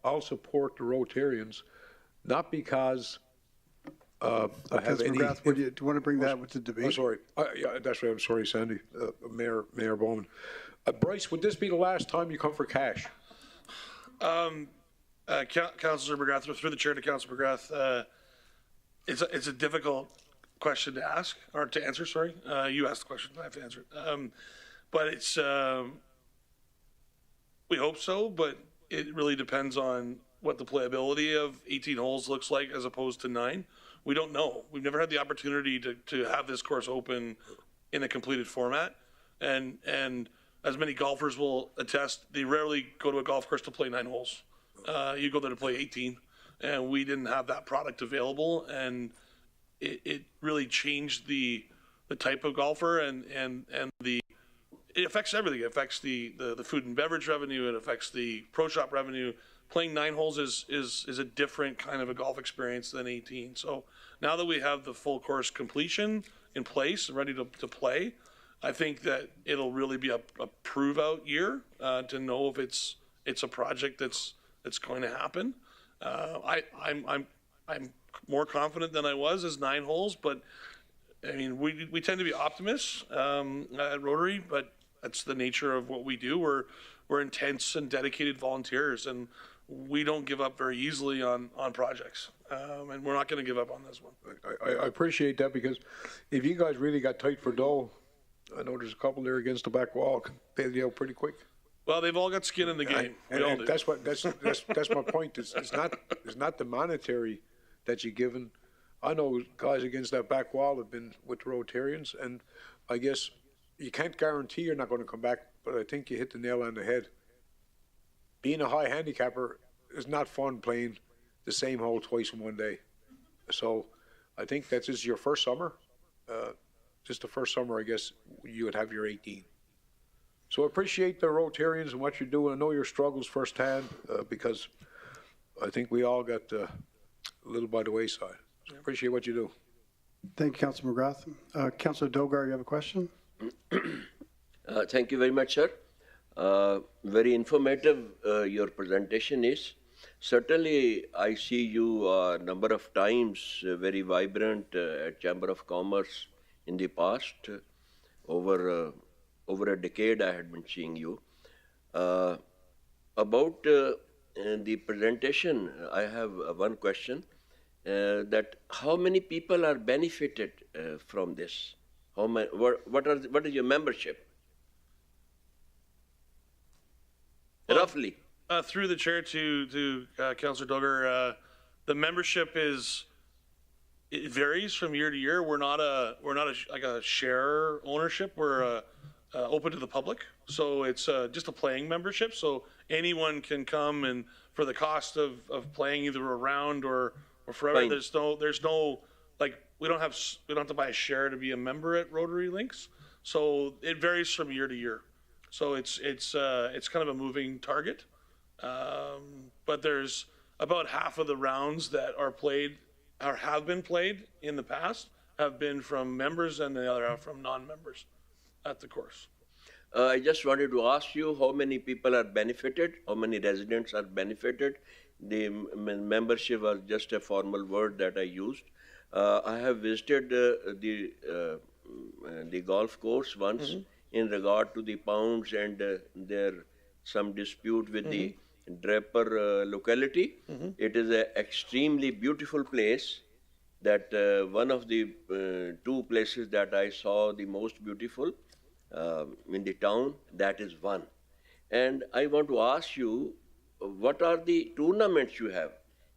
I'll support the Rotarians, not because I have any. McGrath, do you want to bring that with the debate? I'm sorry. Yeah, that's right. I'm sorry, Sandy. Mayor Bowman. Bryce, would this be the last time you come for cash? Councillor McGrath, through the chair to Councillor McGrath, it's a difficult question to ask, or to answer, sorry. You asked the question, I have to answer it. But it's, we hope so, but it really depends on what the playability of 18 holes looks like as opposed to 9. We don't know. We've never had the opportunity to have this course open in a completed format. And as many golfers will attest, they rarely go to a golf course to play 9 holes. You go there to play 18, and we didn't have that product available, and it really changed the type of golfer and it affects everything. It affects the food and beverage revenue. It affects the pro shop revenue. Playing 9 holes is a different kind of a golf experience than 18. So now that we have the full course completion in place and ready to play, I think that it'll really be a prove out year to know if it's a project that's going to happen. I'm more confident than I was as 9 holes, but I mean we tend to be optimists at Rotary, but that's the nature of what we do. We're intense and dedicated volunteers, and we don't give up very easily on projects, and we're not going to give up on this one. I appreciate that, because if you guys really got tight for dough, I know there's a couple there against the back wall, bail you out pretty quick. Well, they've all got skin in the game. We all do. That's my point. It's not the monetary that you're given. I know guys against that back wall have been with Rotarians, and I guess you can't guarantee you're not going to come back, but I think you hit the nail on the head. Being a high handicapper is not fun playing the same hole twice in one day. So I think that this is your first summer. Just the first summer, I guess, you would have your 18. So I appreciate the Rotarians and what you're doing. I know your struggles firsthand, because I think we all got a little by the wayside. So I appreciate what you do. Thank you, Councilor McGrath. Councilor Dogar, you have a question? Thank you very much, sir. Very informative your presentation is. Certainly, I see you a number of times very vibrant at Chamber of Commerce in the past. Over a decade, I had been seeing you. About the presentation, I have one question. That how many people are benefited from this? How many, what is your membership? Roughly. Through the chair to Councillor Duggar, the membership it varies from year to year. We're not like a share ownership. We're open to the public, so it's just a playing membership. So anyone can come, and for the cost of playing either a round or forever, Fine. there's no like we don't have to buy a share to be a member at Rotary Links. So it varies from year to year. So it's kind of a moving target, but there's about half of the rounds that are played or have been played in the past have been from members, and the other half from non-members at the course. I just wanted to ask you how many people are benefited, how many residents are benefited. The membership was just a formal word that I used. I have visited the golf course once in regard to the pounds, and there some dispute with the Draper locality. It is an extremely beautiful place. That one of the two places that I saw the most beautiful. in the town. That is one. And I want to ask you, what are the tournaments you have?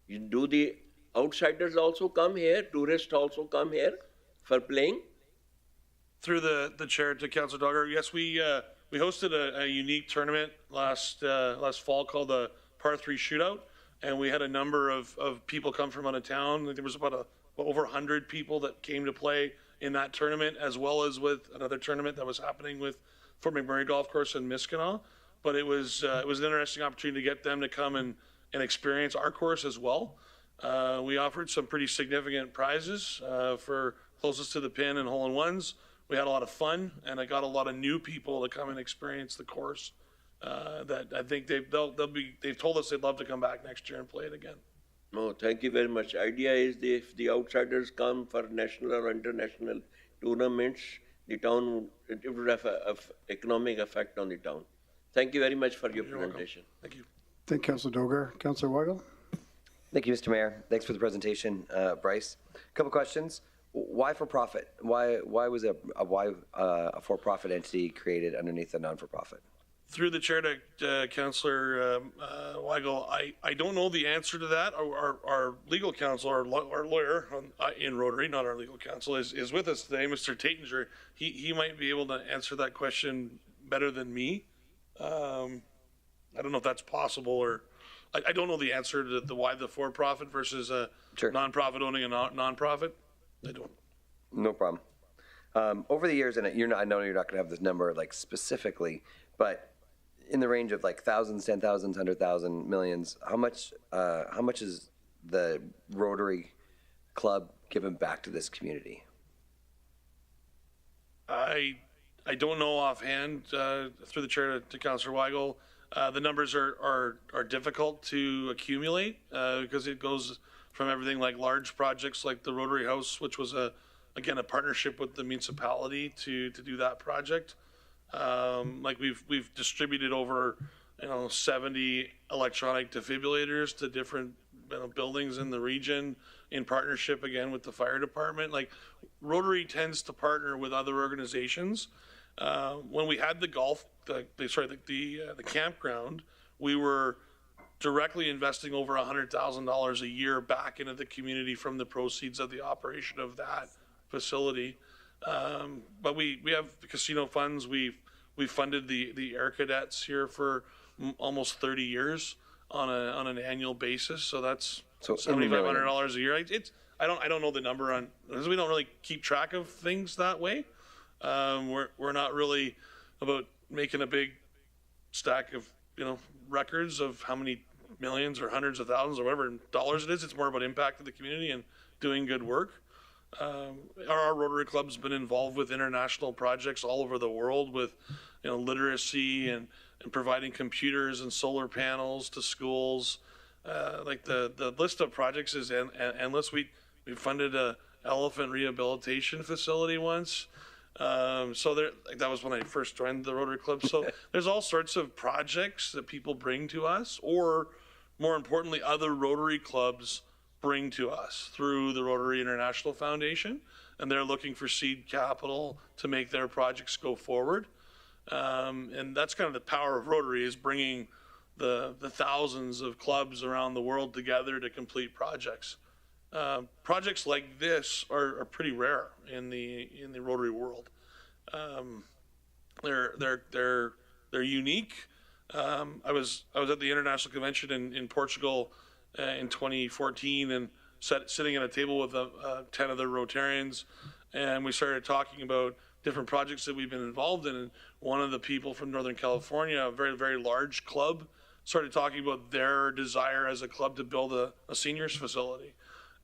Do the outsiders also come here? Tourists also come here for playing? Through the chair to Councillor Dogger, yes, we hosted a unique tournament last fall called the Par 3 Shootout, and we had a number of people come from out of town. There was about over 100 people that came to play in that tournament, as well as with another tournament that was happening with Fort McMurray Golf Course in Miskinaw. But it was an interesting opportunity to get them to come and experience our course as well. We offered some pretty significant prizes for closest to the pin and hole-in-ones. We had a lot of fun, and I got a lot of new people to come and experience the course. That I think they've told us they'd love to come back next year and play it again. No, thank you very much. Idea is if the outsiders come for national or international tournaments, the town, it would have an economic effect on the town. Thank you very much for your presentation. Welcome. Thank you. Thank you, Councilor Dogar. Councilor Weigel? Thank you, Mr. Mayor. Thanks for the presentation, Bryce. A couple questions. Why for profit? Why was a for-profit entity created underneath a non-for-profit? Through the chair to Councillor Weigel, I don't know the answer to that. Our legal counsel, our lawyer in Rotary, not our legal counsel, is with us today, Mr. Taitinger. He might be able to answer that question better than me. I don't know if that's possible, or I don't know the answer to the why the for-profit versus a non-profit owning a non-profit. I don't. No problem. Over the years, and I know you're not going to have this number like specifically, but in the range of like thousands, 10,000s, 100,000, millions, how much is the Rotary Club given back to this community? I don't know offhand. Through the chair to Councillor Weigel, the numbers are difficult to accumulate because it goes from everything like large projects like the Rotary House, which was again a partnership with the municipality to do that project. Like we've distributed over 70 electronic defibrillators to different buildings in the region in partnership again with the fire department. Like Rotary tends to partner with other organizations. When we had the campground, we were directly investing over $100,000 a year back into the community from the proceeds of the operation of that facility. But we have casino funds. We've funded the Air Cadets here for almost 30 years on an annual basis. So that's $7,500 a year. I don't know the number on, because we don't really keep track of things that way. We're not really about making a big stack of records of how many millions or hundreds of thousands or whatever dollars it is. It's more about impact to the community and doing good work. Our Rotary Club's been involved with international projects all over the world with literacy and providing computers and solar panels to schools. Like the list of projects is endless. We funded a elephant rehabilitation facility once. So that was when I first joined the Rotary Club. So there's all sorts of projects that people bring to us, or more importantly, other Rotary Clubs bring to us through the Rotary International Foundation, and they're looking for seed capital to make their projects go forward. And that's kind of the power of Rotary, is bringing the thousands of clubs around the world together to complete projects. Projects like this are pretty rare in the Rotary world. They're unique. I was at the International Convention in Portugal in 2014 and sitting at a table with 10 of the Rotarians, and we started talking about different projects that we've been involved in. And one of the people from Northern California, a very, very large club, started talking about their desire as a club to build a seniors facility.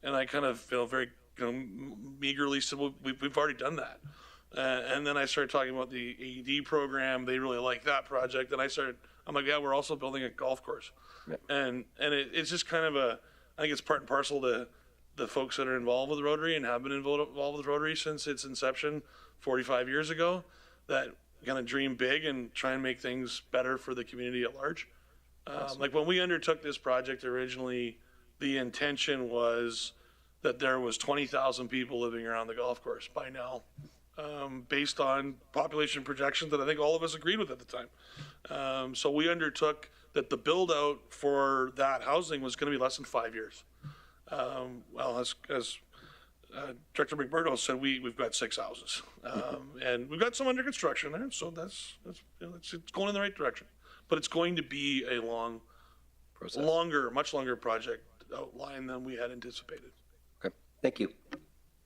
And I kind of very meagerly said, well, we've already done that. And then I started talking about the AED program. They really like that project. And I'm like, yeah, we're also building a golf course. Yep. And it's just kind of I think it's part and parcel to the folks that are involved with Rotary and have been involved with Rotary since its inception 45 years ago, that kind of dream big and try and make things better for the community at large. Awesome. Like when we undertook this project originally, the intention was that there was 20,000 people living around the golf course. By now, based on population projections that I think all of us agreed with at the time. So we undertook that the build out for that housing was going to be less than 5 years. Well, as Director McMurdo said, we've got 6 houses, and we've got some under construction there, so that's it's going in the right direction. But it's going to be a much longer project outline than we had anticipated. Okay, thank you.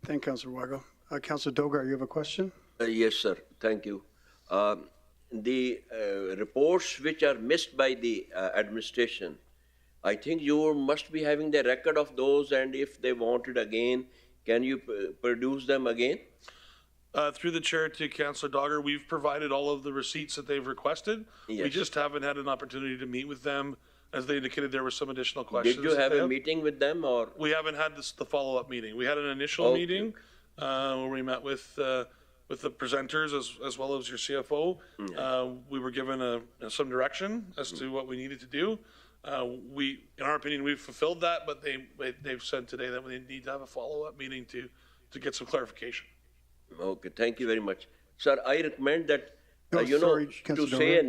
Thank you, Councillor Weigel. Councillor Dogar, you have a question? Yes, sir. Thank you. The reports which are missed by the administration, I think you must be having the record of those, and if they want it again, can you produce them again? Through the chair to Councillor Dogger, we've provided all of the receipts that they've requested. Yes. We just haven't had an opportunity to meet with them. As they indicated, there were some additional questions. Did you have a meeting with them, or? We haven't had the follow-up meeting. We had an initial meeting where we met with the presenters as well as your CFO. We were given some direction as to what we needed to do. In our opinion, we've fulfilled that, but they've said today that we need to have a follow-up meeting to get some clarification. Okay, thank you very much. Sir, I recommend that, to say a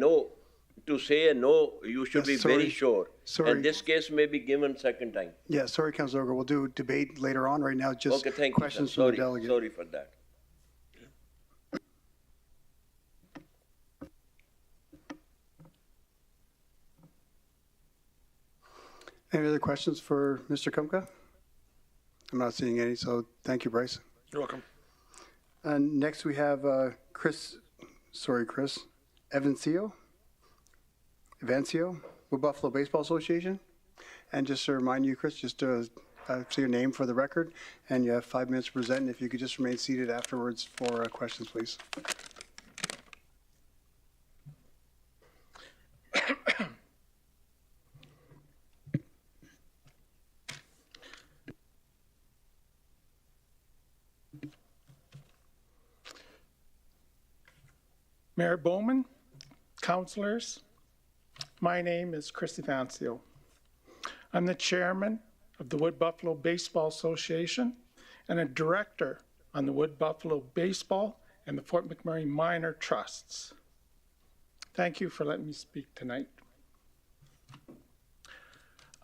no, you should be very sure. And this case may be given second time. Yeah, sorry, Councillor Dogar. We'll do debate later on. Right now, just questions from the delegate. Sorry for that. Any other questions for Mr. Kumka? I'm not seeing any, so thank you, Bryce. You're welcome. Next we have Chris Evancio, with Buffalo Baseball Association. And just to remind you, Chris, just to say your name for the record, and you have 5 minutes to present, and if you could just remain seated afterwards for questions, please. Mayor Bowman, councilors, my name is Chris Evancio. I'm the chairman of the Wood Buffalo Baseball Association and a director on the Wood Buffalo Baseball and the Fort McMurray Minor Trusts. Thank you for letting me speak tonight.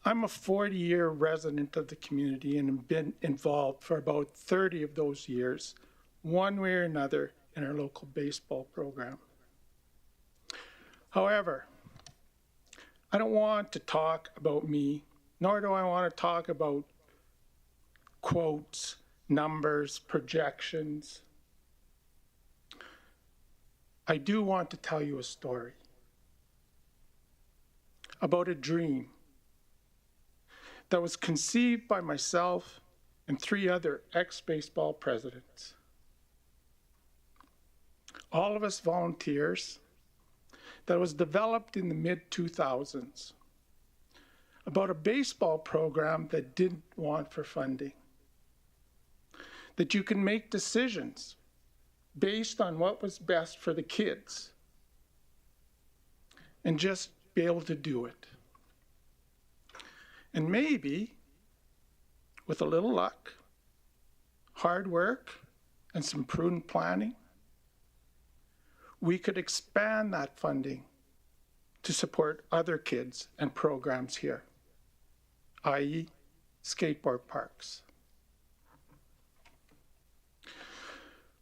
I'm a 40-year resident of the community and have been involved for about 30 of those years, one way or another, in our local baseball program. However, I don't want to talk about me, nor do I want to talk about quotes, numbers, projections. I do want to tell you a story about a dream that was conceived by myself and 3 other ex-baseball presidents. All of us volunteers, that was developed in the mid-2000s about a baseball program that didn't want for funding. That you can make decisions based on what was best for the kids and just be able to do it. And maybe, with a little luck, hard work, and some prudent planning, we could expand that funding to support other kids and programs here, i.e. skateboard parks.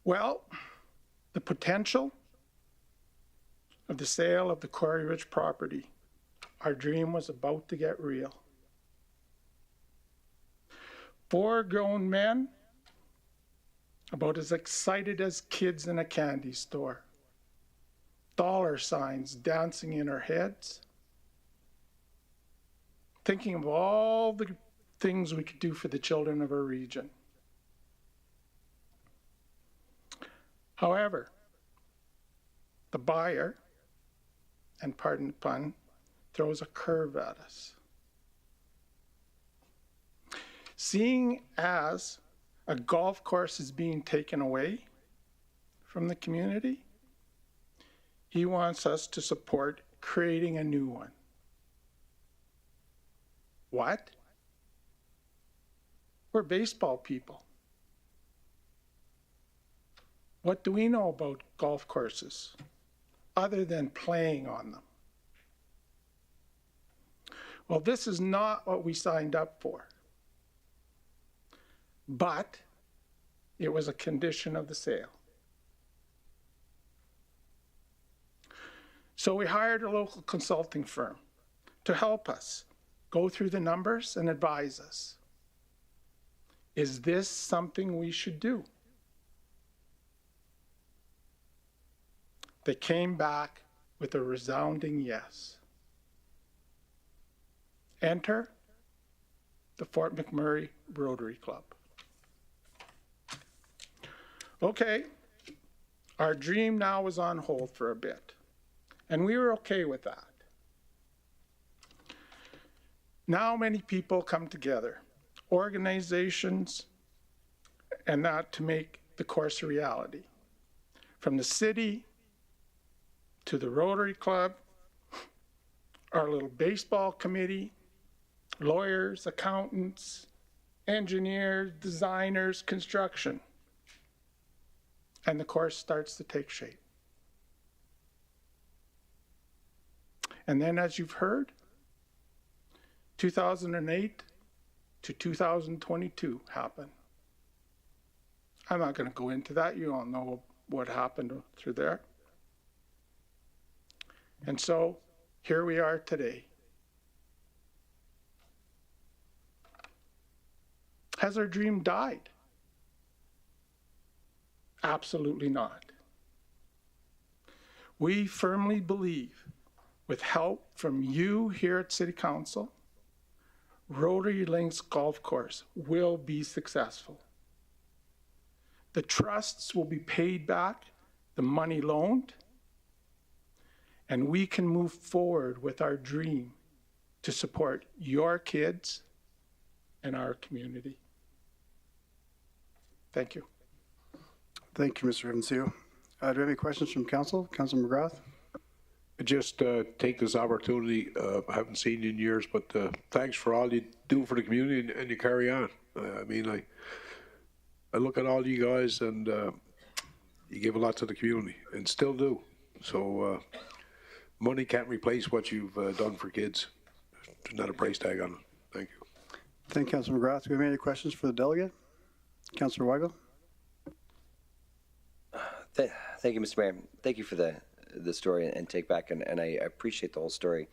Well, the potential of the sale of the Quarry Ridge property, our dream was about to get real. 4 grown men, about as excited as kids in a candy store. Dollar signs dancing in our heads, thinking of all the things we could do for the children of our region. However, the buyer, and pardon the pun, throws a curve at us. Seeing as a golf course is being taken away from the community, he wants us to support creating a new one. What? We're baseball people. What do we know about golf courses other than playing on them? Well, this is not what we signed up for, but it was a condition of the sale. So we hired a local consulting firm to help us go through the numbers and advise us. Is this something we should do? They came back with a resounding yes. Enter the Fort McMurray Rotary Club. Okay, our dream now was on hold for a bit, and we were okay with that. Now many people come together, organizations, and that to make the course a reality. From the city to the Rotary Club, our little baseball committee, lawyers, accountants, engineers, designers, construction. And the course starts to take shape. And then, as you've heard, 2008 to 2022 happened. I'm not going to go into that. You all know what happened through there. And so here we are today. Has our dream died? Absolutely not. We firmly believe, with help from you here at City Council, Rotary Links Golf Course will be successful. The trusts will be paid back, the money loaned, and we can move forward with our dream to support your kids and our community. Thank you. Thank you, Mr. Evansio. Do you have any questions from council? Councilor McGrath? Just take this opportunity, I haven't seen you in years, but thanks for all you do for the community and you carry on. I look at all you guys and you give a lot to the community and still do. So money can't replace what you've done for kids. There's not a price tag on it. Thank you. Thank you, Councilor McGrath. Do we have any questions for the delegate? Councilor Weigel? Thank you, Mr. Mayor. Thank you for the story and take back, and I appreciate the whole story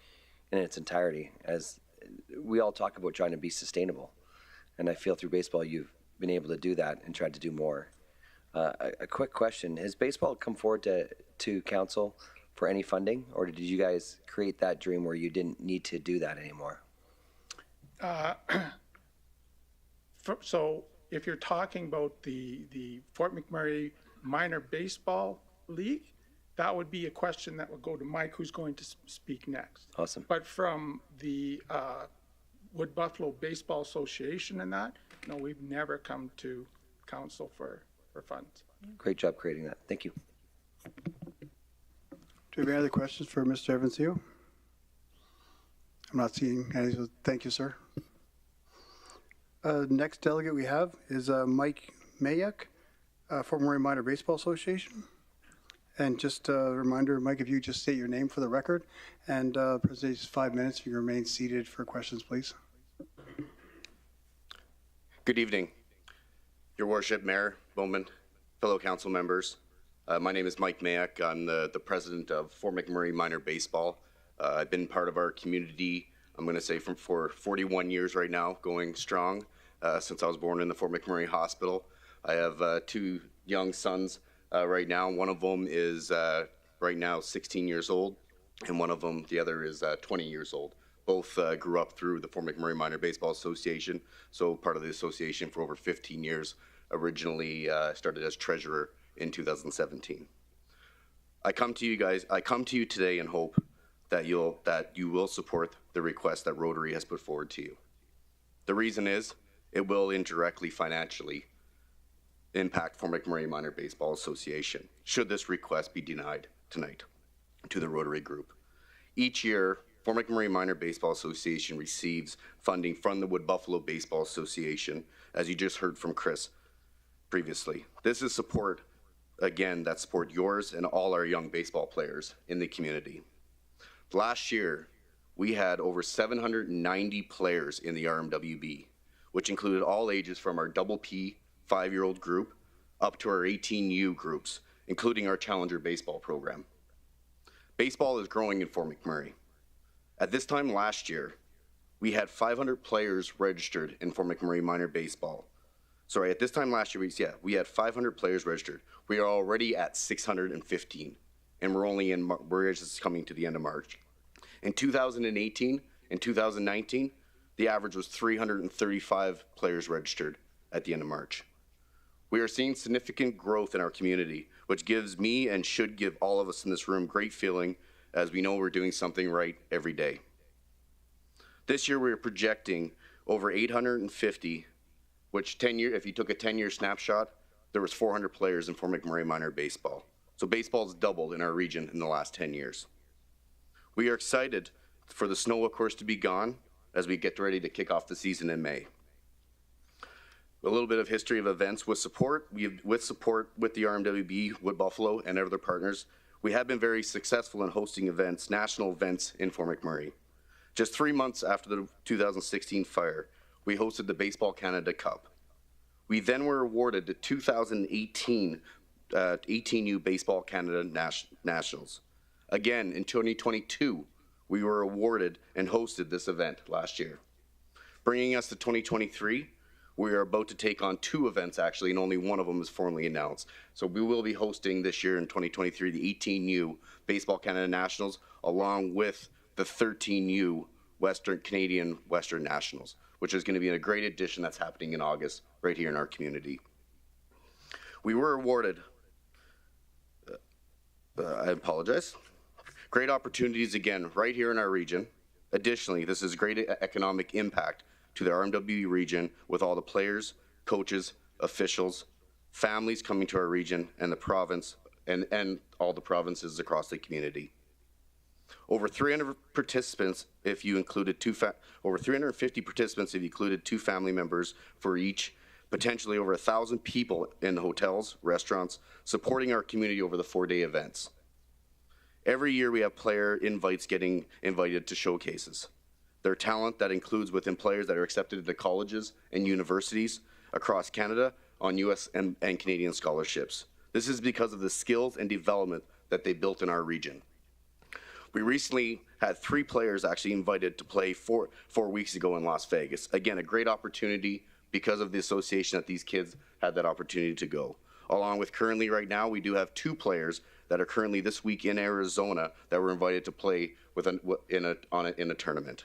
in its entirety. As we all talk about trying to be sustainable, and I feel through baseball you've been able to do that and tried to do more. A quick question: has baseball come forward to council for any funding, or did you guys create that dream where you didn't need to do that anymore? So if you're talking about the Fort McMurray Minor Baseball League, that would be a question that would go to Mike, who's going to speak next. Awesome. But from the Wood Buffalo Baseball Association and that, no, we've never come to council for funds. Great job creating that. Thank you. Do we have any other questions for Mr. Evansio? I'm not seeing any, so thank you, sir. Next delegate we have is Mike Mayak, Fort McMurray Minor Baseball Association. And just a reminder, Mike, if you just state your name for the record, and presentation is 5 minutes. If you remain seated for questions, please. Good evening, Your Worship, Mayor Bowman, fellow council members. My name is Mike Mayak. I'm the president of Fort McMurray Minor Baseball. I've been part of our community, I'm going to say for 41 years right now, going strong since I was born in the Fort McMurray Hospital. I have 2 young sons right now. One of them is right now 16 years old, and one of them, the other, is 20 years old. Both grew up through the Fort McMurray Minor Baseball Association, so part of the association for over 15 years. Originally started as treasurer in 2017. I come to you today in hope that you will support the request that Rotary has put forward to you. The reason is it will indirectly financially impact Fort McMurray Minor Baseball Association should this request be denied tonight to the Rotary Group. Each year, Fort McMurray Minor Baseball Association receives funding from the Wood Buffalo Baseball Association, as you just heard from Chris previously. This is support again, that support yours and all our young baseball players in the community. Last year, we had over 790 players in the RMWB, which included all ages from our double P 5-year-old group up to our 18U groups, including our Challenger baseball program. Baseball is growing in Fort McMurray. At this time last year, we had 500 players registered in Fort McMurray minor baseball. Sorry, at this time last year, we had 500 players registered. We are already at 615, and we're just coming to the end of March. In 2018 and 2019, the average was 335 players registered at the end of March. We are seeing significant growth in our community, which gives me and should give all of us in this room great feeling as we know we're doing something right every day. This year we are projecting over 850, which if you took a 10-year snapshot, there was 400 players in Fort McMurray minor baseball. So baseball's doubled in our region in the last 10 years. We are excited for the snow, of course, to be gone as we get ready to kick off the season in May. A little bit of history of events with support with the RMWB, Wood Buffalo, and other partners. We have been very successful in hosting events, national events in Fort McMurray. Just 3 months after the 2016 fire, we hosted the Baseball Canada Cup. We then were awarded the 2018 18U Baseball Canada Nationals. Again, in 2022, we were awarded and hosted this event last year. Bringing us to 2023, we are about to take on 2 events actually, and only one of them is formally announced. So we will be hosting this year in 2023 the 18U Baseball Canada Nationals along with the 13U Canadian Western Nationals, which is going to be a great addition that's happening in August right here in our community. We were awarded, I apologize, great opportunities again right here in our region. Additionally, this is great economic impact to the RMW region with all the players, coaches, officials, families coming to our region and the province and all the provinces across the community. Over 300 participants if you included over 350 participants if you included 2 family members for each, potentially over 1,000 people in the hotels, restaurants, supporting our community over the 4-day events. Every year we have player invites getting invited to showcases. Their talent that includes within players that are accepted into colleges and universities across Canada on US and Canadian scholarships. This is because of the skills and development that they built in our region. We recently had 3 players actually invited to play 4 weeks ago in Las Vegas. Again, a great opportunity because of the association that these kids had that opportunity to go. Along with currently right now, we do have 2 players that are currently this week in Arizona that were invited to play in a tournament.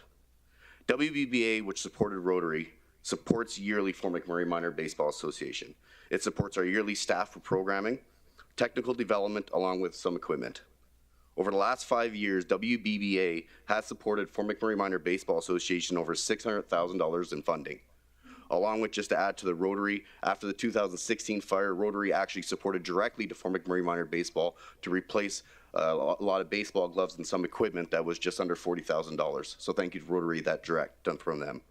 WBBA, which supported Rotary, supports yearly Fort McMurray Minor Baseball Association. It supports our yearly staff for programming, technical development, along with some equipment. Over the last 5 years, WBBA has supported Fort McMurray Minor Baseball Association over $600,000 in funding. Along with, just to add to the Rotary, after the 2016 fire, Rotary actually supported directly to Fort McMurray Minor Baseball to replace a lot of baseball gloves and some equipment that was just under $40,000. So thank you to Rotary, that direct done from them.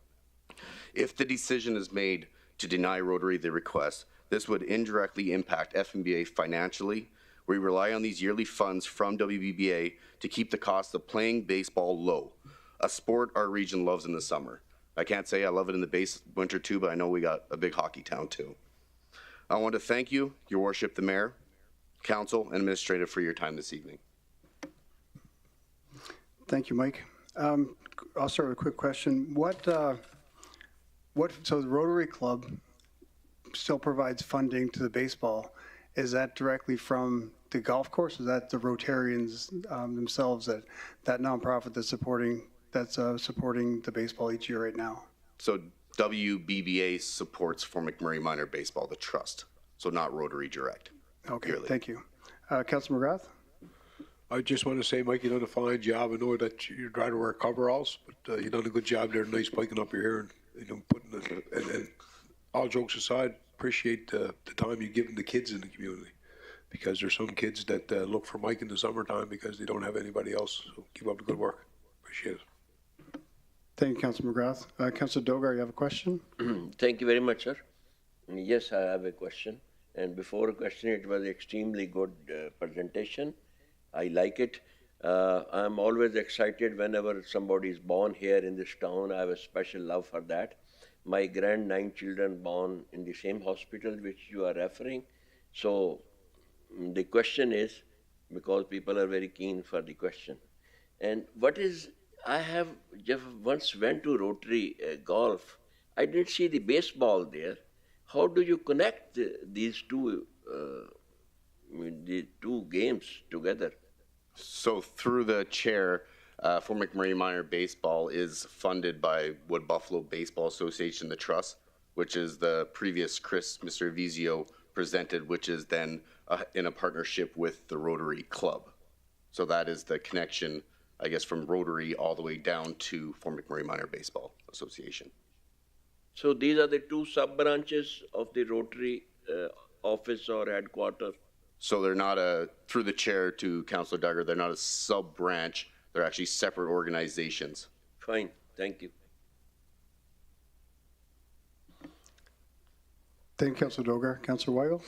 If the decision is made to deny Rotary the request, this would indirectly impact FMBA financially. We rely on these yearly funds from WBBA to keep the cost of playing baseball low, a sport our region loves in the summer. I can't say I love it in the winter too, but I know we got a big hockey town too. I want to thank you, Your Worship, the Mayor, Council, and Administrative for your time this evening. Thank you, Mike. I'll start with a quick question. So the Rotary Club still provides funding to the baseball. Is that directly from the golf course? Is that the Rotarians themselves, that nonprofit that's supporting the baseball each year right now? So WBBA supports Fort McMurray Minor Baseball, the trust, so not Rotary direct. Okay, yearly. Thank you. Councilor McGrath? I just want to say, Mike, you done a fine job. I know that you're trying to wear coveralls, but you done a good job there. Nice spiking up your hair and putting and all jokes aside, appreciate the time you've given the kids in the community, because there's some kids that look for Mike in the summertime because they don't have anybody else. So keep up the good work. Appreciate it. Thank you, Councilor McGrath. Councilor Dogar, you have a question? Thank you very much, sir. Yes, I have a question. And before a question, it was extremely good presentation. I like it. I'm always excited whenever somebody is born here in this town. I have a special love for that. My 9 children born in the same hospital which you are referring. So the question is, because people are very keen for the question. And what is, I have just once went to Rotary golf. I didn't see the baseball there. How do you connect these two games together? So through the chair, Fort McMurray Minor Baseball is funded by Wood Buffalo Baseball Association, the trust, which is the previous Mr. Vizio presented, which is then in a partnership with the Rotary Club. So that is the connection, I guess, from Rotary all the way down to Fort McMurray Minor Baseball Association. So these are the 2 sub-branches of the Rotary office or headquarters? So they're not through the chair to Councillor Duggar, they're not a sub-branch, they're actually separate organizations. Fine, thank you. Thank you, Councillor Duggar. Councillor Weigel?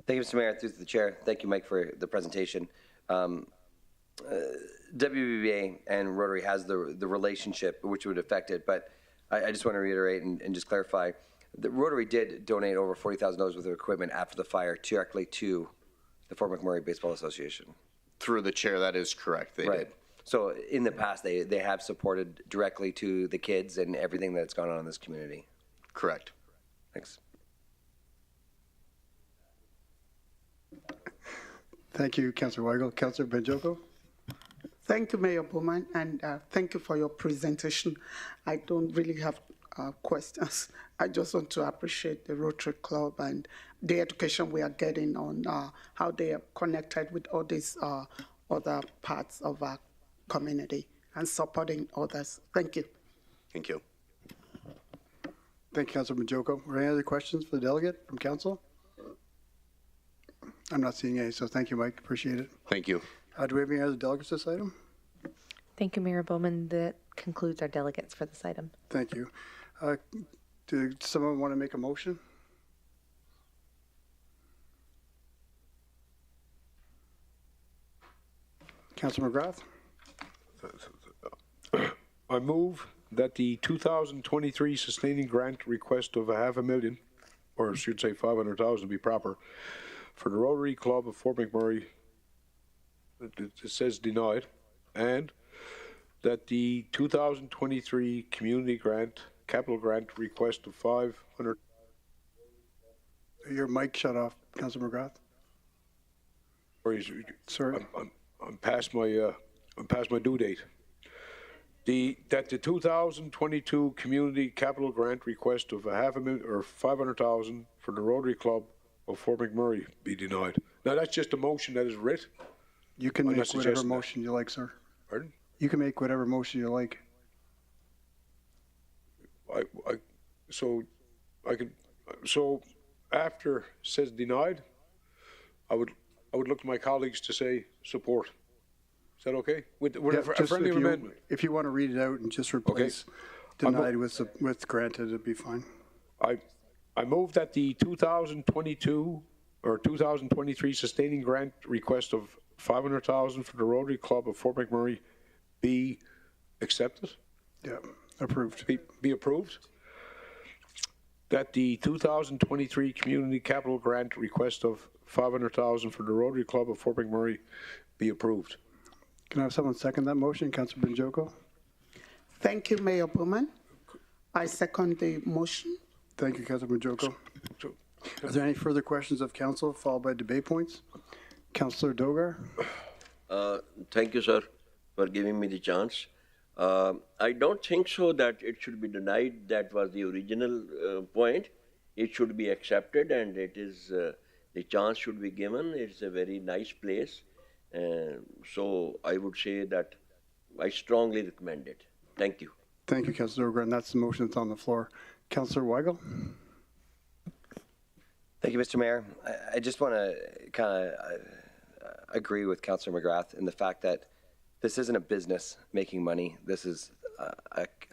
Thank you, Mr. Mayor, through the chair. Thank you, Mike, for the presentation. WBBA and Rotary has the relationship which would affect it, but I just want to reiterate and just clarify that Rotary did donate over $40,000 worth of equipment after the fire directly to the Fort McMurray Baseball Association. Through the chair, that is correct. They did. So in the past, they have supported directly to the kids and everything that's gone on in this community. Correct. Thanks. Thank you, Councillor Weigel. Councillor Benjoko? Thank you, Mayor Bowman, and thank you for your presentation. I don't really have questions. I just want to appreciate the Rotary Club and the education we are getting on how they are connected with all these other parts of our community and supporting others. Thank you. Thank you. Thank you, Councillor Benjoko. Are there any other questions for the delegate from council? I'm not seeing any, so thank you, Mike. Appreciate it. Thank you. Do we have any other delegates this item? Thank you, Mayor Bowman. That concludes our delegates for this item. Thank you. Does someone want to make a motion? Councilor McGrath? I move that the 2023 sustaining grant request of $500,000, or I should say 500,000 to be proper, for the Rotary Club of Fort McMurray, it says denied, and that the 2023 community grant, capital grant request of 500. Your mic shut off, Councilor McGrath. Sorry, I'm past my due date. That the 2022 community capital grant request of $500,000 or 500,000 for the Rotary Club of Fort McMurray be denied. Now that's just a motion that is writ. You can make whatever motion you like, sir. Pardon? You can make whatever motion you like. So after says denied, I would look to my colleagues to say support. Is that okay? With a friendly amendment. If you want to read it out and just replace denied with granted, it'd be fine. I move that the 2022 or 2023 sustaining grant request of 500,000 for the Rotary Club of Fort McMurray be accepted. Yeah, approved. Be approved. That the 2023 community capital grant request of 500,000 for the Rotary Club of Fort McMurray be approved. Can I have someone second that motion? Councilor Benjoko? Thank you, Mayor Bowman. I second the motion. Thank you, Councilor Benjoko. Are there any further questions of council followed by debate points? Councilor Dogar? Thank you, sir, for giving me the chance. I don't think so that it should be denied. That was the original point. It should be accepted, and it is the chance should be given. It's a very nice place. So I would say that I strongly recommend it. Thank you. Thank you, Councilor Dogar, and that's the motion that's on the floor. Councilor Weigel? Thank you, Mr. Mayor. I just want to kind of agree with Councilor McGrath in the fact that this isn't a business making money. This is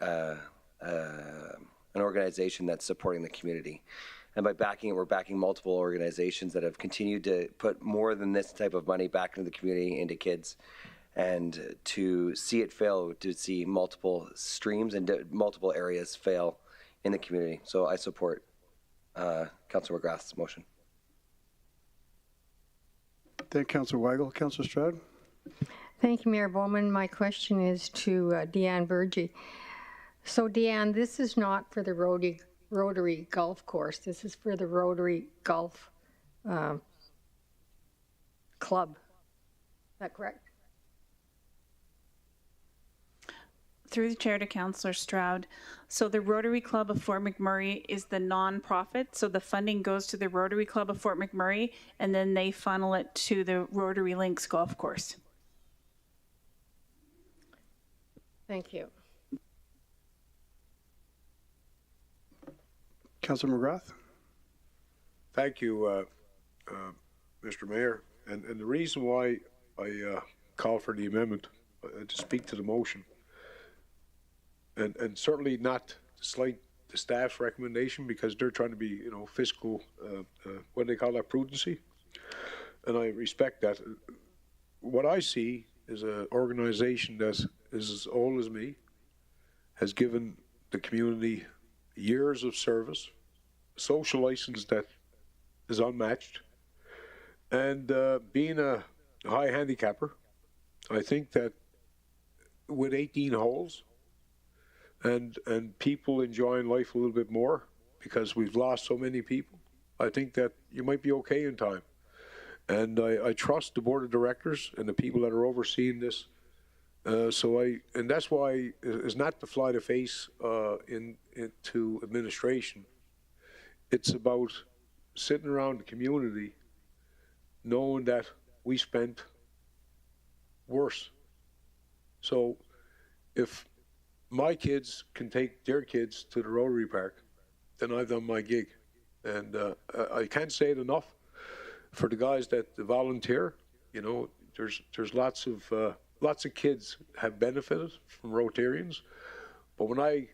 an organization that's supporting the community. And by backing it, we're backing multiple organizations that have continued to put more than this type of money back into the community, into kids. And to see it fail, to see multiple streams and multiple areas fail in the community. So I support Councilor McGrath's motion. Thank you, Councilor Weigel. Councilor Stroud. Thank you, Mayor Bowman. My question is to Deanne Burgee. So, Deanne, this is not for the Rotary Golf Course. This is for the Rotary Golf Club. Is that correct? Through the chair to Councillor Stroud. So the Rotary Club of Fort McMurray is the non-profit. So the funding goes to the Rotary Club of Fort McMurray, and then they funnel it to the Rotary Links Golf Course. Thank you. Councilor McGrath. Thank you, Mr. Mayor. And the reason why I call for the amendment to speak to the motion, and certainly not to slight the staff's recommendation, because they're trying to be, fiscal, what do they call that, prudency? And I respect that. What I see is an organization that is as old as me, has given the community years of service, social license that is unmatched, and being a high handicapper, I think that with 18 holes, and people enjoying life a little bit more because we've lost so many people, I think that you might be okay in time. And I trust the board of directors and the people that are overseeing this. And that's why it's not to fly the face into administration. It's about sitting around the community knowing that we spent worse. So if my kids can take their kids to the Rotary Park, then I've done my gig. And I can't say it enough for the guys that volunteer. There's lots of kids have benefited from Rotarians. But when I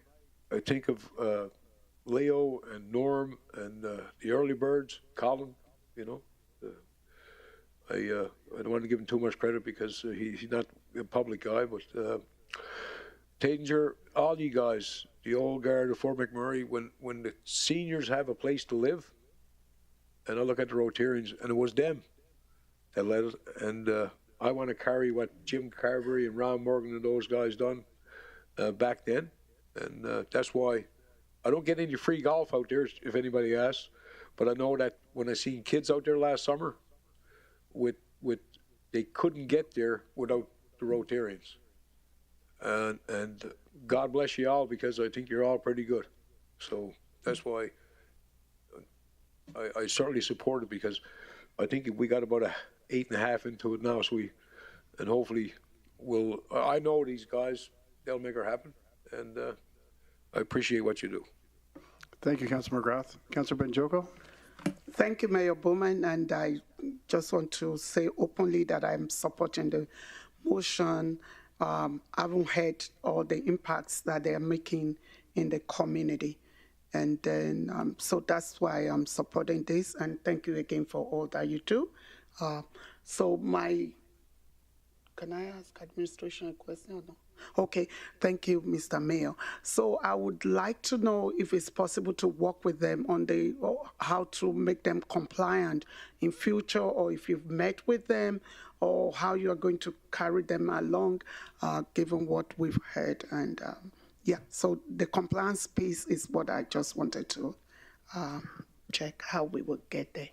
think of Leo and Norm and the early birds, Colin, I don't want to give him too much credit because he's not a public guy, but Tadinger, all you guys, the old guard of Fort McMurray, when the seniors have a place to live, and I look at the Rotarians, and it was them that led it, and I want to carry what Jim Carberry and Ron Morgan and those guys done back then, and that's why I don't get any free golf out there, if anybody asks, but I know that when I seen kids out there last summer, they couldn't get there without the Rotarians. And God bless you all, because I think you're all pretty good. So that's why I certainly support it, because I think we got about 8.5 into it now. And hopefully I know these guys, they'll make it happen. And I appreciate what you do. Thank you, Councilor McGrath. Councilor Benjoko. Thank you, Mayor Bowman, and I just want to say openly that I'm supporting the motion. I haven't heard all the impacts that they're making in the community. And then, so that's why I'm supporting this, and thank you again for all that you do. Can I ask administration a question or no? Okay, thank you, Mr. Mayor. So I would like to know if it's possible to work with them on how to make them compliant in future, or if you've met with them, or how you are going to carry them along, given what we've heard. And so the compliance piece is what I just wanted to check how we would get there.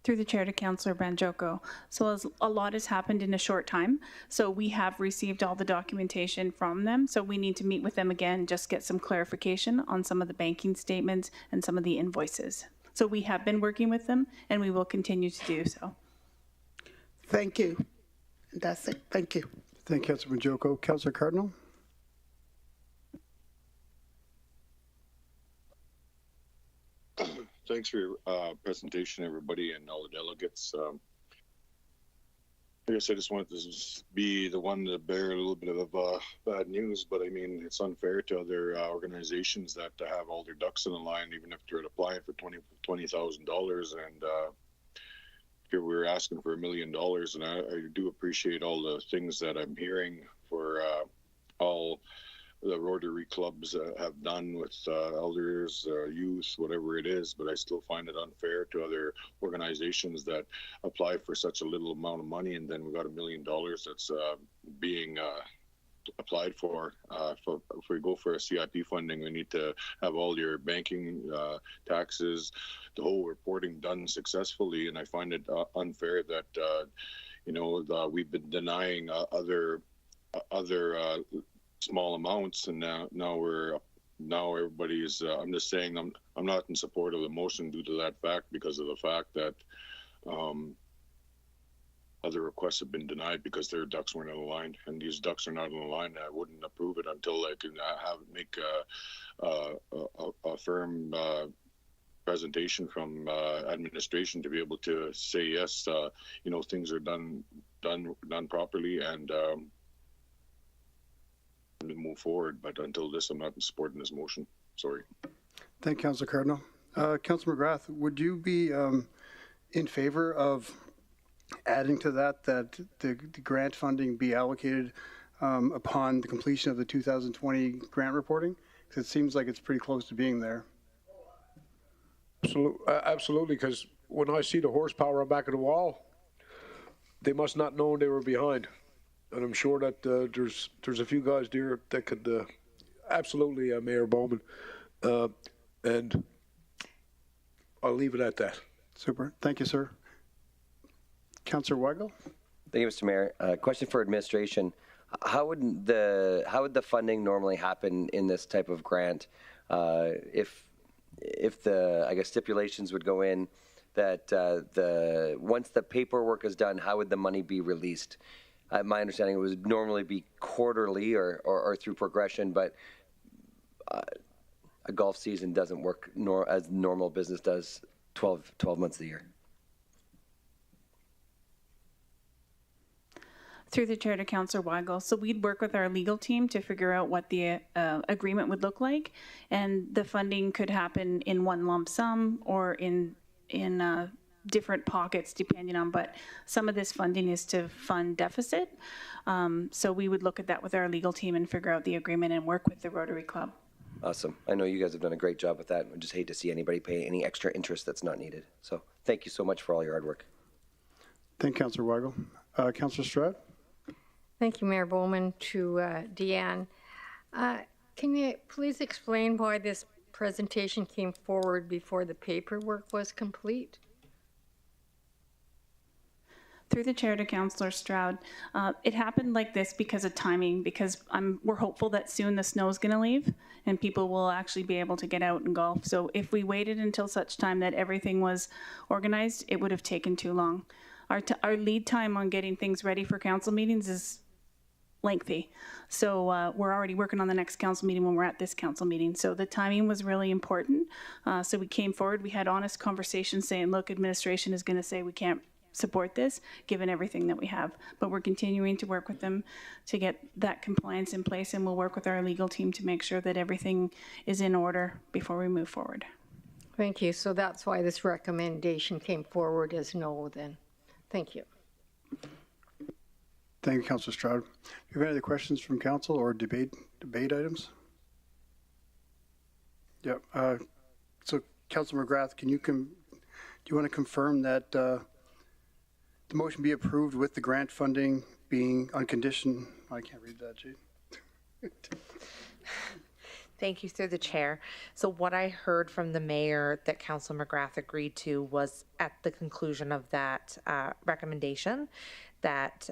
Through the chair to Councillor Banjoko. So a lot has happened in a short time. So we have received all the documentation from them. So we need to meet with them again, just get some clarification on some of the banking statements and some of the invoices. So we have been working with them, and we will continue to do so. Thank you. That's it. Thank you. Thank you, Councilor Banjoko. Councilor Cardinal. Thanks for your presentation, everybody, and all the delegates. I guess I just wanted to be the one to bear a little bit of bad news, but I mean, it's unfair to other organizations that have all their ducks in a line, even if they're applying for $20,000. And here we're asking for $1 million. And I do appreciate all the things that I'm hearing for all the Rotary clubs have done with elders, youth, whatever it is, but I still find it unfair to other organizations that apply for such a little amount of money, and then we got $1 million that's being applied for. If we go for a CIP funding, we need to have all your banking, taxes, the whole reporting done successfully, and I find it unfair that we've been denying other small amounts, and now everybody's I'm just saying I'm not in support of the motion due to that fact, because of the fact that other requests have been denied because their ducks weren't aligned, and these ducks are not aligned. I wouldn't approve it until I can make a firm presentation from administration to be able to say yes, things are done properly, and to move forward. But until this, I'm not supporting this motion. Sorry. Thank you, Councillor Cardinal. Councillor McGrath, would you be in favor of adding to that the grant funding be allocated upon the completion of the 2020 grant reporting? Because it seems like it's pretty close to being there. Absolutely, because when I see the horsepower back of the wall, they must not know they were behind. And I'm sure that there's a few guys there that could absolutely, Mayor Bowman, and I'll leave it at that. Super. Thank you, sir. Councillor Weigel. Thank you, Mr. Mayor. Question for administration: How would the funding normally happen in this type of grant? If the stipulations would go in that once the paperwork is done, how would the money be released? My understanding it would normally be quarterly or through progression, but a golf season doesn't work as normal business does 12 months of the year. Through the chair to Councillor Weigel. So we'd work with our legal team to figure out what the agreement would look like, and the funding could happen in one lump sum or in different pockets depending on, but some of this funding is to fund deficit. So we would look at that with our legal team and figure out the agreement and work with the Rotary Club. Awesome. I know you guys have done a great job with that. I just hate to see anybody pay any extra interest that's not needed. So thank you so much for all your hard work. Thank you, Councillor Weigel. Councillor Stroud. Thank you, Mayor Bowman. To Deanne, can you please explain why this presentation came forward before the paperwork was complete? Through the chair to Councillor Stroud, it happened like this because of timing, because we're hopeful that soon the snow is going to leave and people will actually be able to get out and golf. So if we waited until such time that everything was organized, it would have taken too long. Our lead time on getting things ready for council meetings is lengthy. So we're already working on the next council meeting when we're at this council meeting. So the timing was really important. So we came forward, we had honest conversations saying, look, administration is going to say we can't support this given everything that we have, but we're continuing to work with them to get that compliance in place, and we'll work with our legal team to make sure that everything is in order before we move forward. Thank you. So that's why this recommendation came forward as no then. Thank you. Thank you, Councillor Stroud. Do you have any other questions from council or debate items? Yep. So Councillor McGrath, do you want to confirm that the motion be approved with the grant funding being on condition? I can't read that, Jade. Thank you, through the chair. So what I heard from the mayor that Councillor McGrath agreed to was at the conclusion of that recommendation that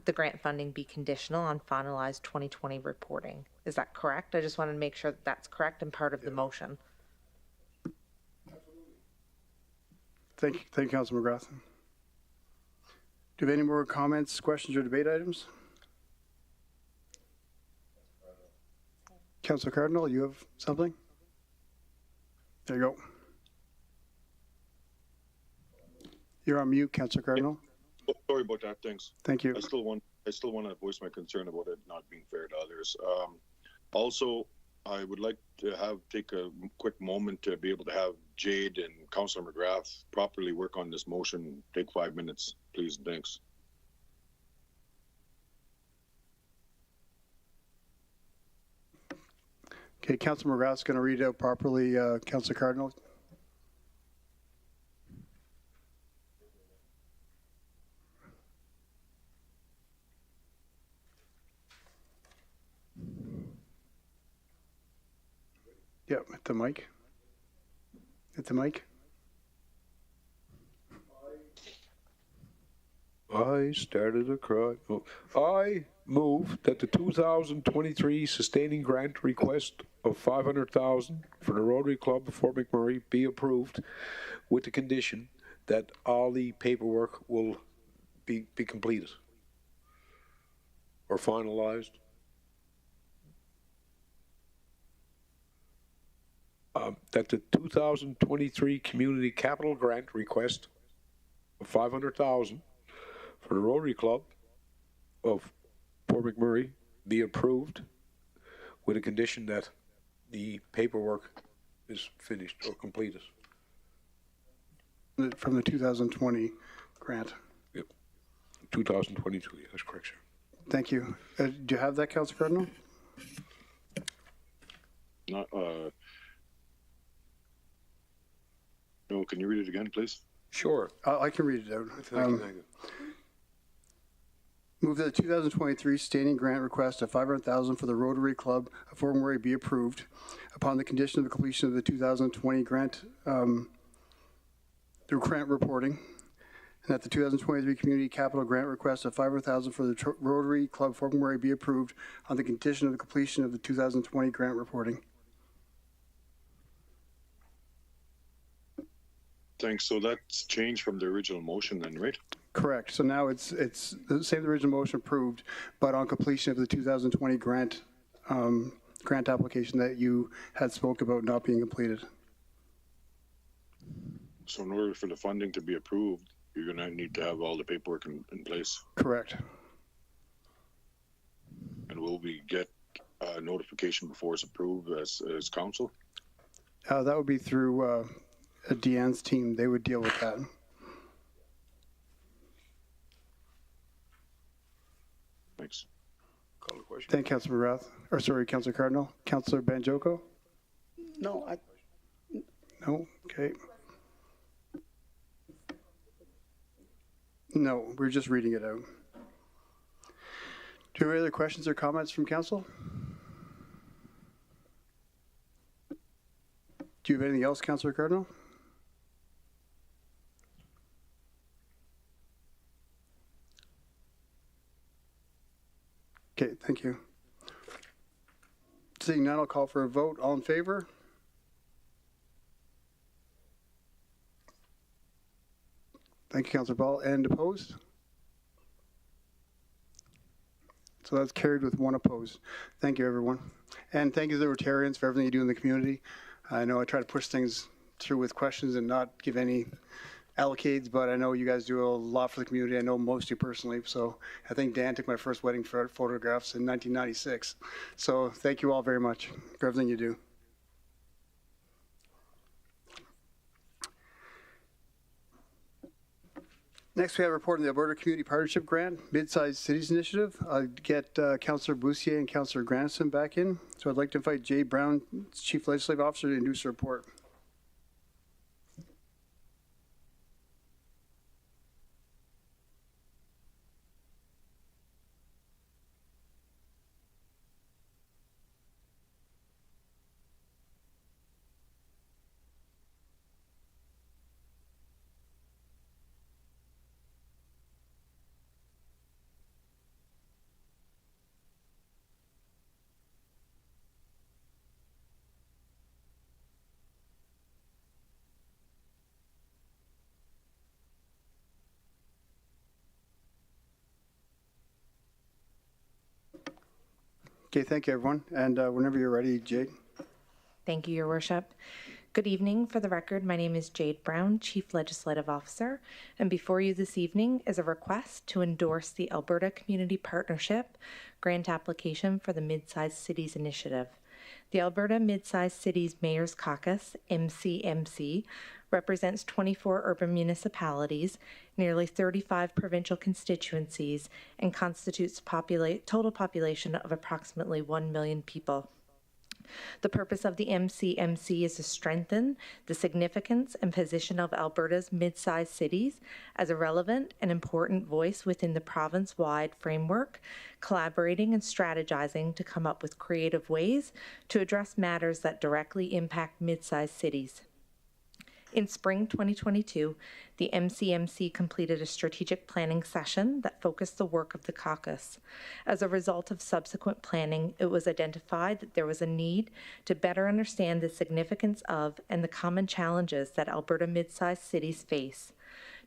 the grant funding be conditional on finalized 2020 reporting. Is that correct? I just wanted to make sure that that's correct and part of the motion. Thank you, Councillor McGrath. Do you have any more comments, questions, or debate items? Councillor Cardinal, you have something? There you go. You're on mute, Councillor Cardinal. Oh, sorry about that. Thanks. Thank you. I still want to voice my concern about it not being fair to others. Also, I would like to take a quick moment to be able to have Jade and Councillor McGrath properly work on this motion. Take 5 minutes, please. Thanks. Okay, Councillor McGrath's going to read it out properly. Councillor Cardinal. Yep, at the mic. At the mic. I started a cry. Oh, I move that the 2023 sustaining grant request of $500,000 for the Rotary Club of Fort McMurray be approved with the condition that all the paperwork will be completed or finalized. That the 2023 community capital grant request of $500,000 for the Rotary Club of Fort McMurray be approved with a condition that the paperwork is finished or completed. From the 2020 grant. Yep. 2022, yeah, that's correct, sir. Thank you. Do you have that, Councillor Cardinal? Not, no, can you read it again, please? Sure. I can read it out. Thank you. Move that the 2023 standing grant request of $500,000 for the Rotary Club of Fort McMurray be approved upon the condition of the completion of the 2020 grant, the grant reporting, and that the 2023 community capital grant request of $500,000 for the Rotary Club of Fort McMurray be approved on the condition of the completion of the 2020 grant reporting. Thanks. So that's changed from the original motion then, right? Correct. So now it's the same original motion approved, but on completion of the 2020 grant grant application that you had spoke about not being completed. So in order for the funding to be approved, you're going to need to have all the paperwork in place. Correct. And will we get notification before it's approved as council? That would be through Deanne's team. They would deal with that. Thanks. Call the question. Thank you, Councillor McGrath. Or sorry, Councillor Cardinal. Councillor Banjoko? No, No? Okay. No, we're just reading it out. Do you have any other questions or comments from council? Do you have anything else, Councillor Cardinal? Okay, thank you. Seeing none, I'll call for a vote. All in favor? Thank you, Councillor Ball. And opposed? So that's carried with one opposed. Thank you, everyone. And thank you to the Rotarians for everything you do in the community. I know I try to push things through with questions and not give any allocates, but I know you guys do a lot for the community. I know most of you personally. So I think Dan took my first wedding photographs in 1996. So thank you all very much for everything you do. Next, we have a report on the Alberta Community Partnership Grant, Mid-Sized Cities Initiative. I'll get Councillor Boussier and Councillor Granson back in. So I'd like to invite Jay Brown, Chief Legislative Officer, to introduce a report. Okay, thank you, everyone. And whenever you're ready, Jay. Thank you, Your Worship. Good evening. For the record, my name is Jade Brown, Chief Legislative Officer, and before you this evening is a request to endorse the Alberta Community Partnership grant application for the Mid-Sized Cities Initiative. The Alberta Mid-Sized Cities Mayor's Caucus, MCMC, represents 24 urban municipalities, nearly 35 provincial constituencies, and constitutes total population of approximately 1 million people. The purpose of the MCMC is to strengthen the significance and position of Alberta's mid-sized cities as a relevant and important voice within the province-wide framework, collaborating and strategizing to come up with creative ways to address matters that directly impact mid-sized cities. In spring 2022, the MCMC completed a strategic planning session that focused the work of the caucus. As a result of subsequent planning, it was identified that there was a need to better understand the significance of and the common challenges that Alberta mid-sized cities face.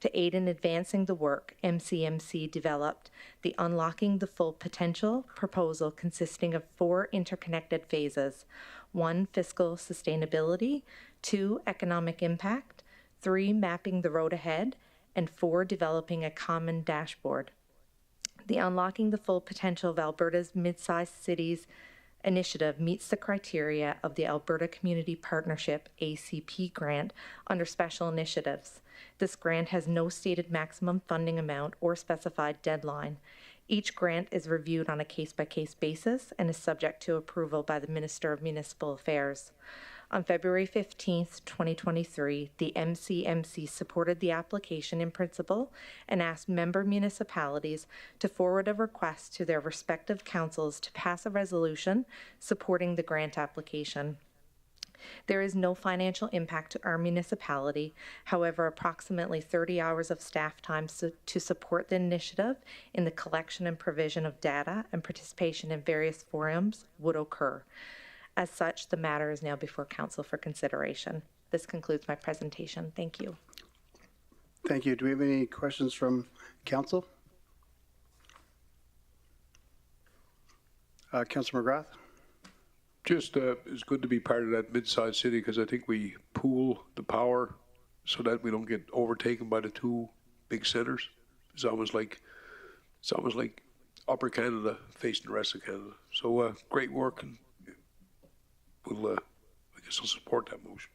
To aid in advancing the work, MCMC developed the Unlocking the Full Potential proposal consisting of 4 interconnected phases: 1, fiscal sustainability; 2, economic impact; 3, mapping the road ahead; and 4, developing a common dashboard. The Unlocking the Full Potential of Alberta's Mid-Sized Cities initiative meets the criteria of the Alberta Community Partnership ACP grant under special initiatives. This grant has no stated maximum funding amount or specified deadline. Each grant is reviewed on a case-by-case basis and is subject to approval by the Minister of Municipal Affairs. On February 15, 2023, the MCMC supported the application in principle and asked member municipalities to forward a request to their respective councils to pass a resolution supporting the grant application. There is no financial impact to our municipality. However, approximately 30 hours of staff time to support the initiative in the collection and provision of data and participation in various forums would occur. As such, the matter is now before Council for consideration. This concludes my presentation. Thank you. Thank you. Do we have any questions from Council? Councillor McGrath? Just it's good to be part of that mid-sized city because I think we pool the power so that we don't get overtaken by the 2 big centers. It's almost like Upper Canada facing the rest of Canada. So great work, and we'll I guess I'll support that motion.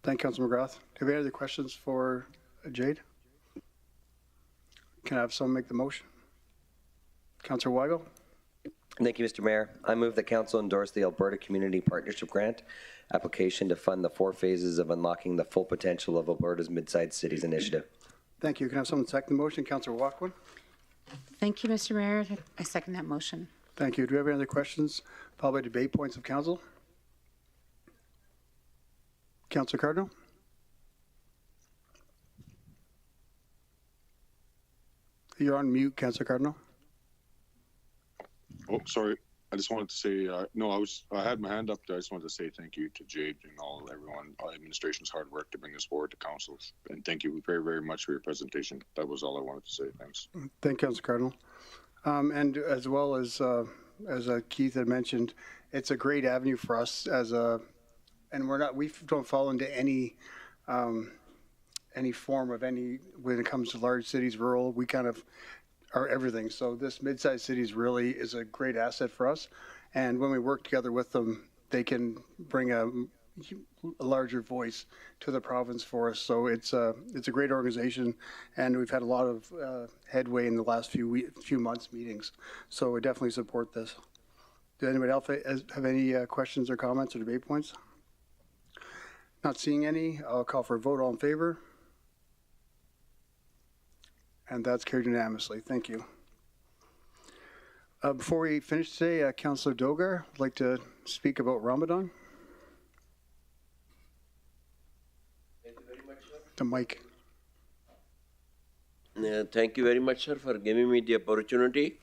Thank you, Councillor McGrath. Do you have any other questions for Jade? Can I have someone make the motion? Councillor Weigel? Thank you, Mr. Mayor. I move that Council endorse the Alberta Community Partnership Grant application to fund the 4 phases of Unlocking the Full Potential of Alberta's Mid-Sized Cities Initiative. Thank you. Can I have someone second the motion? Councillor Walkwin? Thank you, Mr. Mayor. I second that motion. Thank you. Do we have any other questions? Followed by debate points of Council. Councillor Cardinal? You're on mute, Councillor Cardinal. Oh, sorry. I just wanted to say, I had my hand up there. I just wanted to say thank you to Jade and everyone, all administration's hard work to bring this forward to council. And thank you very, very much for your presentation. That was all I wanted to say. Thanks. Thank you, Councillor Cardinal. And as well as Keith had mentioned, it's a great avenue for us and we don't fall into any form of when it comes to large cities, rural, we kind of are everything. So this mid-sized cities really is a great asset for us. And when we work together with them, they can bring a larger voice to the province for us. So it's a great organization, and we've had a lot of headway in the last few months meetings. So we definitely support this. Does anybody else have any questions or comments or debate points? Not seeing any, I'll call for a vote. All in favor? And that's carried unanimously. Thank you. Before we finish today, Councillor Dogar would like to speak about Ramadan. Thank you very much, sir. The mic. Thank you very much, sir, for giving me the opportunity.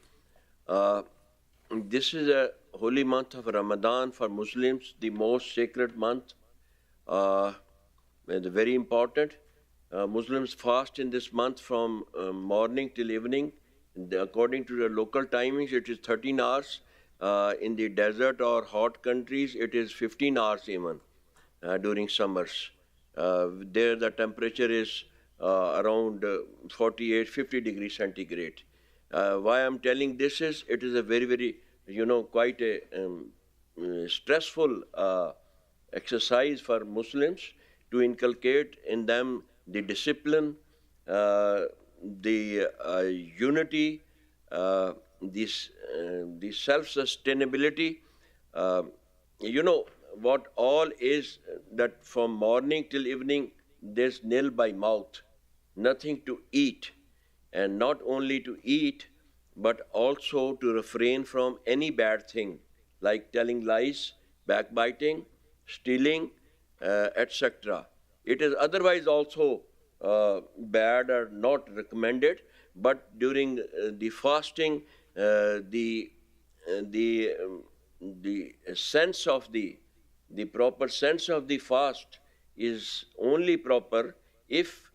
This is a holy month of Ramadan for Muslims, the most sacred month. And very important. Muslims fast in this month from morning till evening. According to the local timings, it is 13 hours. In the desert or hot countries, it is 15 hours even. during summers. There the temperature is around 48, 50 degrees centigrade. Why I'm telling this is, it is a very, very, quite a stressful exercise for Muslims to inculcate in them the discipline, the unity, the self-sustainability. What all is that from morning till evening, there's nil by mouth, nothing to eat. And not only to eat, but also to refrain from any bad thing, like telling lies, backbiting, stealing, etc. It is otherwise also bad or not recommended, but during the fasting, the sense of the proper sense of the fast is only proper if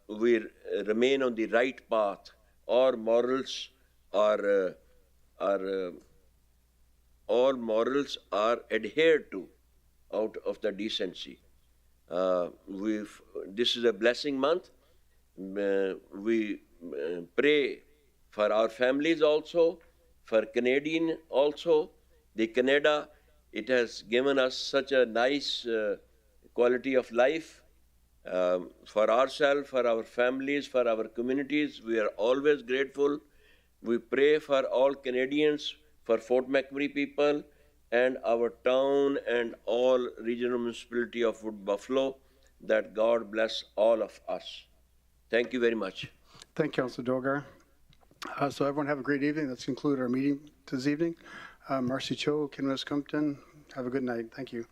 we remain on the right path, or morals are all morals are adhered to out of the decency. This is a blessing month. We pray for our families also, for Canadian also. The Canada, it has given us such a nice quality of life for ourselves, for our families, for our communities. We are always grateful. We pray for all Canadians, for Fort McMurray people, and our town and all regional municipality of Wood Buffalo, that God bless all of us. Thank you very much. Thank you, Councilor Dogar. So everyone have a great evening. Let's conclude our meeting this evening. Marcy Cho, Kinwes Compton, have a good night. Thank you.